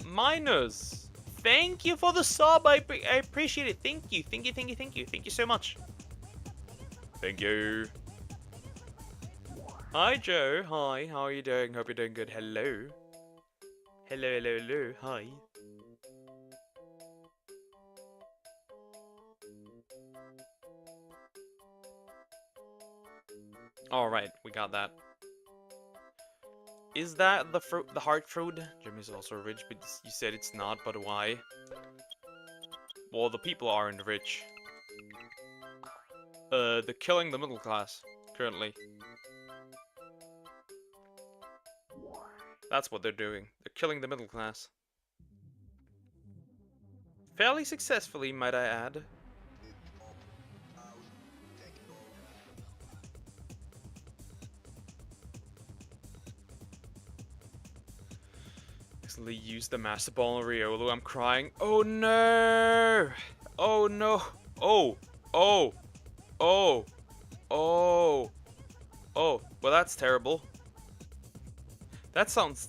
Miners, thank you for the sub. I appreciate it. Thank you. Thank you, thank you, thank you. Thank you so much. Thank you. Hi, Joe. Hi. How are you doing? Hope you're doing good. Hello. Hello, hello, hello. Hi. Alright, we got that. Is that the fruit, the heart fruit? Jimmy's also rich, but you said it's not, but why? Well, the people aren't rich. They're killing the middle class, currently. That's what they're doing. They're killing the middle class. Fairly successfully, might I add. Accidentally used the Master Ball on Riolu. I'm crying. Oh no! Oh no! Oh! Oh! Oh! Oh! Oh! Well, that's terrible. That sucks.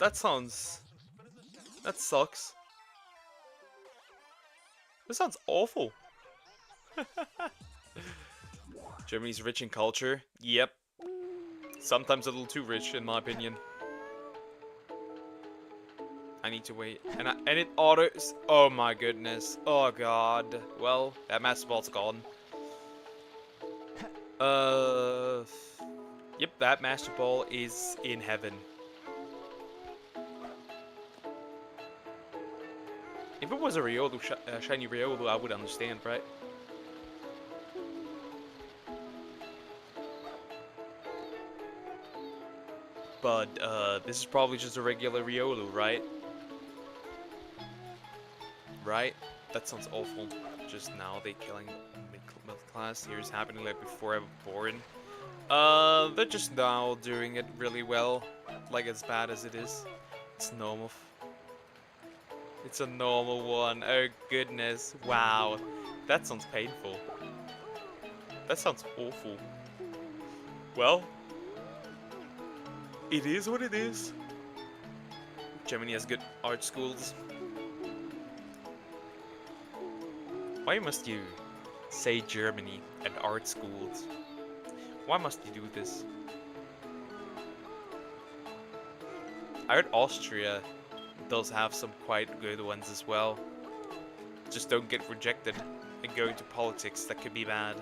This sounds awful. Germany's rich in culture. Yep. Sometimes a little too rich, in my opinion. I need to wait. And it autos. Oh my goodness. Oh god. Well, that master ball's gone. Yep, that master ball is in heaven. If it was a Riolu, shiny Riolu, I would understand, right? But, this is probably just a regular Riolu, right? Right? That sounds awful. Just now they killing middle class. Here's happening like before I was born. They're just now doing it really well. Like as bad as it is. It's normal. It's a normal one. Oh goodness. Wow. That sounds painful. That sounds awful. Well, it is what it is. Germany has good art schools. Why must you say Germany and art schools? Why must you do this? I heard Austria does have some quite good ones as well. Just don't get rejected and go into politics. That could be bad.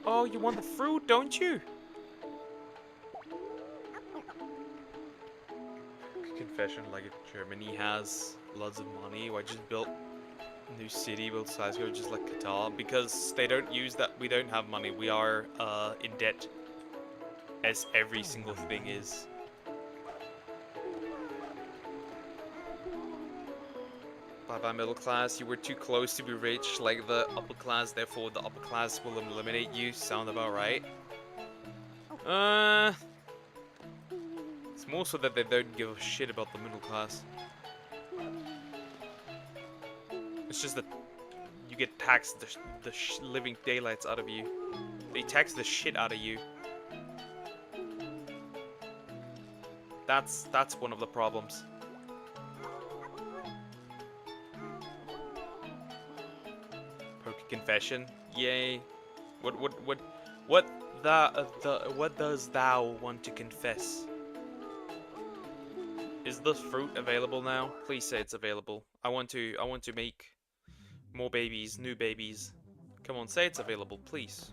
Oh, you want the fruit, don't you? Confession, like if Germany has lots of money, why just build a new city, build skyscrapers just like Qatar? Because they don't use that. We don't have money. We are in debt, as every single thing is. Bye bye middle class. You were too close to be rich, like the upper class. Therefore, the upper class will eliminate you. Sound about right? It's more so that they don't give a shit about the middle class. It's just that you get taxed the living daylights out of you. They tax the shit out of you. That's one of the problems. Poke confession. Yay. What does thou want to confess? Is the fruit available now? Please say it's available. I want to make more babies, new babies. Come on, say it's available, please.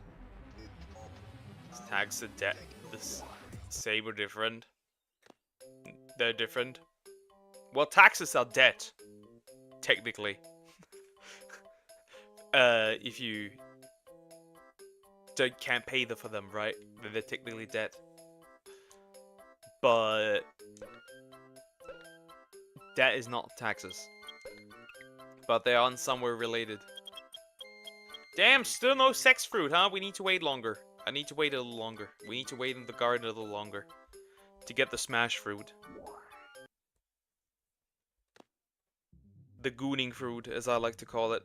This tags the debt. This say we're different. They're different. Well, taxes are debt, technically. If you can't pay for them, right? Then they're technically debt. But that is not taxes. But they are in some way related. Damn, still no sex fruit, huh? We need to wait longer. I need to wait a little longer. We need to wait in the garden a little longer to get the smash fruit. The gooning fruit, as I like to call it.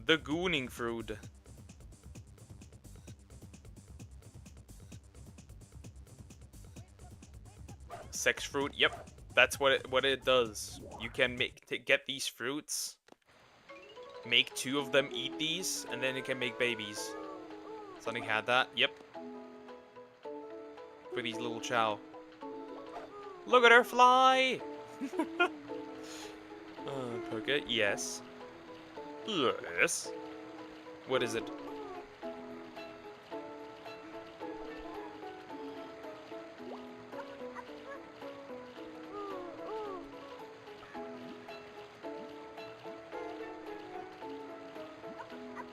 The gooning fruit. Sex fruit, yep, that's what it does. You can get these fruits, make 2 of them, eat these, and then you can make babies. Something had that, yep. For these little chow. Look at her fly! Poke it, yes. Yes. What is it?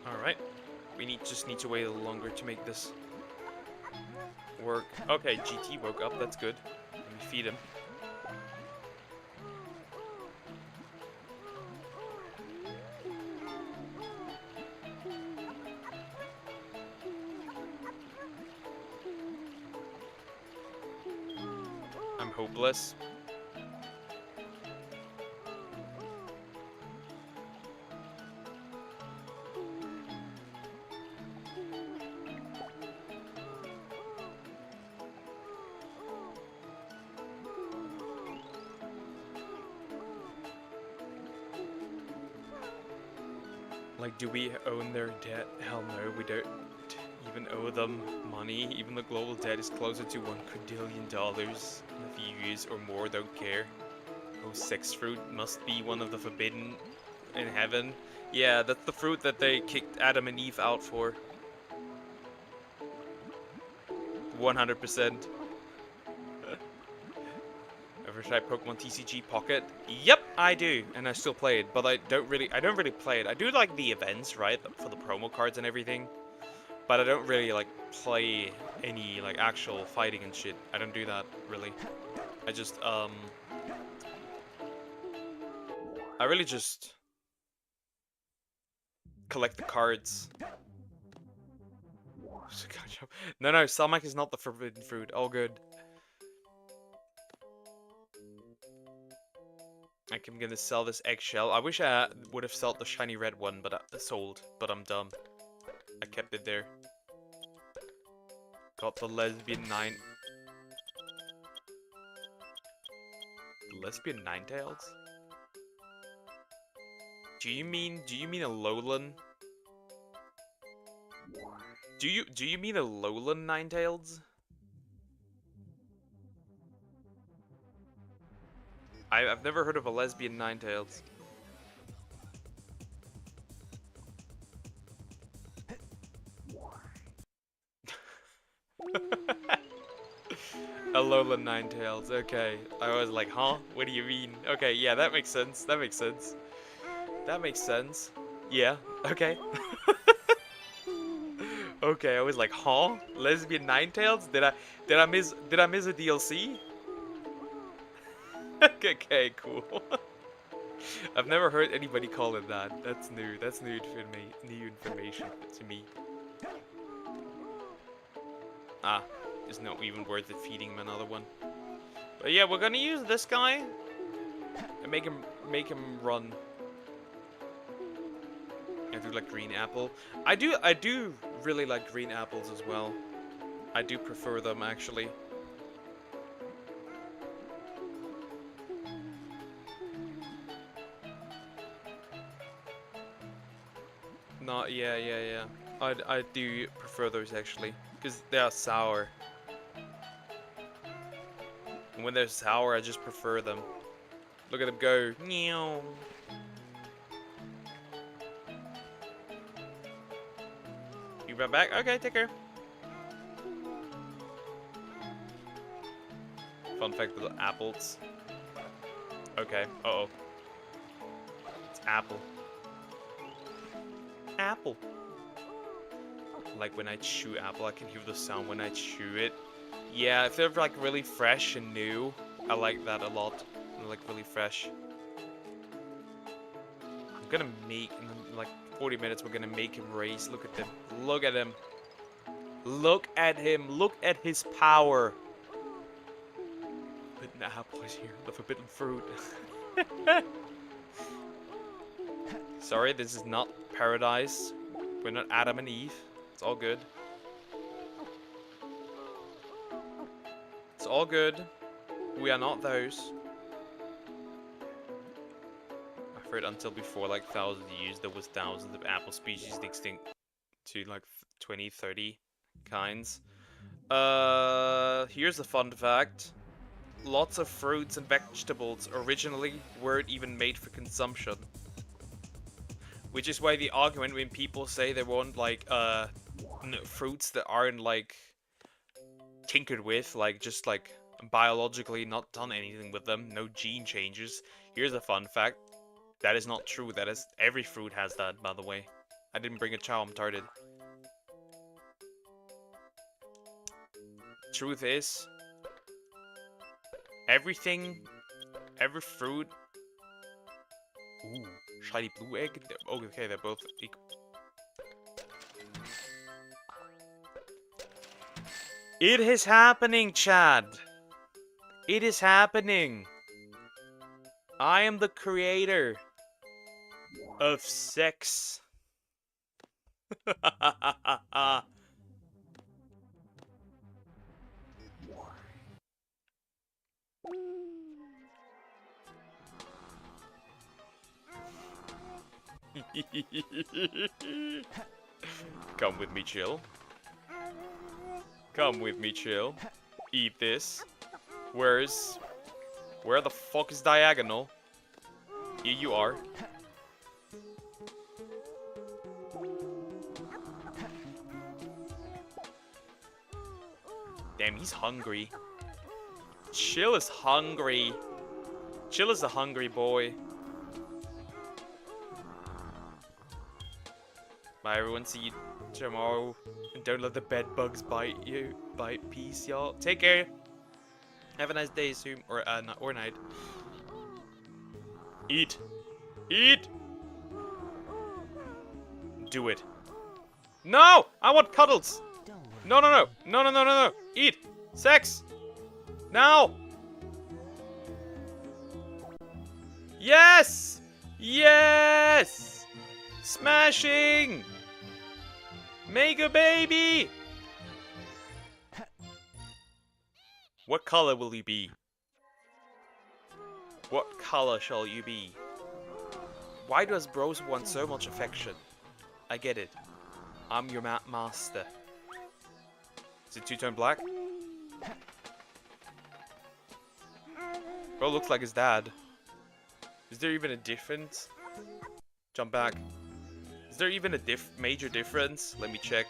Alright. We just need to wait a little longer to make this work. Okay, GT woke up, that's good. Let me feed him. I'm hopeless. Like, do we own their debt? Hell no, we don't even owe them money. Even the global debt is closer to $1 quadrillion in a few years or more, don't care. Oh, sex fruit must be one of the forbidden in heaven. Yeah, that's the fruit that they kicked Adam and Eve out for. 100%. Ever try Pokemon TCG Pocket? Yep, I do, and I still play it, but I don't really play it. I do like the events, right, for the promo cards and everything, but I don't really like play any like actual fighting and shit. I don't do that really. I just I really just collect the cards. No, Salmak is not the forbidden fruit. All good. I'm gonna sell this eggshell. I wish I would have sold the shiny red one, but but I'm dumb. I kept it there. Got the lesbian nine. Lesbian Ninetales? Do you mean a Alolan? Do you mean a Alolan Ninetales? I've never heard of a lesbian Ninetales. Alolan Ninetales, okay. I was like, huh? What do you mean? Okay, yeah, that makes sense. That makes sense. That makes sense. Yeah, okay. Okay, I was like, huh? Lesbian Ninetales? Did I miss a DLC? Okay, cool. I've never heard anybody call it that. That's new. That's new information to me. Ah, it's not even worth it feeding him another one. But yeah, we're gonna use this guy and make him run. I do like green apple. I do really like green apples as well. I do prefer them actually. Not yeah. I do prefer those actually because they are sour. And when they're sour, I just prefer them. Look at them go. Meow. You run back? Okay, take care. Fun fact about apples. Okay, uh-oh. It's apple. Apple. Like when I chew apple, I can hear the sound when I chew it. Yeah, if they're like really fresh and new, I like that a lot. They're like really fresh. I'm gonna make, in like 40 minutes, we're gonna make him race. Look at him. Look at him. Look at him. Look at his power. Forbidden apple is here. The forbidden fruit. Sorry, this is not paradise. We're not Adam and Eve. It's all good. It's all good. We are not those. I've heard until before like 1,000 years there was thousands of apple species extinct to like 20, 30 kinds. Here's a fun fact. Lots of fruits and vegetables originally weren't even made for consumption. Which is why the argument when people say they want like fruits that aren't like tinkered with, like just like biologically not done anything with them, no gene changes. Here's a fun fact. That is not true. That is every fruit has that, by the way. I didn't bring a chow, I'm retarded. Truth is, every fruit. Ooh, shiny blue egg. Oh, okay, they're both equal. It is happening, Chad. It is happening. I am the creator of sex. Come with me, chill. Come with me, chill. Eat this. Where the fuck is diagonal? Here you are. Damn, he's hungry. Chill is hungry. Chill is a hungry boy. Bye everyone, see you tomorrow. And don't let the bed bugs bite you. Bite, peace, y'all. Take care. Have a nice day, soon or night. Eat. Eat. Do it. No! I want cuddles. No, no, no. No, no, no, no, no. Eat. Sex. Now. Yes. Yes. Smashing. Make a baby. What color will you be? What color shall you be? Why does bros want so much affection? I get it. I'm your master. Is it two-tone black? Bro looks like his dad. Is there even a difference? Jump back. Is there even a major difference? Let me check.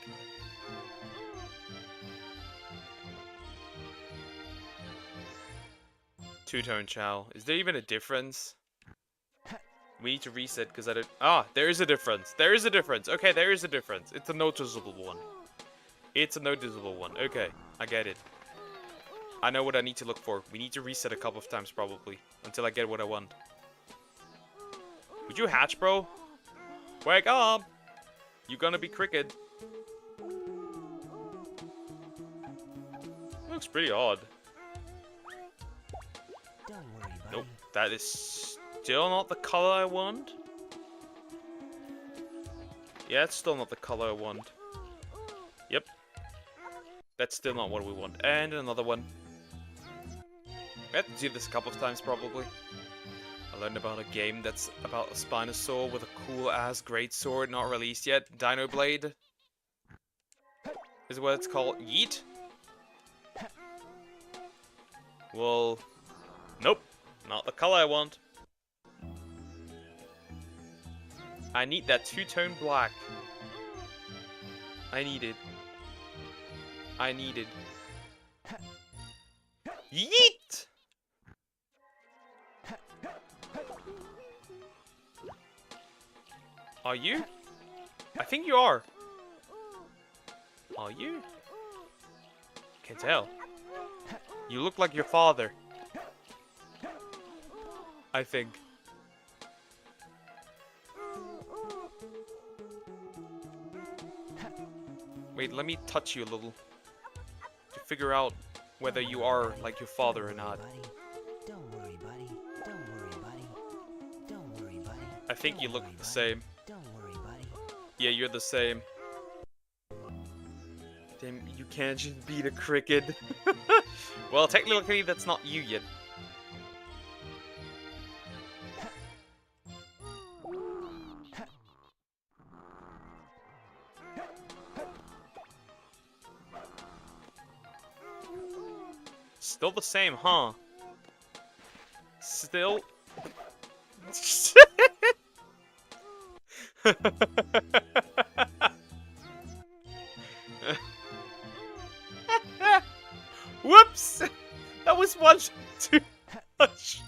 Two-tone Chow. Is there even a difference? We need to reset because I don't... Ah, there is a difference. There is a difference. Okay, there is a difference. It's a noticeable one. It's a noticeable one. Okay, I get it. I know what I need to look for. We need to reset a couple of times probably. Until I get what I want. Would you hatch, bro? Wake up! You gonna be cricket. Looks pretty odd. Don't worry, buddy. Nope, that is still not the color I want. Yeah, it's still not the color I want. Yep. That's still not what we want. And another one. We have to do this a couple of times probably. I learned about a game that's about a Spinosaur with a cool-ass great sword not released yet. Dino Blade. Is what it's called. Yeet? Well... Nope. Not the color I want. I need that two-tone black. I need it. I need it. Yeet! Are you? I think you are. Are you? Can't tell. You look like your father. I think. Wait, let me touch you a little. To figure out whether you are like your father or not. Don't worry, buddy. Don't worry, buddy. Don't worry, buddy. I think you look the same. Don't worry, buddy. Yeah, you're the same. Damn, you can't just beat a cricket. Well, technically that's not you yet. Still the same, huh? Still... Whoops! That was one too much.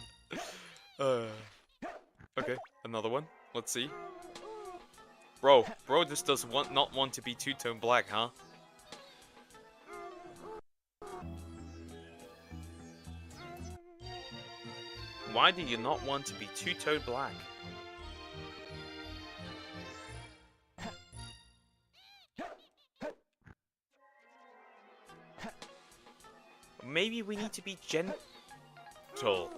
Okay, another one. Let's see. Bro just does not want to be two-tone black, huh? Why do you not want to be two-tone black? Maybe we need to be gentle.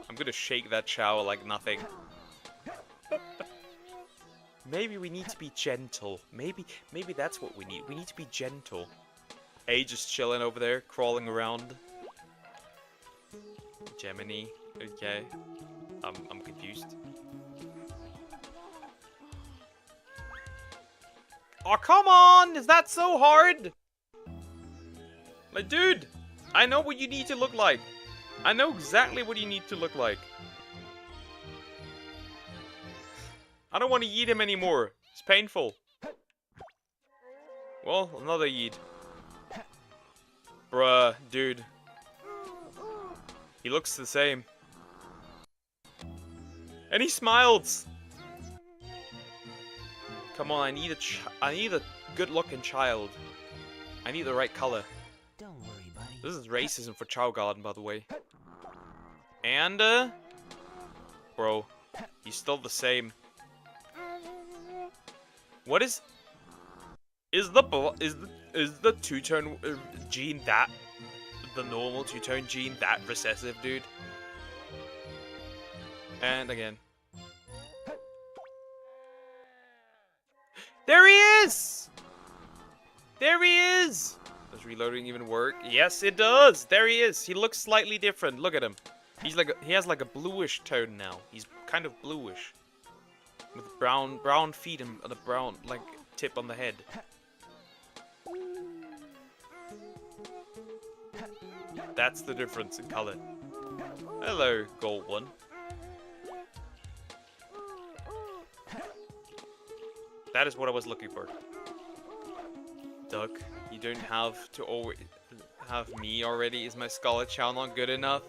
I'm gonna shake that shower like nothing. Maybe we need to be gentle. Maybe that's what we need. We need to be gentle. A just chilling over there, crawling around. Gemini. Okay. I'm confused. Oh, come on! Is that so hard? Like, dude, I know what you need to look like. I know exactly what you need to look like. I don't want to eat him anymore. It's painful. Well, another yeet. Bruh, dude. He looks the same. And he smiles! Come on, I need a good-looking child. I need the right color. Don't worry, buddy. This is racism for Chow Garden, by the way. And, bro, he's still the same. What is the two-tone gene that the normal two-tone gene that recessive, dude? And again. There he is! There he is! Does reloading even work? Yes, it does! There he is! He looks slightly different. Look at him. He has like a bluish tone now. He's kind of bluish. With brown feet and a brown, like, tip on the head. That's the difference in color. Hello, gold one. That is what I was looking for. Duck, you don't have to always have me already. Is my Scarlet Chow not good enough?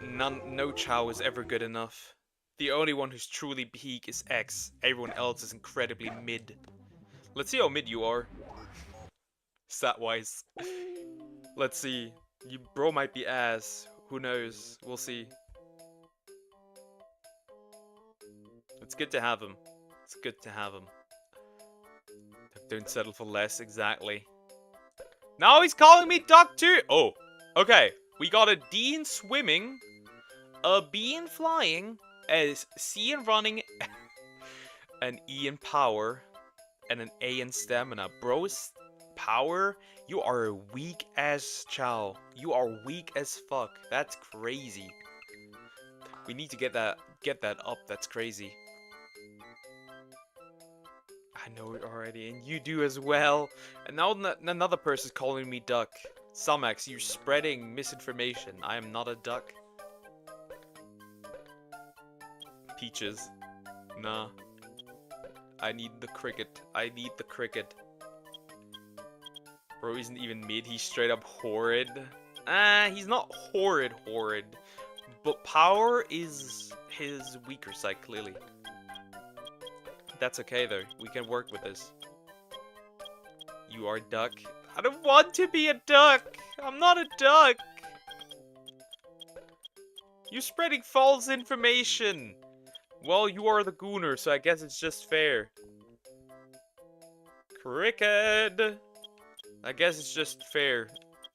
No Chow is ever good enough. The only one who's truly peak is X. Everyone else is incredibly mid. Let's see how mid you are. Stat-wise. Let's see. You bro might be ass. Who knows? We'll see. It's good to have him. It's good to have him. Don't settle for less, exactly. Now he's calling me Duck too! Oh, okay. We got a D in swimming, a B in flying, a C in running, an E in power, and an A in stamina. Bro's power? You are a weak ass Chow. You are weak as fuck. That's crazy. We need to get that up. That's crazy. I know it already, and you do as well. And now another person's calling me Duck. Sumax, you're spreading misinformation. I am not a duck. Peaches. Nah. I need the cricket. I need the cricket. Bro isn't even mid, he's straight up horrid. He's not horrid. But power is his weaker side, clearly. That's okay though, we can work with this. You are duck. I don't want to be a duck! I'm not a duck! You're spreading false information! Well, you are the gooner, so I guess it's just fair. Cricket! I guess it's just fair.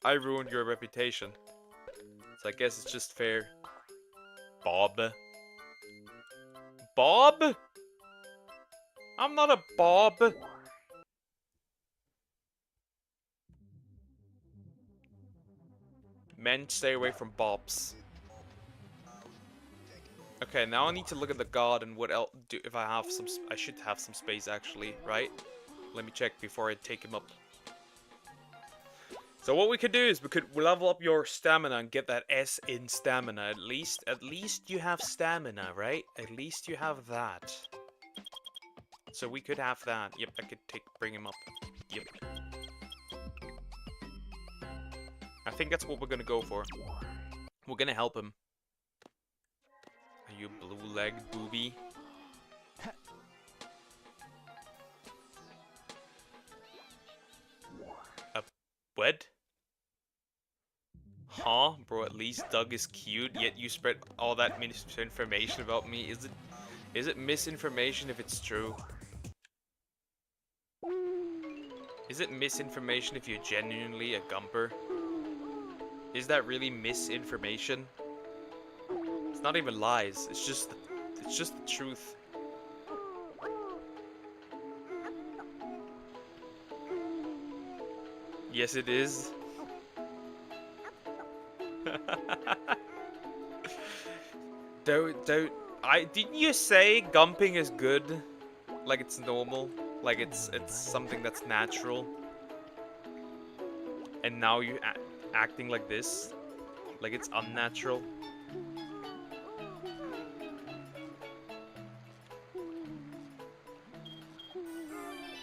I ruined your reputation. So I guess it's just fair. Bob. Bob? I'm not a Bob. Men, stay away from Bobs. Okay, now I need to look at the god and what else do if I have some. I should have some space actually, right? Let me check before I take him up. So what we could do is we could level up your stamina and get that S in stamina. At least you have stamina, right? At least you have that. So we could have that. Yep, I could bring him up. Yep. I think that's what we're gonna go for. We're gonna help him. Are you blue-legged booby? What? Huh? Bro, at least Doug is cute, yet you spread all that misinformation about me. Is it misinformation if it's true? Is it misinformation if you're genuinely a gumper? Is that really misinformation? It's not even lies. It's just the truth. Yes, it is. Didn't you say gumping is good? Like it's normal? Like it's something that's natural. And now you're acting like this. Like it's unnatural.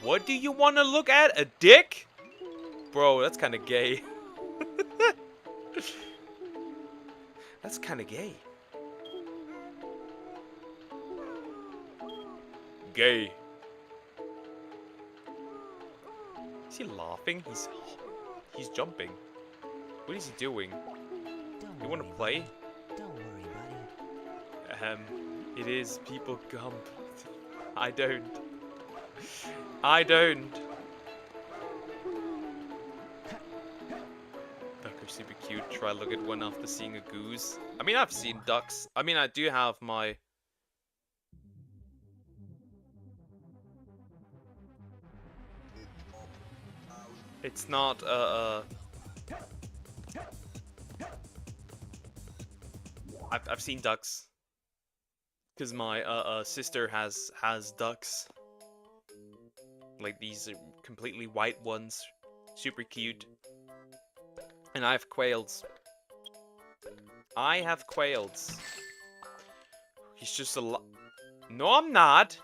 What do you want to look at? A dick? Bro, that's kind of gay. That's kind of gay. Gay. Is he laughing? He's jumping. What is he doing? Don't You want to worry, play? buddy. Don't worry, buddy. It is people gump. I don't. I don't. Duck are super cute. Try look at one after seeing a goose. I mean, I've seen ducks. I mean, I do have my... It's not, I've seen ducks. Because my, sister has ducks. Like, these completely white ones. Super cute. And I have quails. I have quails. He's just a lot. No, I'm not.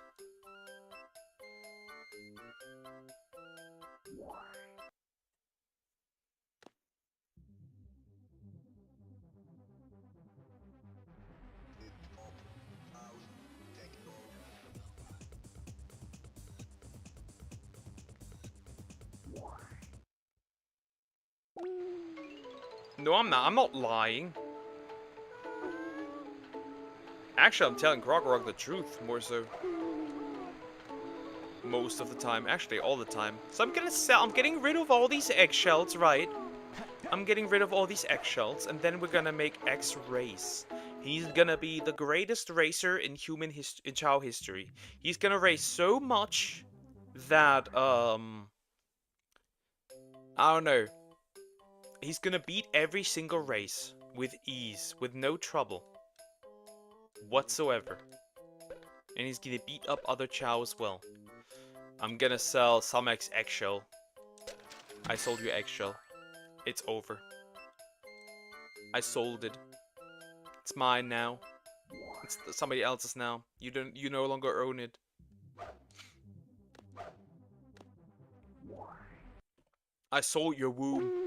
No, I'm not. I'm not lying. Actually, I'm telling Krogorog the truth, more so. Most of the time. Actually, all the time. So I'm getting rid of all these eggshells, right? I'm getting rid of all these eggshells, and then we're gonna make X race. He's gonna be the greatest racer in in Chow history. He's gonna race so much that, I don't know. He's gonna beat every single race with ease, with no trouble whatsoever. And he's gonna beat up other Chow as well. I'm gonna sell some eggshell. I sold you eggshell. It's over. I sold it. It's mine now. It's somebody else's now. You no longer own it. I sold your womb.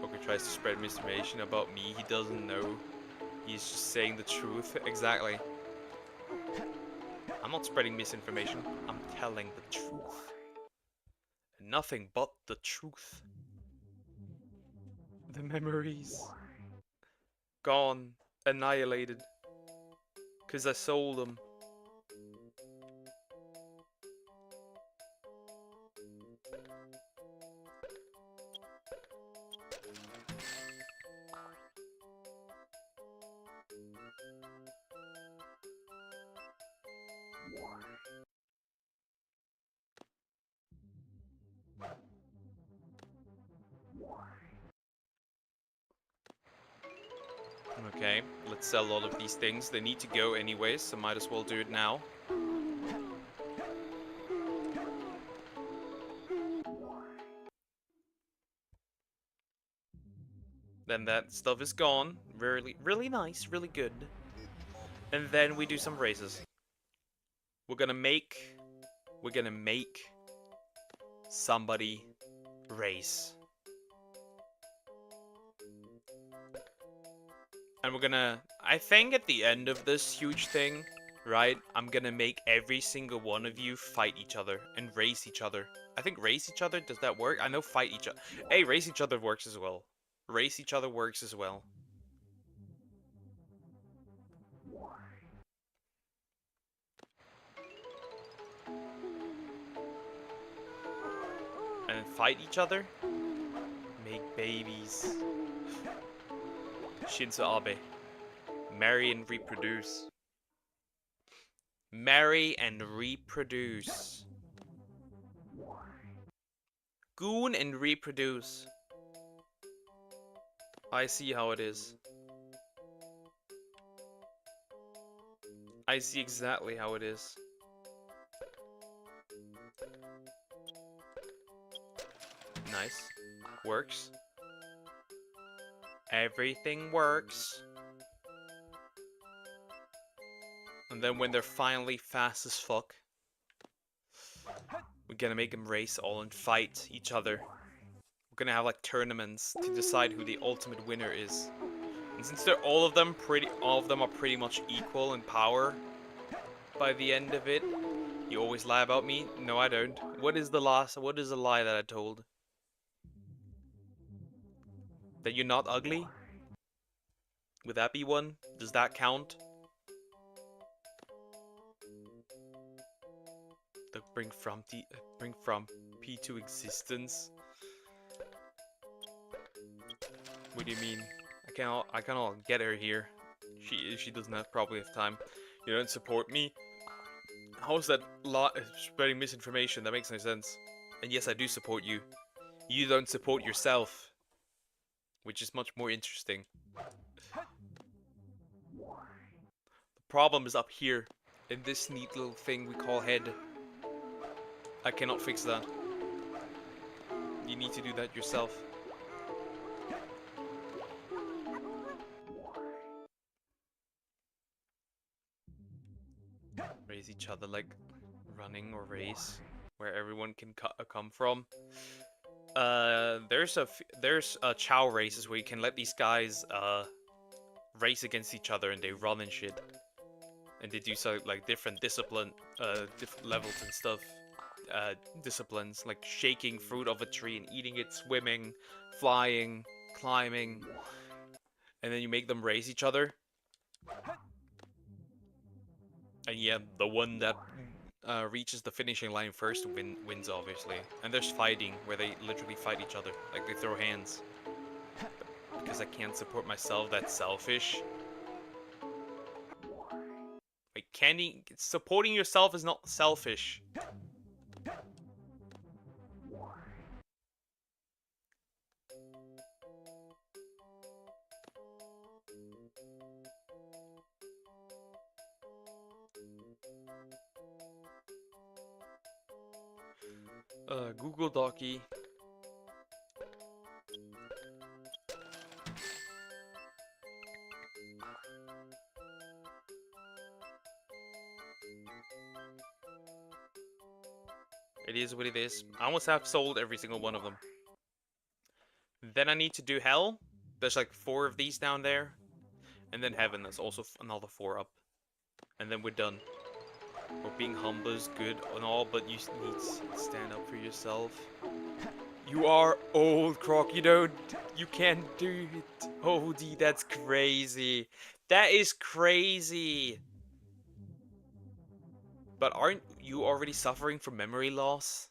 Poker tries to spread misinformation about me. He doesn't know. He's just saying the truth. Exactly. I'm not spreading misinformation. I'm telling the truth. Nothing but the truth. The memories. Gone. Annihilated. Because I sold them. Okay, let's sell all of these things. They need to go anyways, so might as well do it now. Then that stuff is gone. Really, really nice, really good. And then we do some races. We're gonna make somebody race. And we're gonna, I think at the end of this huge thing, right, I'm gonna make every single one of you fight each other and race each other. I think race each other, does that work? I know fight each other. Hey, race each other works as well. Race each other works as well. And fight each other? Make babies. Shinzo Abe. Marry and reproduce. Marry and reproduce. Goon and reproduce. I see how it is. I see exactly how it is. Nice. Works. Everything works. And then when they're finally fast as fuck, we're gonna make them race all and fight each other. We're gonna have like tournaments to decide who the ultimate winner is. And since they're all of them are pretty much equal in power by the end of it, you always lie about me? No, I don't. What is the lie that I told? That you're not ugly? Would that be one? Does that count? The bring from P to existence. What do you mean? I cannot get her here. She doesn't have probably have time. You don't support me. How is that spreading misinformation? That makes no sense. And yes, I do support you. You don't support yourself, which is much more interesting. The problem is up here, in this neat little thing we call head. I cannot fix that. You need to do that yourself. Raise each other like running or race, where everyone can come from. There's chow races where you can let these guys race against each other and they run and shit, and they do so like different different levels and stuff. Disciplines like shaking fruit off a tree and eating it, swimming, flying, climbing, and then you make them race each other. And yeah, the one that reaches the finishing line first wins, obviously. And there's fighting, where they literally fight each other. Like, they throw hands. But because I can't support myself, that's selfish. Wait, supporting yourself is not selfish. Google Docky. It is what it is. I almost have sold every single one of them. Then I need to do Hell. There's like 4 of these down there. And then Heaven, there's also another 4 up. And then we're done. Or being humble is good and all, but you need to stand up for yourself. You are old, Croc. You can't do it. Odie, that's crazy. That is crazy. But aren't you already suffering from memory loss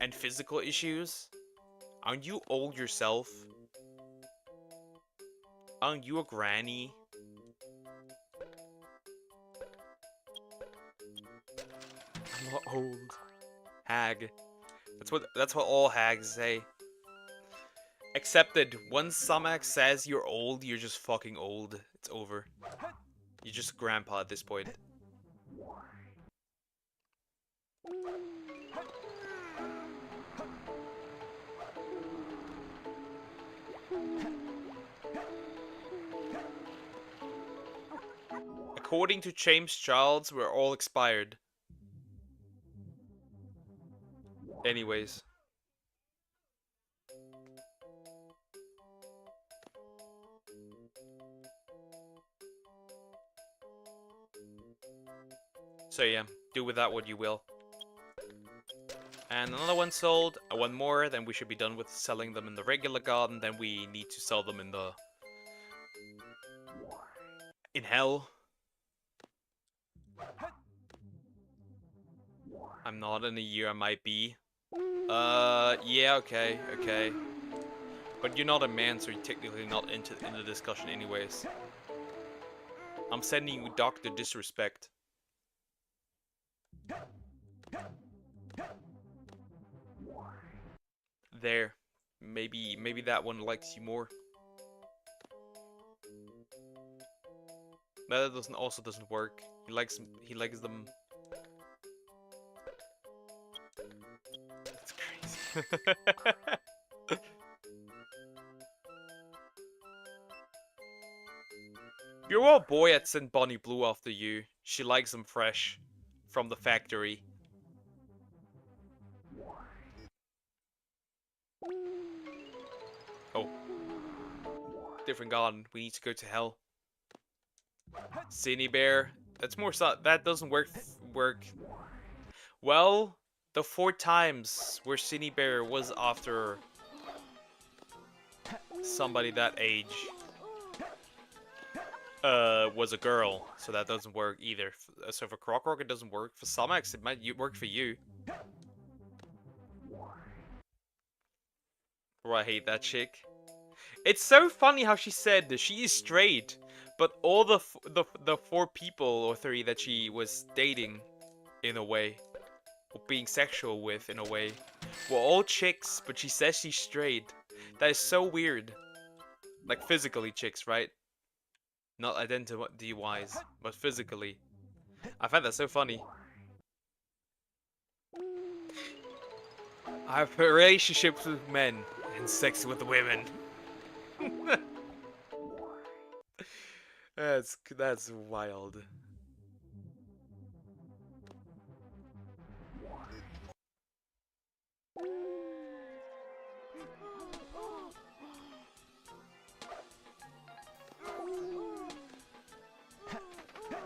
and physical issues? Aren't you old yourself? Aren't you a granny? I'm not old. Hag. That's what all hags say. Accepted. Once Samak says you're old, you're just fucking old. It's over. You're just grandpa at this point. According to James Childs, we're all expired. Anyways. So yeah, do with that what you will. And another one sold, one more, then we should be done with selling them in the regular garden, then we need to sell them in Hell. I'm not in a year, I might be. Yeah, okay. But you're not a man, so you're technically not in the discussion anyways. I'm sending you Dr. Disrespect. There. Maybe that one likes you more. That also doesn't work. He likes them. That's crazy. You're a boy at sent Bonnie Blue after you. She likes them fresh. From the factory. Oh. Different garden. We need to go to hell. Cinny Bear. That's more that doesn't work. Well, the 4 times where Cinny Bear was after somebody that age was a girl, so that doesn't work either. So for Croc Rock it doesn't work. For Somax it might work for you. Oh, I hate that chick. It's so funny how she said that she is straight, but all the 4 people or 3 that she was dating, in a way, or being sexual with in a way, were all chicks, but she says she's straight. That is so weird. Like physically chicks, right? Not identity-wise, but physically. I find that so funny. I have relationships with men and sex with women. That's wild.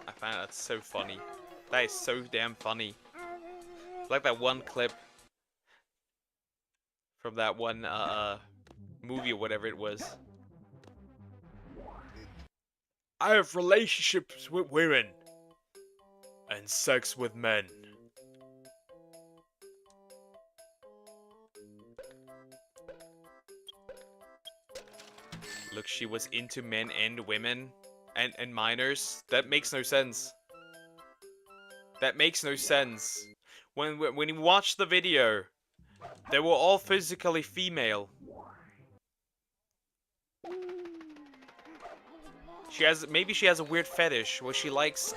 I find that so funny. That is so damn funny. It's like that one clip from that one movie or whatever it was. I have relationships with women and sex with men. Look, she was into men and women and minors. That makes no sense. That makes no sense. When you watch the video, they were all physically female. Maybe she has a weird fetish where she likes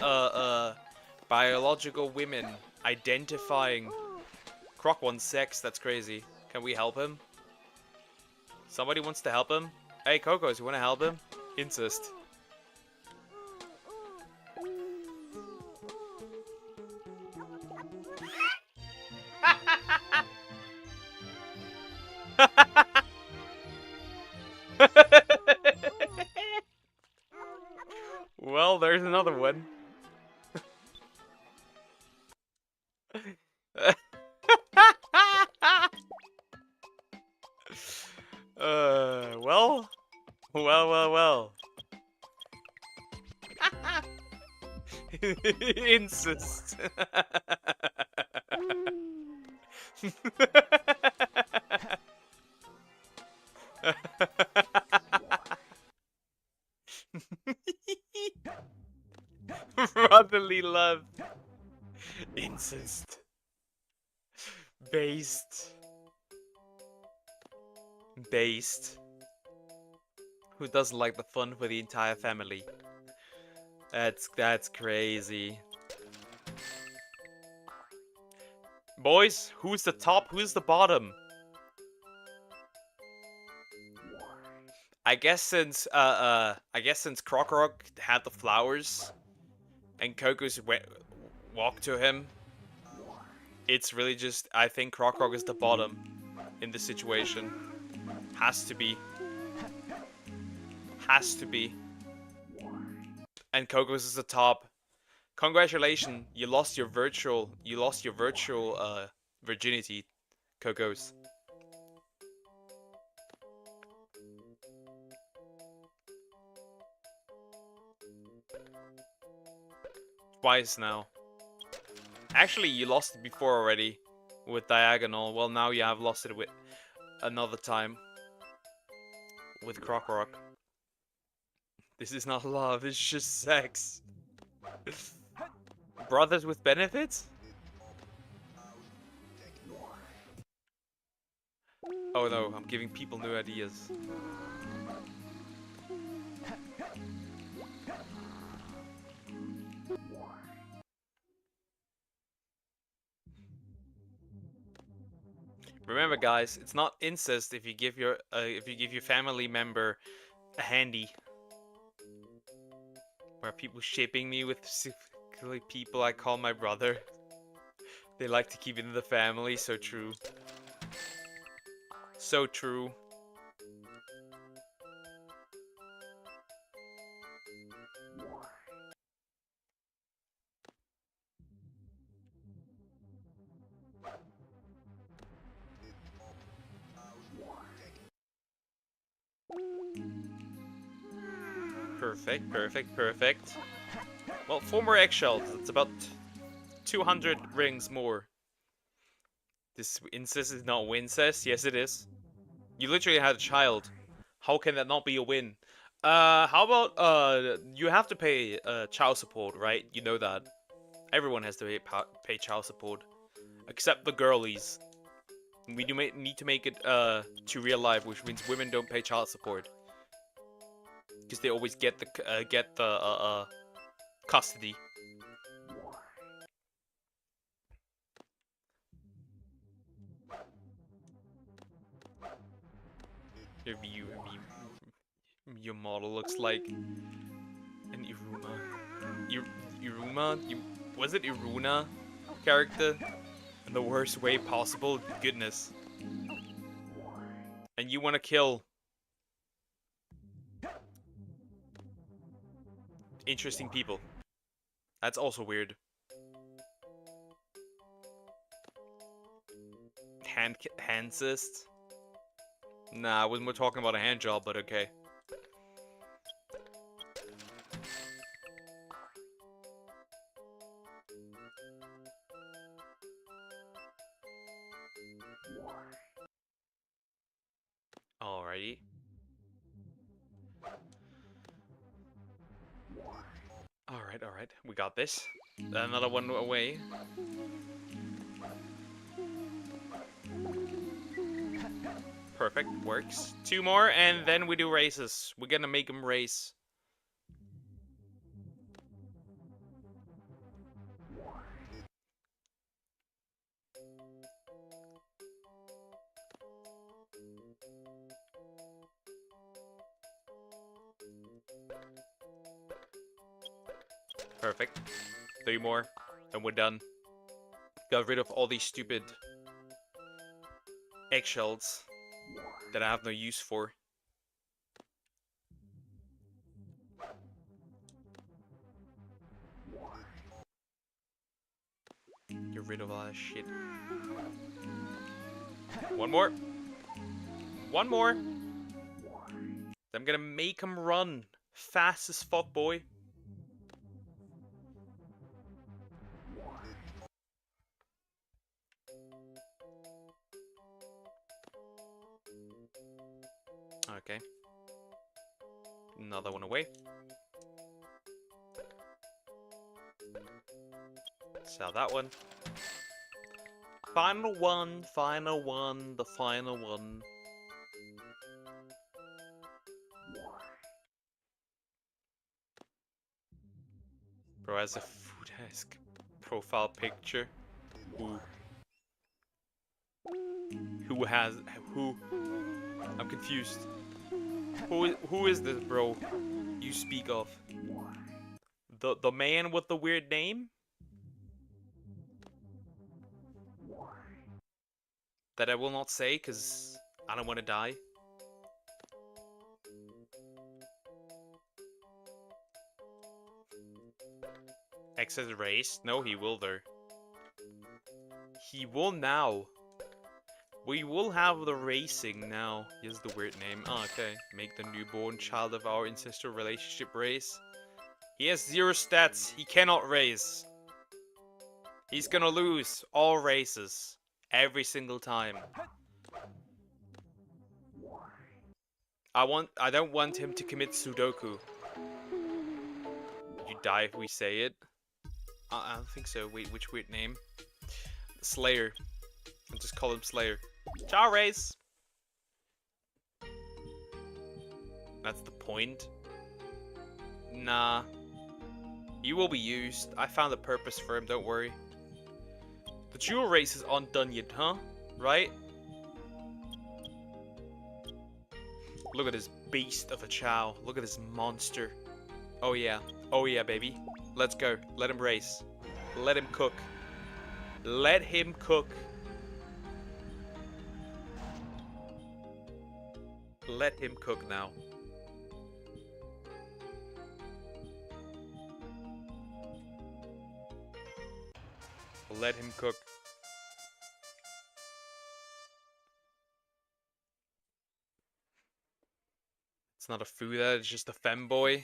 biological women identifying Croc wants sex. That's crazy. Can we help him? Somebody wants to help him? Hey Cocos, you wanna help him? Incest. Well, there's another one. Well. Incest. Brotherly love. Incest. Based. Who doesn't like the fun for the entire family? That's crazy. Boys, who's the top? Who's the bottom? I guess since Krokorok had the flowers and Coco's walked to him, it's really just, I think Krokorok is the bottom in this situation. Has to be. Has to be. And Coco's is the top. Congratulations, you lost your virtual virginity, Coco's. Twice now. Actually, you lost it before already with Diagonal. Well, now you have lost it with another time with Krokorok. This is not love, it's just sex. Brothers with benefits? Oh no, I'm giving people new ideas. Remember, guys, it's not incest if you give your family member a handy. Why are people shipping me with specifically people I call my brother? They like to keep it in the family. So true. So true. Perfect, perfect, perfect. Well, 4 more eggshells. It's about 200 rings more. This incest is not wincest. Yes, it is. You literally had a child. How can that not be a win? How about, you have to pay, child support, right? You know that. Everyone has to pay child support. Except the girlies. We do need to make it, to real life, which means women don't pay child support. Because they always get the custody. Your model looks like an Iruma. Iruma? Was it Iruna character? In the worst way possible? Goodness. And you want to kill interesting people. That's also weird. Hand cyst? Nah, I wasn't talking about a hand job, but okay. Alrighty. Alright. We got this. Another one away. Perfect. Works. 2 more, and then we do races. We're gonna make them race. Perfect. 3 more, and we're done. Got rid of all these stupid eggshells that I have no use for. Get rid of all that shit. 1 more. 1 more. I'm gonna make him run fast as fuck, boy. Okay. Another one away. Sell that one. Final one, the final one. Bro has a food-esque profile picture. Who has who? I'm confused. Who is this, bro? You speak of the man with the weird name that I will not say because I don't want to die. X has race. No, he will though. He will now. We will have the racing now. Here's the weird name. Oh, okay. Make the newborn child of our ancestral relationship race. He has 0 stats. He cannot race. He's gonna lose all races. Every single time. I don't want him to commit Sudoku. Did you die if we say it? I don't think so. Wait, which weird name? Slayer. I'll just call him Slayer. Ciao, race! That's the point. Nah. He will be used. I found a purpose for him, don't worry. The dual race is undone yet, huh? Right? Look at this beast of a Chow. Look at this monster Oh yeah. Oh yeah, baby. Let's go. Let him race. Let him cook. Let him cook. Let him cook now. Let him cook. It's not a foodad, it's just a femboy.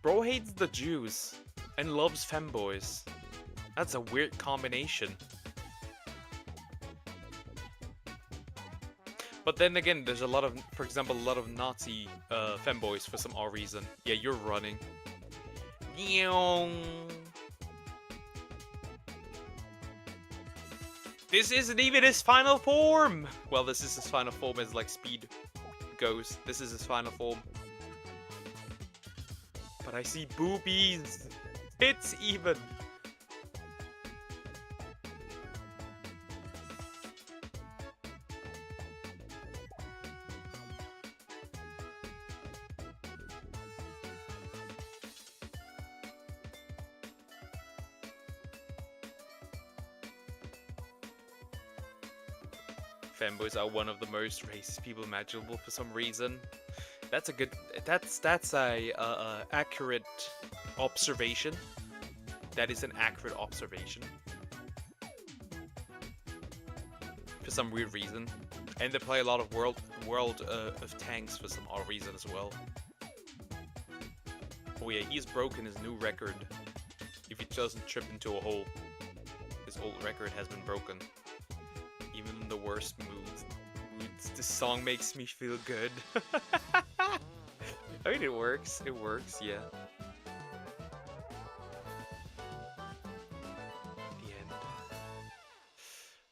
Bro hates the Jews and loves femboys. That's a weird combination. But then again, there's a lot of, for example, a lot of Nazi femboys for some odd reason. Yeah, you're running. This isn't even his final form! Well, this is his final form as like speed goes. This is his final form. But I see boobies! Tits even! Femboys are one of the most racist people imaginable for some reason. That's a good. That's a accurate observation. That is an accurate observation. For some weird reason, and they play a lot of World of Tanks for some odd reason as well. Oh yeah, he's broken his new record. If he doesn't trip into a hole, his old record has been broken. Even in the worst moods, this song makes me feel good. I mean, it works, yeah. The end.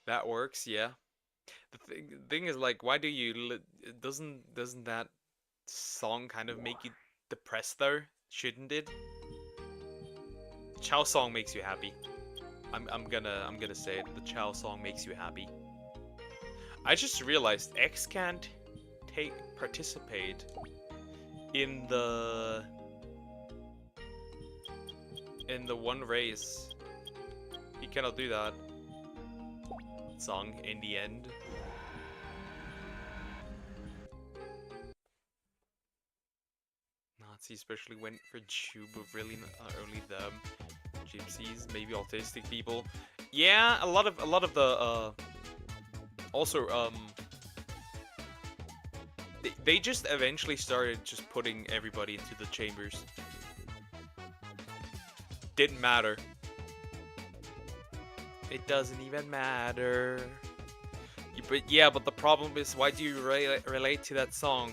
That works, yeah. The thing is, like, why do you, doesn't that song kind of make you depressed though? Shouldn't it? Chow song makes you happy. I'm gonna say it. The Chow song makes you happy. I just realized X can't participate in the one race. He cannot do that song in the end. Nazis especially went for Jew, but really not only them. Gypsies, maybe autistic people. Yeah, a lot of the also, they just eventually started just putting everybody into the chambers. Didn't matter. It doesn't even matter. But yeah, but the problem is, why do you relate to that song?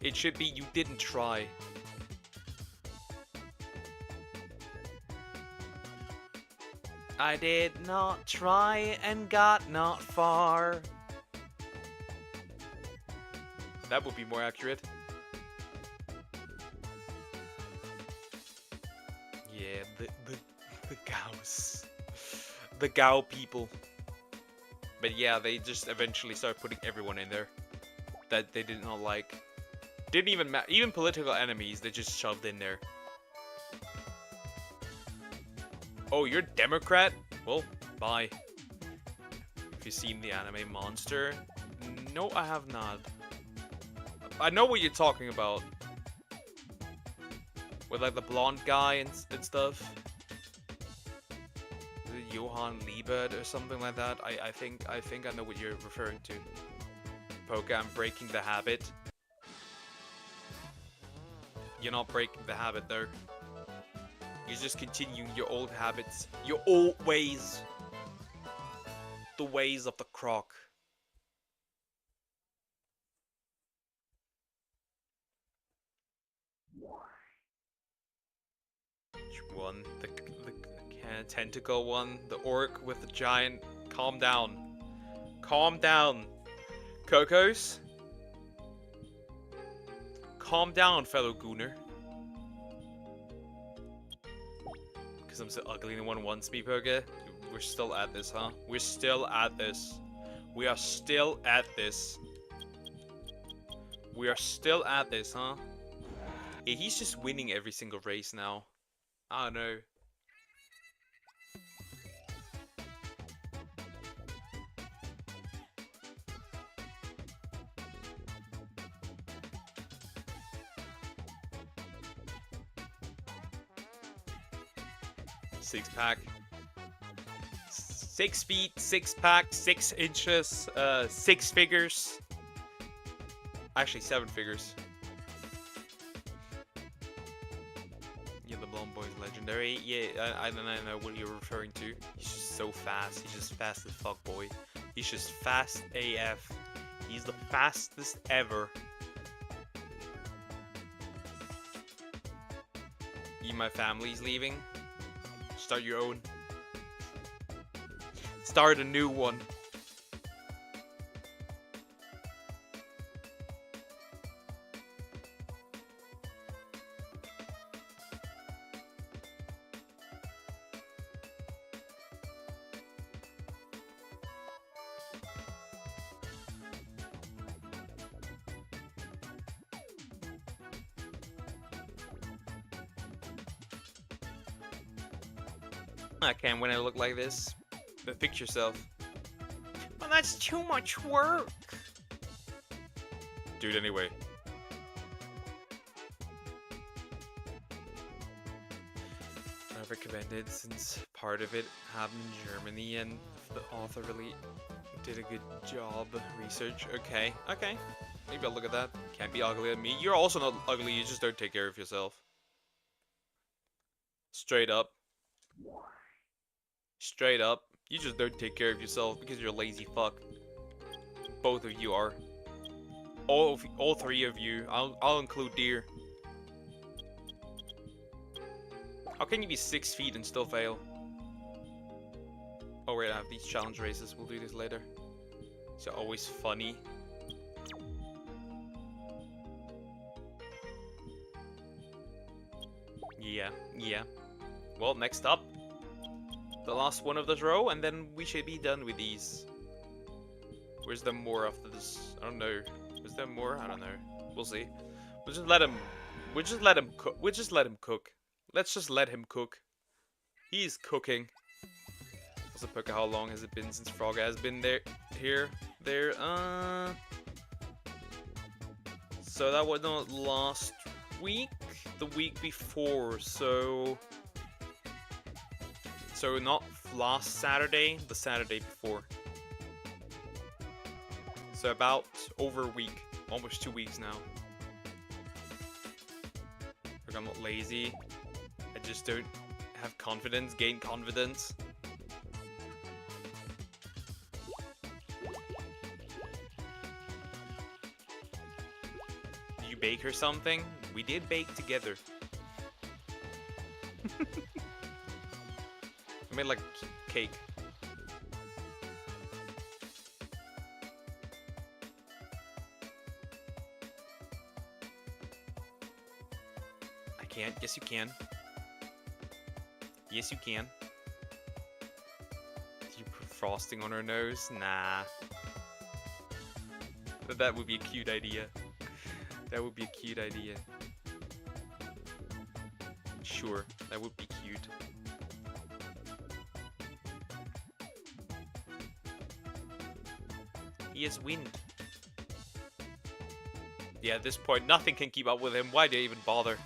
It should be, you didn't try. I did not try and got not far. That would be more accurate. Yeah, the Gaus. The Gao people. But yeah, they just eventually started putting everyone in there that they did not like. Didn't even matter. Even political enemies, they just shoved in there. Oh, you're Democrat? Well, bye. Have you seen the anime Monster? No, I have not. I know what you're talking about. With like the blonde guy and stuff. Is it Johann Liebert or something like that? I think I know what you're referring to. Poke, I'm breaking the habit. You're not breaking the habit though. You're just continuing your old habits. Your old ways. The ways of the croc. Which one? The tentacle one? The orc with the giant... Calm down. Calm down. Cocos? Calm down, fellow gooner. Because I'm so ugly and no one wants me, Poke. We're still at this, huh? We're still at this. We are still at this. We are still at this, huh? Yeah, he's just winning every single race now. I don't know. Six pack. 6 feet, 6 pack, 6 inches, 6 figures. Actually, 7 figures. Yeah, the blonde boy is legendary. Yeah, I don't know what you're referring to. He's just so fast. He's just fast as fuck, boy. He's just fast AF. He's the fastest ever. My family's leaving. Start your own. Start a new one. I can't when I look like this. But fix yourself. Well, that's too much work. Do it anyway. I recommend it since part of it happened in Germany and the author really did a good job research. Okay, okay. Maybe I'll look at that. Can't be ugly at me. You're also not ugly, you just don't take care of yourself. Straight up. Straight up. You just don't take care of yourself because you're a lazy fuck. Both of you are. All three of you. I'll include Deer. How can you be 6 feet and still fail? Oh wait, I have these challenge races. We'll do this later. It's always funny. Yeah. Well, next up. The last one of this row, and then we should be done with these. Where's there more after this? I don't know. Is there more? I don't know. We'll see. We'll just let him cook. We'll just let him cook. Let's just let him cook. He's cooking. Also, Puka, how long has it been since Frog has been there? So that was not last week. The week before. So not last Saturday, the Saturday before. So about over a week, almost 2 weeks now. Look, I'm not lazy. I just don't have confidence, gain confidence. Did you bake her something? We did bake together. I made like cake. I can't. Yes, you can. Yes, you can. Did you put frosting on her nose? Nah. But that would be a cute idea. That would be a cute idea. Sure, that would be cute. He has wind. Yeah, at this point, nothing can keep up with him. Why do you even bother?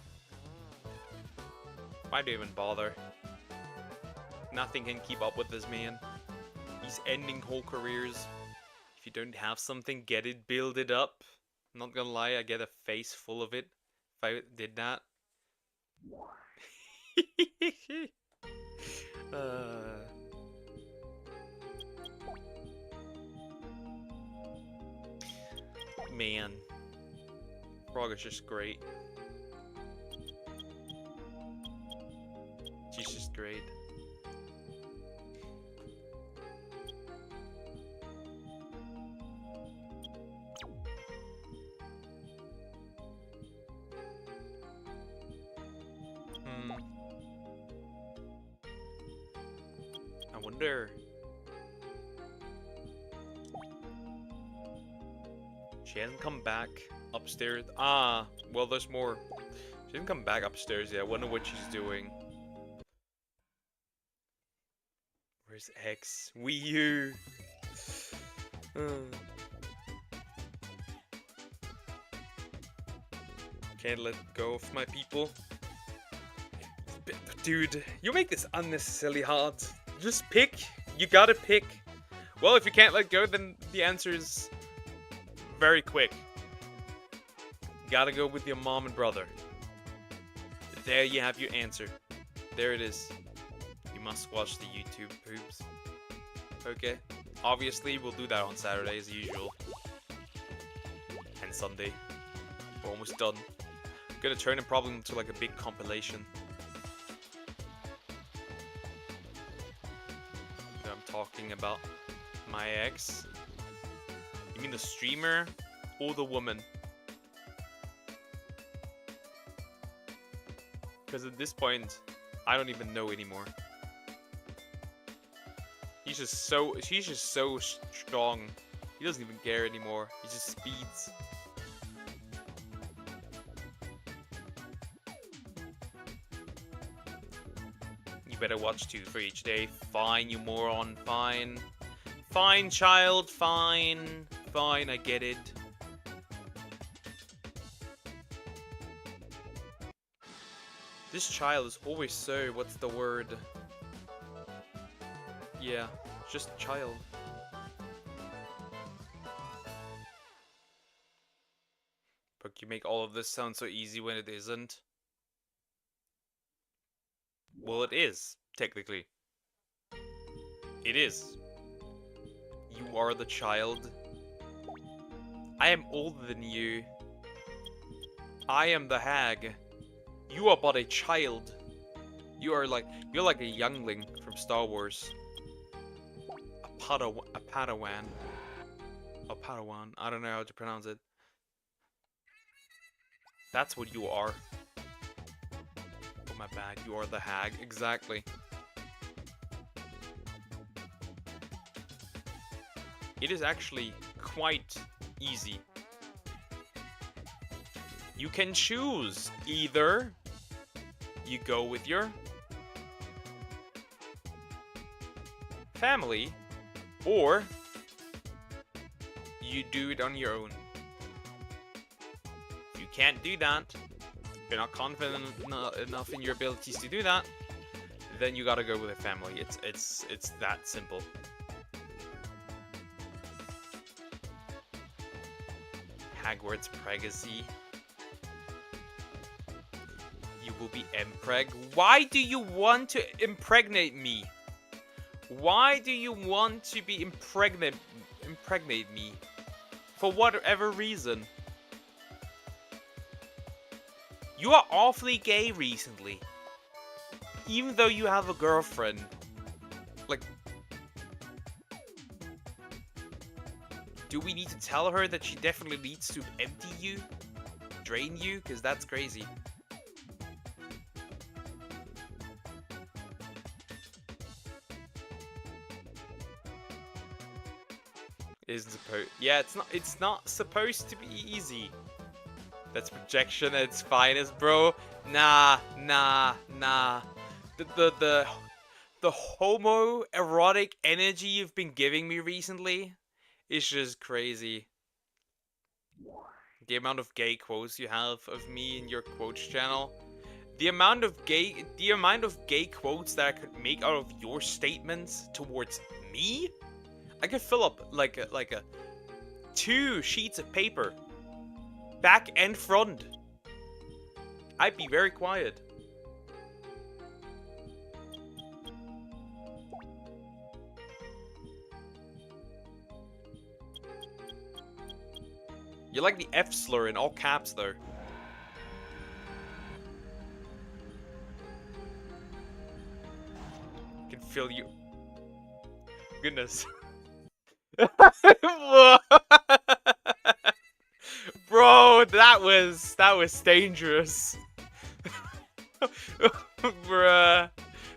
Why do you even bother? Nothing can keep up with this man. He's ending whole careers. If you don't have something, get it, build it up. I'm not gonna lie, I get a face full of it if I did that. Man, Frog is just great. She's just great. I wonder. She hasn't come back. Upstairs. Ah, well, there's more. She didn't come back upstairs yet. I wonder what she's doing. Where's X? Wii U. Can't let go of my people. Dude, you make this unnecessarily hard. Just pick. You gotta pick. Well, if you can't let go, then the answer is very quick. Gotta go with your mom and brother. There you have your answer. There it is. You must watch the YouTube poops. Okay. Obviously, we'll do that on Saturday as usual. And Sunday. We're almost done. I'm gonna turn it probably into like a big compilation. I'm talking about my ex. You mean the streamer or the woman? Because at this point, I don't even know anymore. She's just so strong. He doesn't even care anymore. He just speeds. You better watch 2 for each day. Fine, you moron. Fine. Fine, child. Fine. Fine, I get it. This child is always so... What's the word? Yeah, just a child. But you make all of this sound so easy when it isn't. Well, it is, technically. It is. You are the child. I am older than you. I am the hag. You are but a child. You're like a youngling from Star Wars. A Padawan. A Padawan. I don't know how to pronounce it. That's what you are. Oh my bad, you are the hag. Exactly. It is actually quite easy. You can choose. Either you go with your family, or you do it on your own. If you can't do that, you're not confident enough in your abilities to do that, then you gotta go with a family. It's that simple. Hagrid's pregnancy. You will be impreg. Why do you want to impregnate me? Why do you want to be impregnate me? For whatever reason. You are awfully gay recently. Even though you have a girlfriend. Like, do we need to tell her that she definitely needs to empty you? Drain you? Because that's crazy. Isn't supposed. Yeah, it's not supposed to be easy. That's projection at its finest, bro. Nah. The homoerotic energy you've been giving me recently is just crazy. The amount of gay quotes you have of me in your quotes channel. The amount of gay quotes that I could make out of your statements towards me. I could fill up like a 2 sheets of paper, back and front. I'd be very quiet. You like the F slur in all caps, though. I can feel you. Goodness. Bro, that was dangerous. Bruh.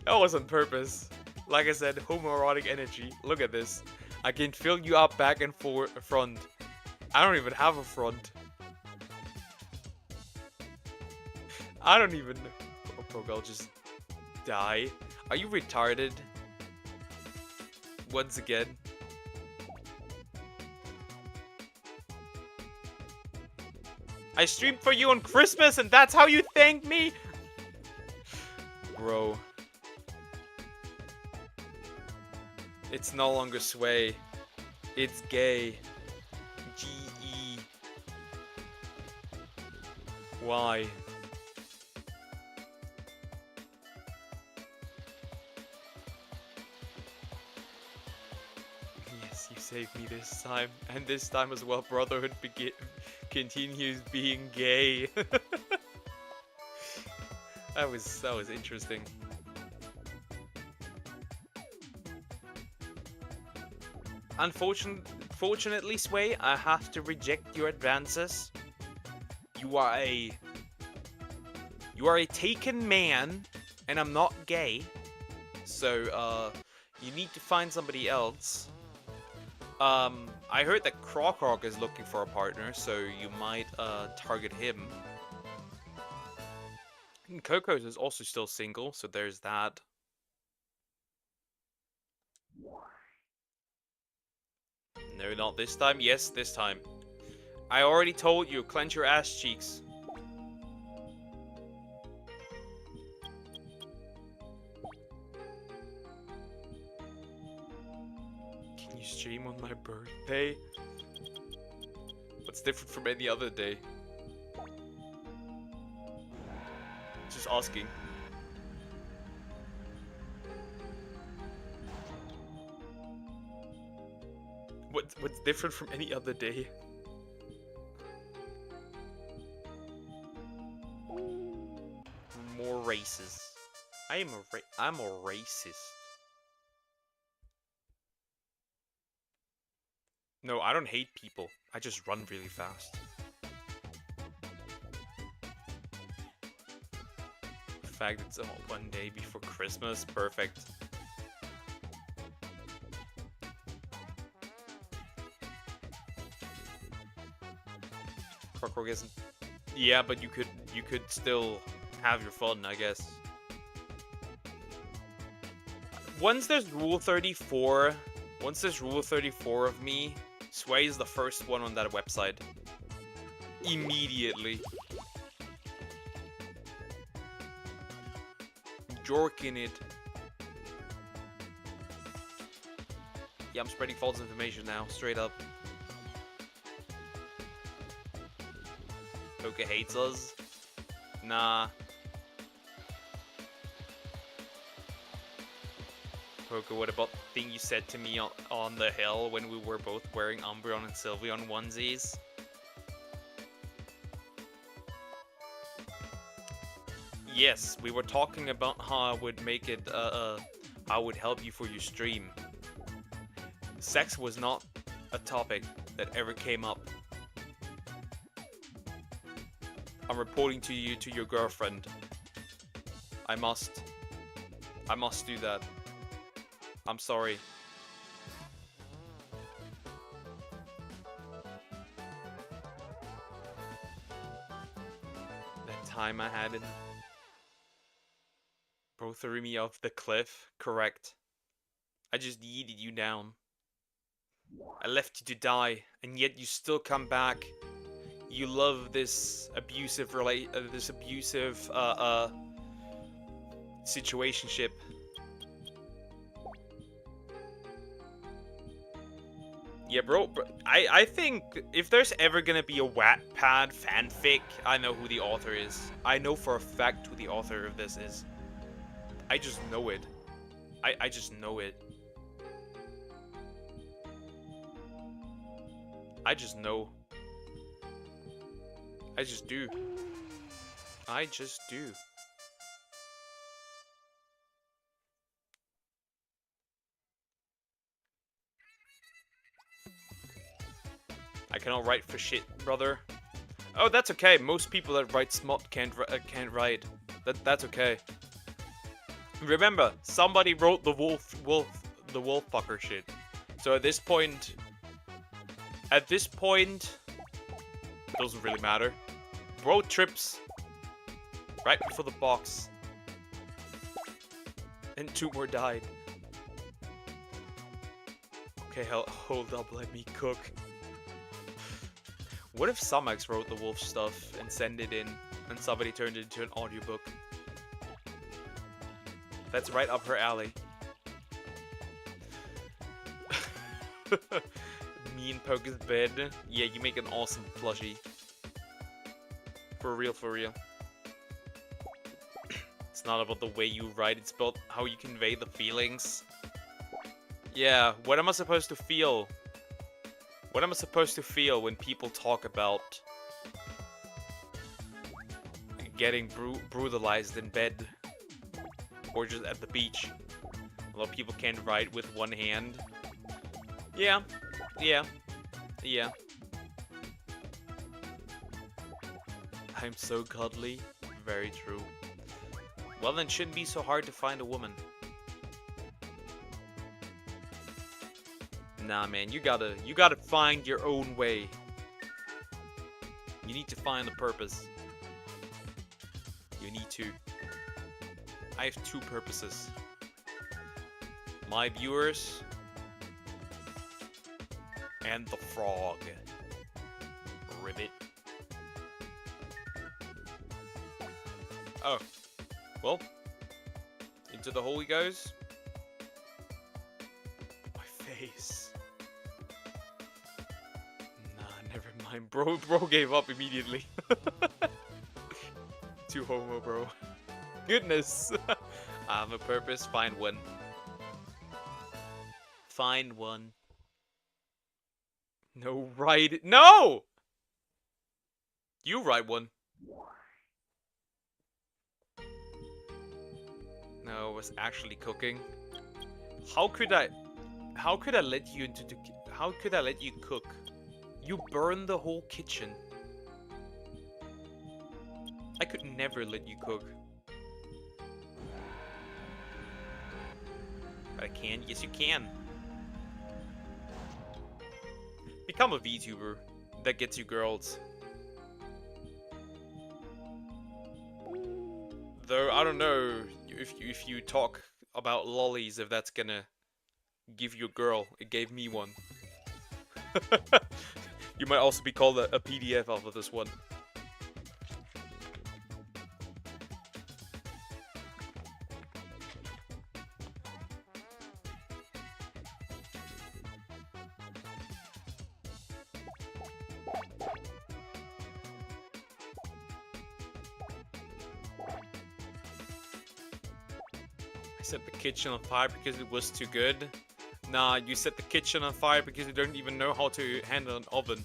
That was on purpose. Like I said, homoerotic energy. Look at this. I can fill you up back and front. I don't even have a front. I don't even know. Oh, Poke, I'll just die. Are you retarded? Once again. I streamed for you on Christmas and that's how you thank me? Bro. It's no longer sway. It's gay. G-E. Why? Yes, you saved me this time. And this time as well, Brotherhood continues being gay. That was interesting. Unfortunately, Sway, I have to reject your advances. You are a taken man, and I'm not gay. So, you need to find somebody else. I heard that Krokok is looking for a partner, so you might, target him. And Coco's is also still single, so there's that. No, not this time. Yes, this time. I already told you, clench your ass cheeks. Can you stream on my birthday? What's different from any other day? Just asking. What's different from any other day? More races. I'm a racist. No, I don't hate people. I just run really fast. The fact it's one day before Christmas, perfect. Krokok isn't. Yeah, but you could still have your fun, I guess. Once there's rule 34 of me, Sway is the first one on that website. Immediately. Jorking it. Yeah, I'm spreading false information now, straight up. Poke hates us? Nah. Poke, what about the thing you said to me on the hill when we were both wearing Umbreon and Sylveon onesies? Yes, we were talking about how I would make it, I would help you for your stream. Sex was not a topic that ever came up. I'm reporting to you, to your girlfriend. I must do that. I'm sorry. That time I had in... Bro threw me off the cliff. Correct. I just yeeted you down. I left you to die, and yet you still come back. You love this abusive situationship. Yeah, bro, I think if there's ever gonna be a Wattpad fanfic, I know who the author is. I know for a fact who the author of this is. I just know it. I just know it. I just know. I just do. I just do. I cannot write for shit, brother. Oh, that's okay. Most people that write smut can't write. That's okay. Remember, somebody wrote the wolf fucker shit. So at this point, it doesn't really matter. Bro trips. Right before the box. And 2 more died. Okay, hold up, let me cook. What if Samax wrote the wolf stuff and sent it in, and somebody turned it into an audiobook? That's right up her alley. Me and Poke's bed. Yeah, you make an awesome plushie. For real, for real. It's not about the way you write, it's about how you convey the feelings. Yeah, what am I supposed to feel? What am I supposed to feel when people talk about getting brutalized in bed? Or just at the beach? Although people can't write with one hand. Yeah. Yeah. Yeah. I'm so cuddly. Very true. Well, then it shouldn't be so hard to find a woman. Nah, man, you gotta find your own way. You need to find the purpose. You need to. I have 2 purposes. My viewers and the frog. Ribbit. Oh. Well. Into the hole he goes. My face. Nah, never mind. Bro gave up immediately. Too homo, bro. Goodness. I have a purpose. Find one. Find one. No, write it. No! You write one. No, I was actually cooking. How could I let you into the... How could I let you cook? You burned the whole kitchen. I could never let you cook. But I can. Yes, you can. Become a VTuber. That gets you girls. Though, I don't know if you talk about lollies, if that's gonna give you a girl. It gave me one. You might also be called a PDF off of this one. Set the kitchen on fire because it was too good. Nah, you set the kitchen on fire because you don't even know how to handle an oven.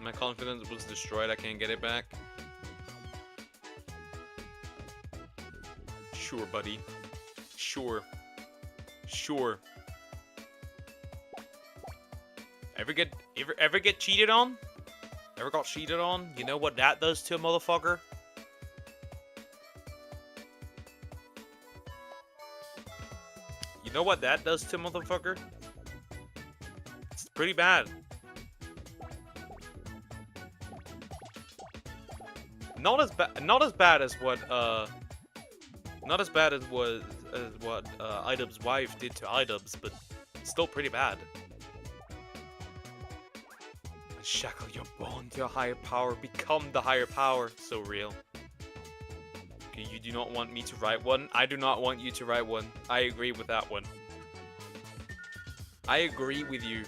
My confidence was destroyed, I can't get it back. Sure, buddy. Sure. Sure. Ever get cheated on? Ever got cheated on? You know what that does to a motherfucker? You know what that does to a motherfucker? It's pretty bad. Not as bad as what Idub's wife did to Idub's, but still pretty bad. Shackle your bond to a higher power. Become the higher power. So real. Okay, you do not want me to write one? I do not want you to write one. I agree with that one. I agree with you.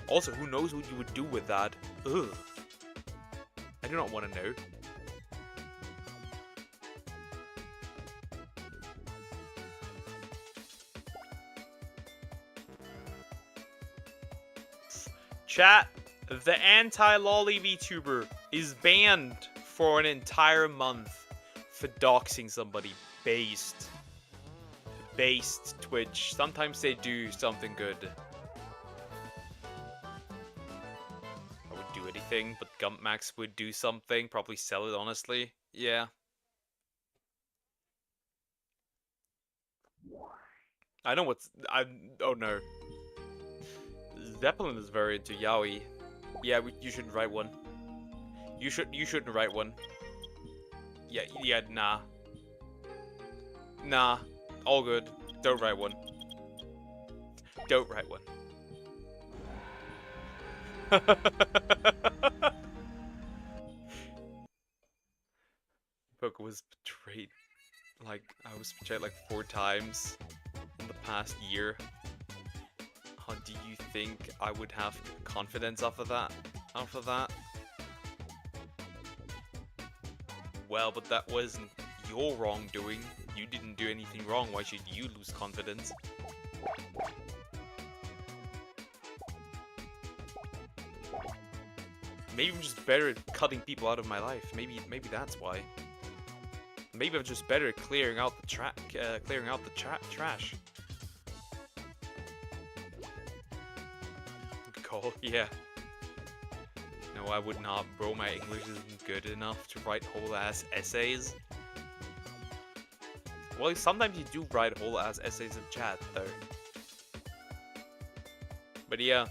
Also, who knows what you would do with that? Ugh. I do not want to know. Chat, the anti-lolly VTuber is banned for an entire month for doxing somebody. Based Twitch. Sometimes they do something good. I would do anything, but Gumpmax would do something. Probably sell it, honestly. Yeah. I know what's... Oh no. Zeppelin is very into yaoi. Yeah, you shouldn't write one. You shouldn't write one. Yeah, nah. Nah. All good. Don't write one. Don't write one. Poke was betrayed. Like, I was betrayed like 4 times in the past year. How do you think I would have confidence off of that? After that? Well, but that wasn't your wrongdoing. You didn't do anything wrong. Why should you lose confidence? Maybe I'm just better at cutting people out of my life. Maybe that's why. Maybe I'm just better at clearing out the trash. Good call. Yeah. No, I would not, bro. My English isn't good enough to write whole-ass essays. Well, sometimes you do write whole-ass essays in chat, though. But yeah,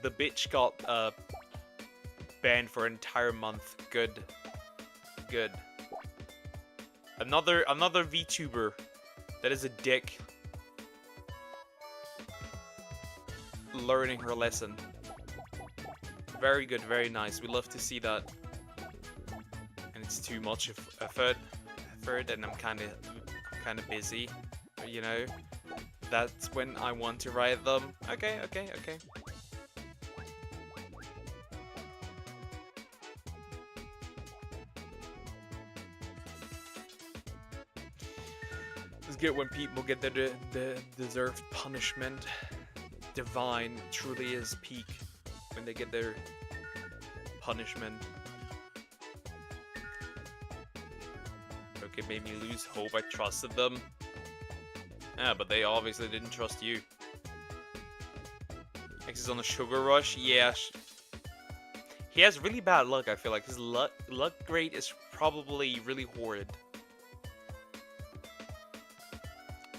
the bitch got banned for an entire month. Good. Good. Another VTuber that is a dick. Learning her lesson. Very good, very nice. We love to see that. And it's too much effort, and I'm kind of busy, you know. That's when I want to write them. Okay. It's good when people get the deserved punishment. Divine truly is peak when they get their punishment. Okay, made me lose hope. I trusted them. Yeah, but they obviously didn't trust you. X is on a sugar rush. Yeah. He has really bad luck, I feel like. His luck grade is probably really horrid.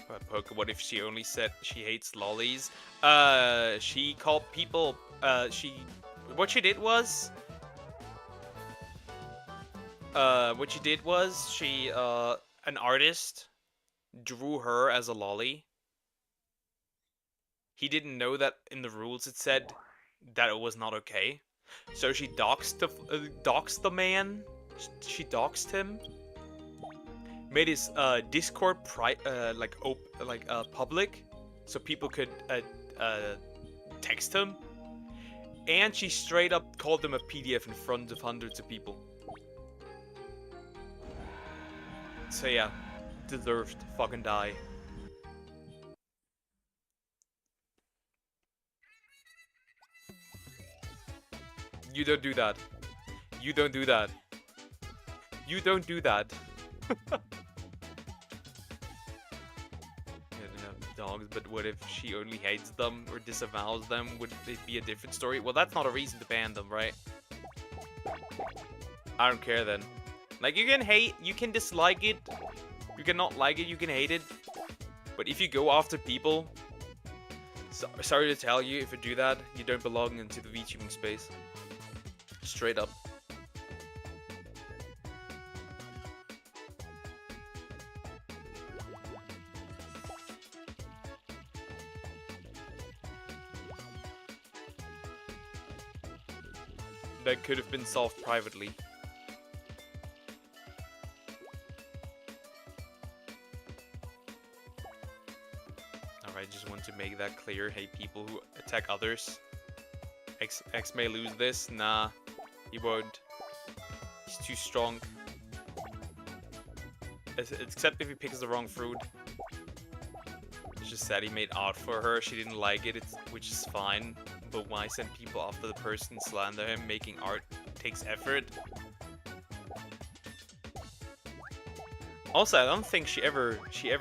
But Poke, what if she only said she hates lollies? She called people, what she did was, she, an artist drew her as a lolly. He didn't know that in the rules it said that it was not okay. So she doxed the man. She doxed him. Made his Discord public, so people could text him. And she straight up called him a PDF in front of hundreds of people. So yeah, deserved to fucking die. You don't do that. You don't do that. You don't do that. Dogs, but what if she only hates them or disavows them? Would it be a different story? Well, that's not a reason to ban them, right? I don't care then. Like, you can hate, you can dislike it, you can not like it, you can hate it. But if you go after people, sorry to tell you, if you do that, you don't belong into the VTubing space. Straight up. That could have been solved privately. Alright, just want to make that clear. Hey, people who attack others. X may lose this. Nah, he won't. He's too strong. Except if he picks the wrong fruit. It's just sad he made art for her. She didn't like it, which is fine. But why send people after the person, slander him? Making art takes effort. Also, I don't think she ever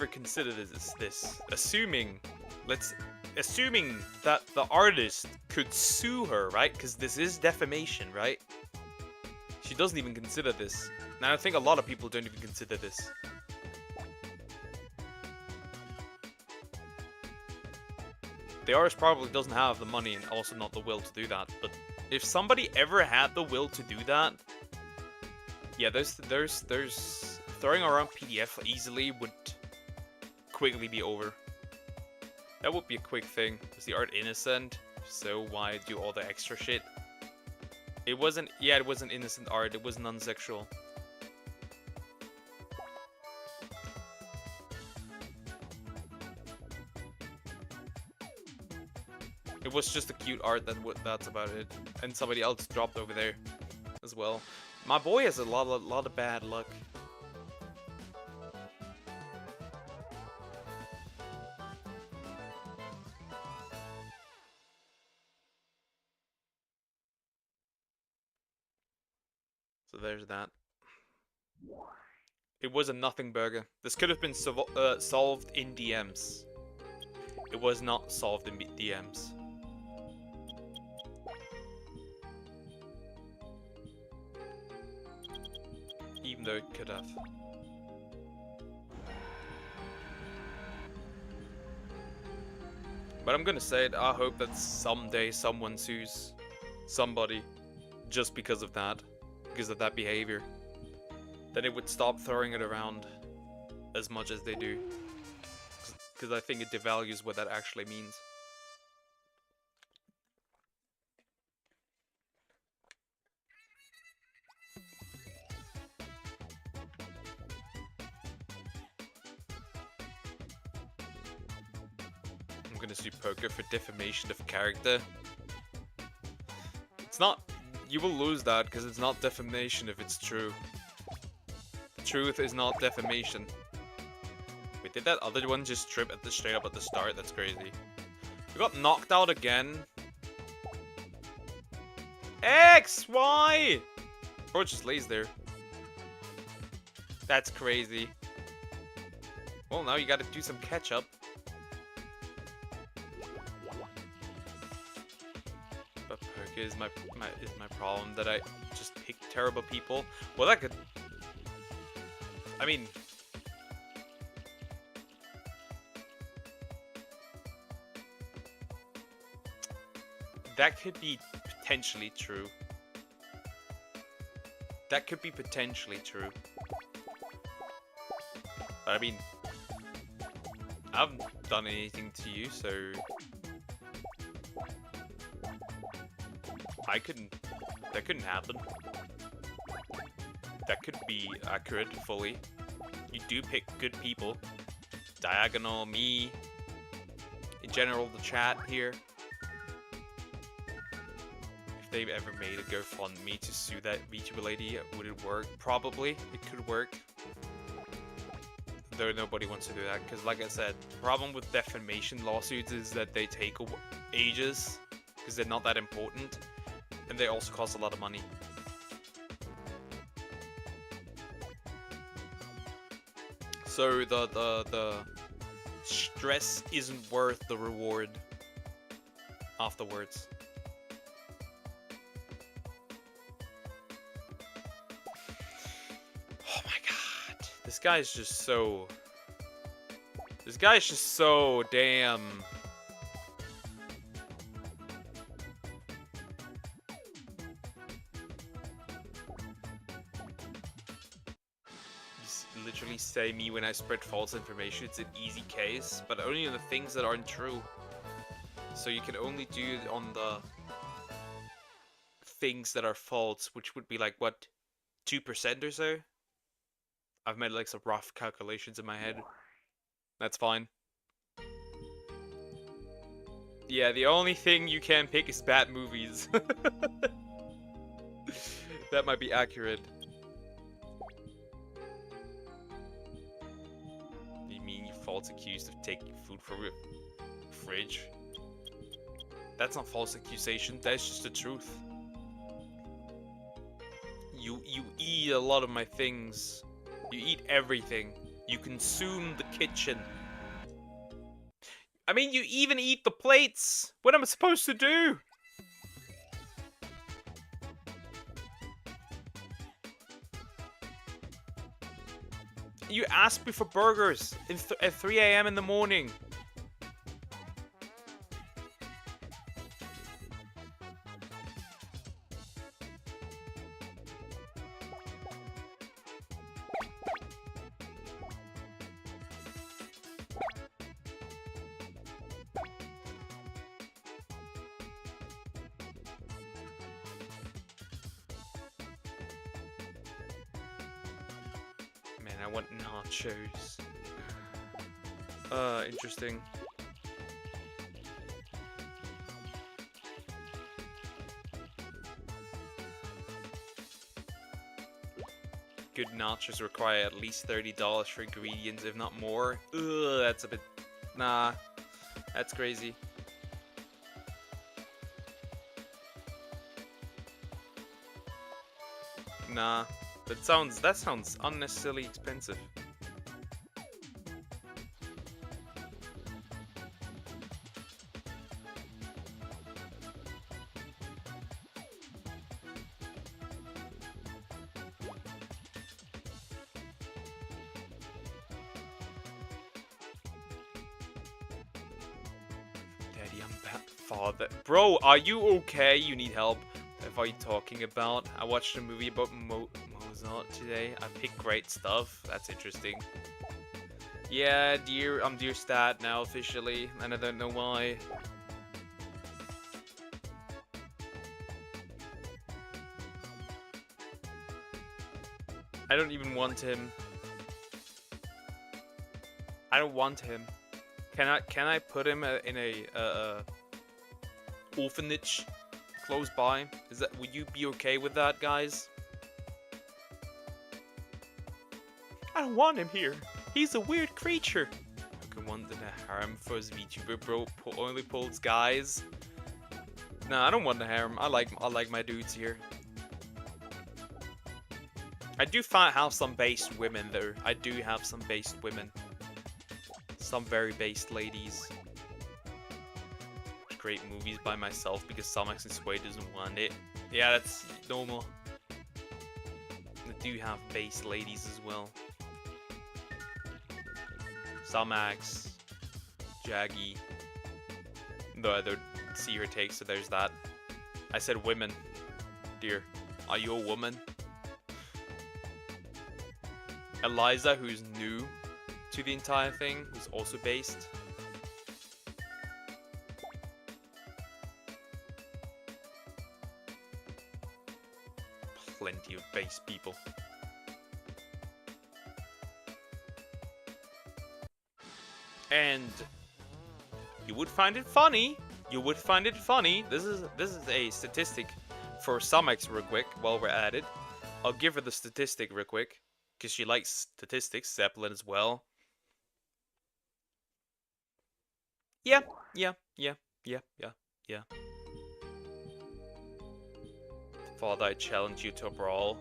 considered this. Assuming that the artist could sue her, right? Because this is defamation, right? She doesn't even consider this. Now I think a lot of people don't even consider this. the artist probably doesn't have the money and also not the will to do that. But if somebody ever had the will to do that, yeah, there's throwing around PDF easily would quickly be over. That would be a quick thing. Was the art innocent? So why do all the extra shit? It wasn't. Yeah, it wasn't innocent art. It was non-sexual. It was just a cute art. That's about it. And somebody else dropped over there as well. My boy has a lot of bad luck. So there's that. It was a nothing burger. This could have been solved in DMs. It was not solved in DMs. Even though it could have. But I'm gonna say it, I hope that someday someone sues somebody just because of that. Because of that behavior. Then it would stop throwing it around as much as they do. Because I think it devalues what that actually means. I'm gonna sue poker for defamation of character. It's not... You will lose that because it's not defamation if it's true. The truth is not defamation. Wait, did that other one just trip at the straight up at the start? That's crazy. We got knocked out again. X! Why? Bro just lays there. That's crazy. Well, now you gotta do some catch up. But poker is my problem that I just pick terrible people. Well, that could... I mean... That could be potentially true. That could be potentially true. But I mean... I haven't done anything to you, so... That couldn't happen. That could be accurate fully. You do pick good people. Diagonal, me, in general, the chat here. If they've ever made a GoFundMe to sue that VTuber lady, would it work? Probably. It could work. Though nobody wants to do that, because like I said, the problem with defamation lawsuits is that they take ages, because they're not that important. And they also cost a lot of money. So the stress isn't worth the reward afterwards. Oh my god. This guy's just so... This guy's just so damn... Literally say me when I spread false information. It's an easy case, but only on the things that aren't true. So you can only do it on the things that are false, which would be like, what, 2% or so? I've made like some rough calculations in my head. That's fine. Yeah, the only thing you can pick is bad movies. That might be accurate. False accused of taking food from a fridge. That's not false accusation, that's just the truth. You eat a lot of my things. You eat everything. You consume the kitchen. I mean, you even eat the plates. What am I supposed to do? You asked me for burgers at 3 AM in the morning. I want nachos. Interesting. Good nachos require at least $30 for ingredients, if not more. Ugh, that's a bit... Nah, that's crazy. Nah, that sounds unnecessarily expensive. Daddy, I'm bad father. Bro, are you okay? You need help. What are you talking about? I watched a movie about Mozart today. I picked great stuff. That's interesting. Yeah, I'm dear stat now officially, and I don't know why. I don't even want him. I don't want him. Can I put him in a orphanage close by? Would you be okay with that, guys? I don't want him here. He's a weird creature. I could want the harem for his VTuber bro only pulls guys. Nah, I don't want the harem. I like my dudes here. I do have some based women though. I do have some based women. Some very based ladies. Great movies by myself because Somax and Sway doesn't want it. Yeah, that's normal. I do have based ladies as well. Somax, Jaggy. The other see her take, so there's that. I said women. Dear, are you a woman? Eliza, who's new to the entire thing, who's also based. Plenty of base people. And you would find it funny. You would find it funny. This is a statistic for Somex real quick while we're at it. I'll give her the statistic real quick because she likes statistics, Zeppelin as well. Yeah. Father, I challenge you to a brawl.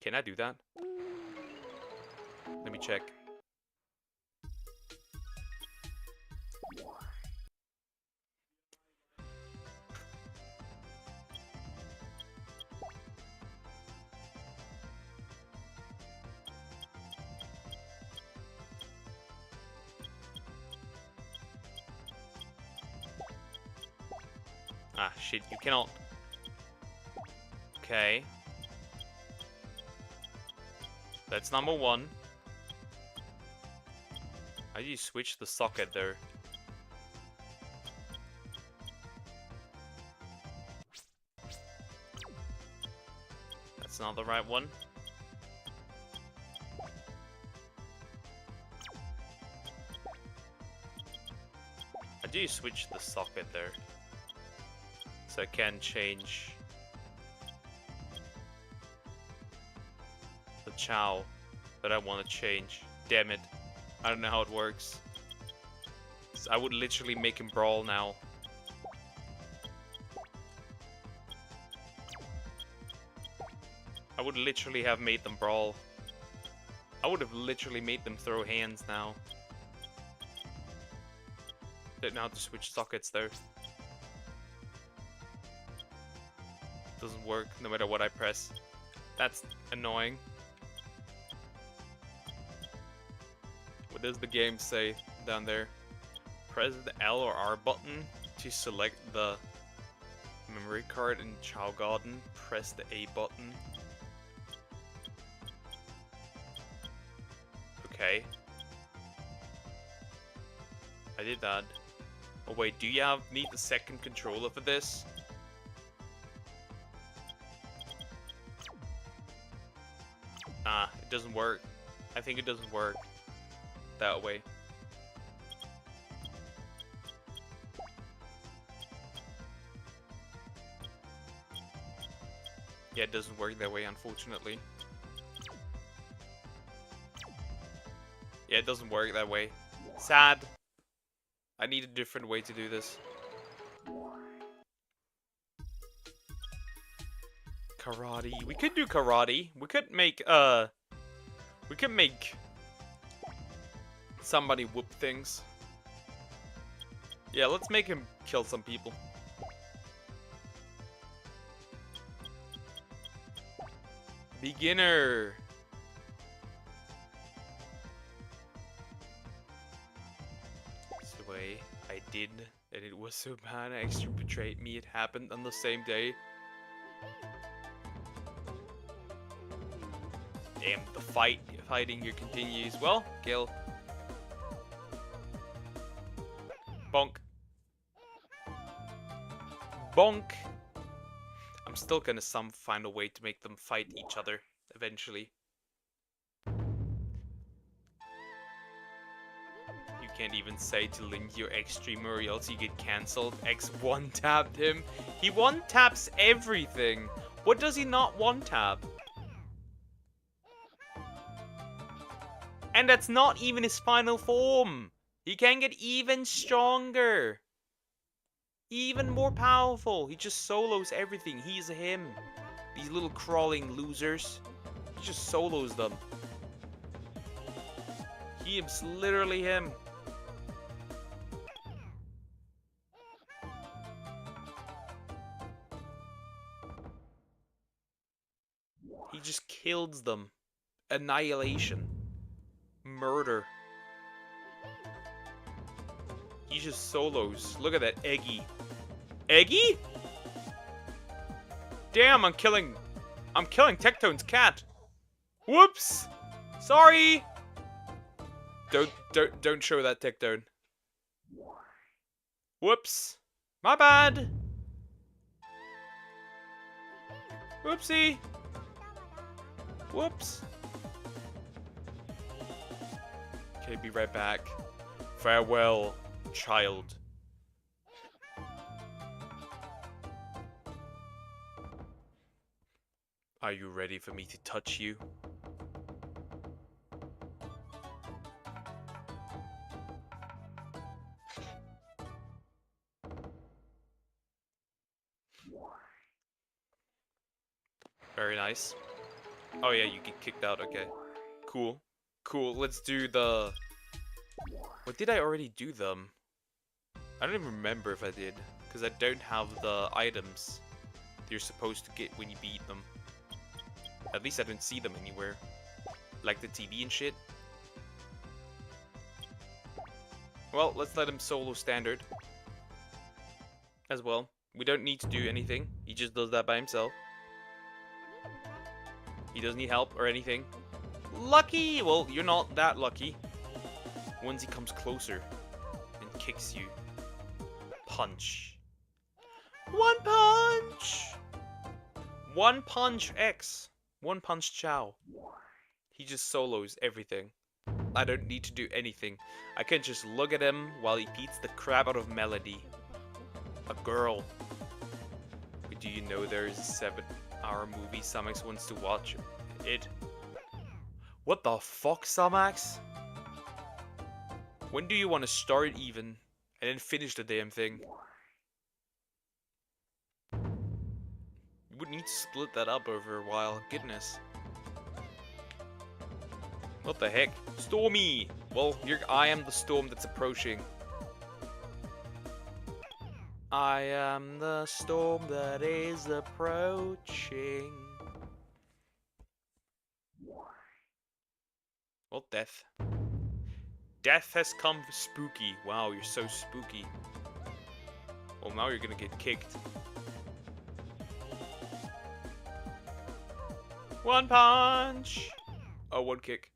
Can I do that? Let me check. Ah, shit, you cannot. Okay. That's number one. How do you switch the socket there? That's not the right one. How do you switch the socket there? So I can change the chow that I want to change. Damn it. I don't know how it works. So I would literally make him brawl now. I would literally have made them brawl. I would have literally made them throw hands now. Don't know how to switch sockets though. Doesn't work no matter what I press. That's annoying. What does the game say down there? Press the L or R button to select the memory card in Chow Garden. Press the A button. Okay. I did that. Oh wait, do you need the second controller for this? Nah, it doesn't work. I think it doesn't work that way. Yeah, it doesn't work that way, unfortunately. Yeah, it doesn't work that way. Sad. I need a different way to do this. Karate. We could do karate. We could make somebody whoop things. Yeah, let's make him kill some people. Beginner. Sway, I did, and it was so bad. Extra betrayed me. It happened on the same day. Damn, the fighting here continues. Well, kill. Bonk. Bonk. I'm still gonna find a way to make them fight each other eventually. You can't even say to Link you're X streamer or else you get cancelled. X one-tapped him. He one-taps everything. What does he not one-tap? And that's not even his final form. He can get even stronger. Even more powerful. He just solos everything. He's him. These little crawling losers. He just solos them. He is literally him. He just kills them. Annihilation. Murder. He just solos. Look at that Eggy. Eggy? Damn, I'm killing Tectone's cat. Whoops. Sorry. Don't show that, Tectone. Whoops. My bad. Whoopsie. Whoops. Okay, be right back. Farewell, child. Are you ready for me to touch you? Very nice. Oh yeah, you get kicked out, okay. Cool. Cool, let's do the... What, did I already do them? I don't even remember if I did, because I don't have the items you're supposed to get when you beat them. At least I don't see them anywhere. Like the TV and shit. Well, let's let him solo standard. As well. We don't need to do anything. He just does that by himself. He doesn't need help or anything. Lucky! Well, you're not that lucky. Once he comes closer and kicks you. Punch. One punch! One punch X. One punch Chow. He just solos everything. I don't need to do anything. I can just look at him while he beats the crap out of Melody. A girl. Do you know there is a 7-hour movie Samax wants to watch it? What the fuck, Samax? When do you want to start even? And then finish the damn thing? You would need to split that up over a while. Goodness. What the heck? Stormy! Well, I am the storm that's approaching. I am the storm that is approaching. Well, death. Death has come spooky. Wow, you're so spooky. Well, now you're gonna get kicked. One punch! Oh, one kick.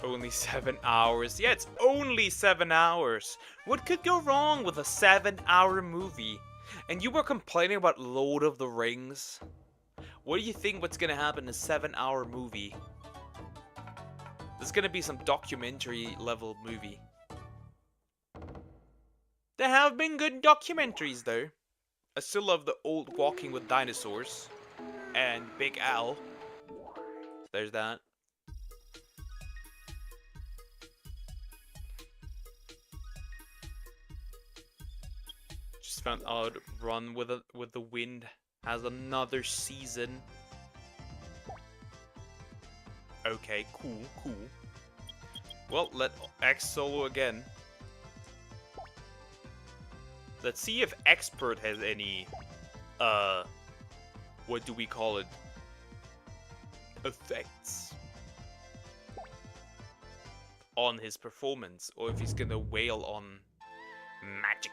Only 7 hours. Yeah, it's only 7 hours. What could go wrong with a 7-hour movie? And you were complaining about Lord of the Rings? What do you think what's gonna happen in a 7-hour movie? There's gonna be some documentary level movie. There have been good documentaries though. I still love the old Walking with Dinosaurs and Big Al. There's that. Just found out Run with the Wind has another season. Okay, cool, cool. Well, let X solo again. Let's see if Expert has any, what do we call it? Effects on his performance, or if he's gonna wail on magic.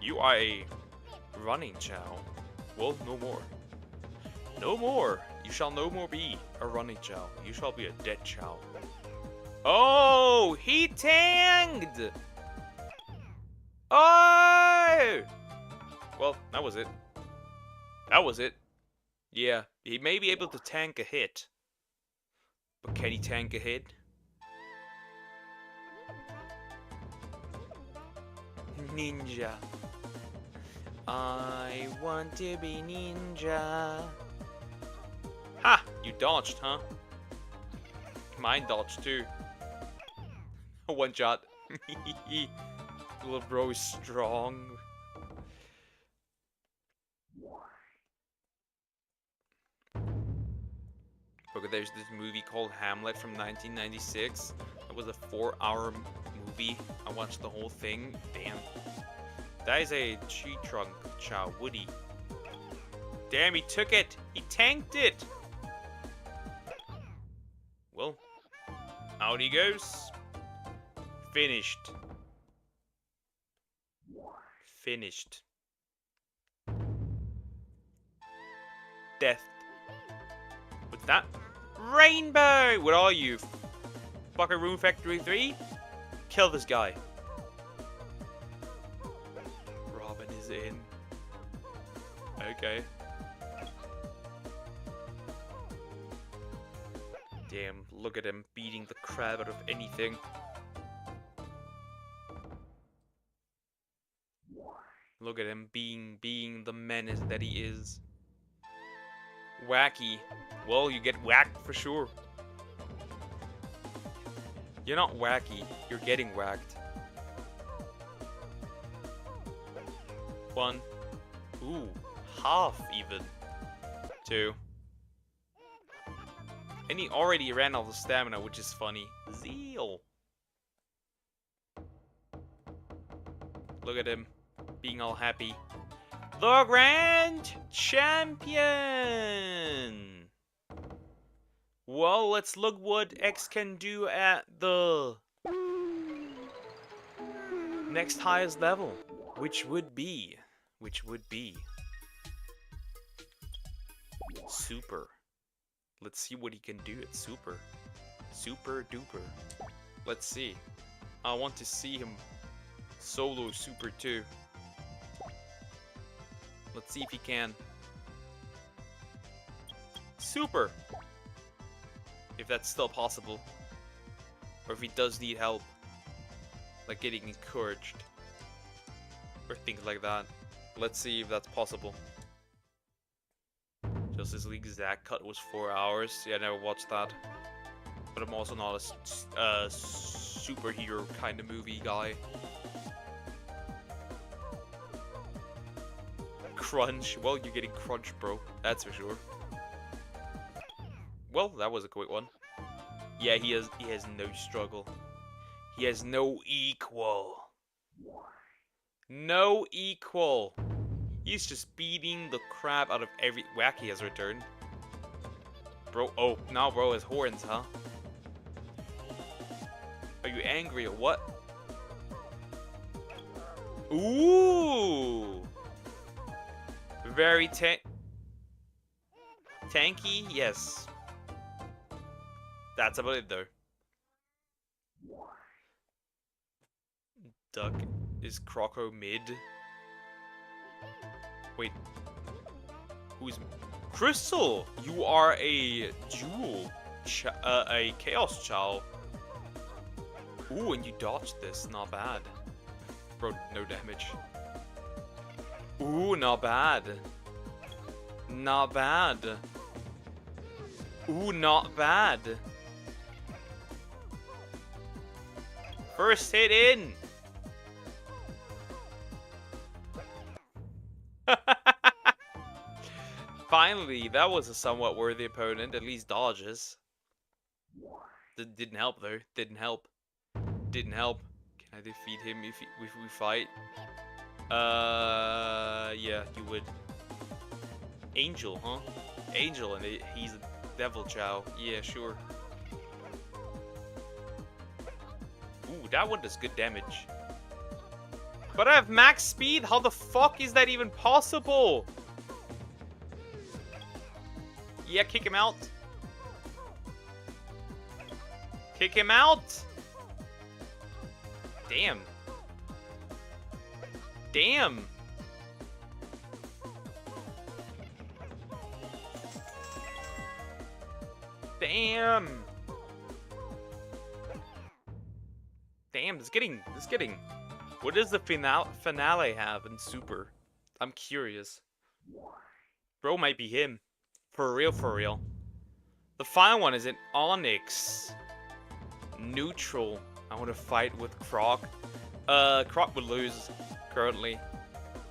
You are a running Chow. Well, no more. No more. You shall no more be a running Chow. You shall be a dead Chow. Oh, he tanked! Oh! Well, that was it. That was it. Yeah, he may be able to tank a hit. But can he tank a hit? Ninja. I want to be ninja. Ha! You dodged, huh? Mine dodged too. One shot. Little bro is strong. Look, there's this movie called Hamlet from 1996. It was a 4-hour movie. I watched the whole thing. Damn. That is a tree trunk Chow Woody. Damn, he took it! He tanked it! Well, out he goes. Finished. Finished. Death. What's that? Rainbow! What are you? Buckaroo Factory 3? Kill this guy. Robin is in. Okay. Damn, look at him beating the crap out of anything. Look at him being the menace that he is. Wacky. Well, you get whacked for sure. You're not wacky, you're getting whacked. 1. Ooh, half even. 2. And he already ran out of stamina, which is funny. Zeal. Look at him, being all happy. The Grand Champion! Well, let's look what X can do at the next highest level. Which would be Super. Let's see what he can do at Super. Super duper. Let's see. I want to see him solo Super too. Let's see if he can. Super! If that's still possible. Or if he does need help. Like getting encouraged. Or things like that. Let's see if that's possible. Justice League Zack Cut was 4 hours. Yeah, I never watched that. But I'm also not a superhero kind of movie guy. Crunch. Well, you're getting crunch, bro. That's for sure. Well, that was a quick one. Yeah, he has no struggle. He has no equal. No equal. He's just beating the crap out of every... Wacky has returned. Bro, oh, now bro has horns, huh? Are you angry or what? Ooh! Very tanky, yes. That's about it though. Duck. Is Croco mid? Wait. Who's... Crystal! You are a dual... a Chaos Chow. Ooh, and you dodged this. Not bad. Bro, no damage. Ooh, not bad. Not bad. Ooh, not bad. First hit in. Finally, that was a somewhat worthy opponent. At least dodges. Didn't help though. Didn't help. Didn't help. Can I defeat him if we fight? Yeah, you would. Angel, huh? Angel, and he's a Devil Chow. Yeah, sure. Ooh, that one does good damage. But I have max speed? How the fuck is that even possible? Yeah, kick him out. Kick him out! Damn. Damn! Damn! Damn, this getting... What does the finale have in Super? I'm curious. Bro might be him. For real, for real. The final one is in Onyx. Neutral. I want to fight with Croc. Croc would lose, currently.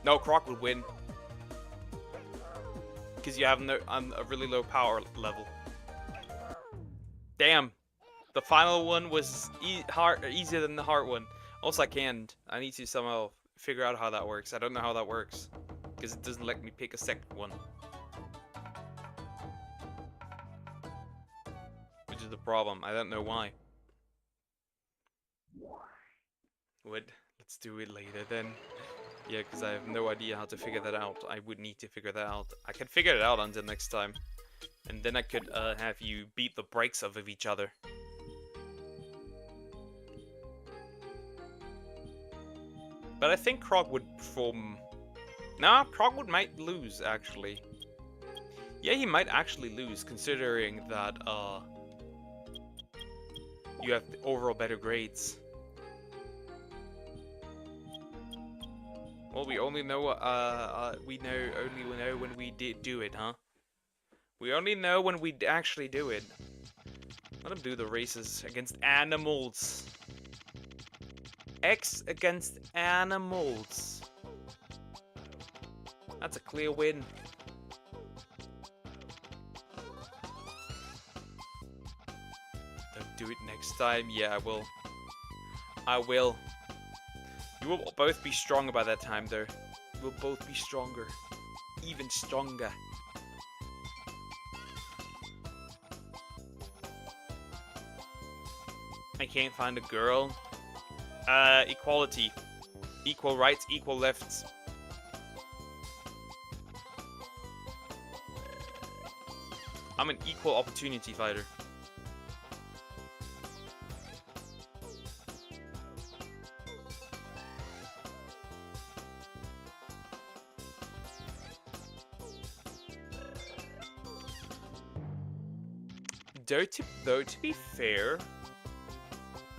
No, Croc would win. Because you have a really low power level. Damn. The final one was easier than the hard one. Also, I need to somehow figure out how that works. I don't know how that works. Because it doesn't let me pick a second one. Which is the problem. I don't know why. Let's do it later then. Yeah, because I have no idea how to figure that out. I would need to figure that out. I can figure it out until next time. And then I could have you beat the brakes off of each other. But I think Croc would perform... Nah, Croc might lose, actually. Yeah, he might actually lose, considering that, you have overall better grades. Well, we only know, we only know when we do it, huh? We only know when we actually do it. Let him do the races against animals. X against animals. That's a clear win. Don't do it next time. Yeah, I will. I will. You will both be stronger by that time, though. We'll both be stronger. Even stronger. I can't find a girl. Equality. Equal rights, equal lefts. I'm an equal opportunity fighter. Though to be fair,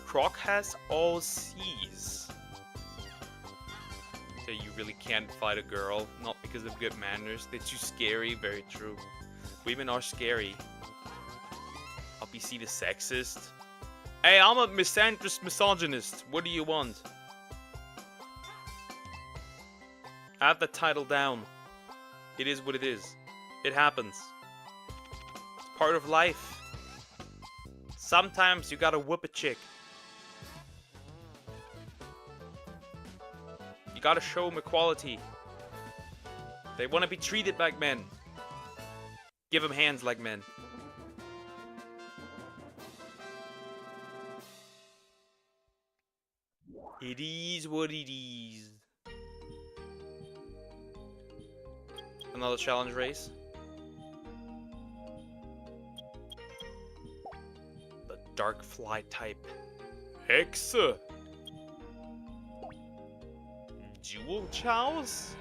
Croc has all C's. So you really can't fight a girl, not because of good manners. They're too scary, very true. Women are scary. I'll be seen as sexist. Hey, I'm a misogynist. What do you want? I have the title down. It is what it is. It happens. It's part of life. Sometimes you gotta whoop a chick. You gotta show them equality. They wanna be treated like men. Give them hands like men. It is what it is. Another challenge race. The dark fly type. Hexa. Jewel Chows?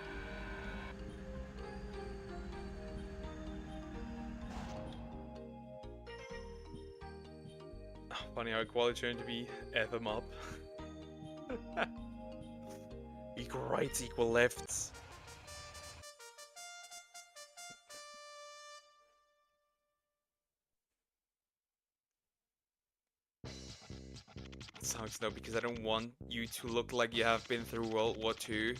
Funny how quality turned to be F them up. Equal rights, equal lefts. Sucks though, because I don't want you to look like you have been through World War II.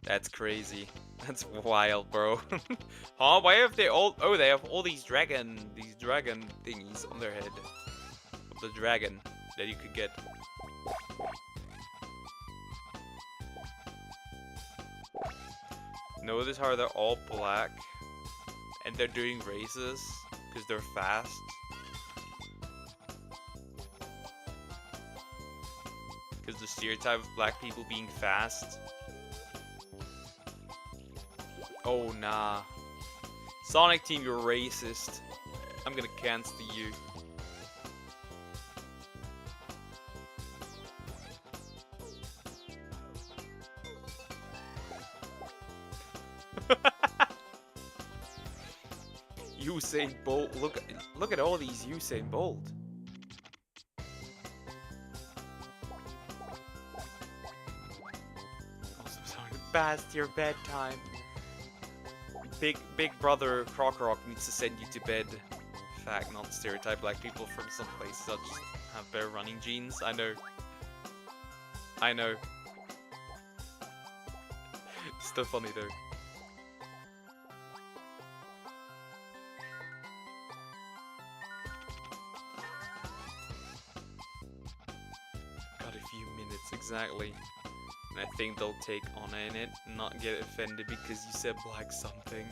That's crazy. That's wild, bro. Huh? Why have they all? Oh, they have all these dragon thingies on their head. Of the dragon that you could get. Notice how they're all black, and they're doing races because they're fast. Because the stereotype of black people being fast. Oh nah. Sonic Team, you're racist. I'm gonna cancel you. Usain Bolt. Look at all these Usain Bolt. Also, sorry. Past your bedtime. Big brother Croc needs to send you to bed. Fact, not stereotype black people from some places that just have better running genes. I know. I know. Still funny though. Got a few minutes exactly. And I think they'll take honor in it, not get offended because you said black something.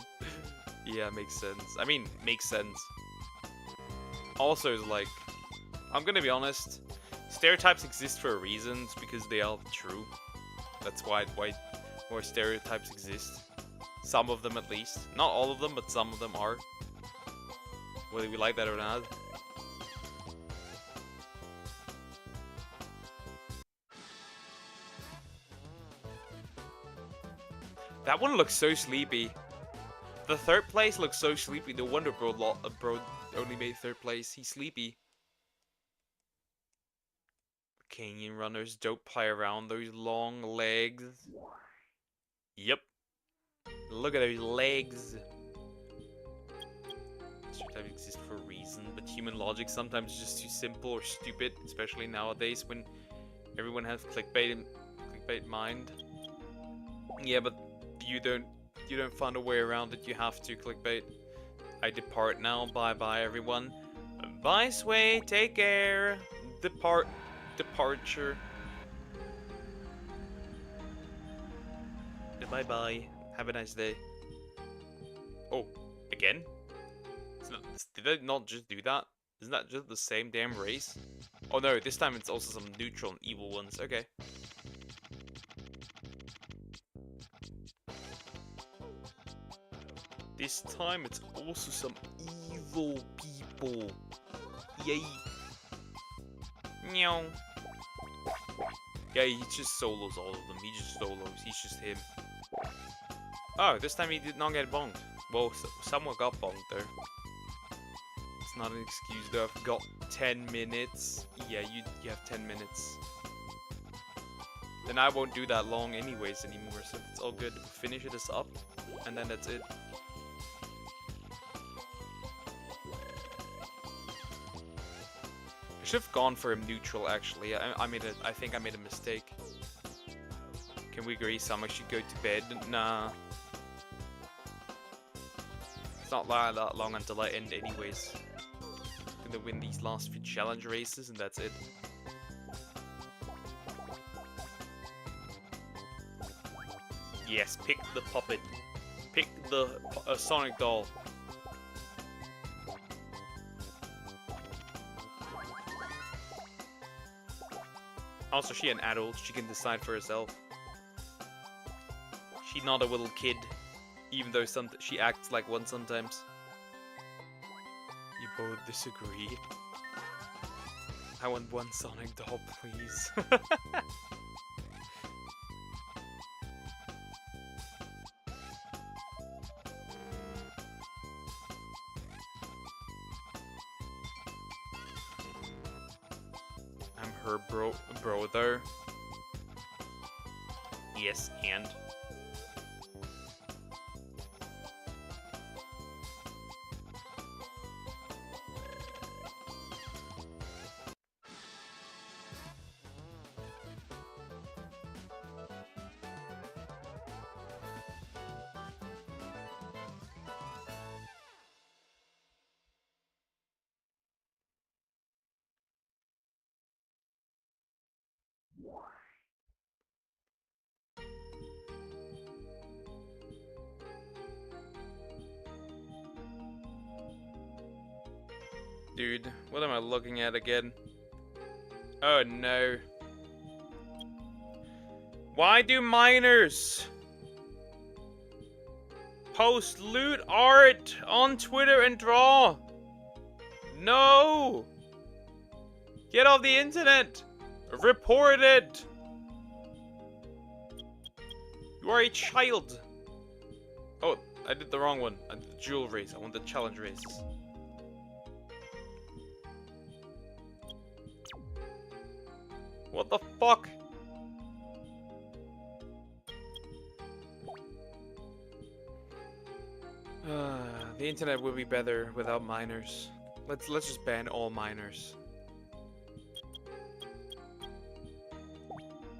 Yeah, makes sense. I mean, makes sense. Also, like, I'm gonna be honest, stereotypes exist for reasons because they are true. That's why more stereotypes exist. Some of them at least. Not all of them, but some of them are. Whether we like that or not. That one looks so sleepy. The third place looks so sleepy. No wonder bro only made third place. He's sleepy. Canyon runners don't play around those long legs. Yep. Look at those legs. Stereotypes exist for a reason, but human logic sometimes is just too simple or stupid, especially nowadays when everyone has clickbait mind. Yeah, but you don't find a way around it. You have to clickbait. I depart now. Bye bye everyone. Bye Sway. Take care. Departure. Bye bye. Have a nice day. Oh, again? Did I not just do that? Isn't that just the same damn race? Oh no, this time it's also some neutral and evil ones. Okay. This time it's also some evil people. Yay. Meow. Yeah, he just solos all of them. He just solos. He's just him. Oh, this time he did not get bonked. Well, someone got bonked there. It's not an excuse though. I've got 10 minutes. Yeah, you have 10 minutes. Then I won't do that long anyways anymore, so it's all good. We'll finish this up, and then that's it. I should have gone for him neutral actually. I think I made a mistake. Can we agree Sam I should go to bed? Nah. It's not that long until I end anyways. I'm gonna win these last few challenge races and that's it. Yes, pick the puppet. Pick the Sonic doll. Also, she's an adult. She can decide for herself. She's not a little kid, even though she acts like one sometimes. You both disagree. I want one Sonic doll, please. her brother. Yes, and. Dude, what am I looking at again? Oh no. Why do minors post loot art on Twitter and draw? No! Get off the internet! Report it! You are a child! Oh, I did the wrong one. I did the jewel race. I want the challenge races. What the fuck? The internet would be better without minors. Let's just ban all minors.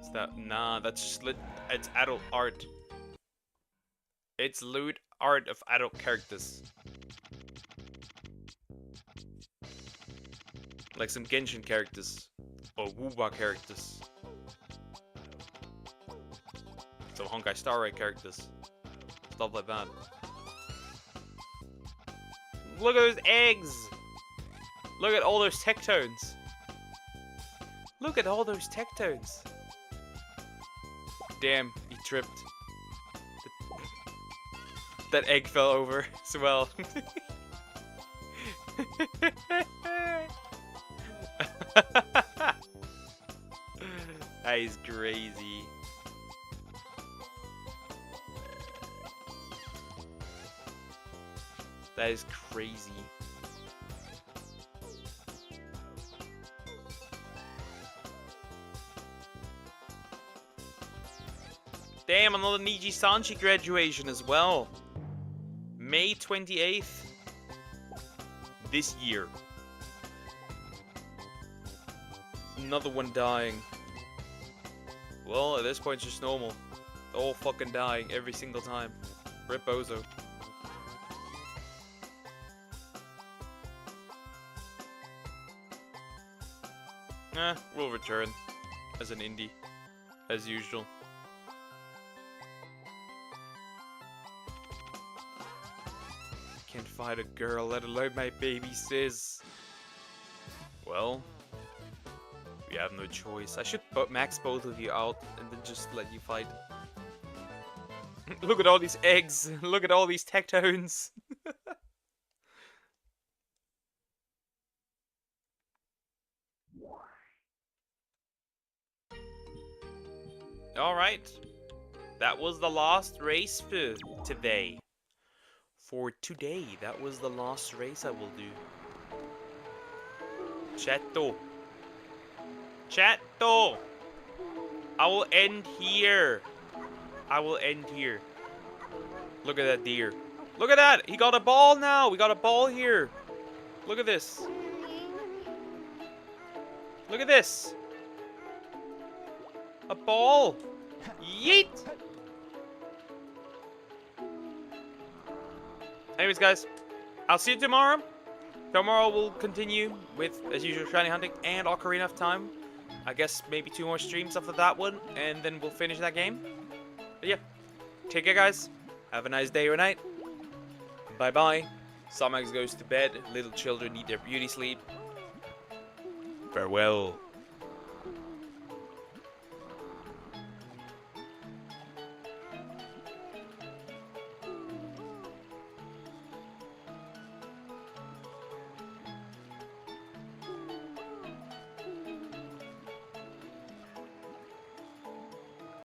Is that nah? That's just it's adult art. It's lewd art of adult characters. Like some Genshin characters. Or Wooba characters. Some Honkai Star Rail characters. Stuff like that. Look at those eggs! Look at all those tectones! Look at all those tectones! Damn, he tripped. That egg fell over as well. That is crazy. That is crazy. Damn, another Niji Sanchi graduation as well. May 28th. This year. Another one dying. Well, at this point it's just normal. They're all fucking dying every single time. Rip Bozo. We'll return as an indie, as usual. Can't fight a girl, let alone my baby sis. Well, we have no choice. I should max both of you out and then just let you fight. Look at all these eggs. Look at all these tectones. Alright. That was the last race for today. For today, that was the last race I will do. Chatto. Chatto! I will end here. I will end here. Look at that deer. Look at that! He got a ball now! We got a ball here. Look at this. Look at this. A ball. Yeet! Anyways, guys, I'll see you tomorrow. Tomorrow we'll continue with, as usual, shiny hunting and Ocarina of Time. I guess maybe 2 more streams after that one, and then we'll finish that game. But yeah, take care, guys. Have a nice day or night. Bye-bye. Samax goes to bed. Little children need their beauty sleep. Farewell.